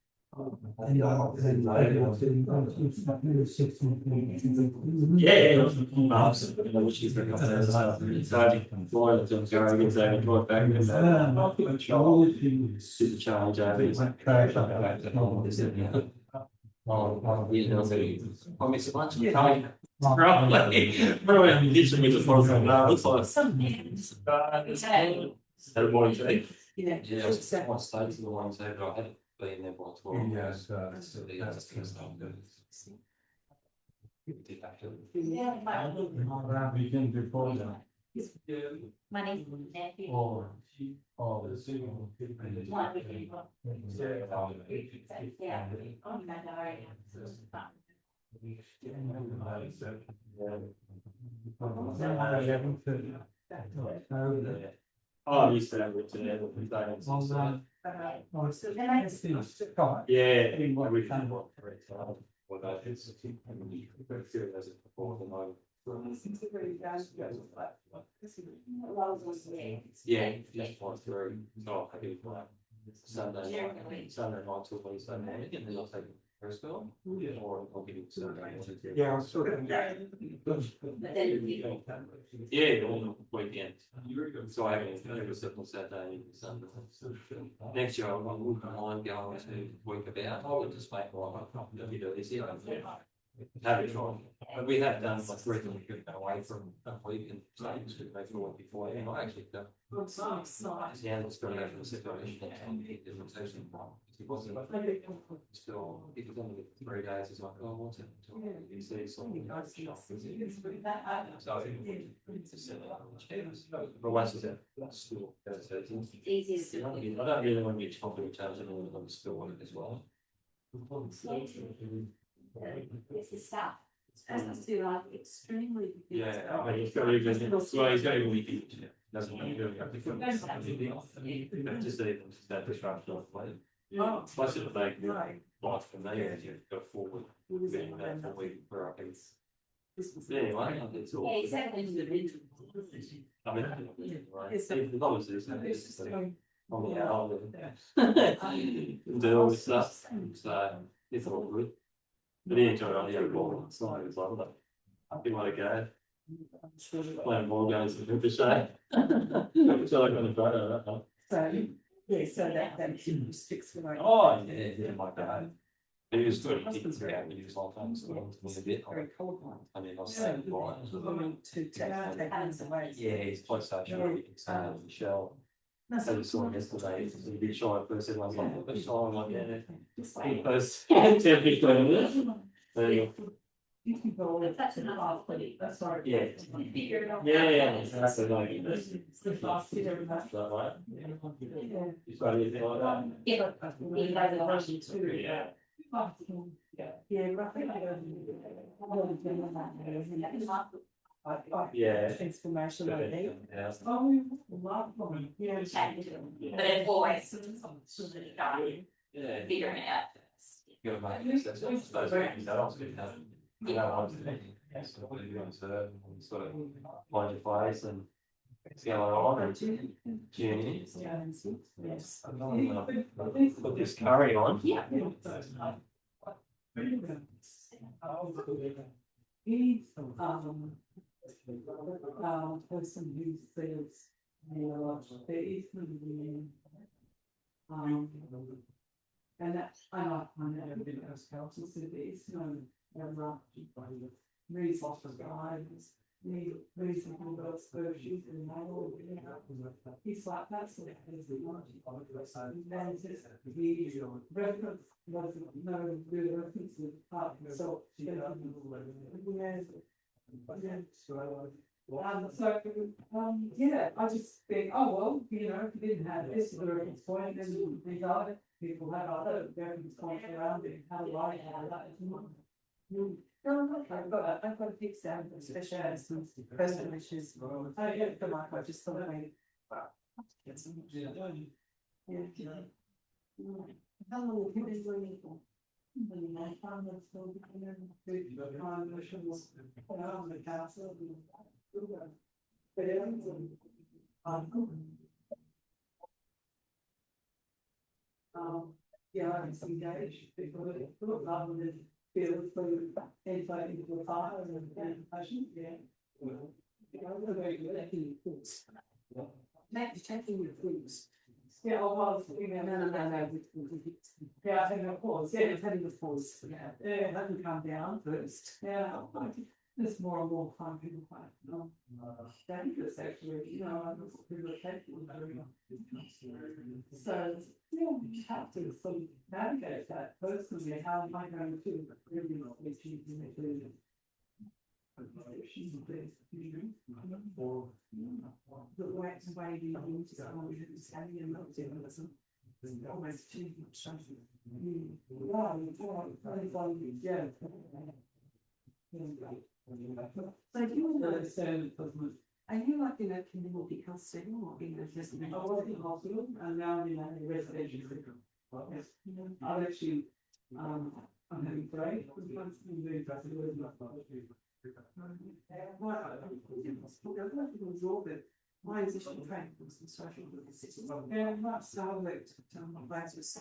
Oh, you know, so I miss a bunch of time. Probably I'm literally just lost on that. Looks like that boy today. Yeah. Yeah, I stayed to the ones there, but I hadn't been there by 12 years. So the other things not good. Yeah, We can report that. my niece and nephew. Or Yeah. Oh, my diary. Oh, I used to have it today. Yeah, we kind of work for it. Well, that is as it before the moment. Yeah, just one through. Oh, I do Sunday night till Wednesday morning, and then I'll take it first film. Or I'll give it Sunday. Yeah, I'm sort of. Yeah, all the weekend. So I haven't never sit on Saturday and Sunday. Next year I wouldn't mind going to work about. I would just make my video this year. Have a try. But we have done like regularly good away from a week and saying to make it work before. And I actually done. Yeah, it's going to go from the situation and the rotation. It wasn't still, if it's only 3 days, it's like, oh, what's it? You see something. So it's just but once it's at school, it's Easy to I don't really want to be talking to each other on the school as well. It's the stuff. Has to be like extremely. Yeah, I mean, it's got to be, well, he's got to be, doesn't want to do it. Just that disruption of play. Plus it'll make life from there as you go forward, being that 4 week for our piece. Anyway, it's all. Yeah, exactly. I mean, right, as long as there's on the hour, do all this stuff, so it's all good. But he enjoyed on the other ball, so I was like, I think what a go. Playing ball games with the shade. So I got a photo. So, yeah, so that sticks with like. Oh, yeah, my God. He was good. He was very happy. He was all time. So it was a bit. Very colourblind. I mean, I was saying, why? To take hands away. Yeah, he's PlayStation. Michelle. I just saw him yesterday. He's a bit shy at first. Everyone's like, "What's shy?" I'm like, "Yeah." First, 10 people. That's an awfully. That's sorry. Yeah. Figure it out. Yeah, that's a like. It's the last year of that. Is that right? Yeah. You got anything like that? Yeah, he has a version too. Yeah. Yeah, roughly. Yeah. Transformation like that. Yeah. Oh, love them. Yeah. But it's always Yeah. figuring it out. Good mate. That's those things that also good. You know, I was sort of find your place and see how on and journey. Yes. Put this curry on. Yeah. He's person who says there is and that's I like my everything else so there is no resource guidance the reasonable about virtues and moral, he's like that sort of thing. And then the reference was no real reference to the part so yeah, I just think, oh well, you know, if you didn't have this as a reference point, then these other people have other reference points around it. How do I have that? No, okay, I've got a big sound, especially as some personal issues. Oh, yeah, the mic, I just thought maybe. Yeah. How long have you been doing it for? I found that still yeah, I see engaged people rather than feel through insight into the fire and passion, yeah. Maybe taking your fruits. Yeah, I was, no. Yeah, I think of course, yeah, it's having the pause, yeah, it hasn't come down first. Yeah, there's more and more fun people find, dangerous actually, you know, I was people are capable of doing it. So, yeah, you have to sort of navigate that personally, how am I going to really achieve the the way we use understanding and materialism is almost too much. Yeah. So do you understand? Are you like in a community hospital or in a residential? I was in a hospital and now I'm in a residential. I've actually, I'm having break. My position training was in social work. Yeah, that's how I looked at my classes.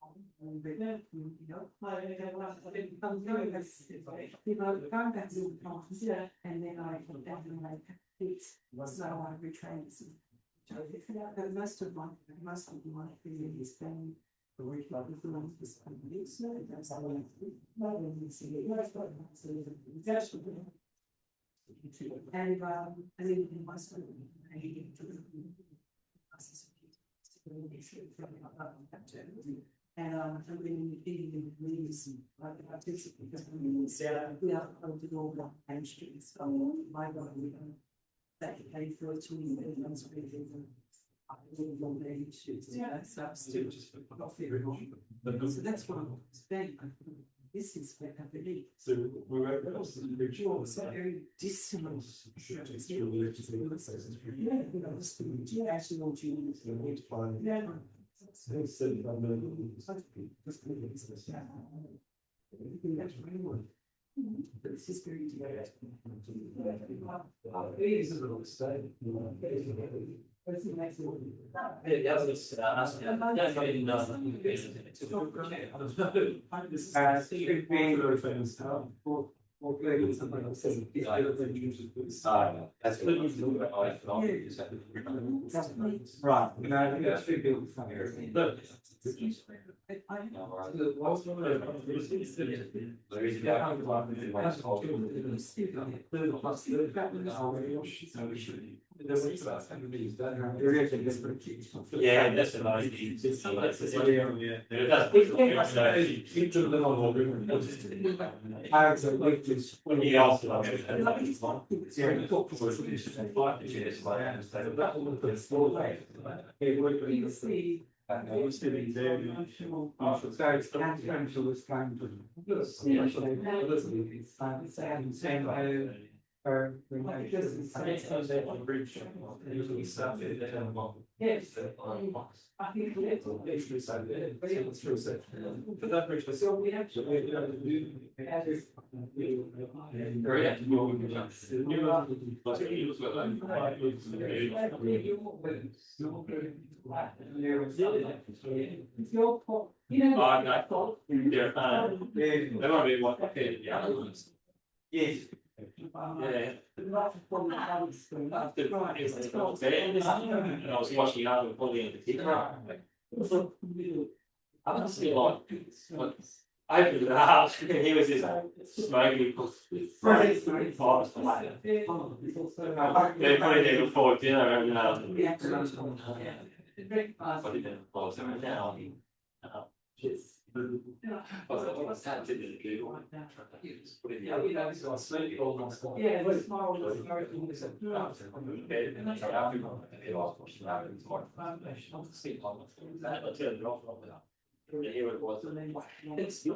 I'm doing this, you know, going back to the classes, and then I definitely like it. So I retrained some. But most of my career has been the work with the ones with families. That's how I see it. And in my school, and I've been in leagues like participants because we are going to go on Main Street. So my God, we that pay for it to me and that's really so that's what I'm saying. This is what I believe. So we were very dissimilar. Yeah, actually, what you need to find. Yeah. That's really good. This is very direct. Yeah, that's a nice Yes. I think Yes. Yeah. And I was watching out and pulling in the teacher. I don't see a lot. I opened the house, and he was just smoking. Right. They put it there before dinner, and Yeah. I didn't before dinner now. What's that? Did it Google? Put it in the oven. So I smoked it all nice. Yeah, it's small. I turned it off. Yeah, here it was. It's yes,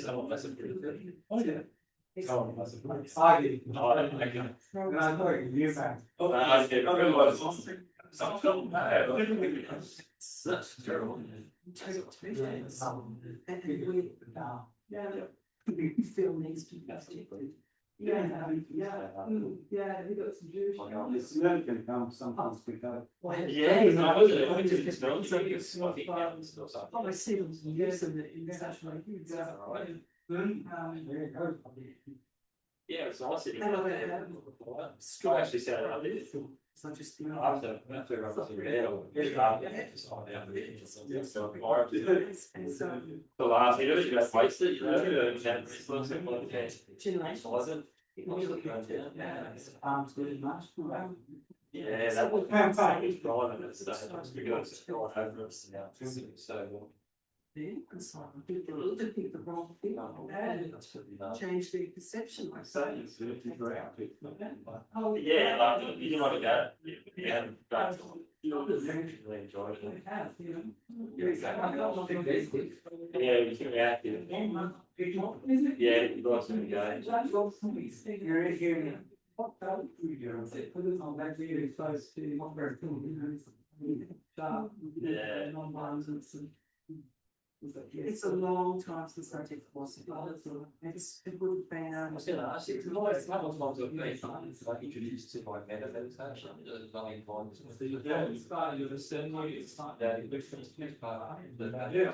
I want that's a pretty good. Oh, yeah. Oh, that's a pretty I did. Oh, I like it. And I thought you found. Oh, I did. I realized that's terrible. And we, yeah, we feel needs to be particularly. Yeah, we got some Jewish. The smell can come sometimes because. Yeah, it's not, was it? I just smelled something. It smells like it smells like. Oh, I see them using it in such a way. Yeah, it's nice. Straw. I actually said I did. It's not just. After I was in bed, And so. the last year, you got wasted, you know, wasn't. Yeah, that was driving and stuff. It was because it's going over us now. So. People to think the wrong thing and change their perception like that. Oh, yeah, like, you know what I got? Yeah, but you really enjoyed it. Yeah, you can react. Yeah, you got some guys. You're here. What don't we do? Put it on that really close to what we're doing. Yeah. Non-violence and. It's a long time since I did philosophy. It would have been. I was gonna ask you, because always that was one of the great things, like introduced to my meditation, like one. Yeah, it's fine, you're the same way, it's fine. Yeah, you look for the next part. Yeah.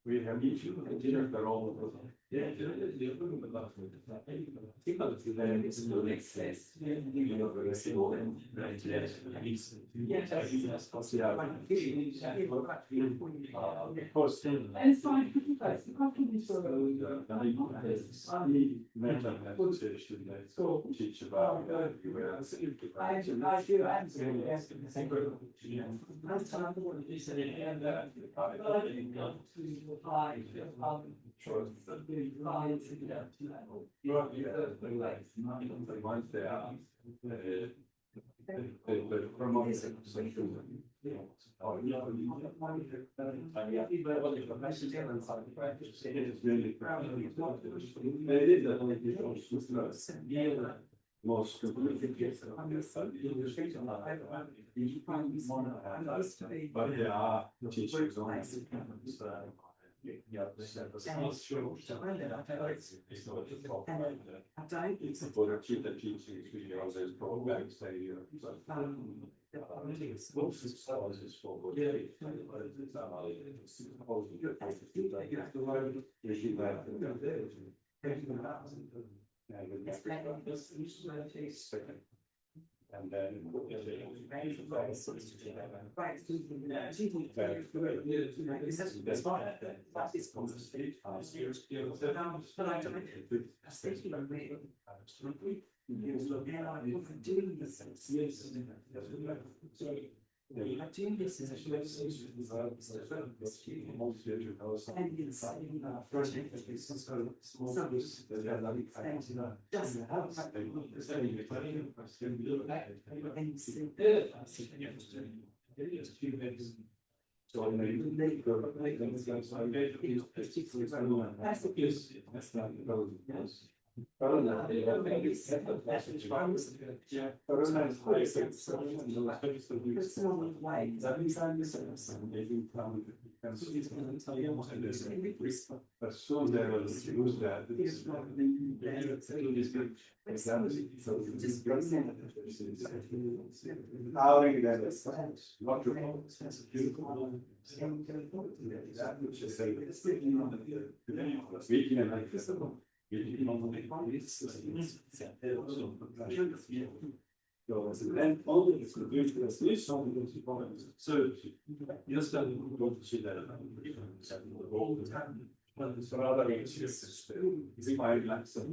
We have each dinner their own. Yeah, It's fine. How can you sort teach about. I do Most but there are teachers on it's for the teachings, we always programs say, And then. That's fine. That is positive. But I don't. I said to them, and I wasn't doing this. I'm doing this as a and it's But soon they will use that. Powering that is wonderful. It's beautiful. Speaking of like this, then only it's beautiful as this song. So you're starting to go to see that all the time. Well, it's rather is my like some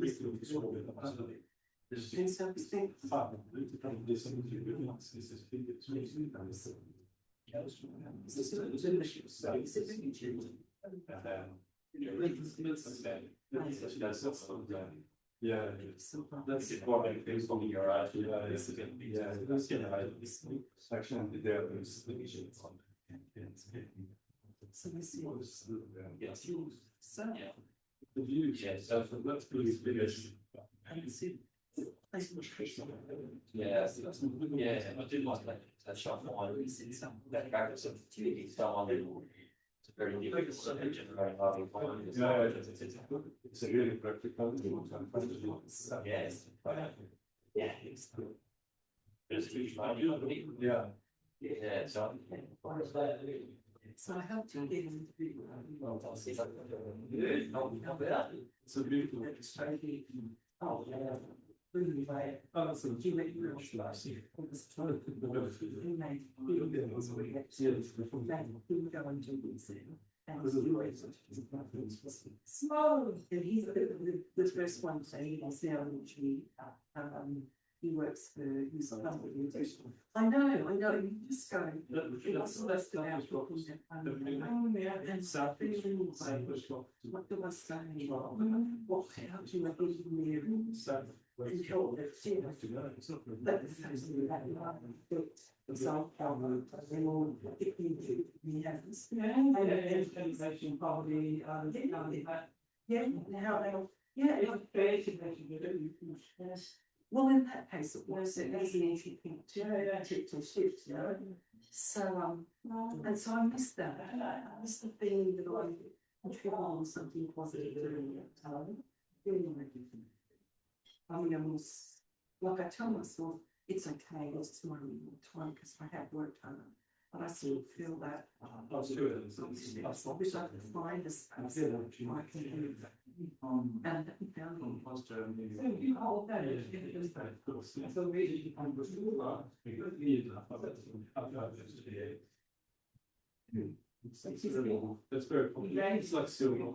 yeah, that's important things from your eye. Yeah, that's section there is the view, yes, that's pretty big. Yeah, I did like that shot for that practice of someone it's a very difficult very hard to find. It's a really practical. Yes. Yeah. Yeah. Yeah. So I helped him get into the It's a beautiful. oh, yeah. Really bad. Oh, that's a real small, and he's the first one, so he was now literally, he works for New South Wales. I know, you just go, it was supposed to be out talking and so feeling what do I say, what, how do you make it near? And told that she has to go. But the fact that you are example, they all we have this. And education probably, yeah, how they'll, yeah, yes. Well, in that case, it was an easy thing to shift, you know. So, and so I missed that. I missed the feeling that I contribute on something positive during that time. I mean, I was, like I tell myself, it's okay, it's tomorrow time because I have work done. But I still feel that I wish I could find a space I can live. And I haven't found it. So you hold that. So really, That's very cool. It's like silver.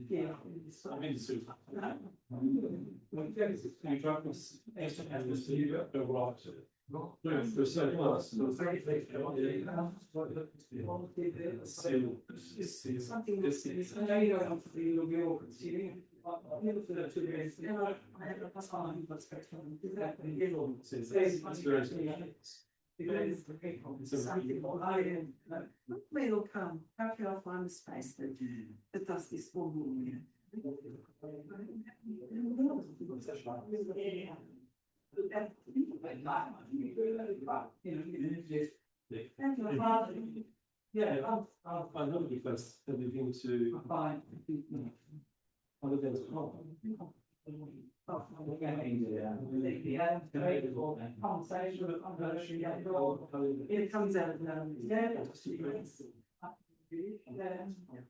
yeah. I mean, super. You try to and the studio, the rock. We're so close. Something this is, I know you don't have to be your consuming. I have a time, but hopefully it'll come. How can I find a space that does this for me? Yeah, I know because everything to Fine. other than It comes out of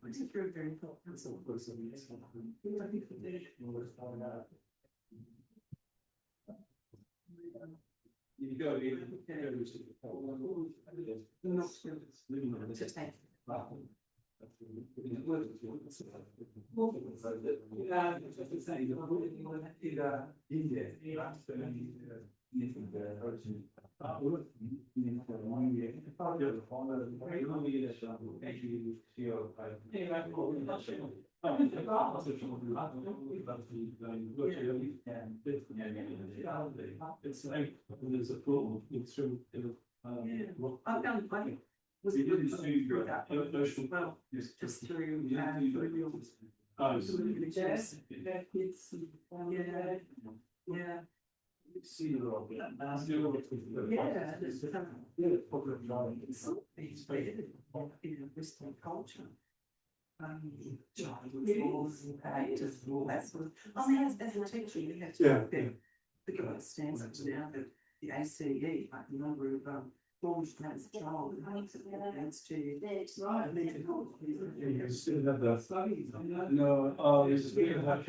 which is very, very important. You go in, To take. It's like there's a pool, it's through. I've done plenty. Was We didn't see through your that, ocean. well, just through, Yeah. Oh, it's- Yes. It's, yeah, yeah. See the road. Still with the- Yeah, it's, Yeah, public drive. it's something weird in Western culture. Child rules and actors and all that sort of. I mean, as a teacher, you have to. Yeah. Think about standards now that the ACE, like the number of forms as a child. That's to. Right. You still have that. No, it's still have.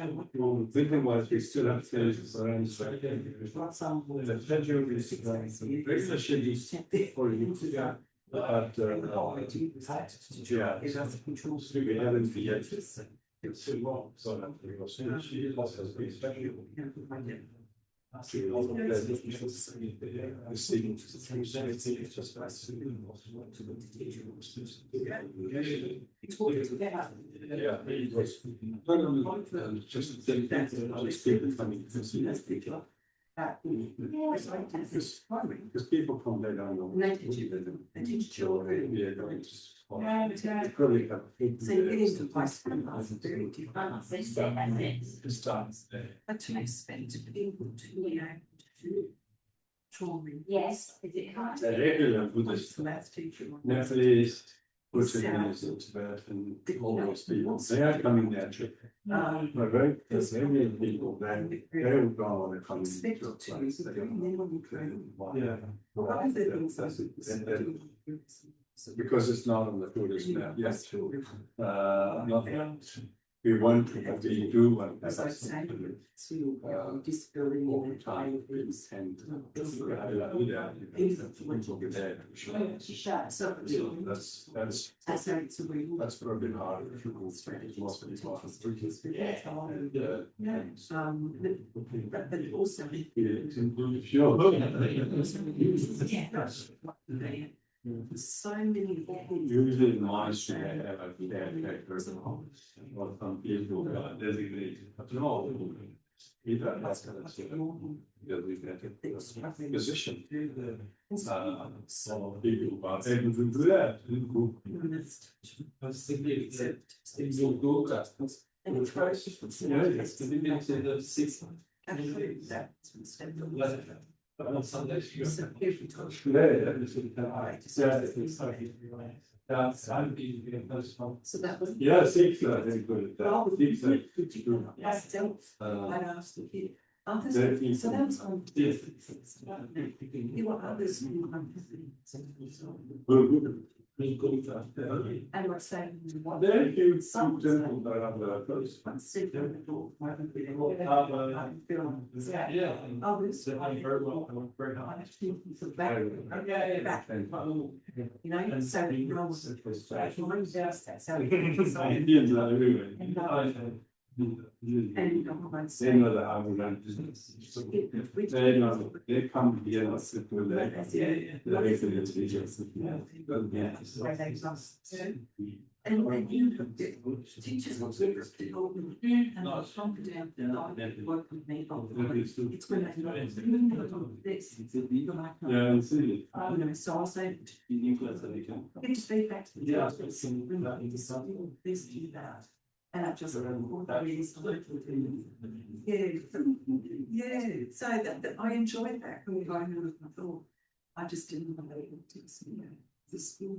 Thinking was we still have to. What some. The schedule is for you to get. But yeah, we haven't yet. It's too long, so she also has been special. Yeah, because people come there down. And they teach children. Yeah, going to. Yeah, yeah. Probably have. So you get into my school, that's very different. It starts there. But to expect people to, you know, to trauma. Yes, is it kind A regular Buddhist Maths teacher. Nepalese Buddhist in Tibet and all those people, they are coming there too. But very, there's many people that they will go on and come into a Expected to, place. is a very minimum training. Yeah. What are the things That's it. that? And because it's not on the Buddhist map, yes. Nothing. We want to, but we do want to. As I say, to disability All the and time, we intend to. So That's it's a real. that's probably hard. Strategy. But also. Sure. So many. Usually nice to have a caretaker or some people who are designated, but no. Either that's kind of because we get a position. Some people are able to do that. And it's so that was. Yeah, six, I think, good. Six, I asked the kid. Others, They're so that was on. Yes. There were others who and were saying. Very few temple that are the close. Yeah. Others. Very well, very high. You know, so. That's how. Indians are everywhere. And They know the argument. They know, they come here and sit with the resident teachers. And you teachers will super people and I'll shrunk down work with me. It's when I this. Yeah, I see. You know, so I'll say, get feedback to the Yeah. teachers, this, do that. And I just, yeah, so that I enjoyed that when I heard I thought, I just didn't know it to the school.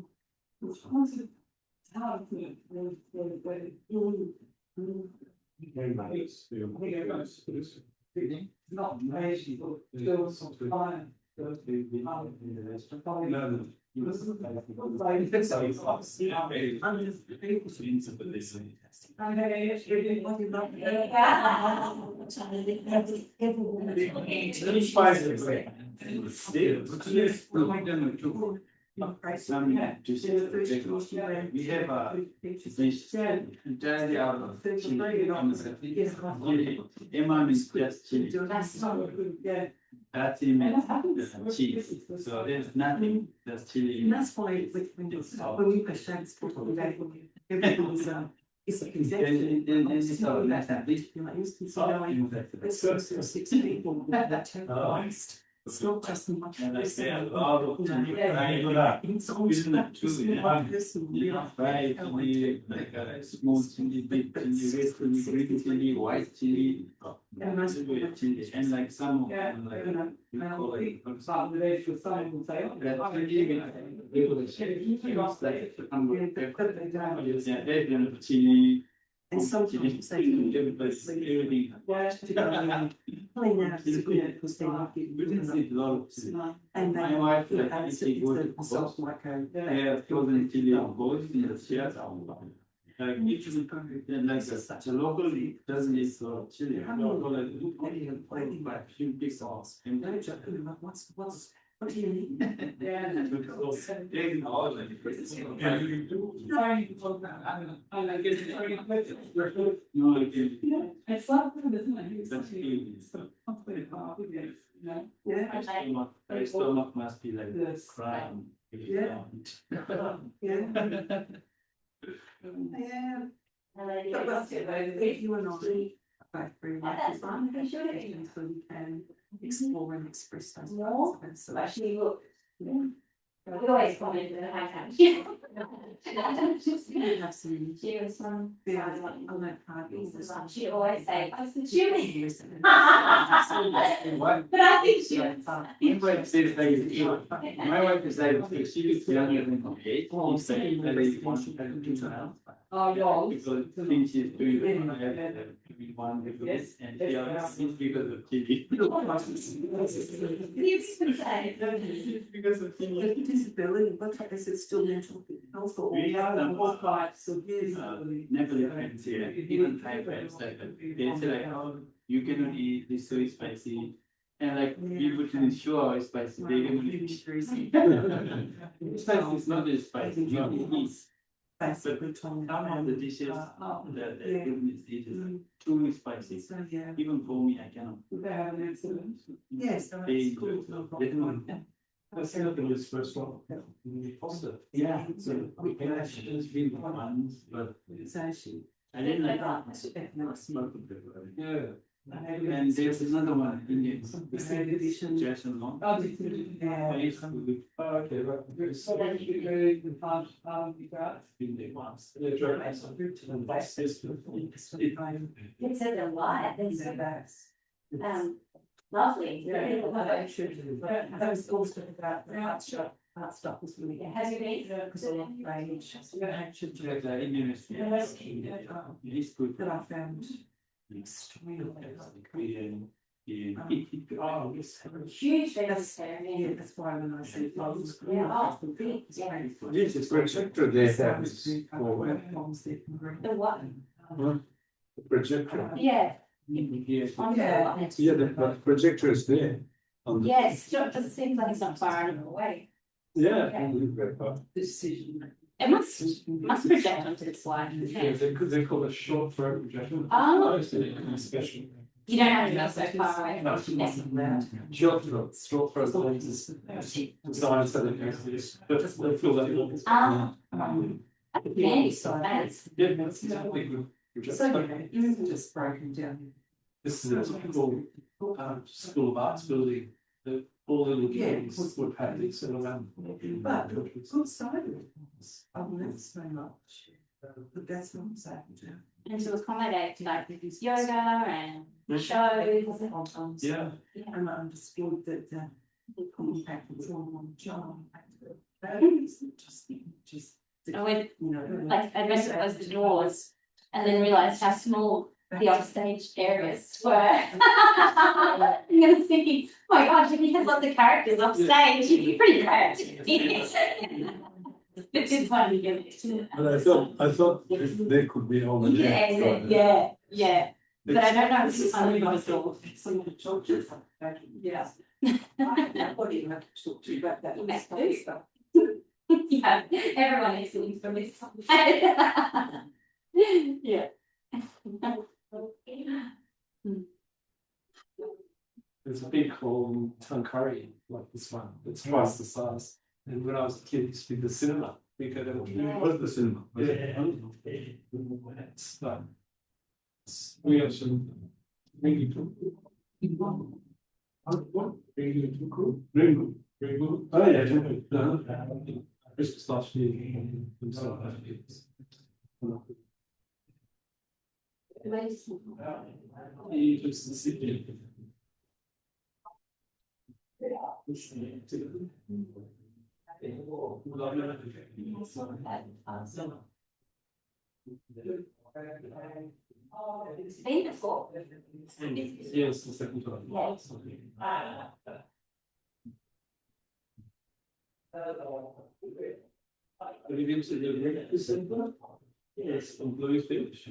It was positive. How Not crazy, but still some fine. No, We have a dish entirely out of chili. Emma is just chili. That's cheese. So there's nothing that's chili. And that's why when we push down sport on the day, everything's it's a conception. It's also 6 people that take Christ. It's not just much. It's Isn't it true? one person. Fried chili, like a small chili, big chili, red chili, green chili, white chili, chili, and like some of them, like we call it. That chili. And sometimes they Everything. clean out because they're not getting and My wife like absolutely good themselves like yeah, frozen chili on both in the shares. Like usually, like such a local doesn't eat sort of chili. Local like a few big sauce. What do you need? It's like, isn't it? That's Yeah. my stomach must be like crying. Yeah. If you are not both very much designed, so you can explore and express those concepts. So Actually, look, yeah. we always commented that I can. You have some She was from. very unlike parties. She always say, I said, Julie. What? But I think she was. My wife says like, my wife is like, if she is younger than me, she said that they want to have to Oh, yeah. because things she's doing everyone because and she is because of TV. Because of TV. Disability, but like I said, still mental health for all. We have All types of never friends here, even Thai friends like that. They say like, oh, you cannot eat this so spicy. And like people can show how spicy they don't eat. Spicy is not as spicy, you eat. Basically, Some of the dishes that Yeah. goodness eat is too spicy. So yeah. Even for me, I cannot. They have an accident. Yes, so They that's cool. Let's see what this first one. Foster. Yeah, so we can actually be ones, but So she. I didn't like Yeah. and there's another one Indian. Edition. Jason Long. Oh, did you? Yeah. Okay, right. So then you go in the Indian ones. It's a lot, it's lovely. That was also about the art stuff was really. Has your been? Because a lot of rage, Like the Indian is good. that I found extremely. Oh, yes. Huge Yeah, vegetarian. that's why when I said. Yeah, oh, big, yeah. Yes, it's projector there. That is The what? the projector. Yeah. Yes. On the Yeah, the projector is there. On the- Yes, it just seems like it's not far enough away. Yeah. Decision. It must project onto the slide. Yeah, they call it short throw projector. Oh. Special. You don't have to go so far away. No, short throw lenses. Designed so that they feel that. Handy, so nice. Yeah, that's exactly good. So, yeah, just broken down. This is a typical School of Arts building. All the little games were painted set around. But good side of it was, I learned so much. But that's not exactly. And to accommodate like yoga and shows. Yeah. And I understood that the impact was on John. That is just. I went, You know. like, I must close the doors and then realised how small the offstage areas were. I'm gonna think, oh my gosh, if you had lots of characters off stage, you'd be pretty hurt. But this one you give it. But I thought if they could be over there. Yeah. But I don't know if this one I was thought someone had talked to you. yeah. I wouldn't even have to talk to you about that. Yeah, everyone is listening from this. Yeah. There's a big hall in Tuncurry, like this one, it's twice the size. And when I was a kid, it used to be the cinema. We go to What's the cinema? It's like, we actually really cool. Oh yeah, Christmas last year. He lives in Sydney. It's been before. Yes, the second time. Have you been to the Red Centre? Yes, on Blues Beach.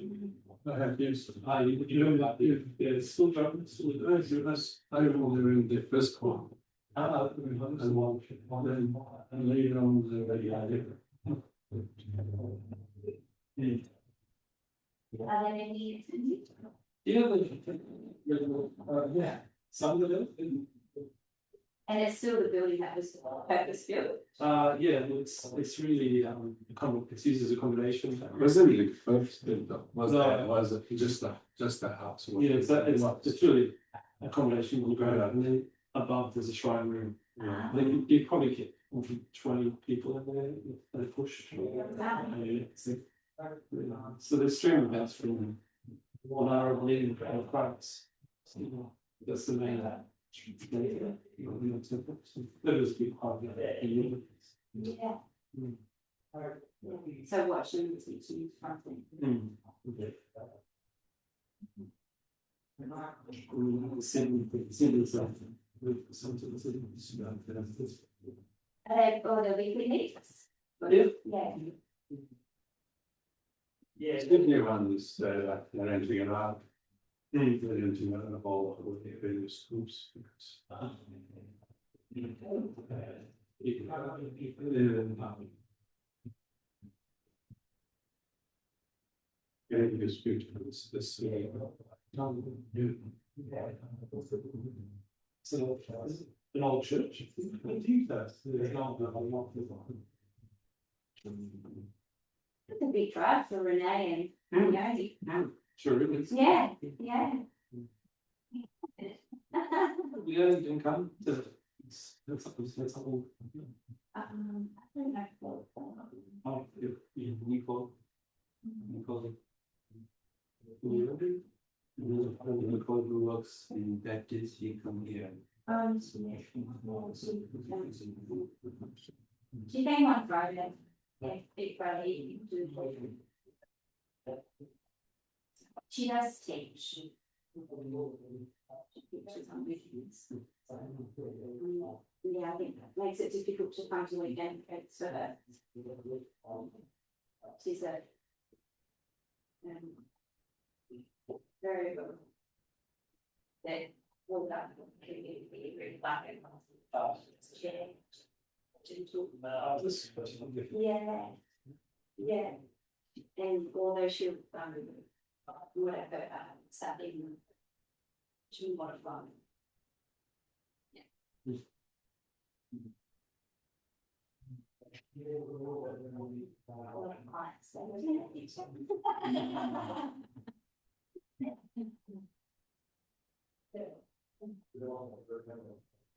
I have used. You know that, yeah, it's still dropping, still. I remember in the first one. And one, and later on the radio. Are there any? Yeah, some of them. And it's still the building that was purpose built. Yeah, it's really it's used as accommodation. Wasn't it first built up? Was it just a house? Yeah, it's really accommodation on the ground, and then above there's a shrine room. Yeah. Then you probably get 20 people in there if they push. So there's stream events from 1 hour of leading crowds. So that's the main. That was a big part of it. Yeah. So what should we teach you from them? Are they for the weekly meetings? Yeah. It's good new ones, they're entering it out. They're entering it a whole with the various groups. Getting this beautiful, this. An old church. It's a big drive for Renee and Yodi. Sure it is. Yeah. We only didn't come to. That's all. I don't know. Oh, Nicole. Nicole who works in Baptist, you come here. She came on Friday. Big Friday. She does teach. Yeah, I think that makes it difficult to find a weekend coats for her. She's a very good. They all done. Really black and yeah. And although she whatever sadly she was a lot of fun. A lot of clients.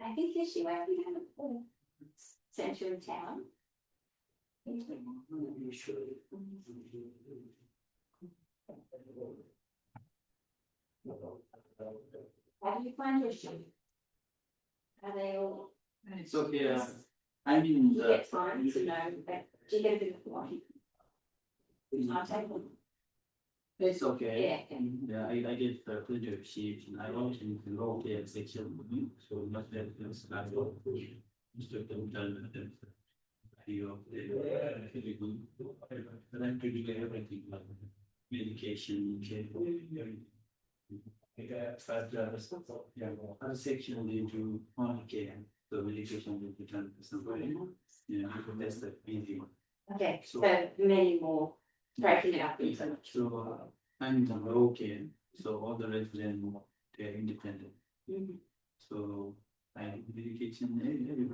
I think is she working at a centre in town? How do you find your shoe? Are they all? So yeah, I mean. Do you get time to know that? Do you get a bit of one? Timetable? It's okay. Yeah. Yeah, I get the plenty of sheep, and I work in the low care section, so not that it's not good. Instead of done them. Very good. But I'm pretty good everything like medication, care, everything. But yeah, other section they do only care, so medication will be done for somebody. Yeah, that's the easy one. Okay, So- so many more breaking it up into. So I'm in the low care, so all the residents they're independent. Mhm. So I have medication everything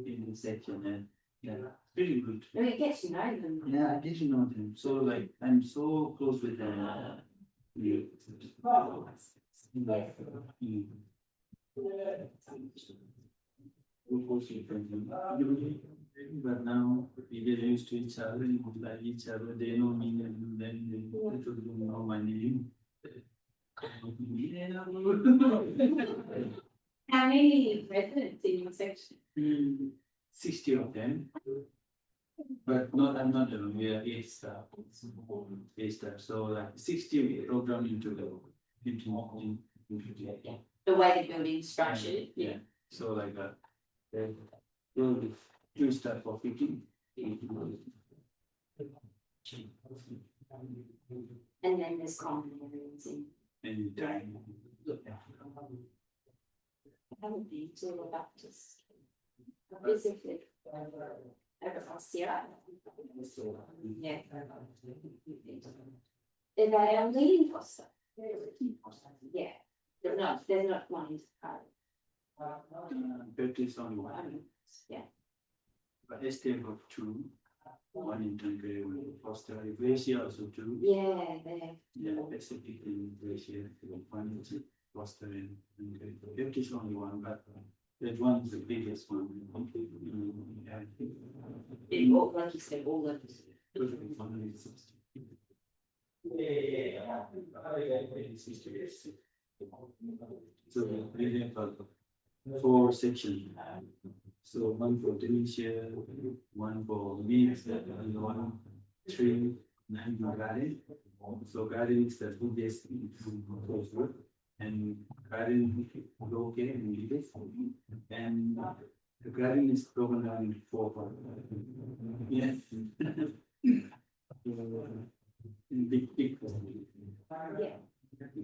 in the section and yeah, pretty good. I mean, it gets to know them. Yeah, I get to know them. So like I'm so close with them. Yeah. But now we get used to each other, we like each other, they know me and then they don't know my name. How many residents in your section? 60 of them. But not, I'm not alone, we are 8 staff. 8 staff, so like 60 we program into The way the building's structured. Yeah, so like two staff for 15. And then there's common areas in. And time. I haven't been to a Baptist. I visited. Over from Sierra. Yeah. Is that leading foster? Yeah. There's not one in But it's only one. Yeah. But STM got 2. One in Tanqueray, one in Foster, Glacier also 2. Yeah, there. Yeah, Pacific in Glacier, one is Foster and Tanqueray. It's only one, but that one is the biggest one. It all, like you said, all of us. So we have 4 sections. So one for dementia, one for meals, and 1, 3, 9 garden. So garden is the biggest work, and garden okay and leaders. And the garden is broken down into 4 parts. Yes. Big. Yeah.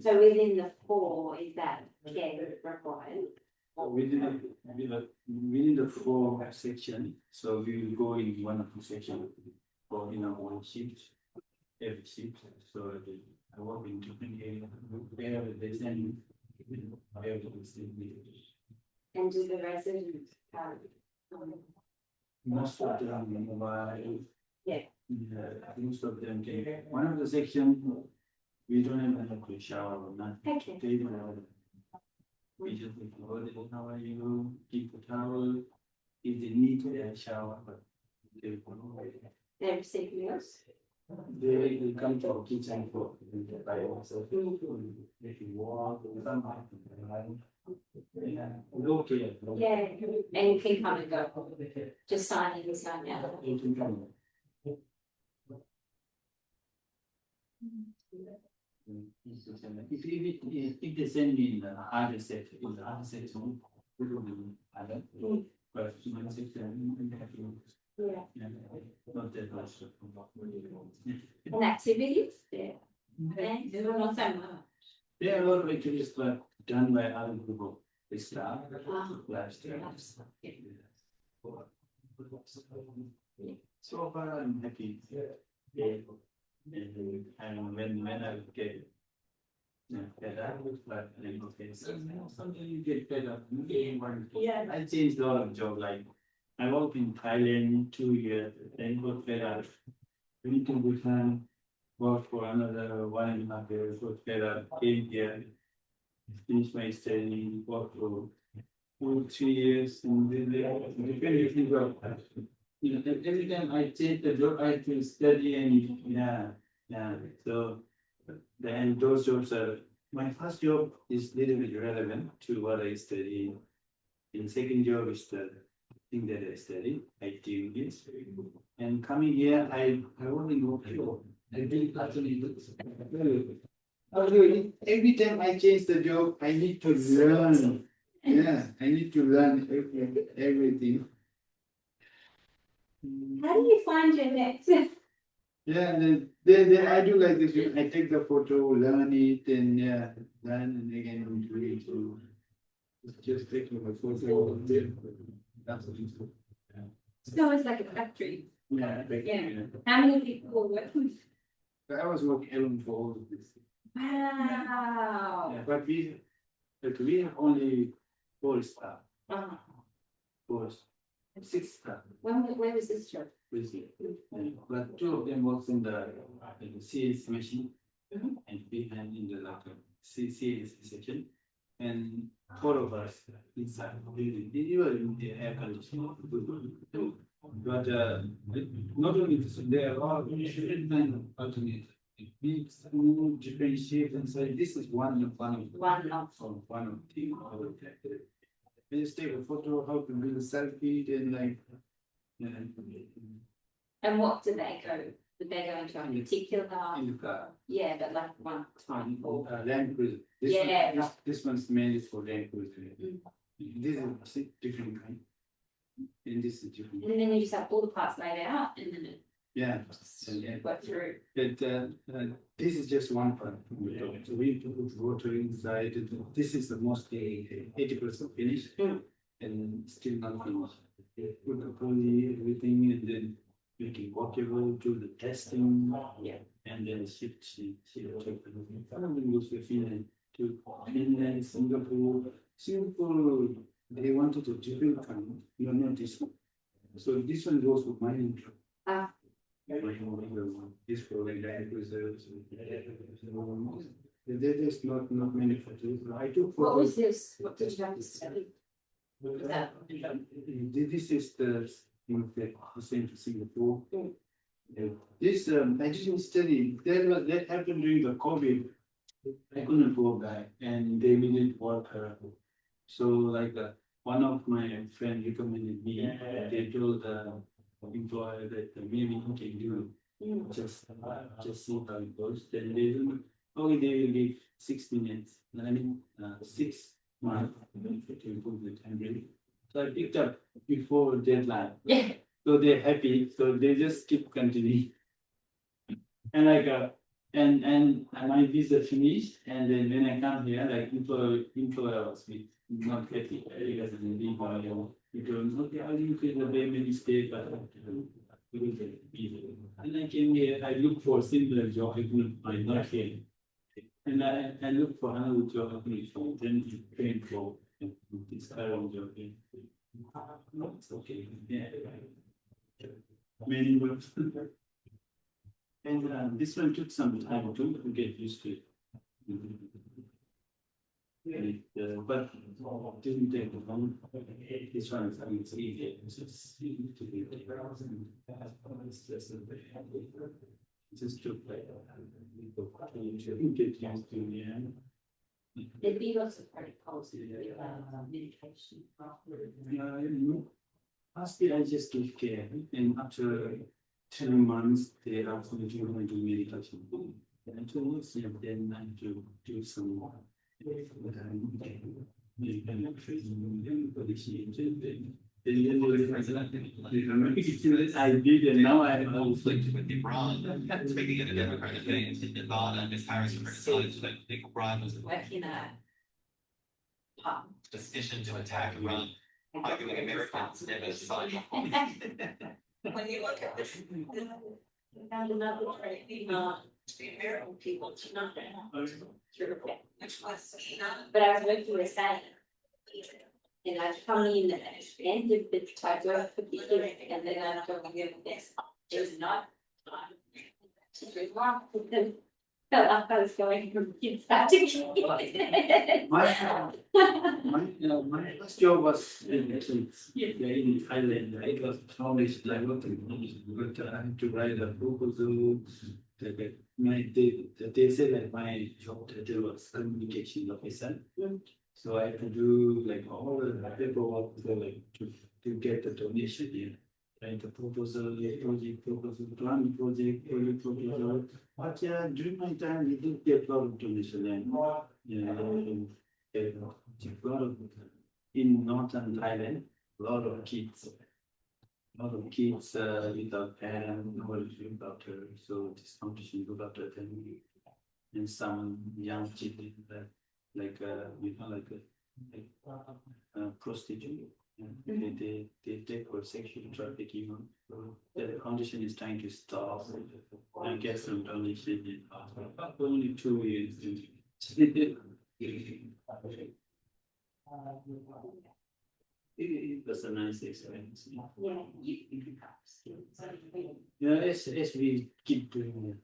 So within the 4, is that care required? Within the 4 section, so we will go in one of the section for one shift, every shift. So I work in different areas where there's any where And do the residents, most of them mobile. Yeah. Most of them take one of the section. We don't have to shower or nothing. okay, They don't have. We just make how are you? Keep the towel. If they need a shower, but they they receive meals? they come to our kitchen for by themselves. If you walk, yeah, okay. Yeah, and you can come and go, just sign in and sign out. You can come. If they send me in the other set, in the other section, it will be other. But in one section, we have to. Yeah. Not that much. And activities there, and there's not so much. There are a lot of activities but done by other group of staff, Ah. lifestyle. Yeah. So far, I'm happy. And when I get fed up, but okay, sometimes you get fed up. Yeah, I changed a lot of job. Like I worked in Thailand 2 years, then got fed up. Went to Bhutan, worked for another 1.5 years, got fed up, came here, finished my study, worked for 2-3 years, and then different job. Every time I change the job, I have to study and yeah. So then those jobs are my first job is little bit relevant to what I study. And second job is the thing that I study, I do this. And coming here, I only go I think actually looks good. Although every time I change the job, I need to learn. Yeah, I need to learn everything. How do you find your next? Yeah, then I do like this. I take the photo, learn it, and yeah, learn and again do it. So it's just taking a photo. That's what it's for. So it's like a factory. Yeah, Yeah. How many people are working? I was working alone for all of this. Wow. Yeah, but we have only 4 staff. Uh-huh. 4, 6 staff. Where was this job? Basically. But 2 of them works in the CS machine and behind in the CS section. And 4 of us inside the building. They were in the air conditioning. But not only this, there are a lot of different kind of alternate. Big, small, different shapes and so this is one of One the thing. We just take a photo, how to do the selfie, then like And what do they go? Did they go into a particular? in the car. Yeah, but like one time or Land Cruiser. This one's mainly for Land Cruiser. This is a different kind. And this is different. and then you just have all the parts laid out and then it Yeah. work through. But this is just one part. So we put water inside. This is the mostly 80% finished and still not finished. Put the pulley, everything, and then make it walkable to the testing. Yeah. And then ship. Then goes to Finland, Singapore. Singapore, they wanted a different kind. You know this one. So this one goes with mining truck. Ah. This program land reserves. There's not many photos. I took What was photos. this? What did you have to study? This is the same to Singapore. This I didn't study. That happened during the COVID. I couldn't go back, and they didn't work. So like one of my friend recommended me. They told the employer that maybe he can do just see how it goes. Then they will they will give 6 minutes. I mean 6 months to improve the time really. So I picked up before deadline. Yeah. So they're happy. So they just keep continuing. And like and my visa finished, and then when I come here, like employer was not happy because of the visa. You don't okay, how do you feel the payment is paid, but and I came here, I look for a similar job, I couldn't find, not here. And I look for another job, I couldn't find, then it came for this current job. It's okay. Yeah. Many works. And this one took some time to get used to it. But didn't take long. This one is easy. It's just just to play. Get used to There'd be lots of protocols medication. Last year I just give care, and after 2 months they asked me to go do medication. And 2 months, then I have to do some more. I did, and now I have conflict with Iran. Speaking of the Democratic things in Nevada, Ms. Harris criticized that Iran was Working a decision to attack Iran, arguing Americans never signed. When you look at this, found another trait, the American people to not which was, But I was working with Sam. And I'd come in at the end of the type work for the year, and then I'd go and get this. It was not time. It was wrong because felt like I was going from kids back to kids. my first job was in Thailand. It was knowledge development, but I had to write a proposal. They said that my job title was communication officer. So I had to do like all the paperwork to get the donation here. Right, a proposal, a project proposal, plan project, proposal. But yeah, during my time, we did get a lot of donation and yeah, a lot of in northern Thailand, a lot of kids, without parents, nobody looked after. So this competition looked after them, and some young children that like prostitute. And they take for sexual trafficking. The condition is trying to stop and get some donation in only 2 years. It was a nice experience. Yeah, as we keep doing it,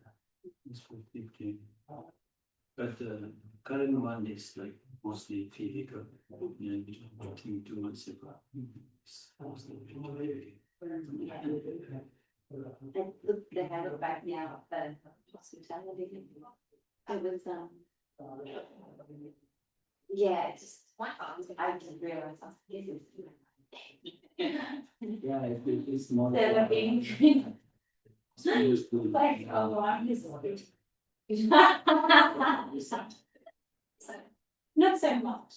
but the current one is like mostly physical. And I think 2 months ago. It's mostly physical. And look, they have it back now, the hospitality. It was, yeah, it's just, I didn't realize, I was like, this is. Yeah, it's more. They're looking. Like, oh, I'm just. Not so much.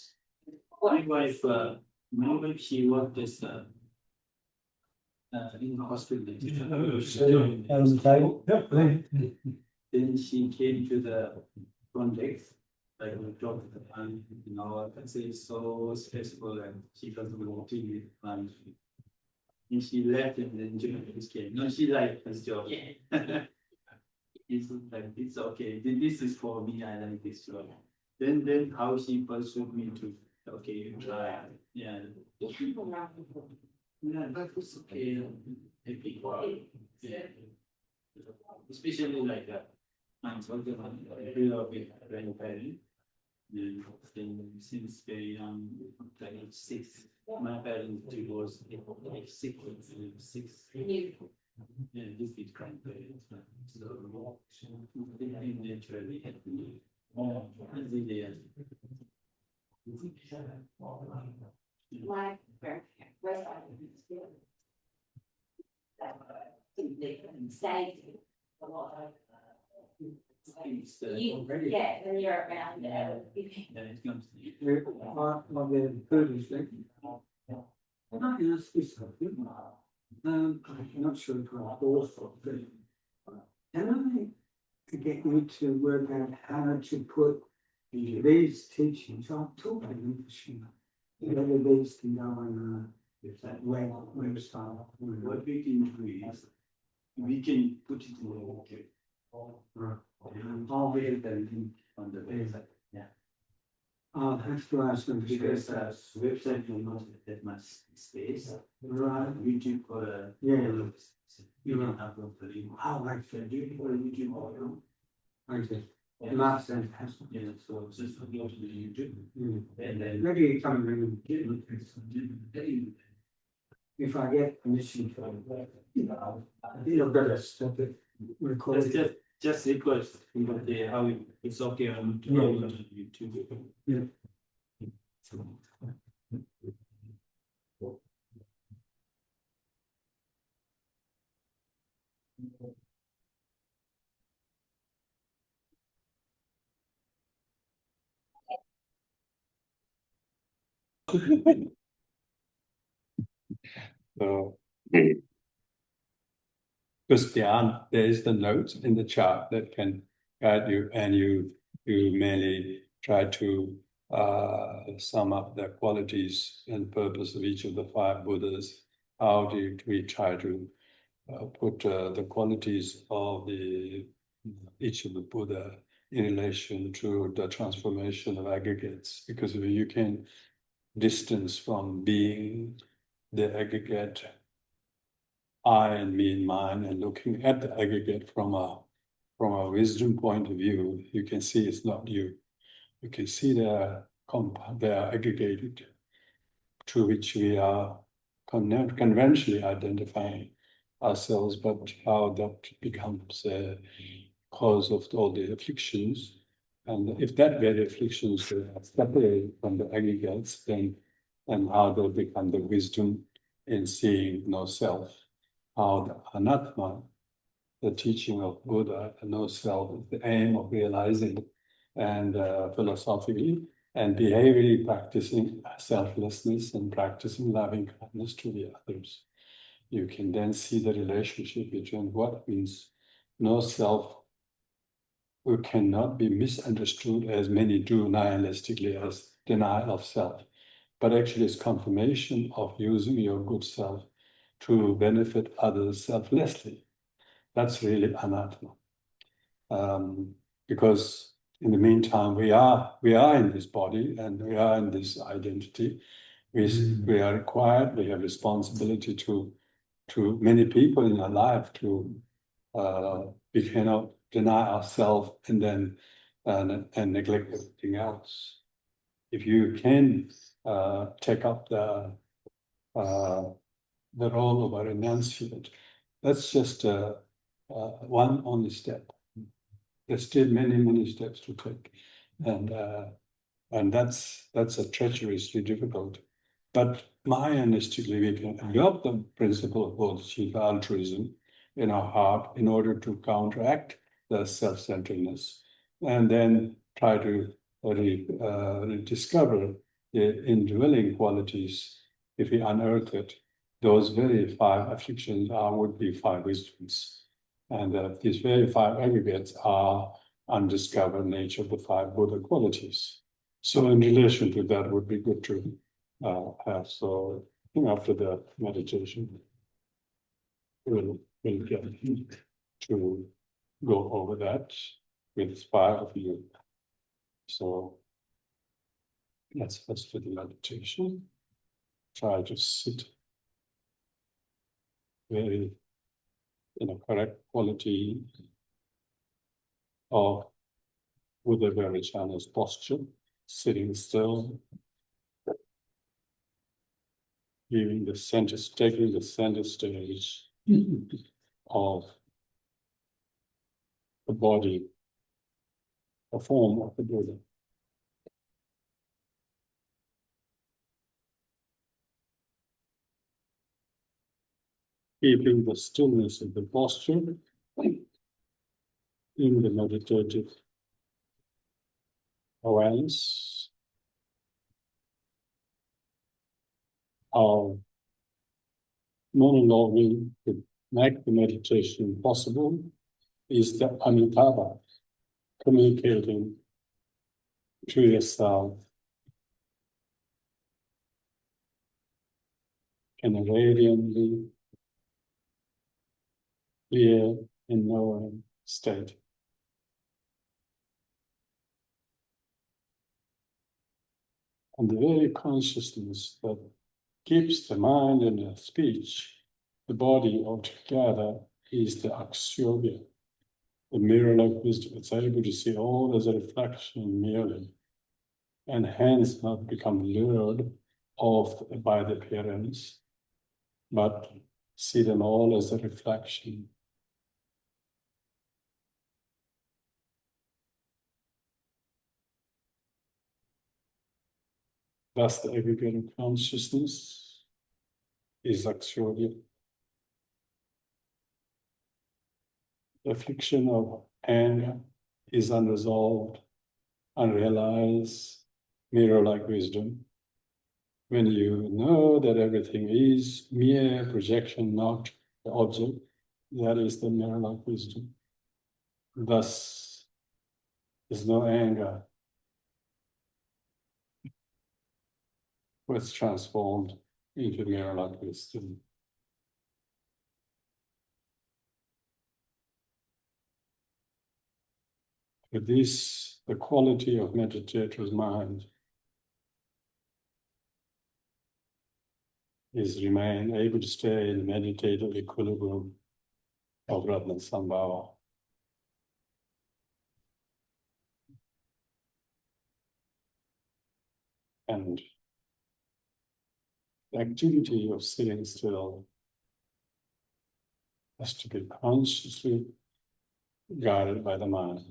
My wife, she worked as in the hospital. Then she came to the front desk, like we talked to the plan, I can say it's so stressful and she doesn't want to be planned. And she left and then journalist came. No, she liked this job. It's like it's okay. This is for me, I like this job. Then how she pursued me to okay, you try. Yeah. Yeah, but it's okay. Happy. Yeah. Especially like that. I'm so good. I love it. Grandparent. Then since very young, like 6, my parents divorced like 6. Yeah, this is grandparents. So they naturally help me. My grandparents. Say a lot. Yeah, when you're around there. Yeah, it comes to you. On the third thing. Can I ask you something? I'm not sure if I'm awful, but can I get you to work out how to put these teachings on top of the machine? Whether these can go on website. What we can do is we can put it in the okay. I'll be able to On the website. Yeah. I'll have to ask them Because because website will not have that much space. right. YouTube or Yeah. You can upload the link. Oh, I see. YouTube or YouTube or I see. yeah. That's it. Yeah, so just go to the YouTube and then Maybe you come in if I get permission to, you'll better stop it. Record That's it. just request how it's okay on YouTube. Yeah. So, Christian, there is the notes in the chart that can guide you, and you mainly try to sum up the qualities and purpose of each of the 5 Buddhas. How do we try to put the qualities of each of the Buddha in relation to the transformation of aggregates? Because you can distance from being the aggregate I and me and mine, and looking at the aggregate from a wisdom point of view, you can see it's not you. You can see they are aggregated, to which we are conventionally identifying ourselves, but how that becomes a cause of all the afflictions. And if that very afflictions are separated from the aggregates, then and how they become the wisdom in seeing no self. how the Anatma, the teaching of Buddha, no self, is the aim of realizing, and philosophically and behaviorally practicing selflessness and practicing loving kindness to the others. You can then see the relationship between what means no self, who cannot be misunderstood as many do nihilistically as denial of self, but actually it's confirmation of using your good self to benefit others selflessly. That's really anatma. Because in the meantime, we are in this body and we are in this identity. We are required, we have responsibility to many people in our life to we cannot deny ourselves and then and neglect everything else. If you can take up the role of a renunciate, that's just one only step. There's still many steps to take, and that's a treacherously difficult. But Mahayanistically, we can adopt the principle of bodhisattva altruism in our heart in order to counteract the self-centeredness, and then try to rediscover the indwelling qualities. If we unearth it, those very 5 afflictions would be 5 wisdoms. And these very 5 aggregates are undiscovered nature of the 5 Buddha qualities. So in relation to that would be good to have. So I think after the meditation, we'll get to go over that with 5 of you. So let's do the meditation. Try to sit very in a correct quality of with a very channel's posture, sitting still, taking the center stage of the body, the form of the Buddha. Keeping the stillness of the posture in the meditative awareness. Our monologue to make the meditation possible is the amitabha, communicating to yourself in a radiantly clear and knowing state. And the very consciousness that keeps the mind and the speech, the body all together, is the akshobhya, the mirror-like wisdom. It's able to see all as a reflection merely, and hence not become lured off by the appearance, but see them all as a reflection. Thus, the aggregate of consciousness is akshobhya. The affliction of anger is unresolved, unrealized, mirror-like wisdom. When you know that everything is mere projection, not the object, that is the mirror-like wisdom. Thus, there's no anger, was transformed into mirror-like wisdom. With this, the quality of meditator's mind is remain able to stay in meditative equilibrium of Ratna Sambhava. And the activity of sitting still has to be consciously guided by the mind.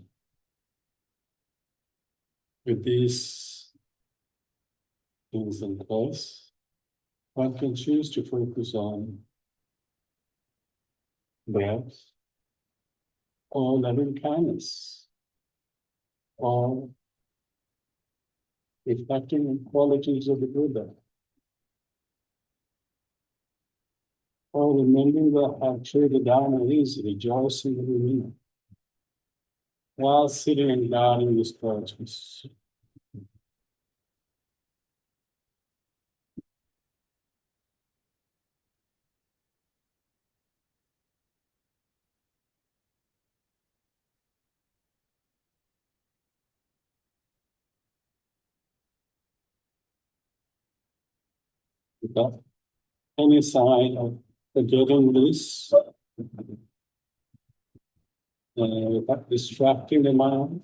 With these things in place, one can choose to focus on breath, or loving kindness, or reflecting qualities of the Buddha, or remembering that how true the Dharma is, rejoicing within it, while sitting and guarding this practice. Without any sign of forgetting this, without distracting the mind,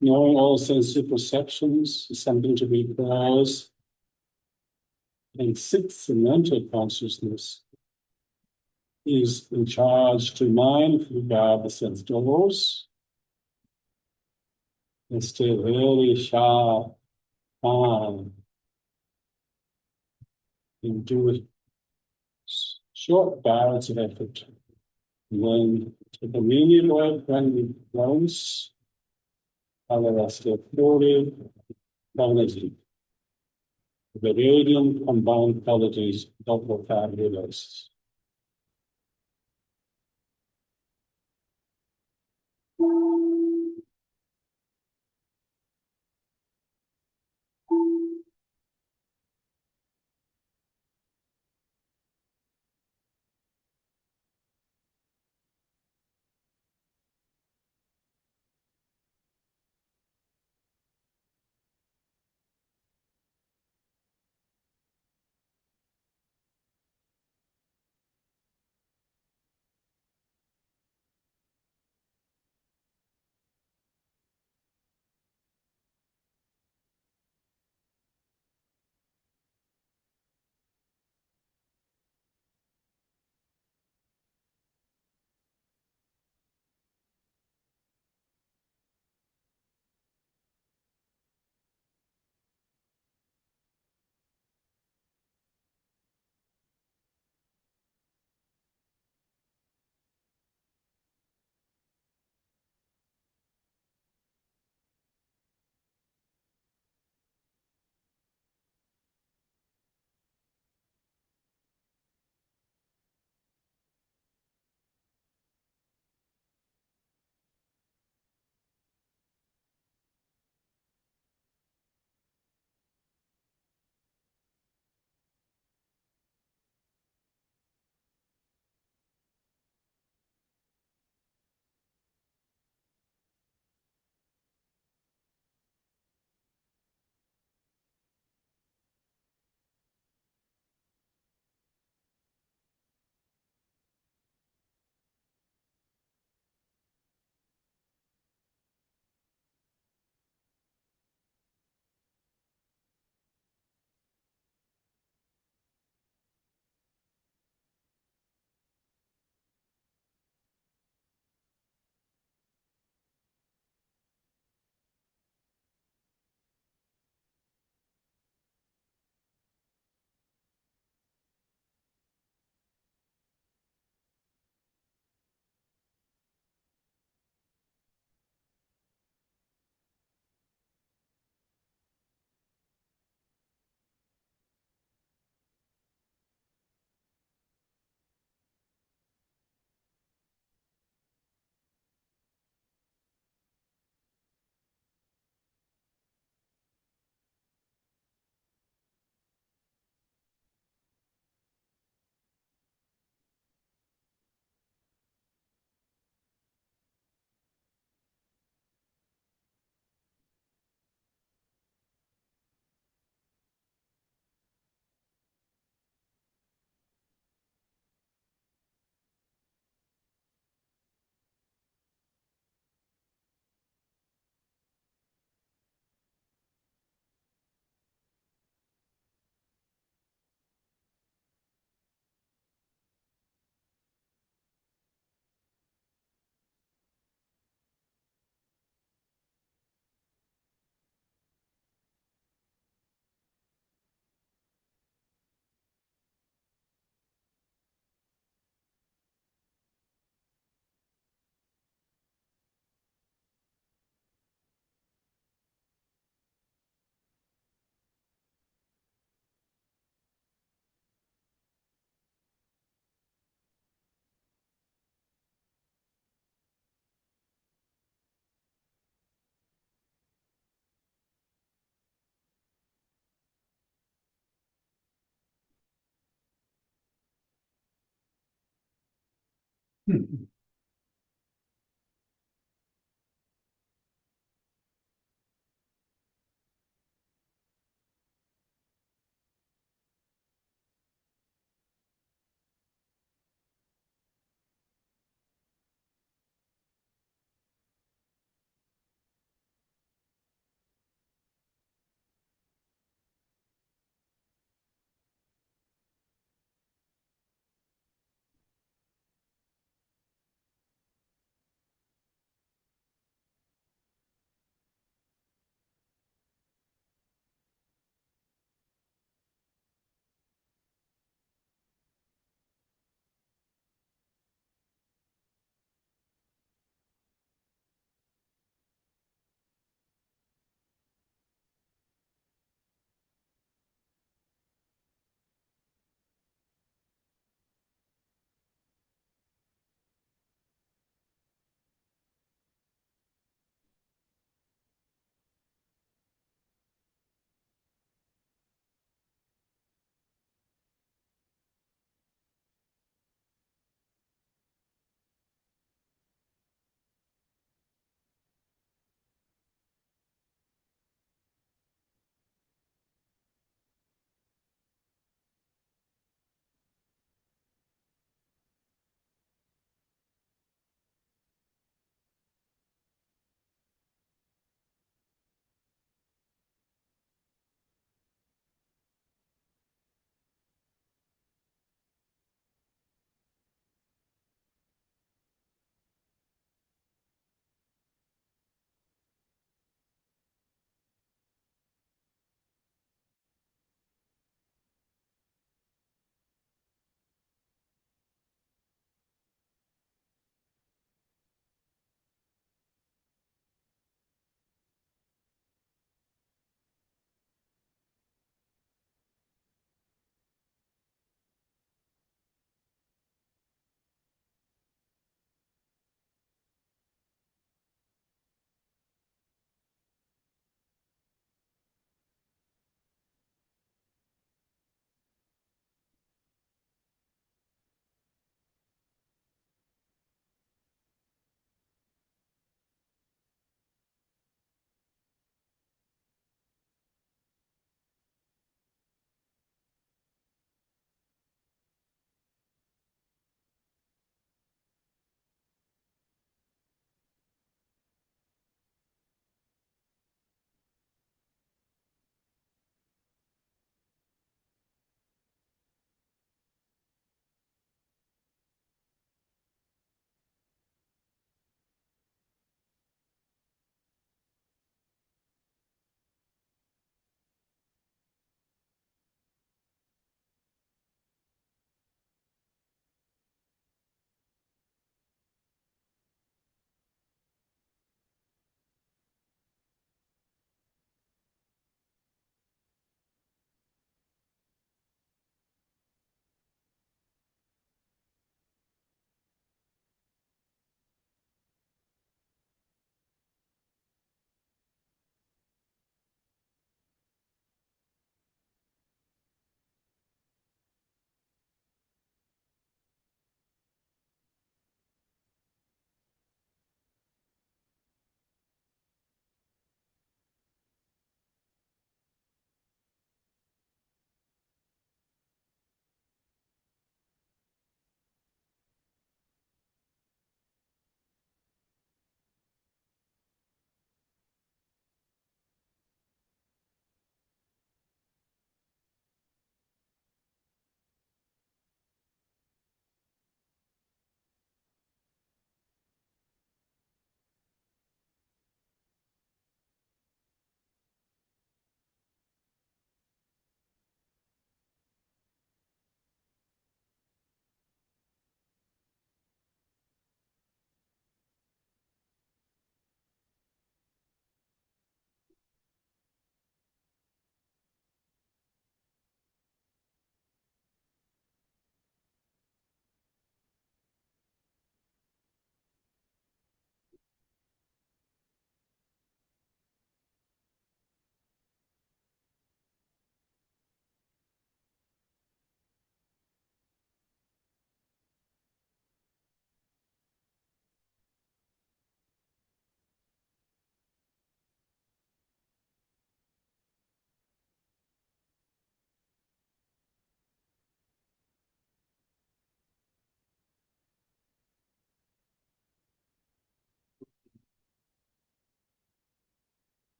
knowing all sensory perceptions is something to be paused, and sixth, the mental consciousness is in charge to mindfully guard the sense doors and stay very sharp, calm, and do it short bouts of effort. And then take a medium work when we close, allow us to fully energy. The radiant combined qualities of the fabulous.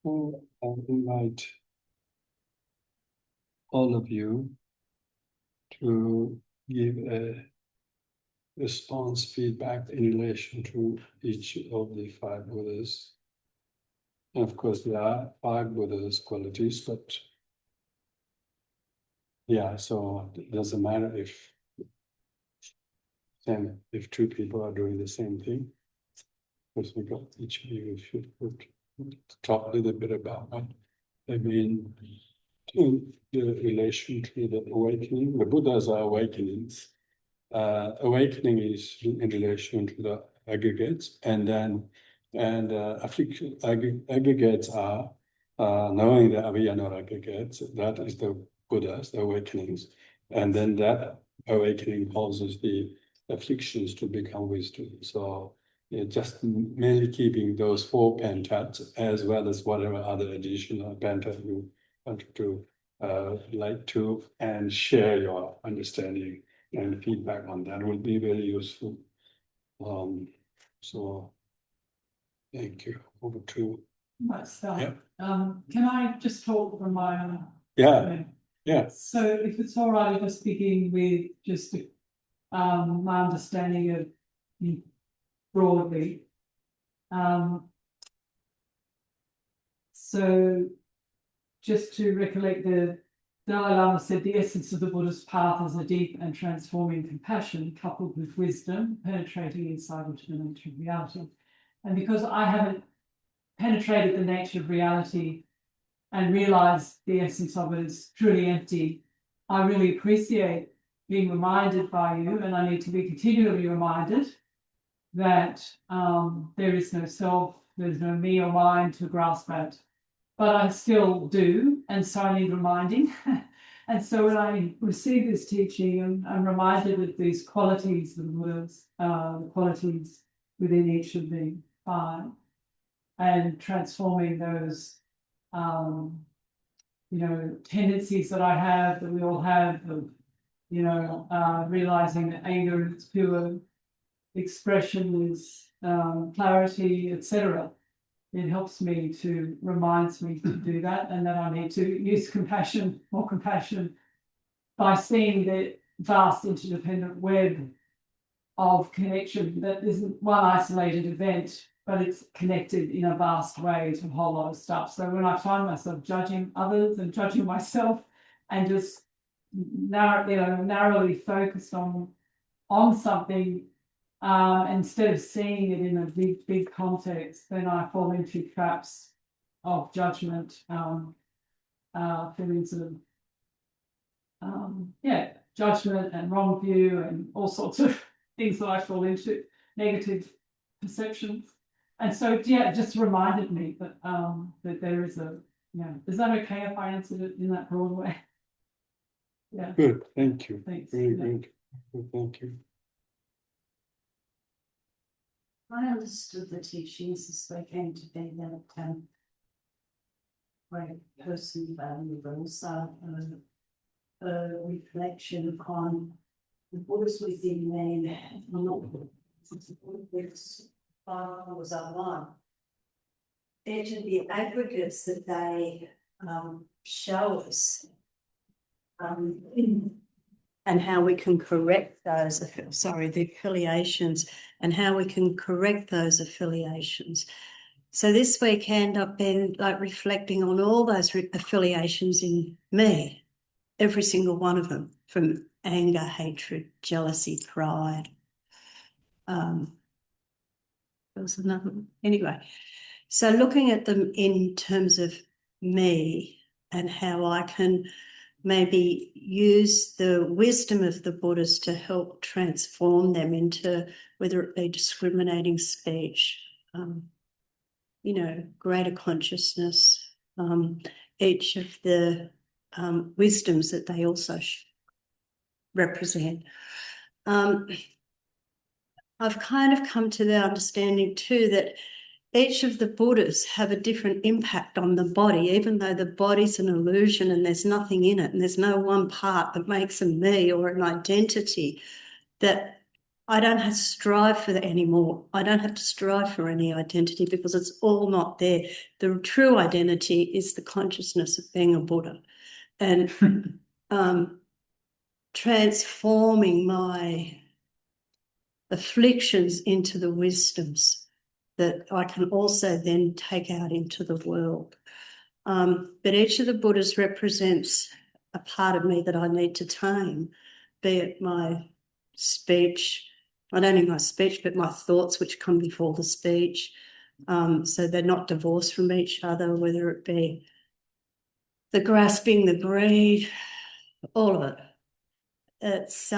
I invite all of you to give a response feedback in relation to each of the five Buddhas. And of course, there are five Buddhas qualities, but yeah, so it doesn't matter if two people are doing the same thing. Because we got each of you should talk a little bit about what they mean in the relation to the awakening. The Buddhas are awakenings. Awakening is in relation to the aggregates, and affliction aggregates are knowing that we are not aggregates. That is the Buddhas, the awakenings, and then that awakening causes the afflictions to become wisdom. So just merely keeping those four pentats as well as whatever other additional pentat you want to like to, and share your understanding and feedback on that will be very useful. So thank you. Over to Right, start. Yeah. Can I just talk from my own? Yeah. So if it's all right, I'll just begin with just my understanding of broadly. So just to recollect, the Dalai Lama said the essence of the Buddhist path is a deep and transforming compassion coupled with wisdom, penetrating inside into the nature of reality. And because I haven't penetrated the nature of reality and realized the essence of it is truly empty, I really appreciate being reminded by you, and I need to be continually reminded that there is no self, there's no me or mine to grasp at. But I still do, and so I need reminding. And so when I receive this teaching, I'm reminded of these qualities of the Buddhas, the qualities within each of the five, and transforming those, tendencies that I have, that we all have, of, realizing that anger is pure, expression is clarity, etc. It helps me reminds me to do that, and that I need to use more compassion, by seeing the vast interdependent web of connection that isn't one isolated event, but it's connected in a vast way to a whole lot of stuff. So when I find myself judging others and judging myself, and just narrowly focused on something, instead of seeing it in a big context, then I fall into traps of judgment, feelings of judgment and wrong view and all sorts of things that I fall into, negative perceptions. And so it just reminded me that that there is is that okay if I answered it in that broad way? Yeah. Good, thank you. Thanks. Very good. Thank you. I understood the teachings as they came to be that great person value, but also a reflection on the Buddhas within me, not was one. Each of the aggregates that they show us, and how we can correct those, the affiliations, and how we can correct those affiliations. So this weekend I've been reflecting on all those affiliations in me, every single one of them, from anger, hatred, jealousy, pride. There was another one. Anyway, so looking at them in terms of me and how I can maybe use the wisdom of the Buddhas to help transform them into, whether it be discriminating speech, greater consciousness, each of the wisdoms that they also represent. I've kind of come to the understanding too that each of the Buddhas have a different impact on the body, even though the body's an illusion and there's nothing in it and there's no one part that makes a me or an identity, that I don't have to strive for that anymore. I don't have to strive for any identity because it's all not there. The true identity is the consciousness of being a Buddha, and transforming my afflictions into the wisdoms that I can also then take out into the world. But each of the Buddhas represents a part of me that I need to tame, be it my speech, not only my speech, but my thoughts which come before the speech. So they're not divorced from each other, whether it be the grasping, the greed, all of it. It's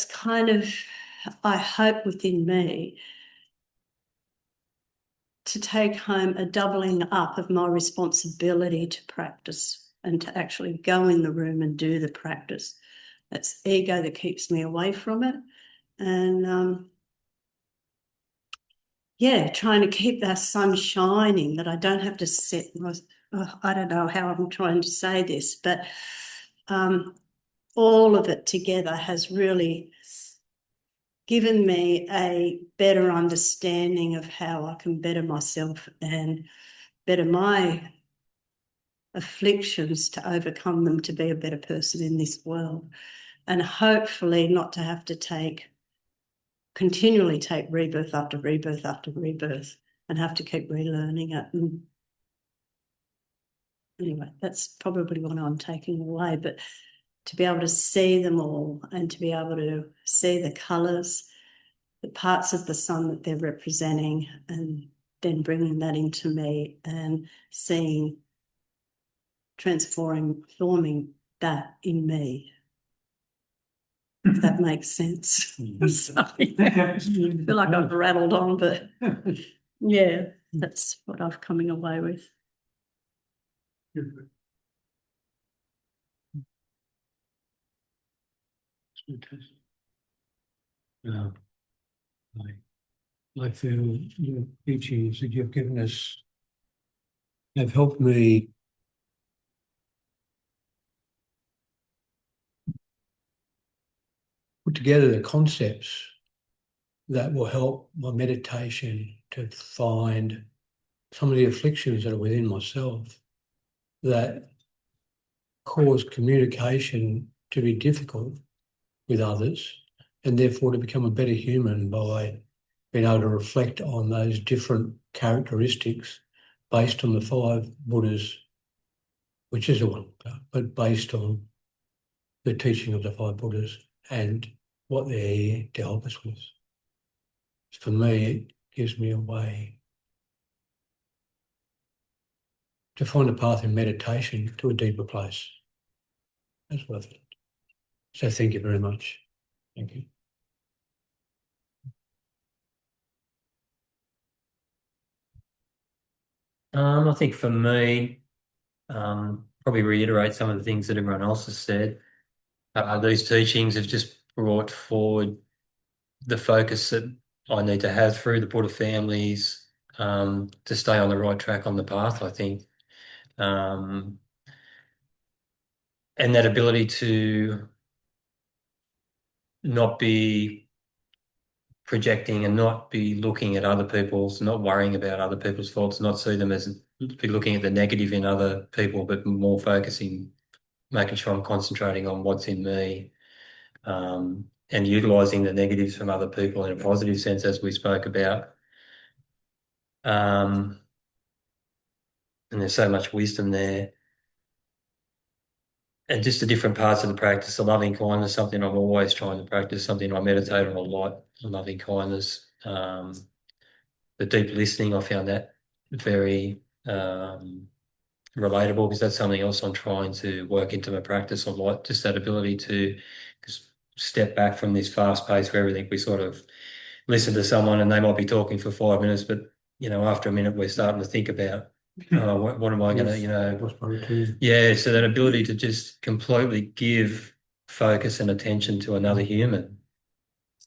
kind of, I hope within me, to take home a doubling up of my responsibility to practice and to actually go in the room and do the practice. It's ego that keeps me away from it. And trying to keep that sun shining, that I don't have to set, I don't know how I'm trying to say this, but all of it together has really given me a better understanding of how I can better myself and better my afflictions to overcome them, to be a better person in this world, and hopefully not to have to continually take rebirth after rebirth after rebirth and have to keep relearning it. And anyway, that's probably what I'm taking away, but to be able to see them all and to be able to see the colours, the parts of the sun that they're representing, and then bringing that into me and seeing, transforming that in me, if that makes sense. Sorry. I feel like I've rattled on, but yeah, that's what I've coming away with. I feel your teachings that you've given us have helped me put together the concepts that will help my meditation to find some of the afflictions that are within myself that cause communication to be difficult with others, and therefore to become a better human by being able to reflect on those different characteristics based on the 5 Buddhas, which is a one, but based on the teaching of the 5 Buddhas and what they're here to help us with. For me, it gives me a way to find a path in meditation to a deeper place. That's worth it. So thank you very much. Thank you. I think for me, probably reiterate some of the things that everyone else has said. These teachings have just brought forward the focus that I need to have through the Buddha families to stay on the right track on the path, I think. And that ability to not be projecting and not be looking at other people's, not worrying about other people's faults, not see them as be looking at the negative in other people, but more focusing, making sure I'm concentrating on what's in me, and utilising the negatives from other people in a positive sense, as we spoke about. And there's so much wisdom there. And just the different parts of the practice, the loving kindness, something I'm always trying to practice, something I meditate on a lot, loving kindness. The deep listening, I found that very relatable, because that's something else I'm trying to work into my practice a lot, just that ability to step back from this fast pace where everything, we sort of listen to someone and they might be talking for 5 minutes, but, after a minute we're starting to think about, what am I going to, so that ability to just completely give focus and attention to another human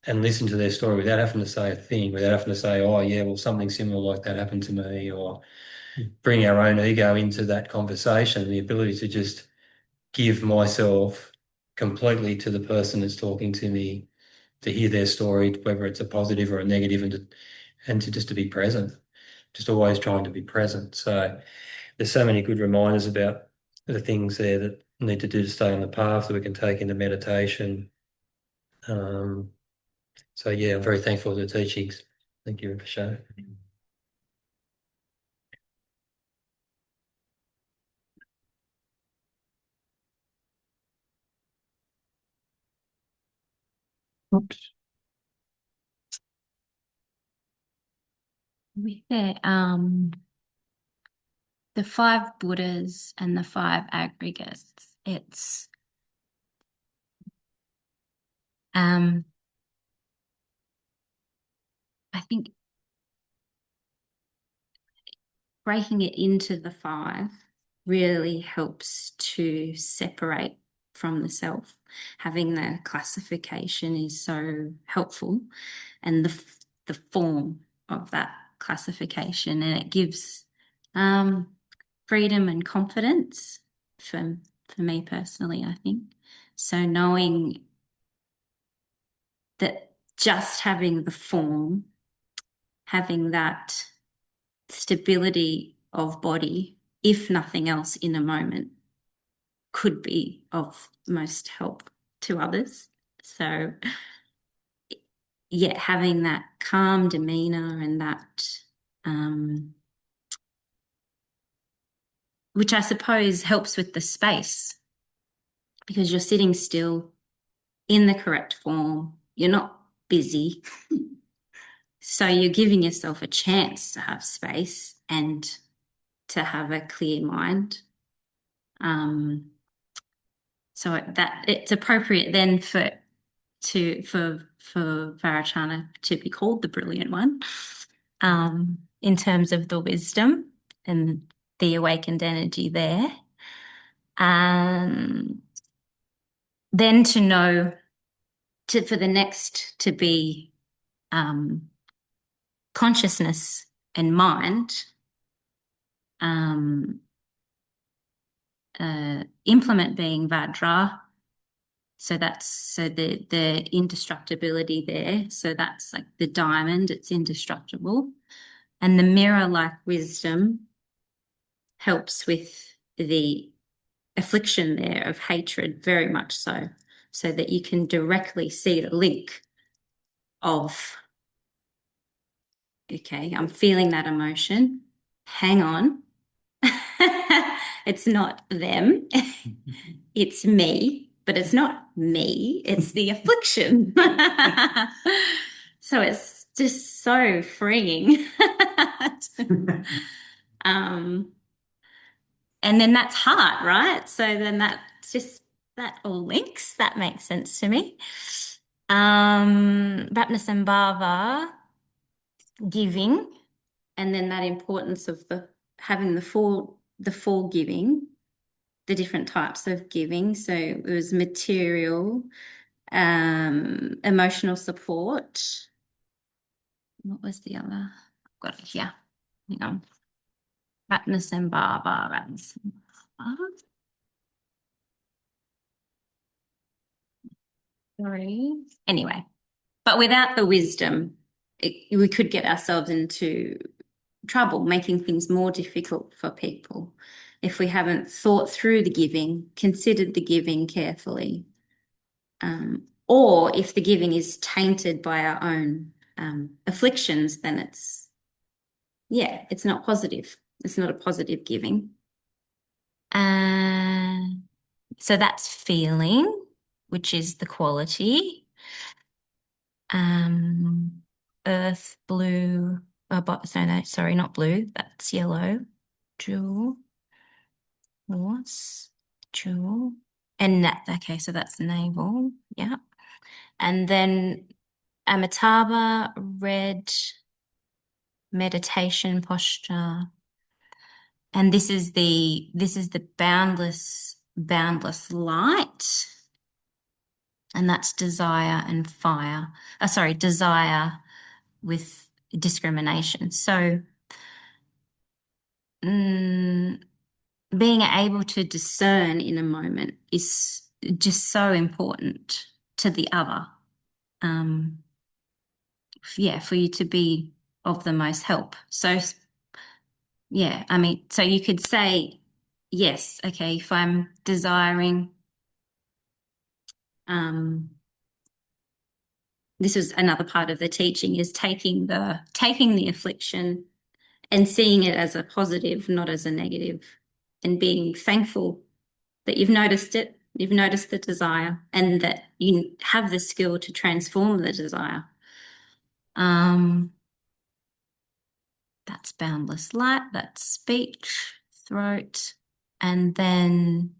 and listen to their story without having to say a thing, without having to say, oh yeah, well, something similar like that happened to me, or bring our own ego into that conversation, the ability to just give myself completely to the person that's talking to me, to hear their story, whether it's a positive or a negative, and to just to be present, just always trying to be present. So there's so many good reminders about the things there that need to do to stay on the path that we can take into meditation. So yeah, I'm very thankful for the teachings. Thank you, Rinpoche. Oops. With the five Buddhas and the five aggregates, it's I think breaking it into the five really helps to separate from the self. Having the classification is so helpful, and the form of that classification, and it gives freedom and confidence for me personally, I think. So knowing that just having the form, having that stability of body, if nothing else in a moment, could be of most help to others. So yeah, having that calm demeanor and that which I suppose helps with the space, because you're sitting still in the correct form, you're not busy. So you're giving yourself a chance to have space and to have a clear mind. So that it's appropriate then for Varachana to be called the brilliant one, in terms of the wisdom and the awakened energy there. Then to know for the next to be consciousness and mind, implement being Vajra. So that's the indestructibility there. So that's like the diamond, it's indestructible. And the mirror-like wisdom helps with the affliction there of hatred, very much so that you can directly see the link of, okay, I'm feeling that emotion. Hang on. It's not them. It's me, but it's not me. It's the affliction. So it's just so freeing. And then that's heart, right? So then that all links. That makes sense to me. Bhava, giving, and then that importance of having the full giving, the different types of giving. So it was material, emotional support. What was the other? I've got it here. Hang on. Bhava. Sorry. Anyway, but without the wisdom, we could get ourselves into trouble, making things more difficult for people if we haven't thought through the giving, considered the giving carefully, or if the giving is tainted by our own afflictions, then it's not positive. It's not a positive giving. So that's feeling, which is the quality. Earth, blue, sorry, not blue, that's yellow. Jewel, horse, jewel, and okay, so that's navel, yeah. And then Amitabha, red, meditation posture. And this is the boundless light. And that's desire and fire. Desire with discrimination. So being able to discern in a moment is just so important to the other. Yeah, for you to be of the most help. So, yeah, I mean, so you could say, yes, okay, if I'm desiring, this was another part of the teaching, is taking the affliction and seeing it as a positive, not as a negative, and being thankful that you've noticed it, you've noticed the desire, and that you have the skill to transform the desire. That's boundless light, that's speech, throat, and then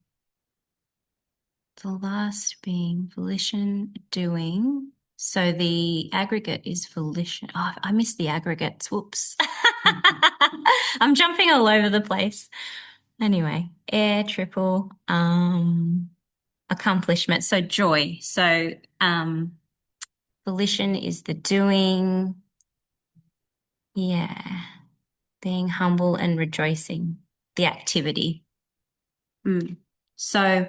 the last being volition, doing. So the aggregate is volition. Oh, I missed the aggregates. Whoops. I'm jumping all over the place. Anyway, air, triple, accomplishment. So joy. So volition is the doing. Yeah. Being humble and rejoicing, the activity. So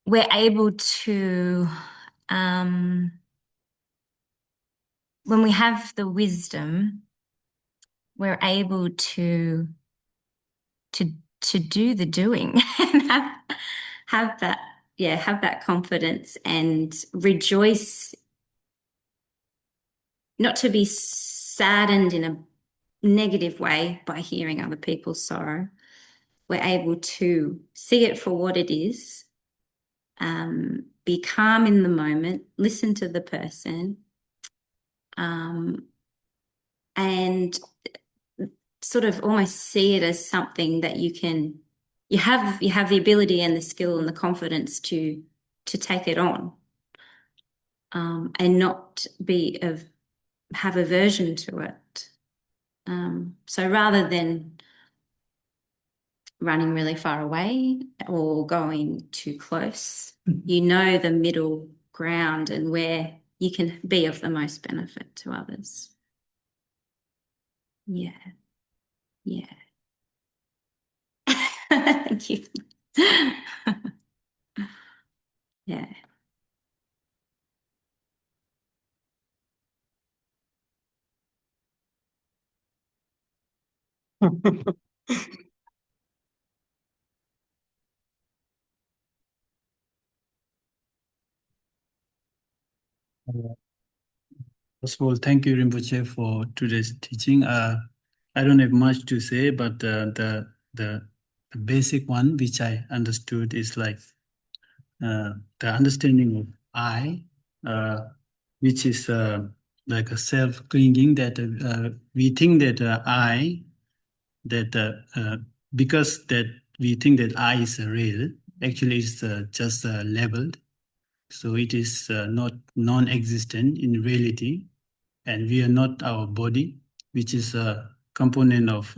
we're able to, when we have the wisdom, we're able to do the doing and have that confidence and rejoice, not to be saddened in a negative way by hearing other people's sorrow. We're able to see it for what it is, be calm in the moment, listen to the person, and sort of almost see it as something that you have the ability and the skill and the confidence to take it on, and not have aversion to it. So rather than running really far away or going too close, you know the middle ground and where you can be of the most benefit to others. Yeah. Thank you. Yeah. First of all, thank you, Rinpoche, for today's teaching. I don't have much to say, but the basic one which I understood is like the understanding of I, which is like a self-clinging, that we think that because that we think that I is real, actually it's just labeled. So it is not non-existent in reality, and we are not our body, which is a component of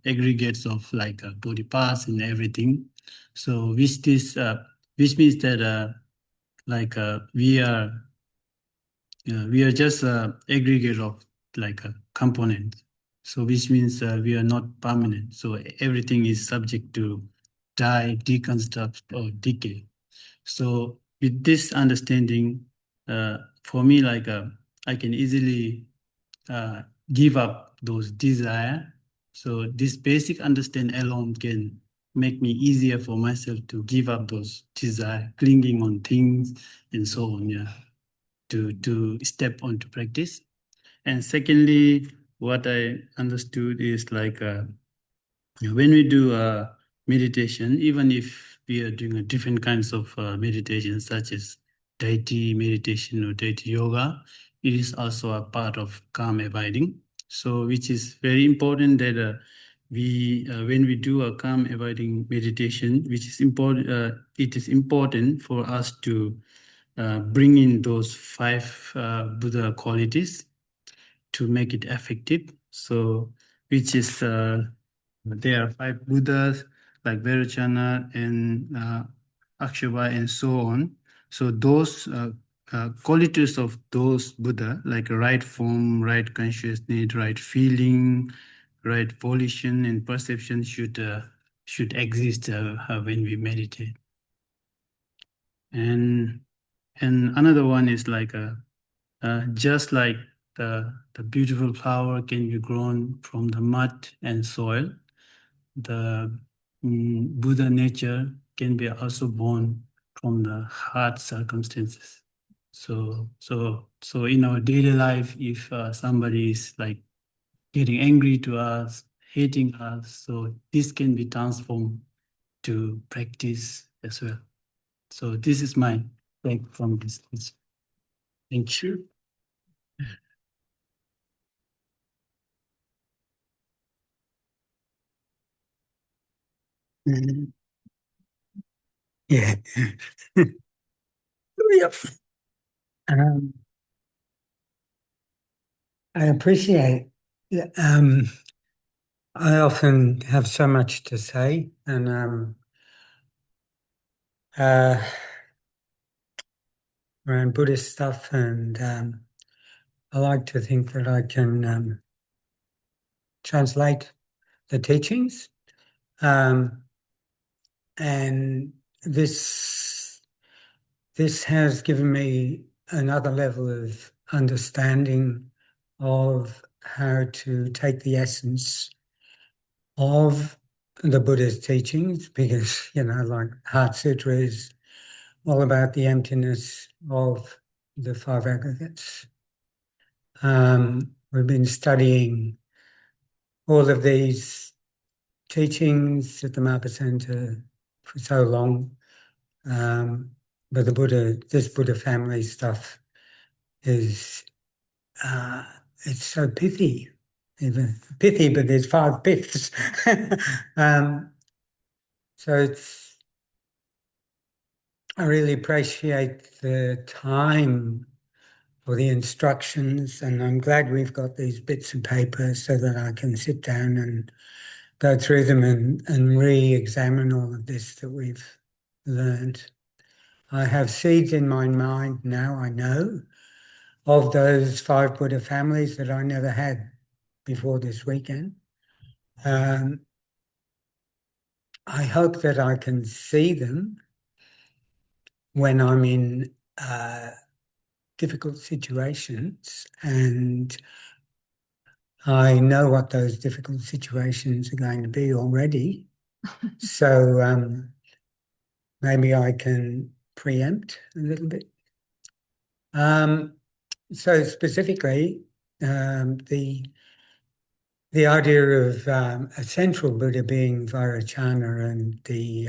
aggregates of like body parts and everything. So which means that we are just a aggregate of like a component. So which means we are not permanent. So everything is subject to die, deconstruct, or decay. So with this understanding, for me, like I can easily give up those desire. So this basic understanding alone can make me easier for myself to give up those desire, clinging on things and so on. Yeah, to step onto practice. And secondly, what I understood is like when we do meditation, even if we are doing a different kinds of meditation, such as deity meditation or deity yoga, it is also a part of calm abiding. So, which is very important that when we do a calm abiding meditation, which is important, it is important for us to bring in those 5 Buddha qualities to make it effective. So, which is there are 5 Buddhas like Vairocana and Akshava and so on. So those qualities of those Buddha, like right form, right consciousness, right feeling, right volition, and perception, should should exist when we meditate. And another one is like just like the beautiful flower can be grown from the mud and soil, the Buddha nature can be also born from the hard circumstances. So in our daily life, if somebody is like getting angry to us, hating us, so this can be transformed to practice as well. So this is my take from this. Thank you. Mm, yeah. Yep. Um, I appreciate. I often have so much to say, and around Buddhist stuff, and I like to think that I can translate the teachings, and this has given me another level of understanding of how to take the essence of the Buddha's teachings, because like Heart Sutra is all about the emptiness of the five aggregates. We've been studying all of these teachings at the Mapa Center for so long, but this Buddha family stuff is it's so pithy, even pithy, but there's 5 piths. So I really appreciate the time for the instructions, and I'm glad we've got these bits of paper so that I can sit down and go through them and re-examine all of this that we've learned. I have seeds in my mind now, I know, of those 5 Buddha families that I never had before this weekend. I hope that I can see them when I'm in difficult situations, and I know what those difficult situations are going to be already. So maybe I can preempt a little bit. So specifically, the idea of a central Buddha being Vairocana, and the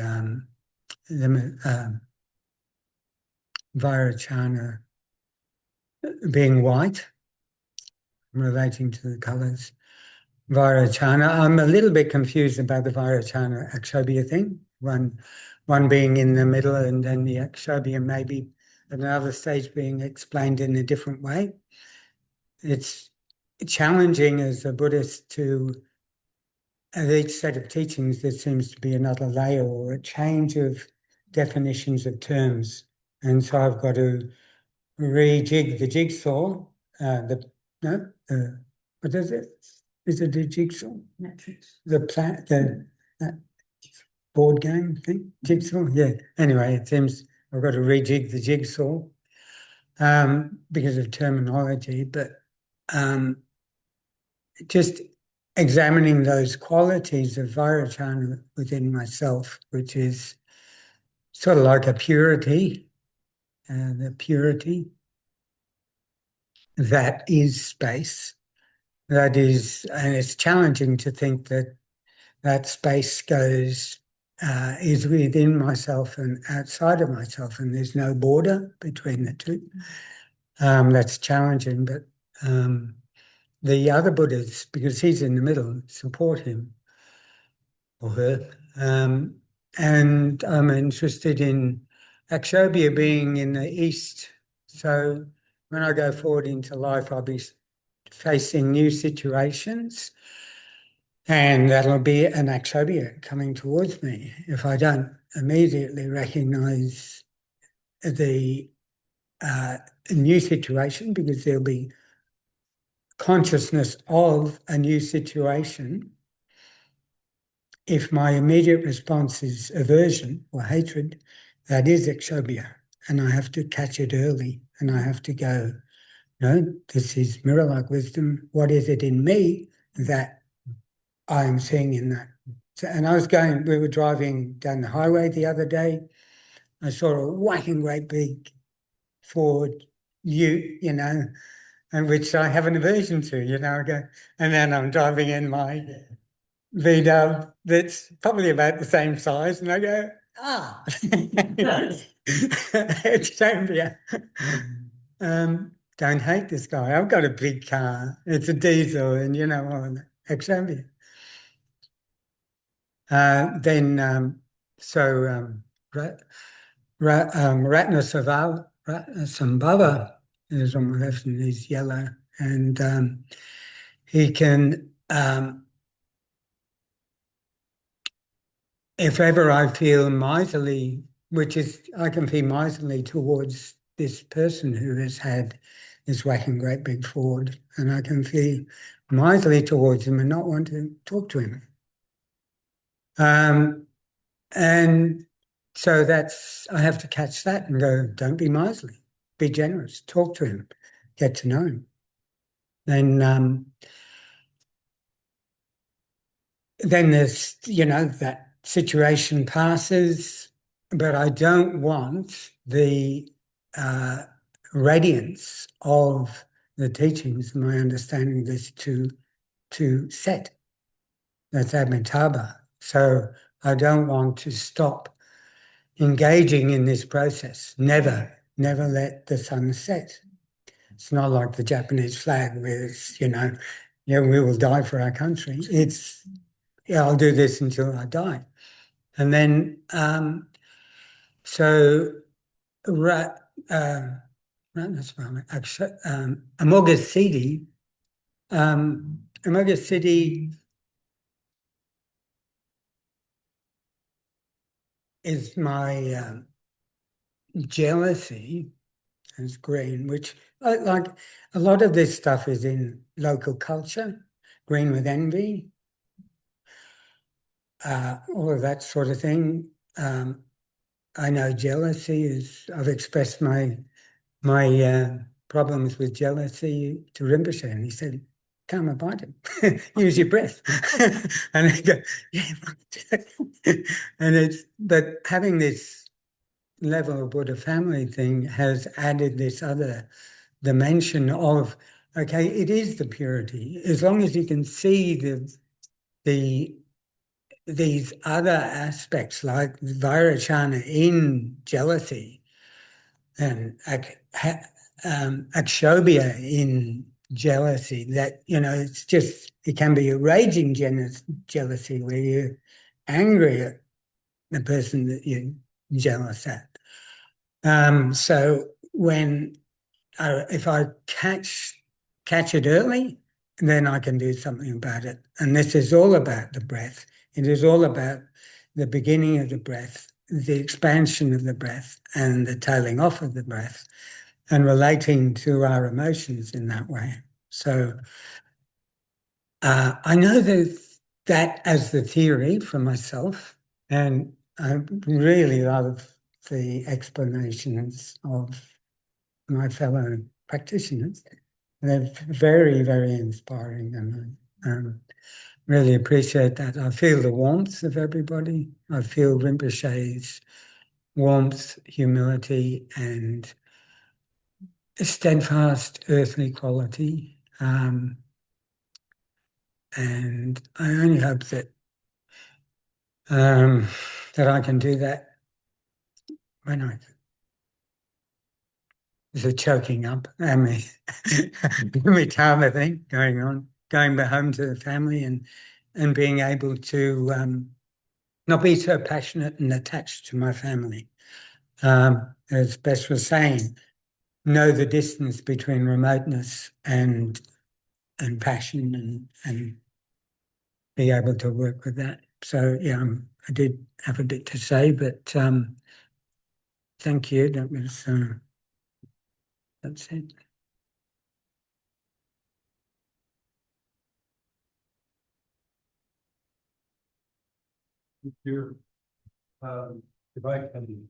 Vairocana being white, relating to the colours. Vairocana, I'm a little bit confused about the Vairocana Akshobhya thing. One being in the middle, and then the Akshobhya maybe at another stage being explained in a different way. It's challenging as a Buddhist to, at each set of teachings, there seems to be another layer or a change of definitions of terms. And so I've got to rejig the jigsaw, what is it? Is it a jigsaw? Metrics. The board game thing? Jigsaw? Yeah. Anyway, it seems I've got to rejig the jigsaw because of terminology, but just examining those qualities of Vairocana within myself, which is sort of like a purity, the purity that is space. That is, and it's challenging to think that that space is within myself and outside of myself, and there's no border between the two. That's challenging, but the other Buddhas, because he's in the middle, support him or her. And I'm interested in Akshobhya being in the east. So when I go forward into life, I'll be facing new situations, and that'll be an Akshobhya coming towards me if I don't immediately recognize the new situation, because there'll be consciousness of a new situation if my immediate response is aversion or hatred, that is exobia, and I have to catch it early, and I have to go, no, this is mirror-like wisdom. What is it in me that I am seeing in that? So, and we were driving down the highway the other day. I saw a whacking great big Ford you know, and which I have an aversion to, I go, and then I'm driving in my VW that's probably about the same size, and I go, it's Zambia. Don't hate this guy. I've got a big car. It's a diesel, and ex-Zambia. Ratnasambhava is on my left, and he's yellow, and he can. If ever I feel miserly, which is, I can feel miserly towards this person who has had this whacking great big Ford, and I can feel miserly towards him and not want to talk to him. And so I have to catch that and go, don't be miserly, be generous, talk to him, get to know him. Then there's, that situation passes, but I don't want the radiance of the teachings, my understanding of this to set. That's Amitabha. So I don't want to stop engaging in this process. Never let the sun set. It's not like the Japanese flag where it's, we will die for our country. It's, I'll do this until I die. And then, Amoghasiddhi, Amoghasiddhi is my jealousy as green, which like a lot of this stuff is in local culture, green with envy, all of that sort of thing. I know jealousy is, I've expressed my problems with jealousy to Rinpoche, and he said, calm about it, use your breath. And I go, yeah, but having this level of Buddha family thing has added this other dimension of, okay, it is the purity. As long as you can see these other aspects like Vairachana in jealousy and akshobhya in jealousy, that, it can be a raging jealousy where you're angry at the person that you're jealous at. So if I catch it early, then I can do something about it. And this is all about the breath. It is all about the beginning of the breath, the expansion of the breath, and the tailing off of the breath, and relating to our emotions in that way. So I know that as the theory for myself, and I really love the explanations of my fellow practitioners. They're very, very inspiring, and I really appreciate that. I feel the warmth of everybody. I feel Rinpoche's warmth, humility, and steadfast earthly quality. And I only hope that I can do that when there's a choking up, and my time, I think, going home to the family and being able to not be so passionate and attached to my family. As Bess was saying, know the distance between remoteness and passion, and be able to work with that. So yeah, I did have a bit to say, but thank you. That's it. if you, if I can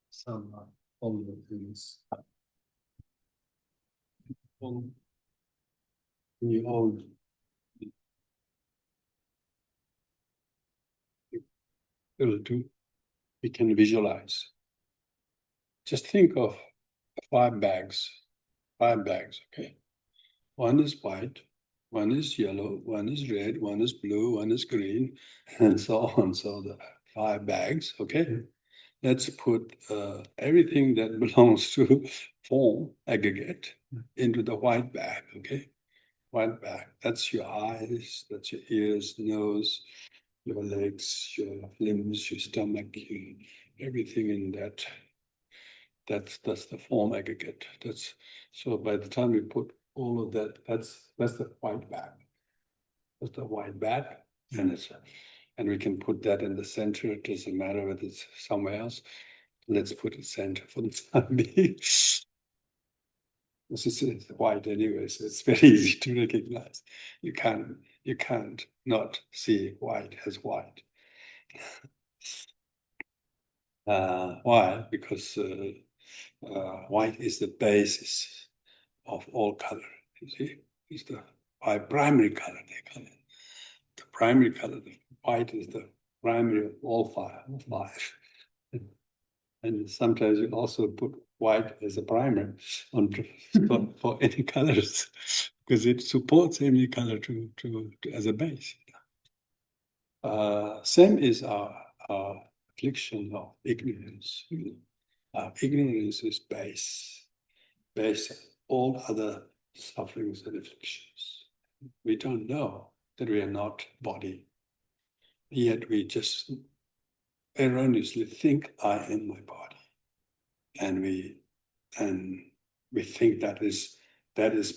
sum up all the things, we all will do, we can visualize. Just think of 5 bags, okay? One is white, one is yellow, one is red, one is blue, one is green, and so on. So the 5 bags, okay? Let's put everything that belongs to form aggregate into the white bag, okay? White bag. That's your eyes, that's your ears, nose, your legs, your limbs, your stomach, everything in that. That's the form aggregate. That's so by the time we put all of that, that's the white bag. That's the white bag, and and we can put that in the center. It doesn't matter whether it's somewhere else. Let's put it center for the time being. This is white anyway, so it's very easy to recognize. You can't not see white as white. Why? Because white is the basis of all color. You see, it's the primary color they call it. The primary color, the white is the primary of all five. And sometimes you also put white as a primer on for any colors because it supports any color to as a base. Same is our affliction of ignorance. Ignorance is base all other sufferings and afflictions. We don't know that we are not body, yet we just erroneously think I am my body, and we think that is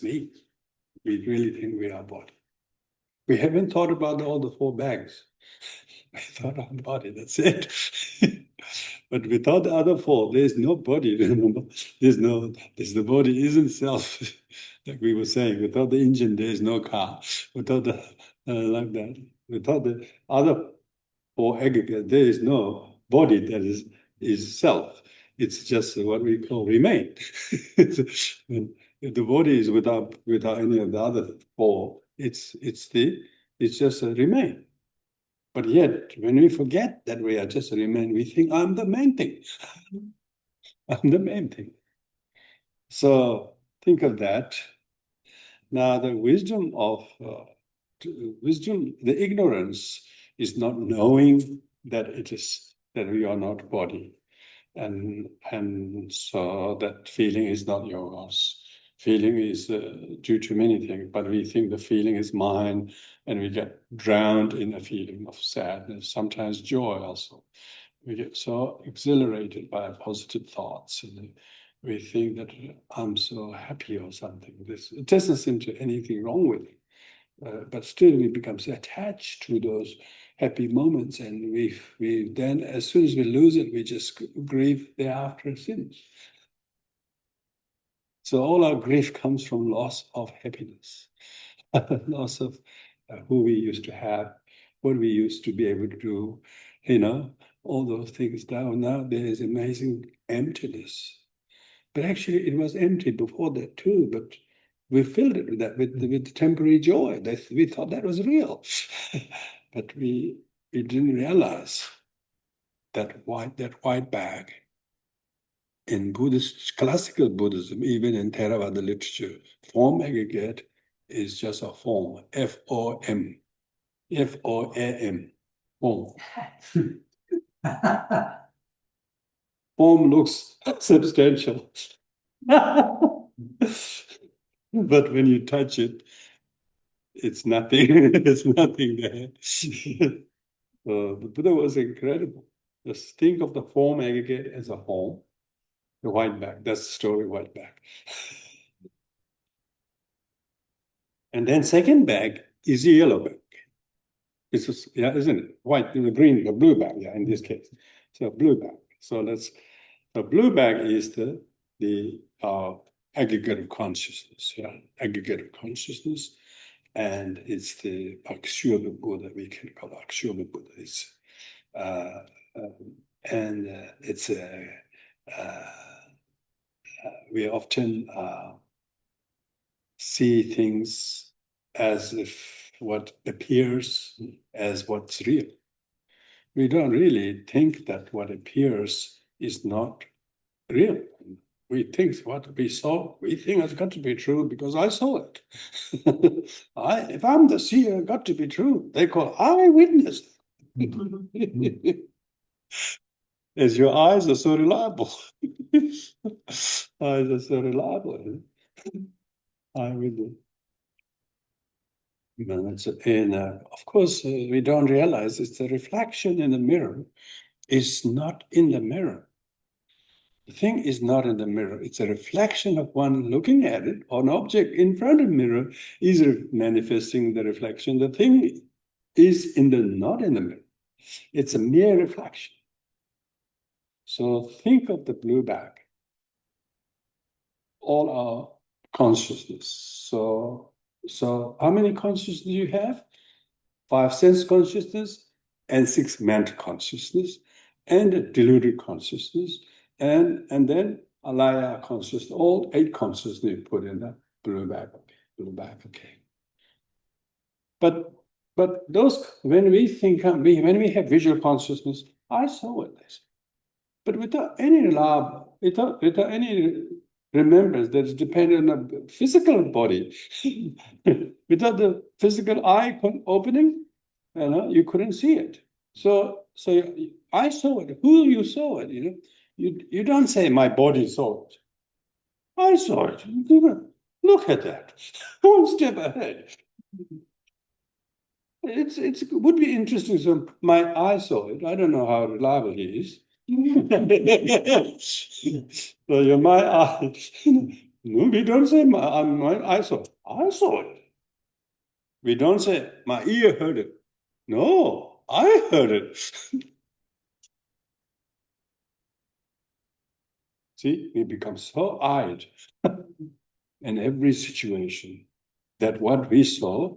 me. We really think we are body. We haven't thought about all the 4 bags. We thought our body, that's it. But without the other 4, there's no body, remember? There's the body isn't self, like we were saying. Without the engine, there's no car. Without the, like that, without the other 4 aggregate, there is no body that is self. It's just what we call remain. If the body is without any of the other 4, it's just a remain. But yet, when we forget that we are just a remain, we think I'm the main thing. I'm the main thing. So think of that. Now, the wisdom, the ignorance is not knowing that we are not body, and so that feeling is not yours. Feeling is due to many things, but we think the feeling is mine, and we get drowned in a feeling of sadness, sometimes joy also. We get so exhilarated by positive thoughts, and we think that I'm so happy or something. It doesn't seem to anything wrong with it, but still we become so attached to those happy moments, and we then, as soon as we lose it, we just grieve thereafter since. So all our grief comes from loss of happiness, loss of who we used to have, what we used to be able to do, all those things. Now there is amazing emptiness. But actually it was empty before that too, but we filled it with that, with temporary joy. We thought that was real. But we didn't realize that white bag in classical Buddhism, even in Theravada literature, form aggregate is just a form, F-O-M, F-O-A-M, form. Form looks substantial. But when you touch it, it's nothing. It's nothing there. The Buddha was incredible. Just think of the form aggregate as a form. The white bag, that's the story, white bag. And then second bag is the yellow bag. It's just, yeah, isn't it? White, the green, the blue bag, yeah, in this case. So blue bag. So the blue bag is the aggregate of consciousness, yeah, aggregate of consciousness. and it's the Akshyoga Buddha, we can call Akshyoga Buddha. It's we often see things as if what appears as what's real. We don't really think that what appears is not real. We think what we saw, we think it's got to be true because I saw it. If I'm the seer, it got to be true. They call eyewitness. As your eyes are so reliable. Eyes are so reliable. Eyewitness. And of course, we don't realize it's a reflection in the mirror. It's not in the mirror. The thing is not in the mirror. It's a reflection of one looking at it. An object in front of the mirror is manifesting the reflection. The thing is not in the mirror. It's a mere reflection. So think of the blue bag. All our consciousness. So how many consciousness do you have? 5 sense consciousness and 6 mental consciousness and a deluded consciousness and then alaya consciousness. All 8 consciousness you put in the blue bag. Okay. But those when we have visual consciousness, I saw it. But without any love, without any remembrance that is dependent on the physical body, without the physical eye opening, you couldn't see it. So I saw it. Who you saw it? You don't say my body saw it. I saw it. Look at that. One step ahead. It would be interesting. So my eye saw it. I don't know how reliable he is. So you're my eye. No, we don't say my eye saw it. I saw it. We don't say my ear heard it. No, I heard it. See, we become so eyed in every situation that what we saw,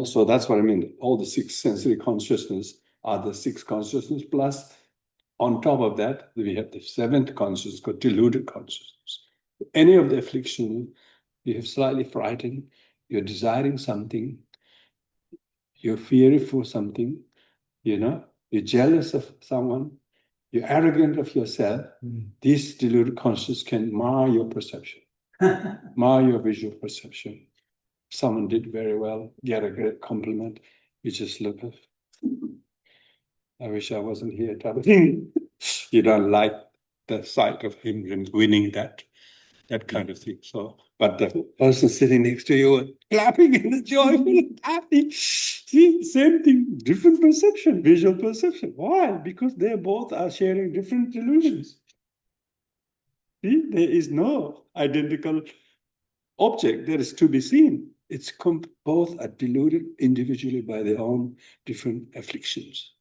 so that's what I mean. All the 6 sensory consciousness are the 6 consciousness plus. On top of that, we have the 7th consciousness called deluded consciousness. Any of the affliction, you have slightly frightened, you're desiring something, you're fearful for something, you're jealous of someone, you're arrogant of yourself. This deluded consciousness can mar your perception, mar your visual perception. Someone did very well, get a great compliment, you just look at, I wish I wasn't here type of thing. You don't like the sight of him winning that kind of thing. So, but the person sitting next to you clapping in the joyful, happy. See, same thing, different perception, visual perception. Why? Because they both are sharing different delusions. See, there is no identical object that is to be seen. It's both are deluded individually by their own different afflictions.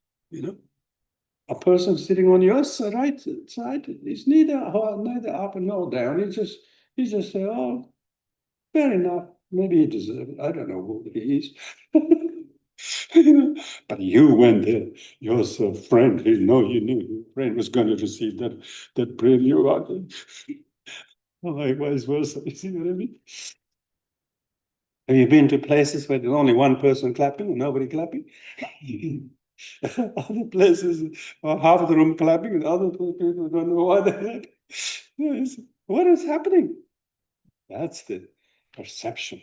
A person sitting on your right side is neither up nor down. He just say, "Oh, fair enough. Maybe he deserves it. I don't know who he is." But you went there. Your friend. You knew your friend was going to receive that prayer. You are like vice versa. You see what I mean? Have you been to places where there's only one person clapping and nobody clapping? Other places, half of the room clapping, and other people don't know why they're clapping. What is happening? That's the perception.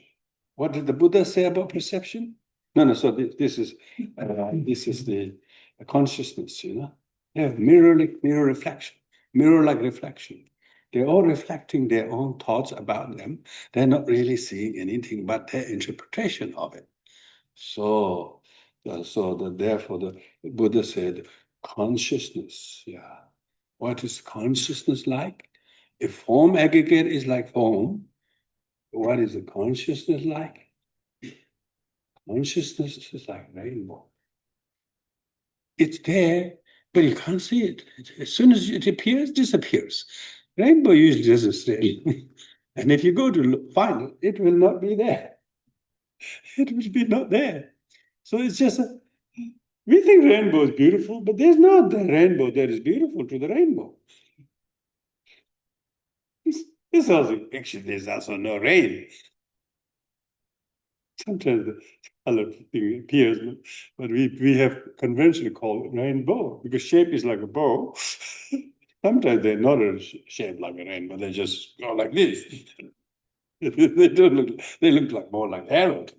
What did the Buddha say about perception? No. So this is the consciousness. Mirror reflection, mirror-like reflection. They're all reflecting their own thoughts about them. They're not really seeing anything but their interpretation of it. So therefore the Buddha said, consciousness. Yeah. What is consciousness like? If form aggregate is like form, what is the consciousness like? Consciousness is like rainbow. It's there, but you can't see it. As soon as it appears, it disappears. Rainbow usually doesn't stay. And if you go to find it, it will not be there. it would be not there. So it's just we think rainbow is beautiful, but there's not the rainbow that is beautiful to the rainbow. It's also actually there's also no rain. Sometimes the color thing appears, but we have conventionally called it rainbow because shape is like a bow. Sometimes they're not shaped like a rainbow; they just go like this. They don't look. They look like more like arrows.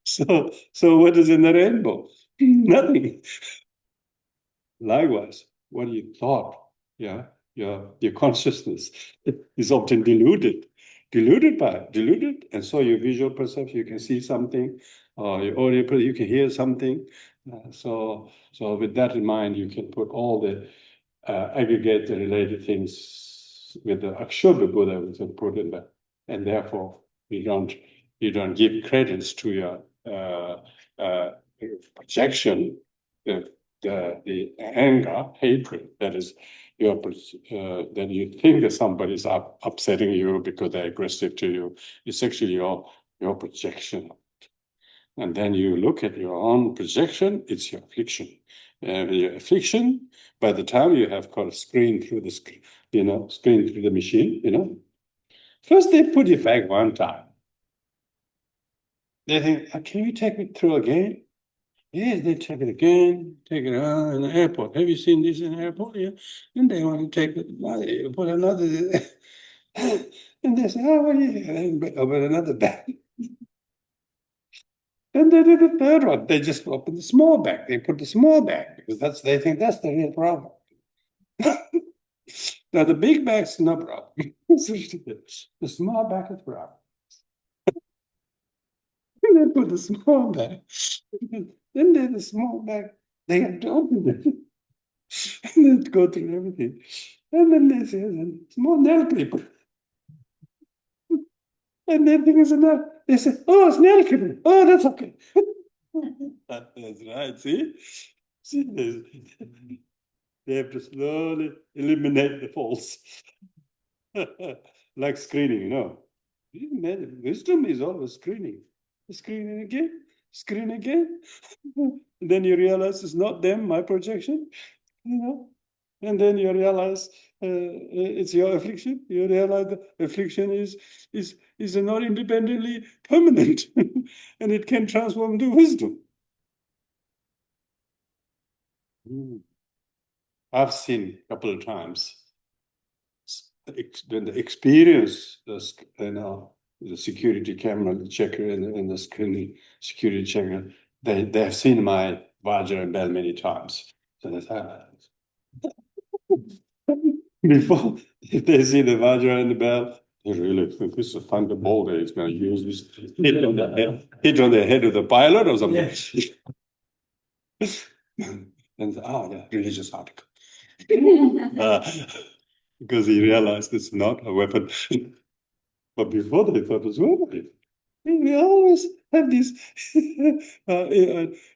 So what is in the rainbow? Nothing. Likewise, what you thought, yeah, your consciousness is often diluted, and so your visual perception, you can see something, or your audio, you can hear something. So with that in mind, you can put all the aggregate the related things with the Akshobha Buddha, we can put in there, and therefore you don't give credence to your projection, the anger, hatred that is your that you think that somebody's upsetting you because they're aggressive to you. It's actually your projection. And then you look at your own projection, it's your affliction. Your affliction, by the time you have got a screen through the screen through the machine, first they put it back one time. They think, can you take it through again? Yes, they take it again, take it out in the airport. Have you seen this in the airport? Yeah. And they want to take it, put another, and they say, oh, well, yeah, but another bag. Then they did the third one. They just open the small bag. They put the small bag because they think that's the real problem. Now the big bag's no problem. The small bag is the problem. They put the small bag. Then they the small bag. They have to open it. And then go through everything. And then they say, small nail clipper. And then thing is enough. They say, oh, it's nail clipper. Oh, that's okay. That's right. See, they have to slowly eliminate the false. Like screening. Wisdom is always screening. Screening again, screen again. Then you realize it's not them, my projection. And then you realize it's your affliction. You realize the affliction is not independently permanent, and it can transform into wisdom. I've seen a couple of times when the experience, the security camera checker and the screening security checker, they have seen my Vajra and bell many times. So that's how. Before, if they see the Vajra and the bell, they really think this is a thunderbolt. It's going to use this hit on the head of the pilot or something. And yeah, religious article. Because he realized it's not a weapon. But before they thought it was a weapon. We always have this,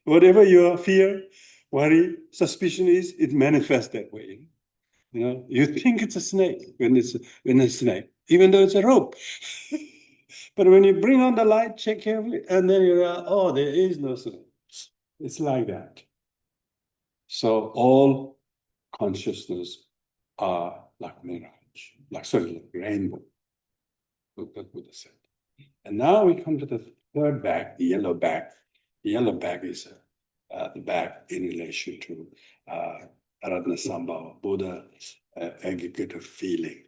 whatever your fear, worry, suspicion is, it manifests that way. You think it's a snake when it's a snake, even though it's a rope. But when you bring on the light, check carefully, and then you realize, oh, there is no snake. It's like that. So all consciousness are like mirage, like rainbow. Look what Buddha said. And now we come to the third bag, the yellow bag. The yellow bag is the bag in relation to Aradhana Sambhava, Buddha, aggregative feeling,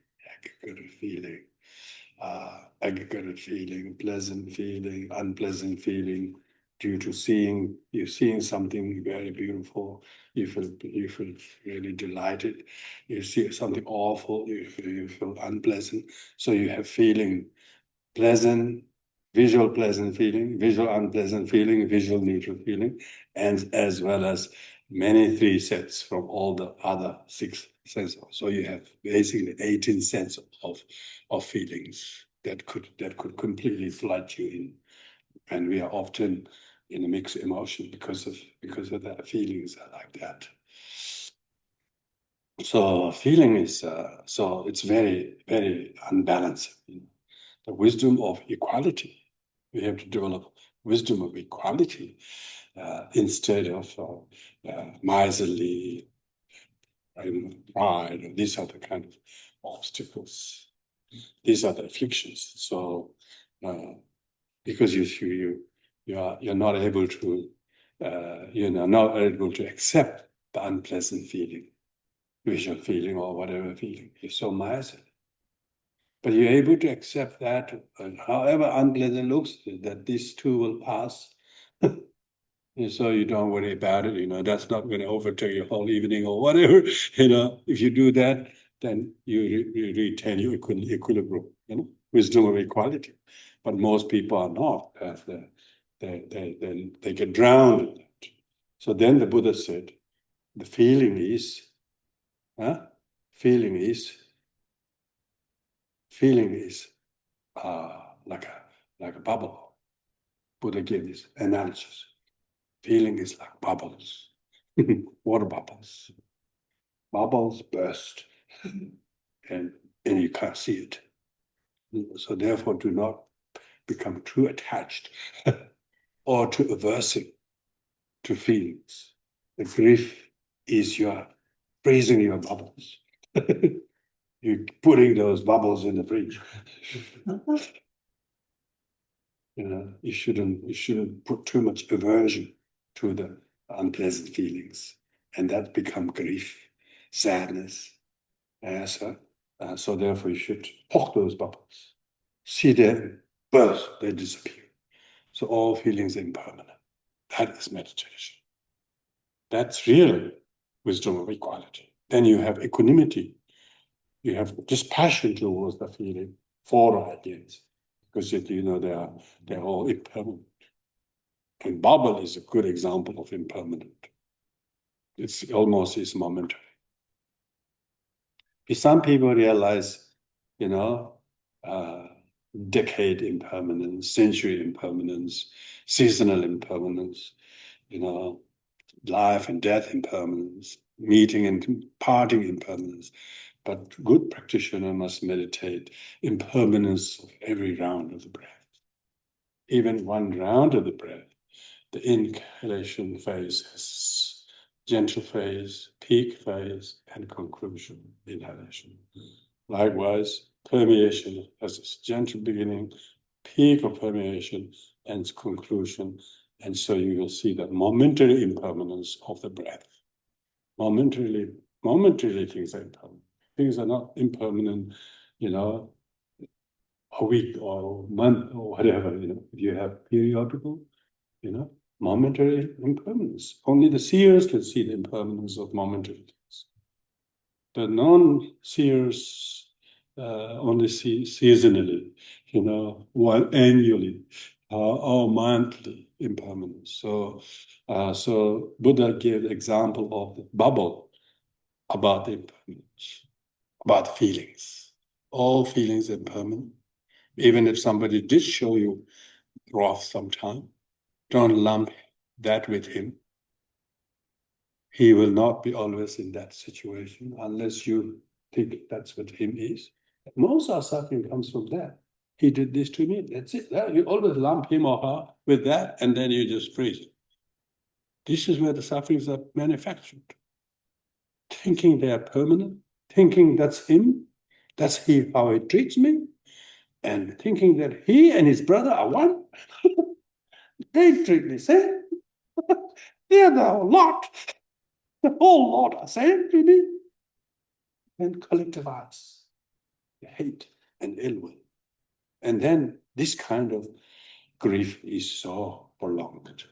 pleasant feeling, unpleasant feeling, due to you're seeing something very beautiful, you feel really delighted. You see something awful, you feel unpleasant. So you have feeling pleasant, visual pleasant feeling, visual unpleasant feeling, visual neutral feeling, and as well as many 3 sets from all the other 6 senses. So you have basically 18 sets of feelings that could completely flood you in. And we are often in a mixed emotion because of that feelings are like that. So feeling is so it's very, very unbalanced. the wisdom of equality. We have to develop wisdom of equality instead of miserly pride. These are the kind of obstacles. These are the afflictions. So, because you're not able to not able to accept the unpleasant feeling, visual feeling or whatever feeling. You're so miserly. But you're able to accept that, however unpleasant looks, that these too will pass. And so you don't worry about it, that's not going to overtake your whole evening or whatever. If you do that, then you retain your equilibrium, wisdom of equality. But most people are not. They get drowned in that. So then the Buddha said, the feeling is like a bubble. Buddha gave this analysis. Feeling is like bubbles, water bubbles. Bubbles burst, and you can't see it. So therefore, do not become too attached or too aversive to feelings. The grief is your freezing your bubbles. You're putting those bubbles in the fridge. You shouldn't put too much aversion to the unpleasant feelings, and that become grief, sadness. So therefore you should poke those bubbles, see them burst, they disappear. So all feelings are impermanent. That is meditation. That's really wisdom of equality. Then you have equanimity. You have dispassion towards the feeling, for or against, because they're all impermanent. And bubble is a good example of impermanent. It's almost is momentary. Some people realize, decade impermanence, century impermanence, seasonal impermanence, life and death impermanence, meeting and parting impermanence. But good practitioner must meditate impermanence of every round of the breath. Even one round of the breath, the inhalation phase has gentle phase, peak phase, and conclusion, inhalation. Likewise, permeation has its gentle beginning, peak of permeation, and conclusion. And so you will see the momentary impermanence of the breath. Momentarily things are impermanent. Things are not impermanent, a week or a month or whatever, if you have periodical, momentary impermanence. Only the seers can see the impermanence of momentary things. The non-seers only see seasonally, annually or monthly impermanence. So Buddha gave the example of the bubble about the impermanence, about feelings. All feelings are impermanent. Even if somebody did show you wrath sometime, don't lump that with him. He will not be always in that situation unless you think that's what him is. Most of our suffering comes from that. He did this to me, that's it. You always lump him or her with that, and then you just freeze it. This is where the sufferings are manufactured. Thinking they are permanent, thinking that's him, that's how he treats me, and thinking that he and his brother are one. They treat me same. They're the whole lot. The whole lot are same to me. And collectivize hate and ill will. And then this kind of grief is so prolonged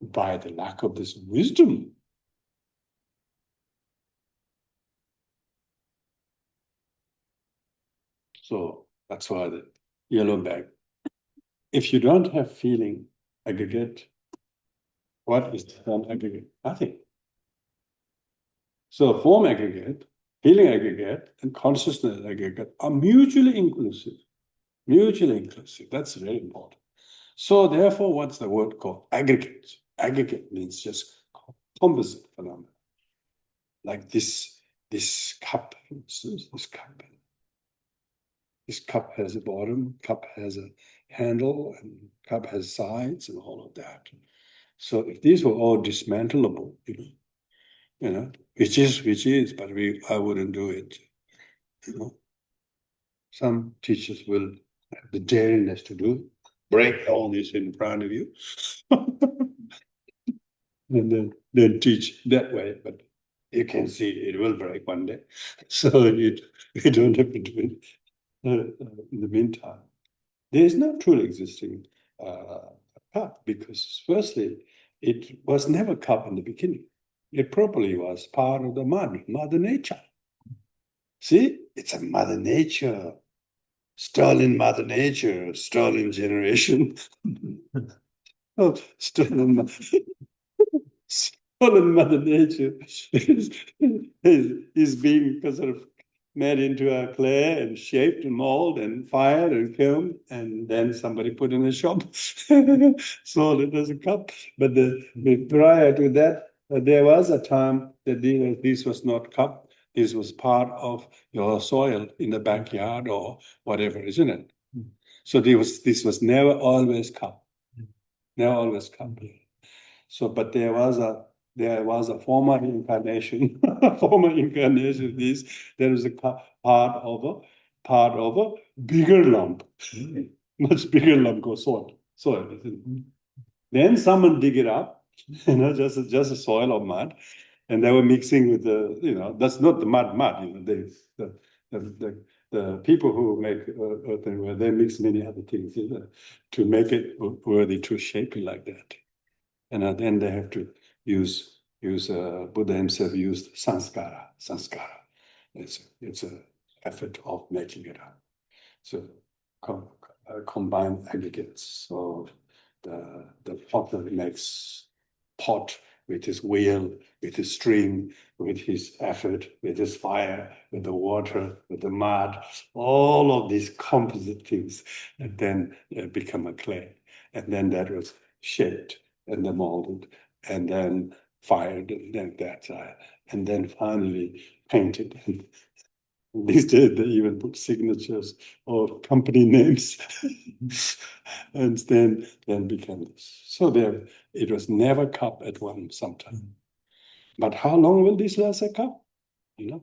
by the lack of this wisdom. So that's why the yellow bag. If you don't have feeling aggregate, what is the form aggregate? Nothing. So form aggregate, feeling aggregate, and consciousness aggregate are mutually inclusive. Mutually inclusive. That's very important. So therefore, what's the word called? Aggregate. Aggregate means just composite phenomena. Like this cup, this cup. This cup has a bottom, cup has a handle, and cup has sides and all of that. So if these were all dismantleable, which is, but I wouldn't do it. Some teachers will have the daringness to do, break all this in front of you, and then teach that way. But you can see it will break one day, so you don't have to do it in the meantime. There is no truly existing cup because, firstly, it was never cup in the beginning. It probably was part of the Mother Nature. See, it's a Mother Nature. Stolen Mother Nature, stolen generation. Oh, stolen Mother Nature is being sort of made into a clay and shaped and molded and fired and kilned, and then somebody put in a shop, sold it as a cup. But prior to that, there was a time that this was not cup. This was part of your soil in the backyard or whatever, isn't it? So this was never always cup. Never always cup. So, but there was a former incarnation, of this. There is a part of a bigger lump, much bigger lump of soil. Then someone dig it up, just a soil of mud, and they were mixing with that's not the mud. The people who make earthenware, they mix many other things to make it worthy to shape it like that. And then they have to use Buddha himself used sanskara. It's an effort of making it up. So combined aggregates. So the potter makes pot with his wheel, with his string, with his effort, with his fire, with the water, with the mud, all of these composite things, and then become a clay. And then that was shaped and then molded and then fired and then that and then finally painted. These days they even put signatures or company names and then became this. So there it was never cup at one sometime. But how long will this last a cup? A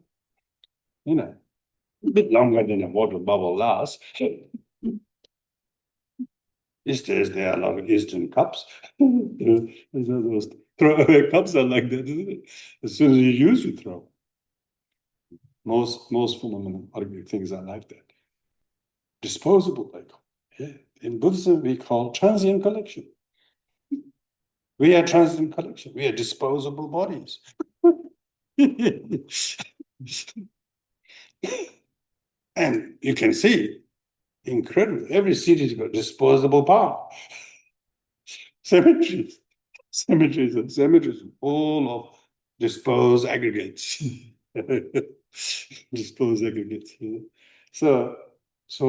bit longer than a water bubble lasts. These days there are a lot of Eastern cups. Those throwaway cups are like that, isn't it? As soon as you use, you throw. Most phenomenal things are like that. Disposable, in Buddhism we call transient collection. We are transient collection. We are disposable bodies. And you can see, incredible. Every city's got disposable park. Cemeteries full of disposed aggregates. Disposed aggregates. So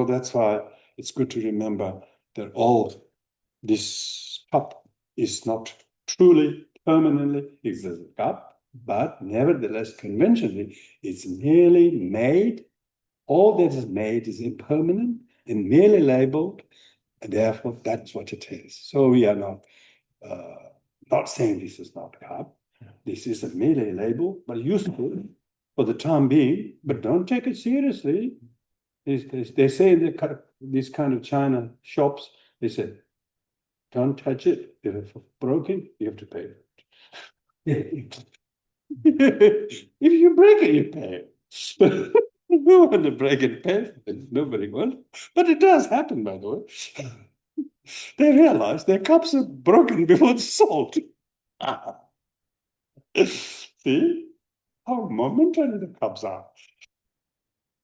that's why it's good to remember that all this cup is not truly permanently exists as a cup, but nevertheless conventionally it's merely made. All that is made is impermanent and merely labeled, and therefore that's what it is. So we are not saying this is not cup. This is a merely label, but useful for the time being, but don't take it seriously. They say in these kind of China shops, they say, don't touch it. If it's broken, you have to pay for it. If you break it, you pay. You want to break it, pay for it. Nobody wants. But it does happen, by the way. They realize their cups are broken before it's sold. See how momentary the cups are.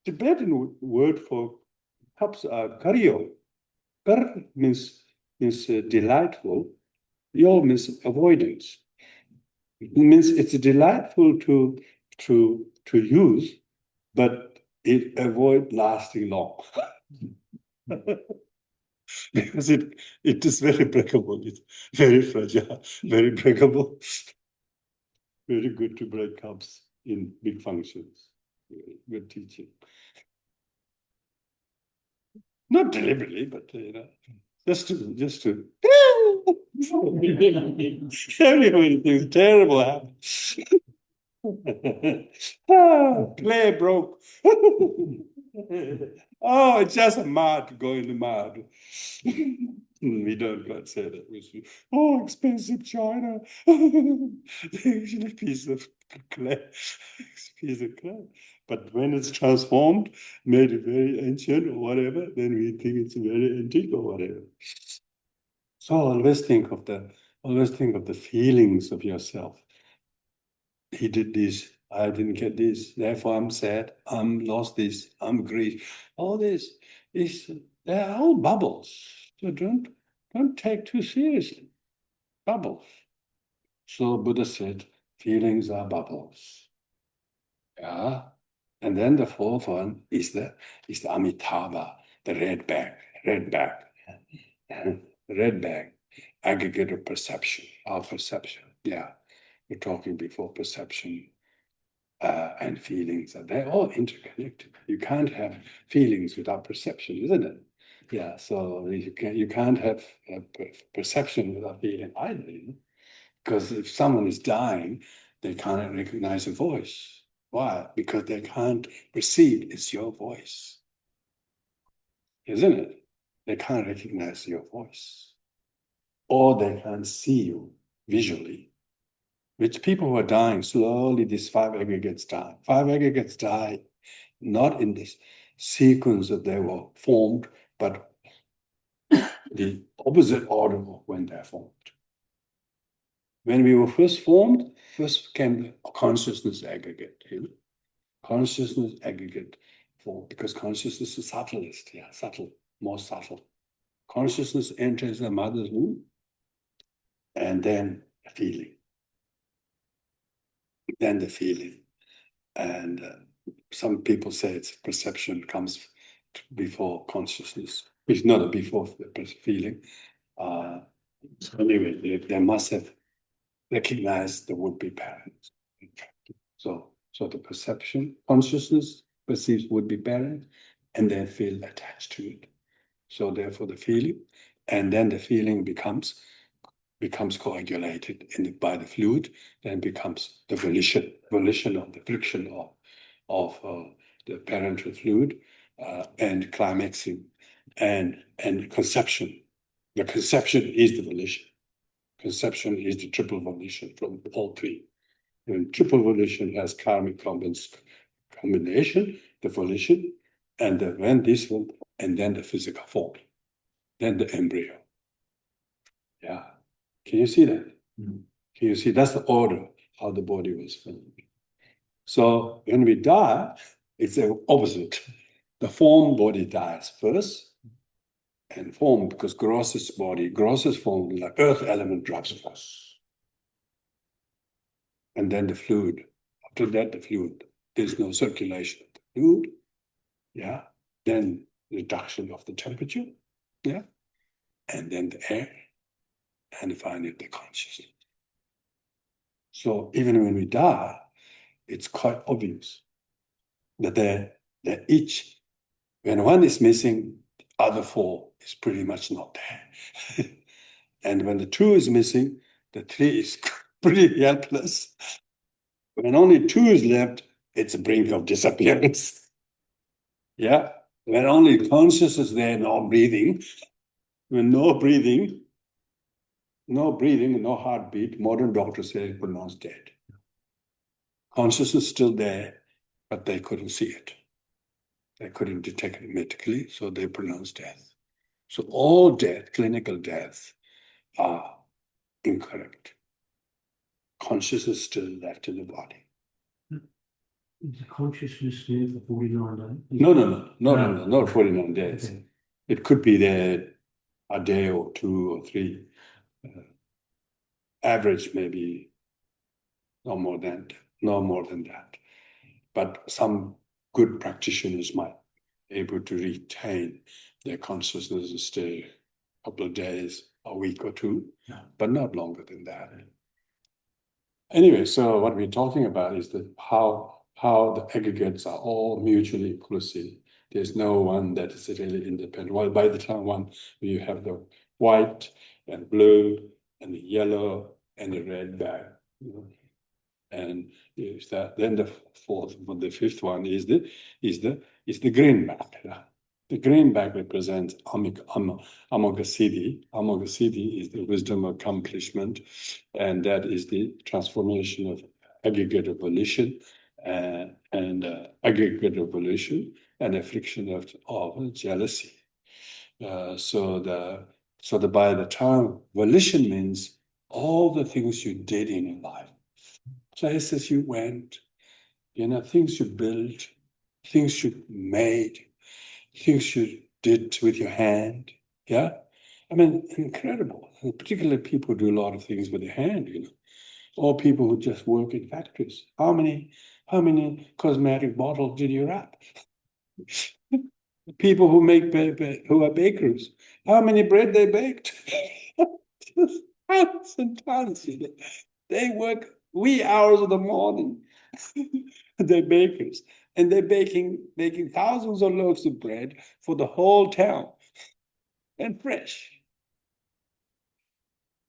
Tibetan word for cups are karyo. Kar means delightful. Yo means avoidance. It means it's delightful to use, but it avoid lasting long. Because it is very breakable, it's very fragile, very breakable. Very good to break cups in big functions. Good teaching. Not deliberately, but just to everybody thinks terrible happens. Clay broke. Oh, it's just a mud, go in the mud. We don't quite say that. We say, oh, expensive china. Actually, piece of clay. Piece of clay. But when it's transformed, made it very ancient or whatever, then we think it's very antique or whatever. So always think of the feelings of yourself. He did this, I didn't get this, therefore I'm sad, I'm lost this, I'm grief. All this is, they're all bubbles. So don't take too seriously. Bubbles. So Buddha said, feelings are bubbles. Yeah. And then the fourth one is the Amitabha, the red bag, red bag, aggregate of perception, our perception. Yeah. We're talking before perception and feelings. They're all interconnected. You can't have feelings without perception, isn't it? Yeah, so you can't have perception without feeling either, because if someone is dying, they can't recognize a voice. Why? Because they can't perceive it's your voice, isn't it? They can't recognize your voice, or they can't see you visually. Which people who are dying, slowly these five aggregates die. Five aggregates die not in this sequence that they were formed, but the opposite order of when they're formed. When we were first formed, first came the consciousness aggregate. Consciousness aggregate form, because consciousness is subtlest, subtle, more subtle. Consciousness enters the mother's womb, and then the feeling. Then the feeling. And some people say it's perception comes before consciousness. It's not before the feeling. So anyway, they must have recognized the would-be parents. So the perception, consciousness perceives would-be parent, and they feel attached to it. So therefore the feeling, and then the feeling becomes coagulated by the fluid, then becomes the volition of the friction of the parental fluid, and climaxing, and conception. The conception is the volition. Conception is the triple volition from all three. And triple volition has karmic combination, the volition, and when this one, and then the physical form, then the embryo. Yeah. Can you see that? Can you see that's the order how the body was formed? So when we die, it's the opposite. The form body dies first, and form, because grossest form, like earth element drops first. And then the fluid. After that, the fluid. There's no circulation of the fluid. Yeah. Then reduction of the temperature. Yeah. And then the air. And finally the consciousness. So even when we die, it's quite obvious that they're each, when one is missing, the other four is pretty much not there. And when the two is missing, the three is pretty helpless. When only two is left, it's a brink of disappearance. Yeah. When only consciousness is there, no breathing. When no breathing, no heartbeat, modern doctors say pronounced dead. Consciousness is still there, but they couldn't see it. They couldn't detect it medically, so they pronounced death. So all death, clinical deaths, are incorrect. Consciousness still left in the body. Is the consciousness there for 49 days? No, not 49 days. Okay. It could be there a day or two or three. Average maybe no more than that. But some good practitioners might be able to retain their consciousness and stay a couple of days, a week or two, but not longer than that. Anyway, so what we're talking about is that how the aggregates are all mutually inclusive. There's no one that is really independent. Well, by the time you have the white and blue and the yellow and the red bag, you know. And is that then the fifth one is the green bag. Yeah. The green bag represents Amoghasiddhi. Amoghasiddhi is the wisdom accomplishment, and that is the transformation of aggregate volition and aggregate volition and affliction of jealousy. So by the time volition means all the things you did in your life, places you went, things you built, things you made, things you did with your hand. Yeah. I mean, incredible. Particularly people who do a lot of things with their hand, or people who just work in factories. How many cosmetic bottles did you wrap? People who who are bakers, how many bread they baked? Tons and tons. They work wee hours of the morning. They're bakers, and they're baking thousands of loaves of bread for the whole town, and fresh.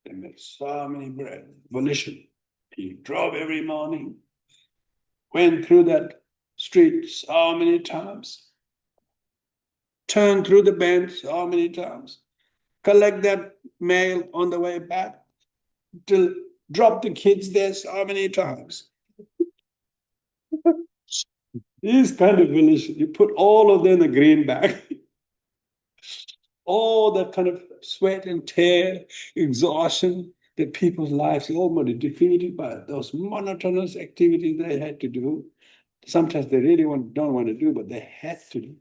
They make so many bread. Volition. He drove every morning, went through that street so many times, turned through the bend so many times, collect that mail on the way back, till drop the kids there so many times. These kind of volition, you put all of them in a green bag. All that kind of sweat and tear, exhaustion, that people's lives are almost defeated by those monotonous activities they had to do. Sometimes they really don't want to do, but they had to do.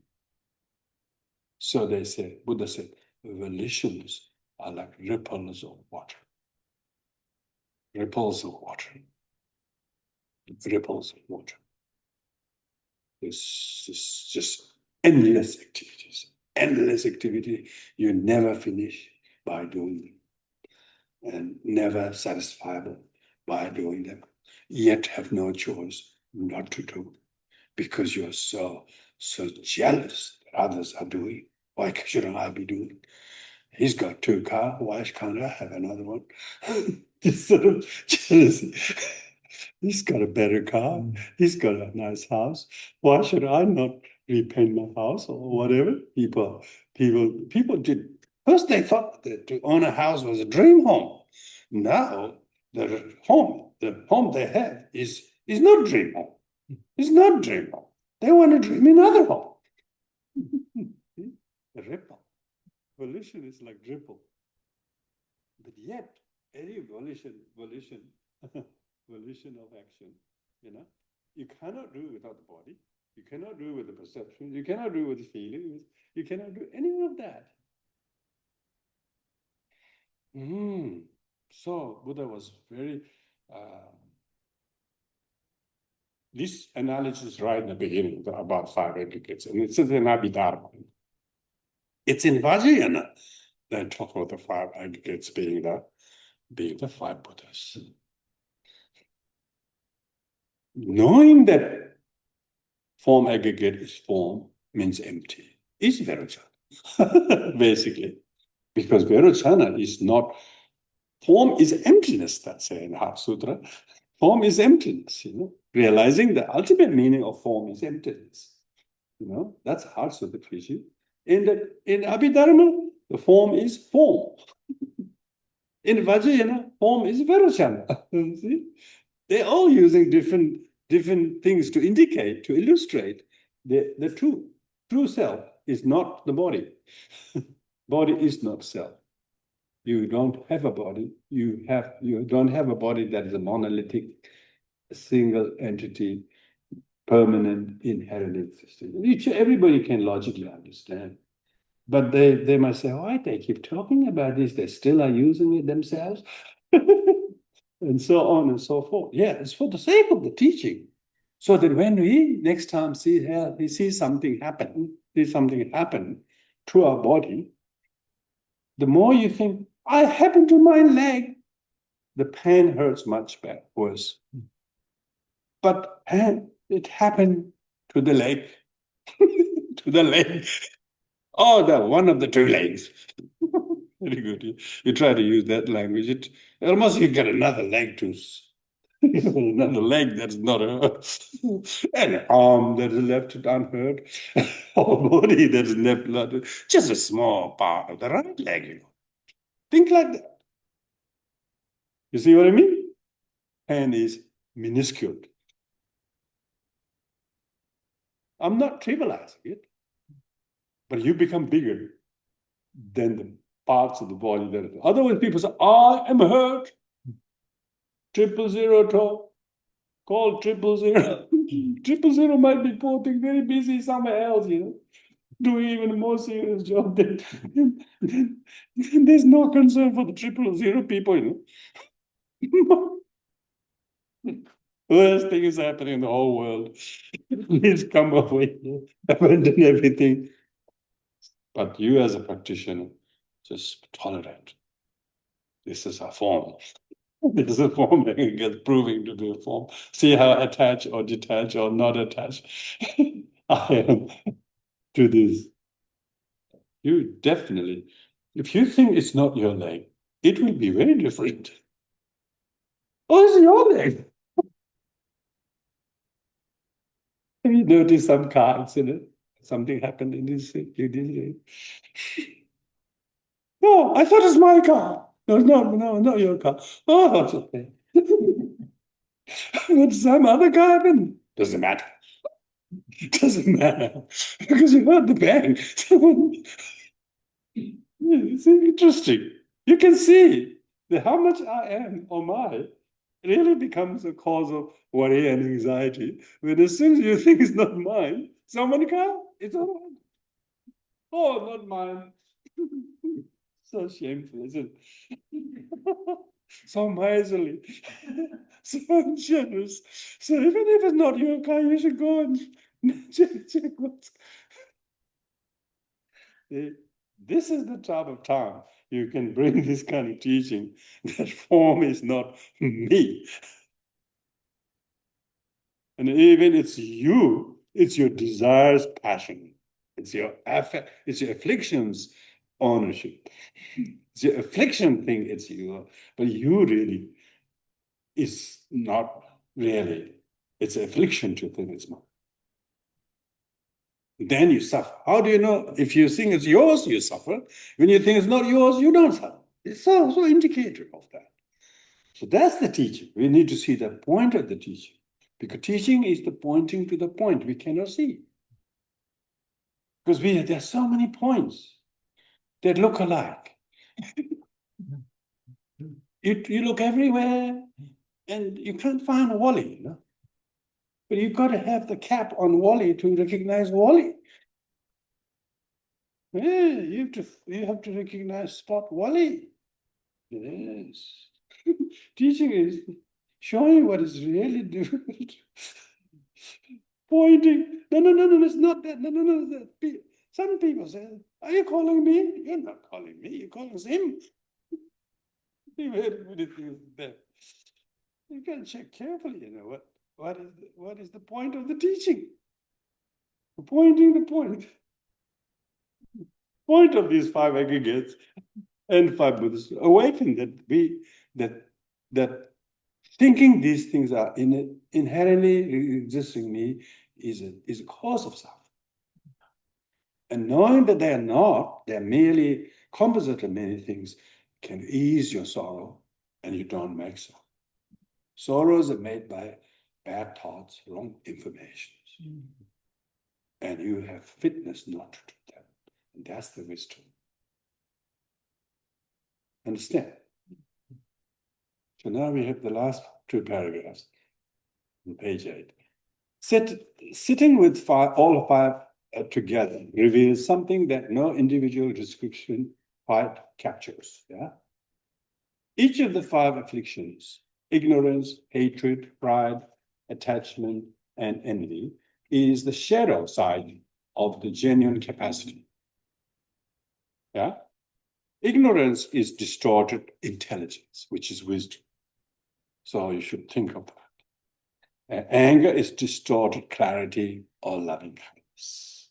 So they say, Buddha said, volitions are like ripples of water. Ripples of water. Ripples of water. It's just endless activities. Endless activity you never finish by doing them, and never satisfiable by doing them, yet have no choice not to do, because you're so jealous that others are doing. Why shouldn't I be doing? He's got 2 cars, why can't I have another one? This sort of jealousy. He's got a better car, he's got a nice house, why should I not repaint my house or whatever? People did. First they thought that to own a house was a dream home. Now the home they have is not dream home. It's not dream home. They want to dream another home. A ripple. Volition is like ripple. But yet, any volition of action, you cannot do it without the body. You cannot do it with the perception. You cannot do it with the feelings. You cannot do any of that. So Buddha was very. This analogy is right in the beginning about 5 aggregates, and it's in Abhidharma. It's in Vajrayana that talk about the 5 aggregates being the 5 Buddhas. Knowing that form aggregate is form means empty, is Vairochana, basically. Because Vairochana is not, form is emptiness, that's say in Heart Sutra. Form is emptiness, realizing the ultimate meaning of form is emptiness. That's Heart Sutra teaching. In Abhidharma, the form is form. In Vajrayana, form is Vairochana. See? They're all using different things to indicate, to illustrate the true self is not the body. Body is not self. You don't have a body. You don't have a body that is a monolithic, single entity, permanent, inherent existence. Which everybody can logically understand. But they must say, why they keep talking about this? They still are using it themselves. And so on and so forth. Yeah, it's for the sake of the teaching. So that when we next time see something happen to our body, the more you think, I happened to my leg, the pain hurts much worse. But it happened to the leg, to the leg. Oh, the one of the two legs. Very good. You try to use that language. It almost you get another leg to another leg that's not an arm that is left unhurt, or body that is left unhurt. Just a small part of the right leg. Think like that. You see what I mean? Hand is minuscule. I'm not trivializing it, but you become bigger than the parts of the body that are. Otherwise, people say, I am hurt. 000 talk. Call 000. 000 might be poor thing, very busy somewhere else, doing even a more serious job than there's no concern for the 000 people, Worst thing is happening in the whole world. Please come away, abandon everything. But you as a practitioner, just tolerate. This is a form. This is a form that gets proving to be a form. See how attached or detached or not attached I am to this. You definitely, if you think it's not your leg, it will be very different. Oh, it's your leg. Have you noticed some car accident? Something happened in this thing. You did it. No, I thought it's my car. No, not your car. Oh, it's okay. But some other car happened. Doesn't matter. Doesn't matter. Because you heard the bang. It's interesting. You can see that how much I am or my really becomes a cause of worry and anxiety. When as soon as you think it's not mine, someone can, it's all right. Oh, not mine. So shameful, isn't it? So miserly, so generous. So even if it's not your car, you should go and check what's. This is the type of time you can bring this kind of teaching. That form is not me. And even it's you, it's your desires, passion. It's your affect, it's your afflictions, ownership. It's your affliction thing, it's you. But you really is not really. It's affliction to think it's mine. Then you suffer. How do you know? If you think it's yours, you suffer. When you think it's not yours, you don't suffer. It's also indicator of that. So that's the teaching. We need to see the point of the teaching. Because teaching is the pointing to the point we cannot see. Because there are so many points that look alike. You look everywhere and you can't find Wally, But you've got to have the cap on Wally to recognize Wally. Yeah, you have to recognize spot Wally. Yes. Teaching is showing what is really different. Pointing. No, it's not that. No. Some people say, are you calling me? You're not calling me, you're calling him. You can check carefully, what is the point of the teaching? Pointing the point. Point of these 5 aggregates and 5 Buddhists awaken that thinking these things are inherently existing me is a cause of suffering. And knowing that they are not, they're merely composite of many things, can ease your sorrow and you don't make sorrow. Sorrows are made by bad thoughts, wrong information. And you have fitness not to do that. And that's the wisdom. Understand? So now we have the last 2 paragraphs on page 8. Sitting with all 5 together reveals something that no individual description quite captures. Yeah. Each of the 5 afflictions, ignorance, hatred, pride, attachment, and envy, is the shadow side of the genuine capacity. Yeah. Ignorance is distorted intelligence, which is wisdom. So you should think of that. Anger is distorted clarity or loving kindness.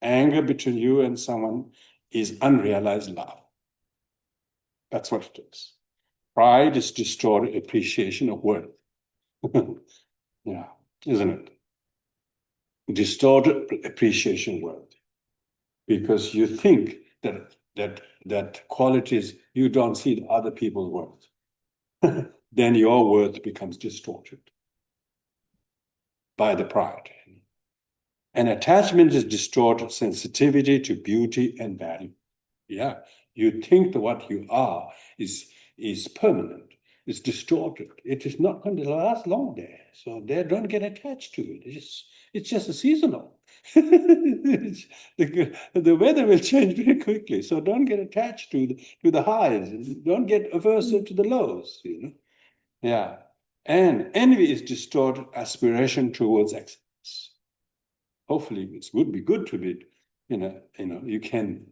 Anger between you and someone is unrealized love. That's what it is. Pride is distorted appreciation of worth. Yeah, isn't it? Distorted appreciation of worth. Because you think that qualities you don't see other people's worth. Then your worth becomes distorted by the pride. And attachment is distorted sensitivity to beauty and value. Yeah, you think that what you are is permanent. It's distorted. It is not going to last long there. So they don't get attached to it. It's just a seasonal. The weather will change very quickly. So don't get attached to the highs. Don't get aversive to the lows. Yeah. And envy is distorted aspiration towards excellence. Hopefully, it would be good to be, you can.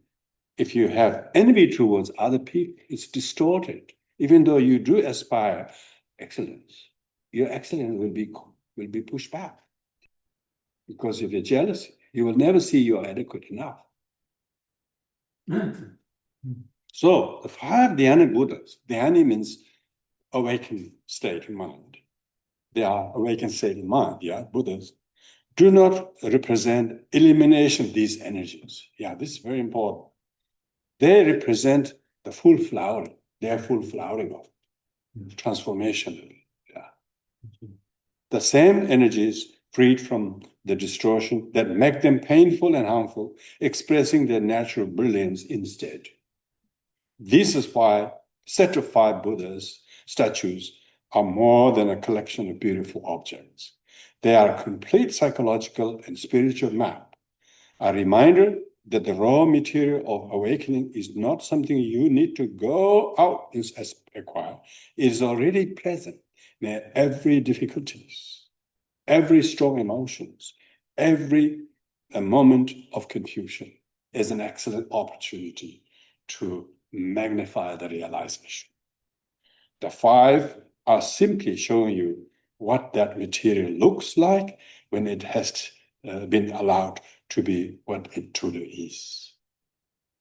If you have envy towards other people, it's distorted. Even though you do aspire excellence, your excellence will be pushed back. Because if you're jealous, you will never see you're adequate enough. So the 5 Dhyani Buddhas, Dhyani means awakened state of mind. They are awakened state of mind, yeah, Buddhas, do not represent elimination of these energies. Yeah, this is very important. They represent the full flowering, their full flowering of transformation. Yeah. The same energies freed from the distortion that make them painful and harmful, expressing their natural brilliance instead. This is why set of 5 Buddhas statues are more than a collection of beautiful objects. They are a complete psychological and spiritual map, a reminder that the raw material of awakening is not something you need to go out and acquire. It is already present in every difficulties, every strong emotions, every moment of confusion is an excellent opportunity to magnify the realization. The 5 are simply showing you what that material looks like when it has been allowed to be what it truly is.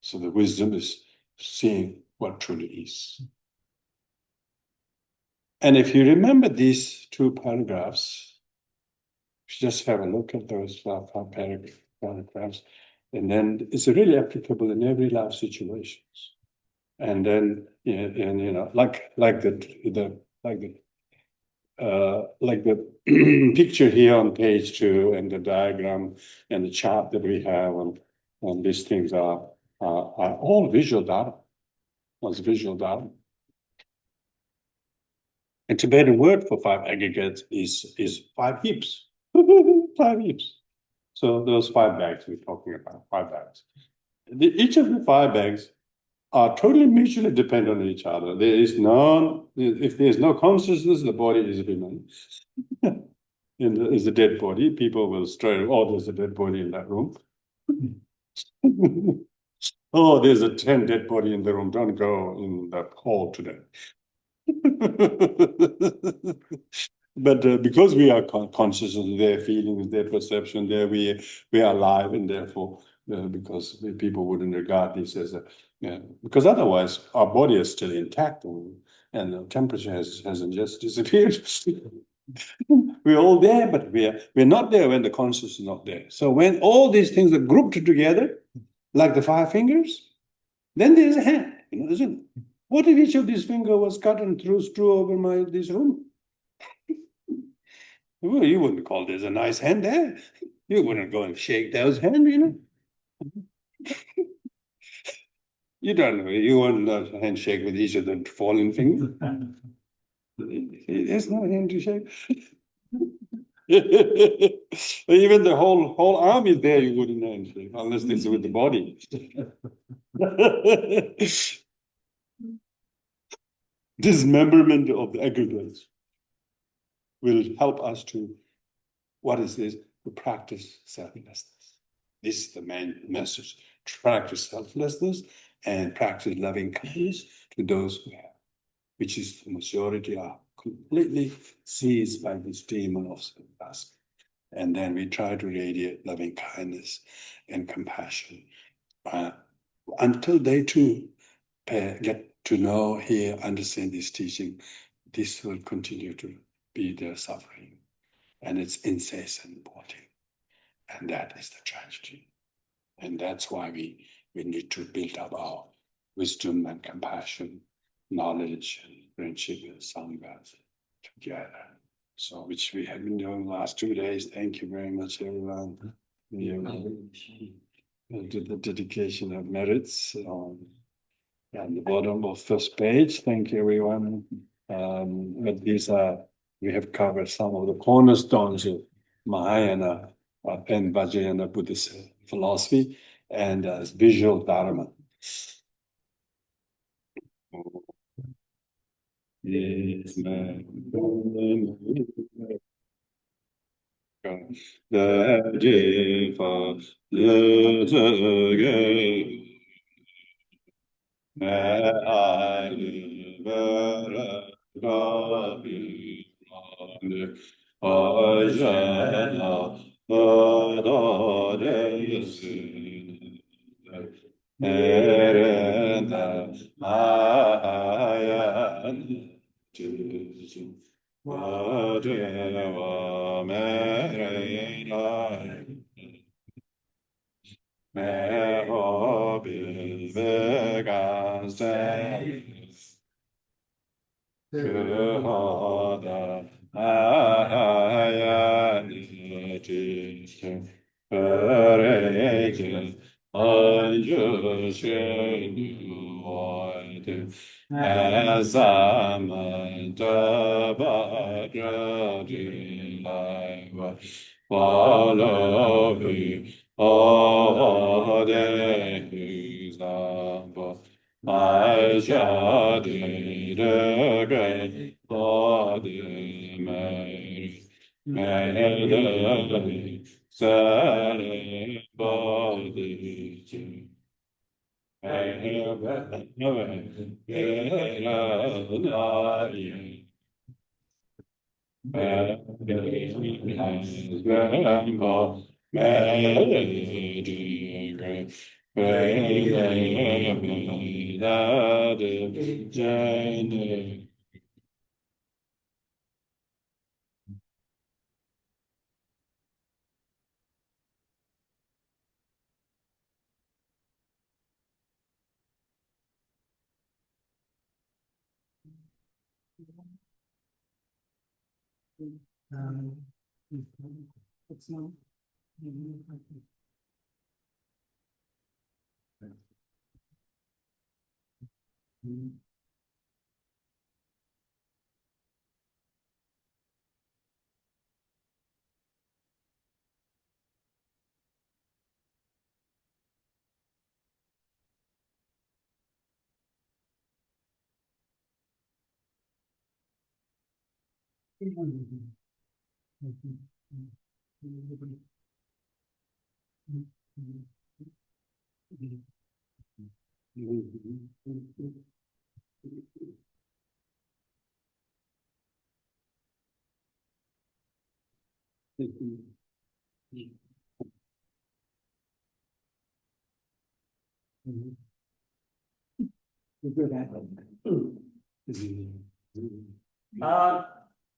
So the wisdom is seeing what truly is. And if you remember these 2 paragraphs, just have a look at those 5 paragraphs, and then it's really applicable in every life situations. And then, like the picture here on page 2 and the diagram and the chart that we have on these things are all visual data. Was visual data. A Tibetan word for 5 aggregates is 5 heaps. 5 heaps. So those 5 bags we're talking about, 5 bags. Each of the 5 bags are totally mutually dependent on each other. If there's no consciousness, the body is remains. Is a dead body. People will stray, oh, there's a dead body in that room. Oh, there's a 10 dead body in the room. Don't go in that hall today. But because we are conscious of their feelings, their perception, there we are alive, and therefore, because people wouldn't regard this as because otherwise our body is still intact, and the temperature hasn't just disappeared. We're all there, but we're not there when the consciousness is not there. So when all these things are grouped together, like the 5 fingers, then there's a hand, isn't it? What if each of these fingers was cut and threw over this room? Well, you wouldn't call this a nice hand there. You wouldn't go and shake those hands, You don't know. You wouldn't handshake with each of the fallen fingers. There's no hand to shake. Even the whole arm is there, you wouldn't handshake, unless it's with the body. Dismemberment of the aggregates will help us to, what is this? To practice selflessness. This is the main message. To practice selflessness and practice loving kindness to those who have, which is the majority are completely seized by this demon of self-aspect. And then we try to radiate loving kindness and compassion. Until they too get to know, hear, understand this teaching, this will continue to be their suffering. And it's incessant body. And that is the tragedy. And that's why we need to build up our wisdom and compassion, knowledge and friendship and sangha together. So, which we have been doing the last 2 days. Thank you very much, everyone. To the dedication of merits at the bottom of first page. Thank you, everyone. But these are, we have covered some of the cornerstones of Mahayana and Vajrayana Buddhist philosophy and visual Dharma. Yes,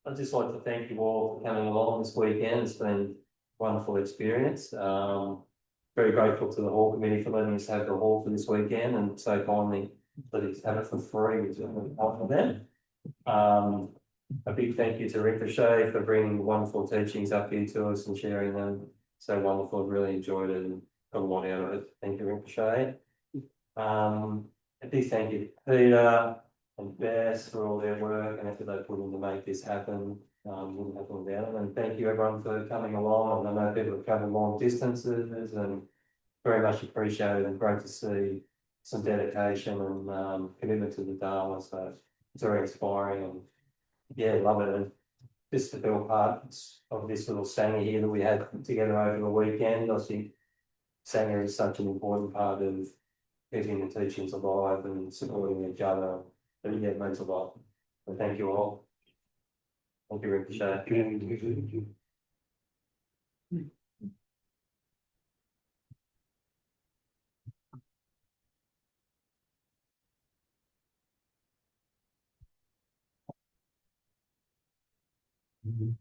I'd just like to thank you all for coming along this weekend. It's been a wonderful experience. Very grateful to the hall committee for letting us have the hall for this weekend and so kindly let us have it for free, which is helpful for them. A big thank you to Rinpoche for bringing wonderful teachings up here to us and sharing them. So wonderful, really enjoyed it and got a lot out of it. Thank you, Rinpoche. A big thank you to Peter and Bess for all their work and effort they put in to make this happen. Wouldn't happen without them. And thank you everyone for coming along. And I know people have traveled long distances and very much appreciated and great to see some dedication and commitment to the Dharma. So it's very inspiring and yeah, love it. And just to feel part of this little Sangha here that we had together over the weekend. I think Sangha is such an important part of keeping the teachings alive and supporting each other. And yeah, it means a lot. So thank you all. Thank you, Rinpoche. Thank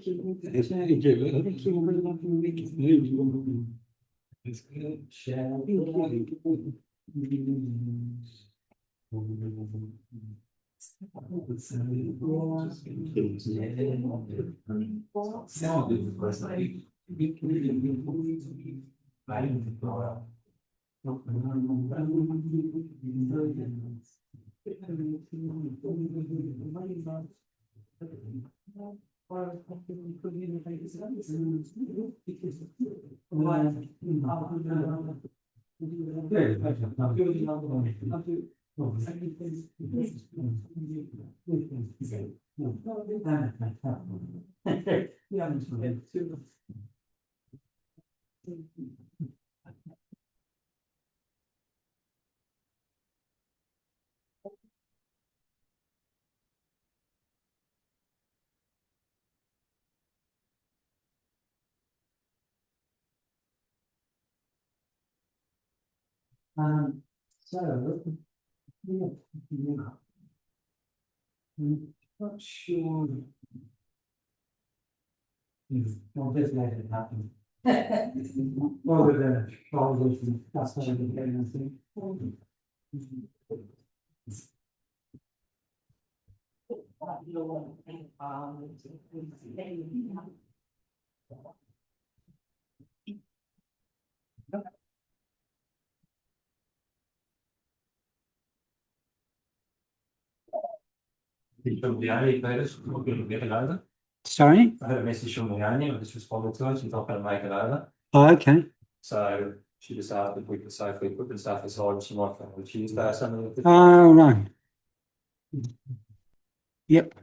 you. Thank you. So, I'm not sure. Well, this let it happen. Rather than shoulders and that's what I'm getting, I think. From the only notice, we're going to get it over. Sorry? I had a message from Leonie, I just responded to her, she's not going to make it over. Oh, okay. So she just asked if we could safely put the stuff aside, she might come on Tuesday or something. Oh, right. Yep.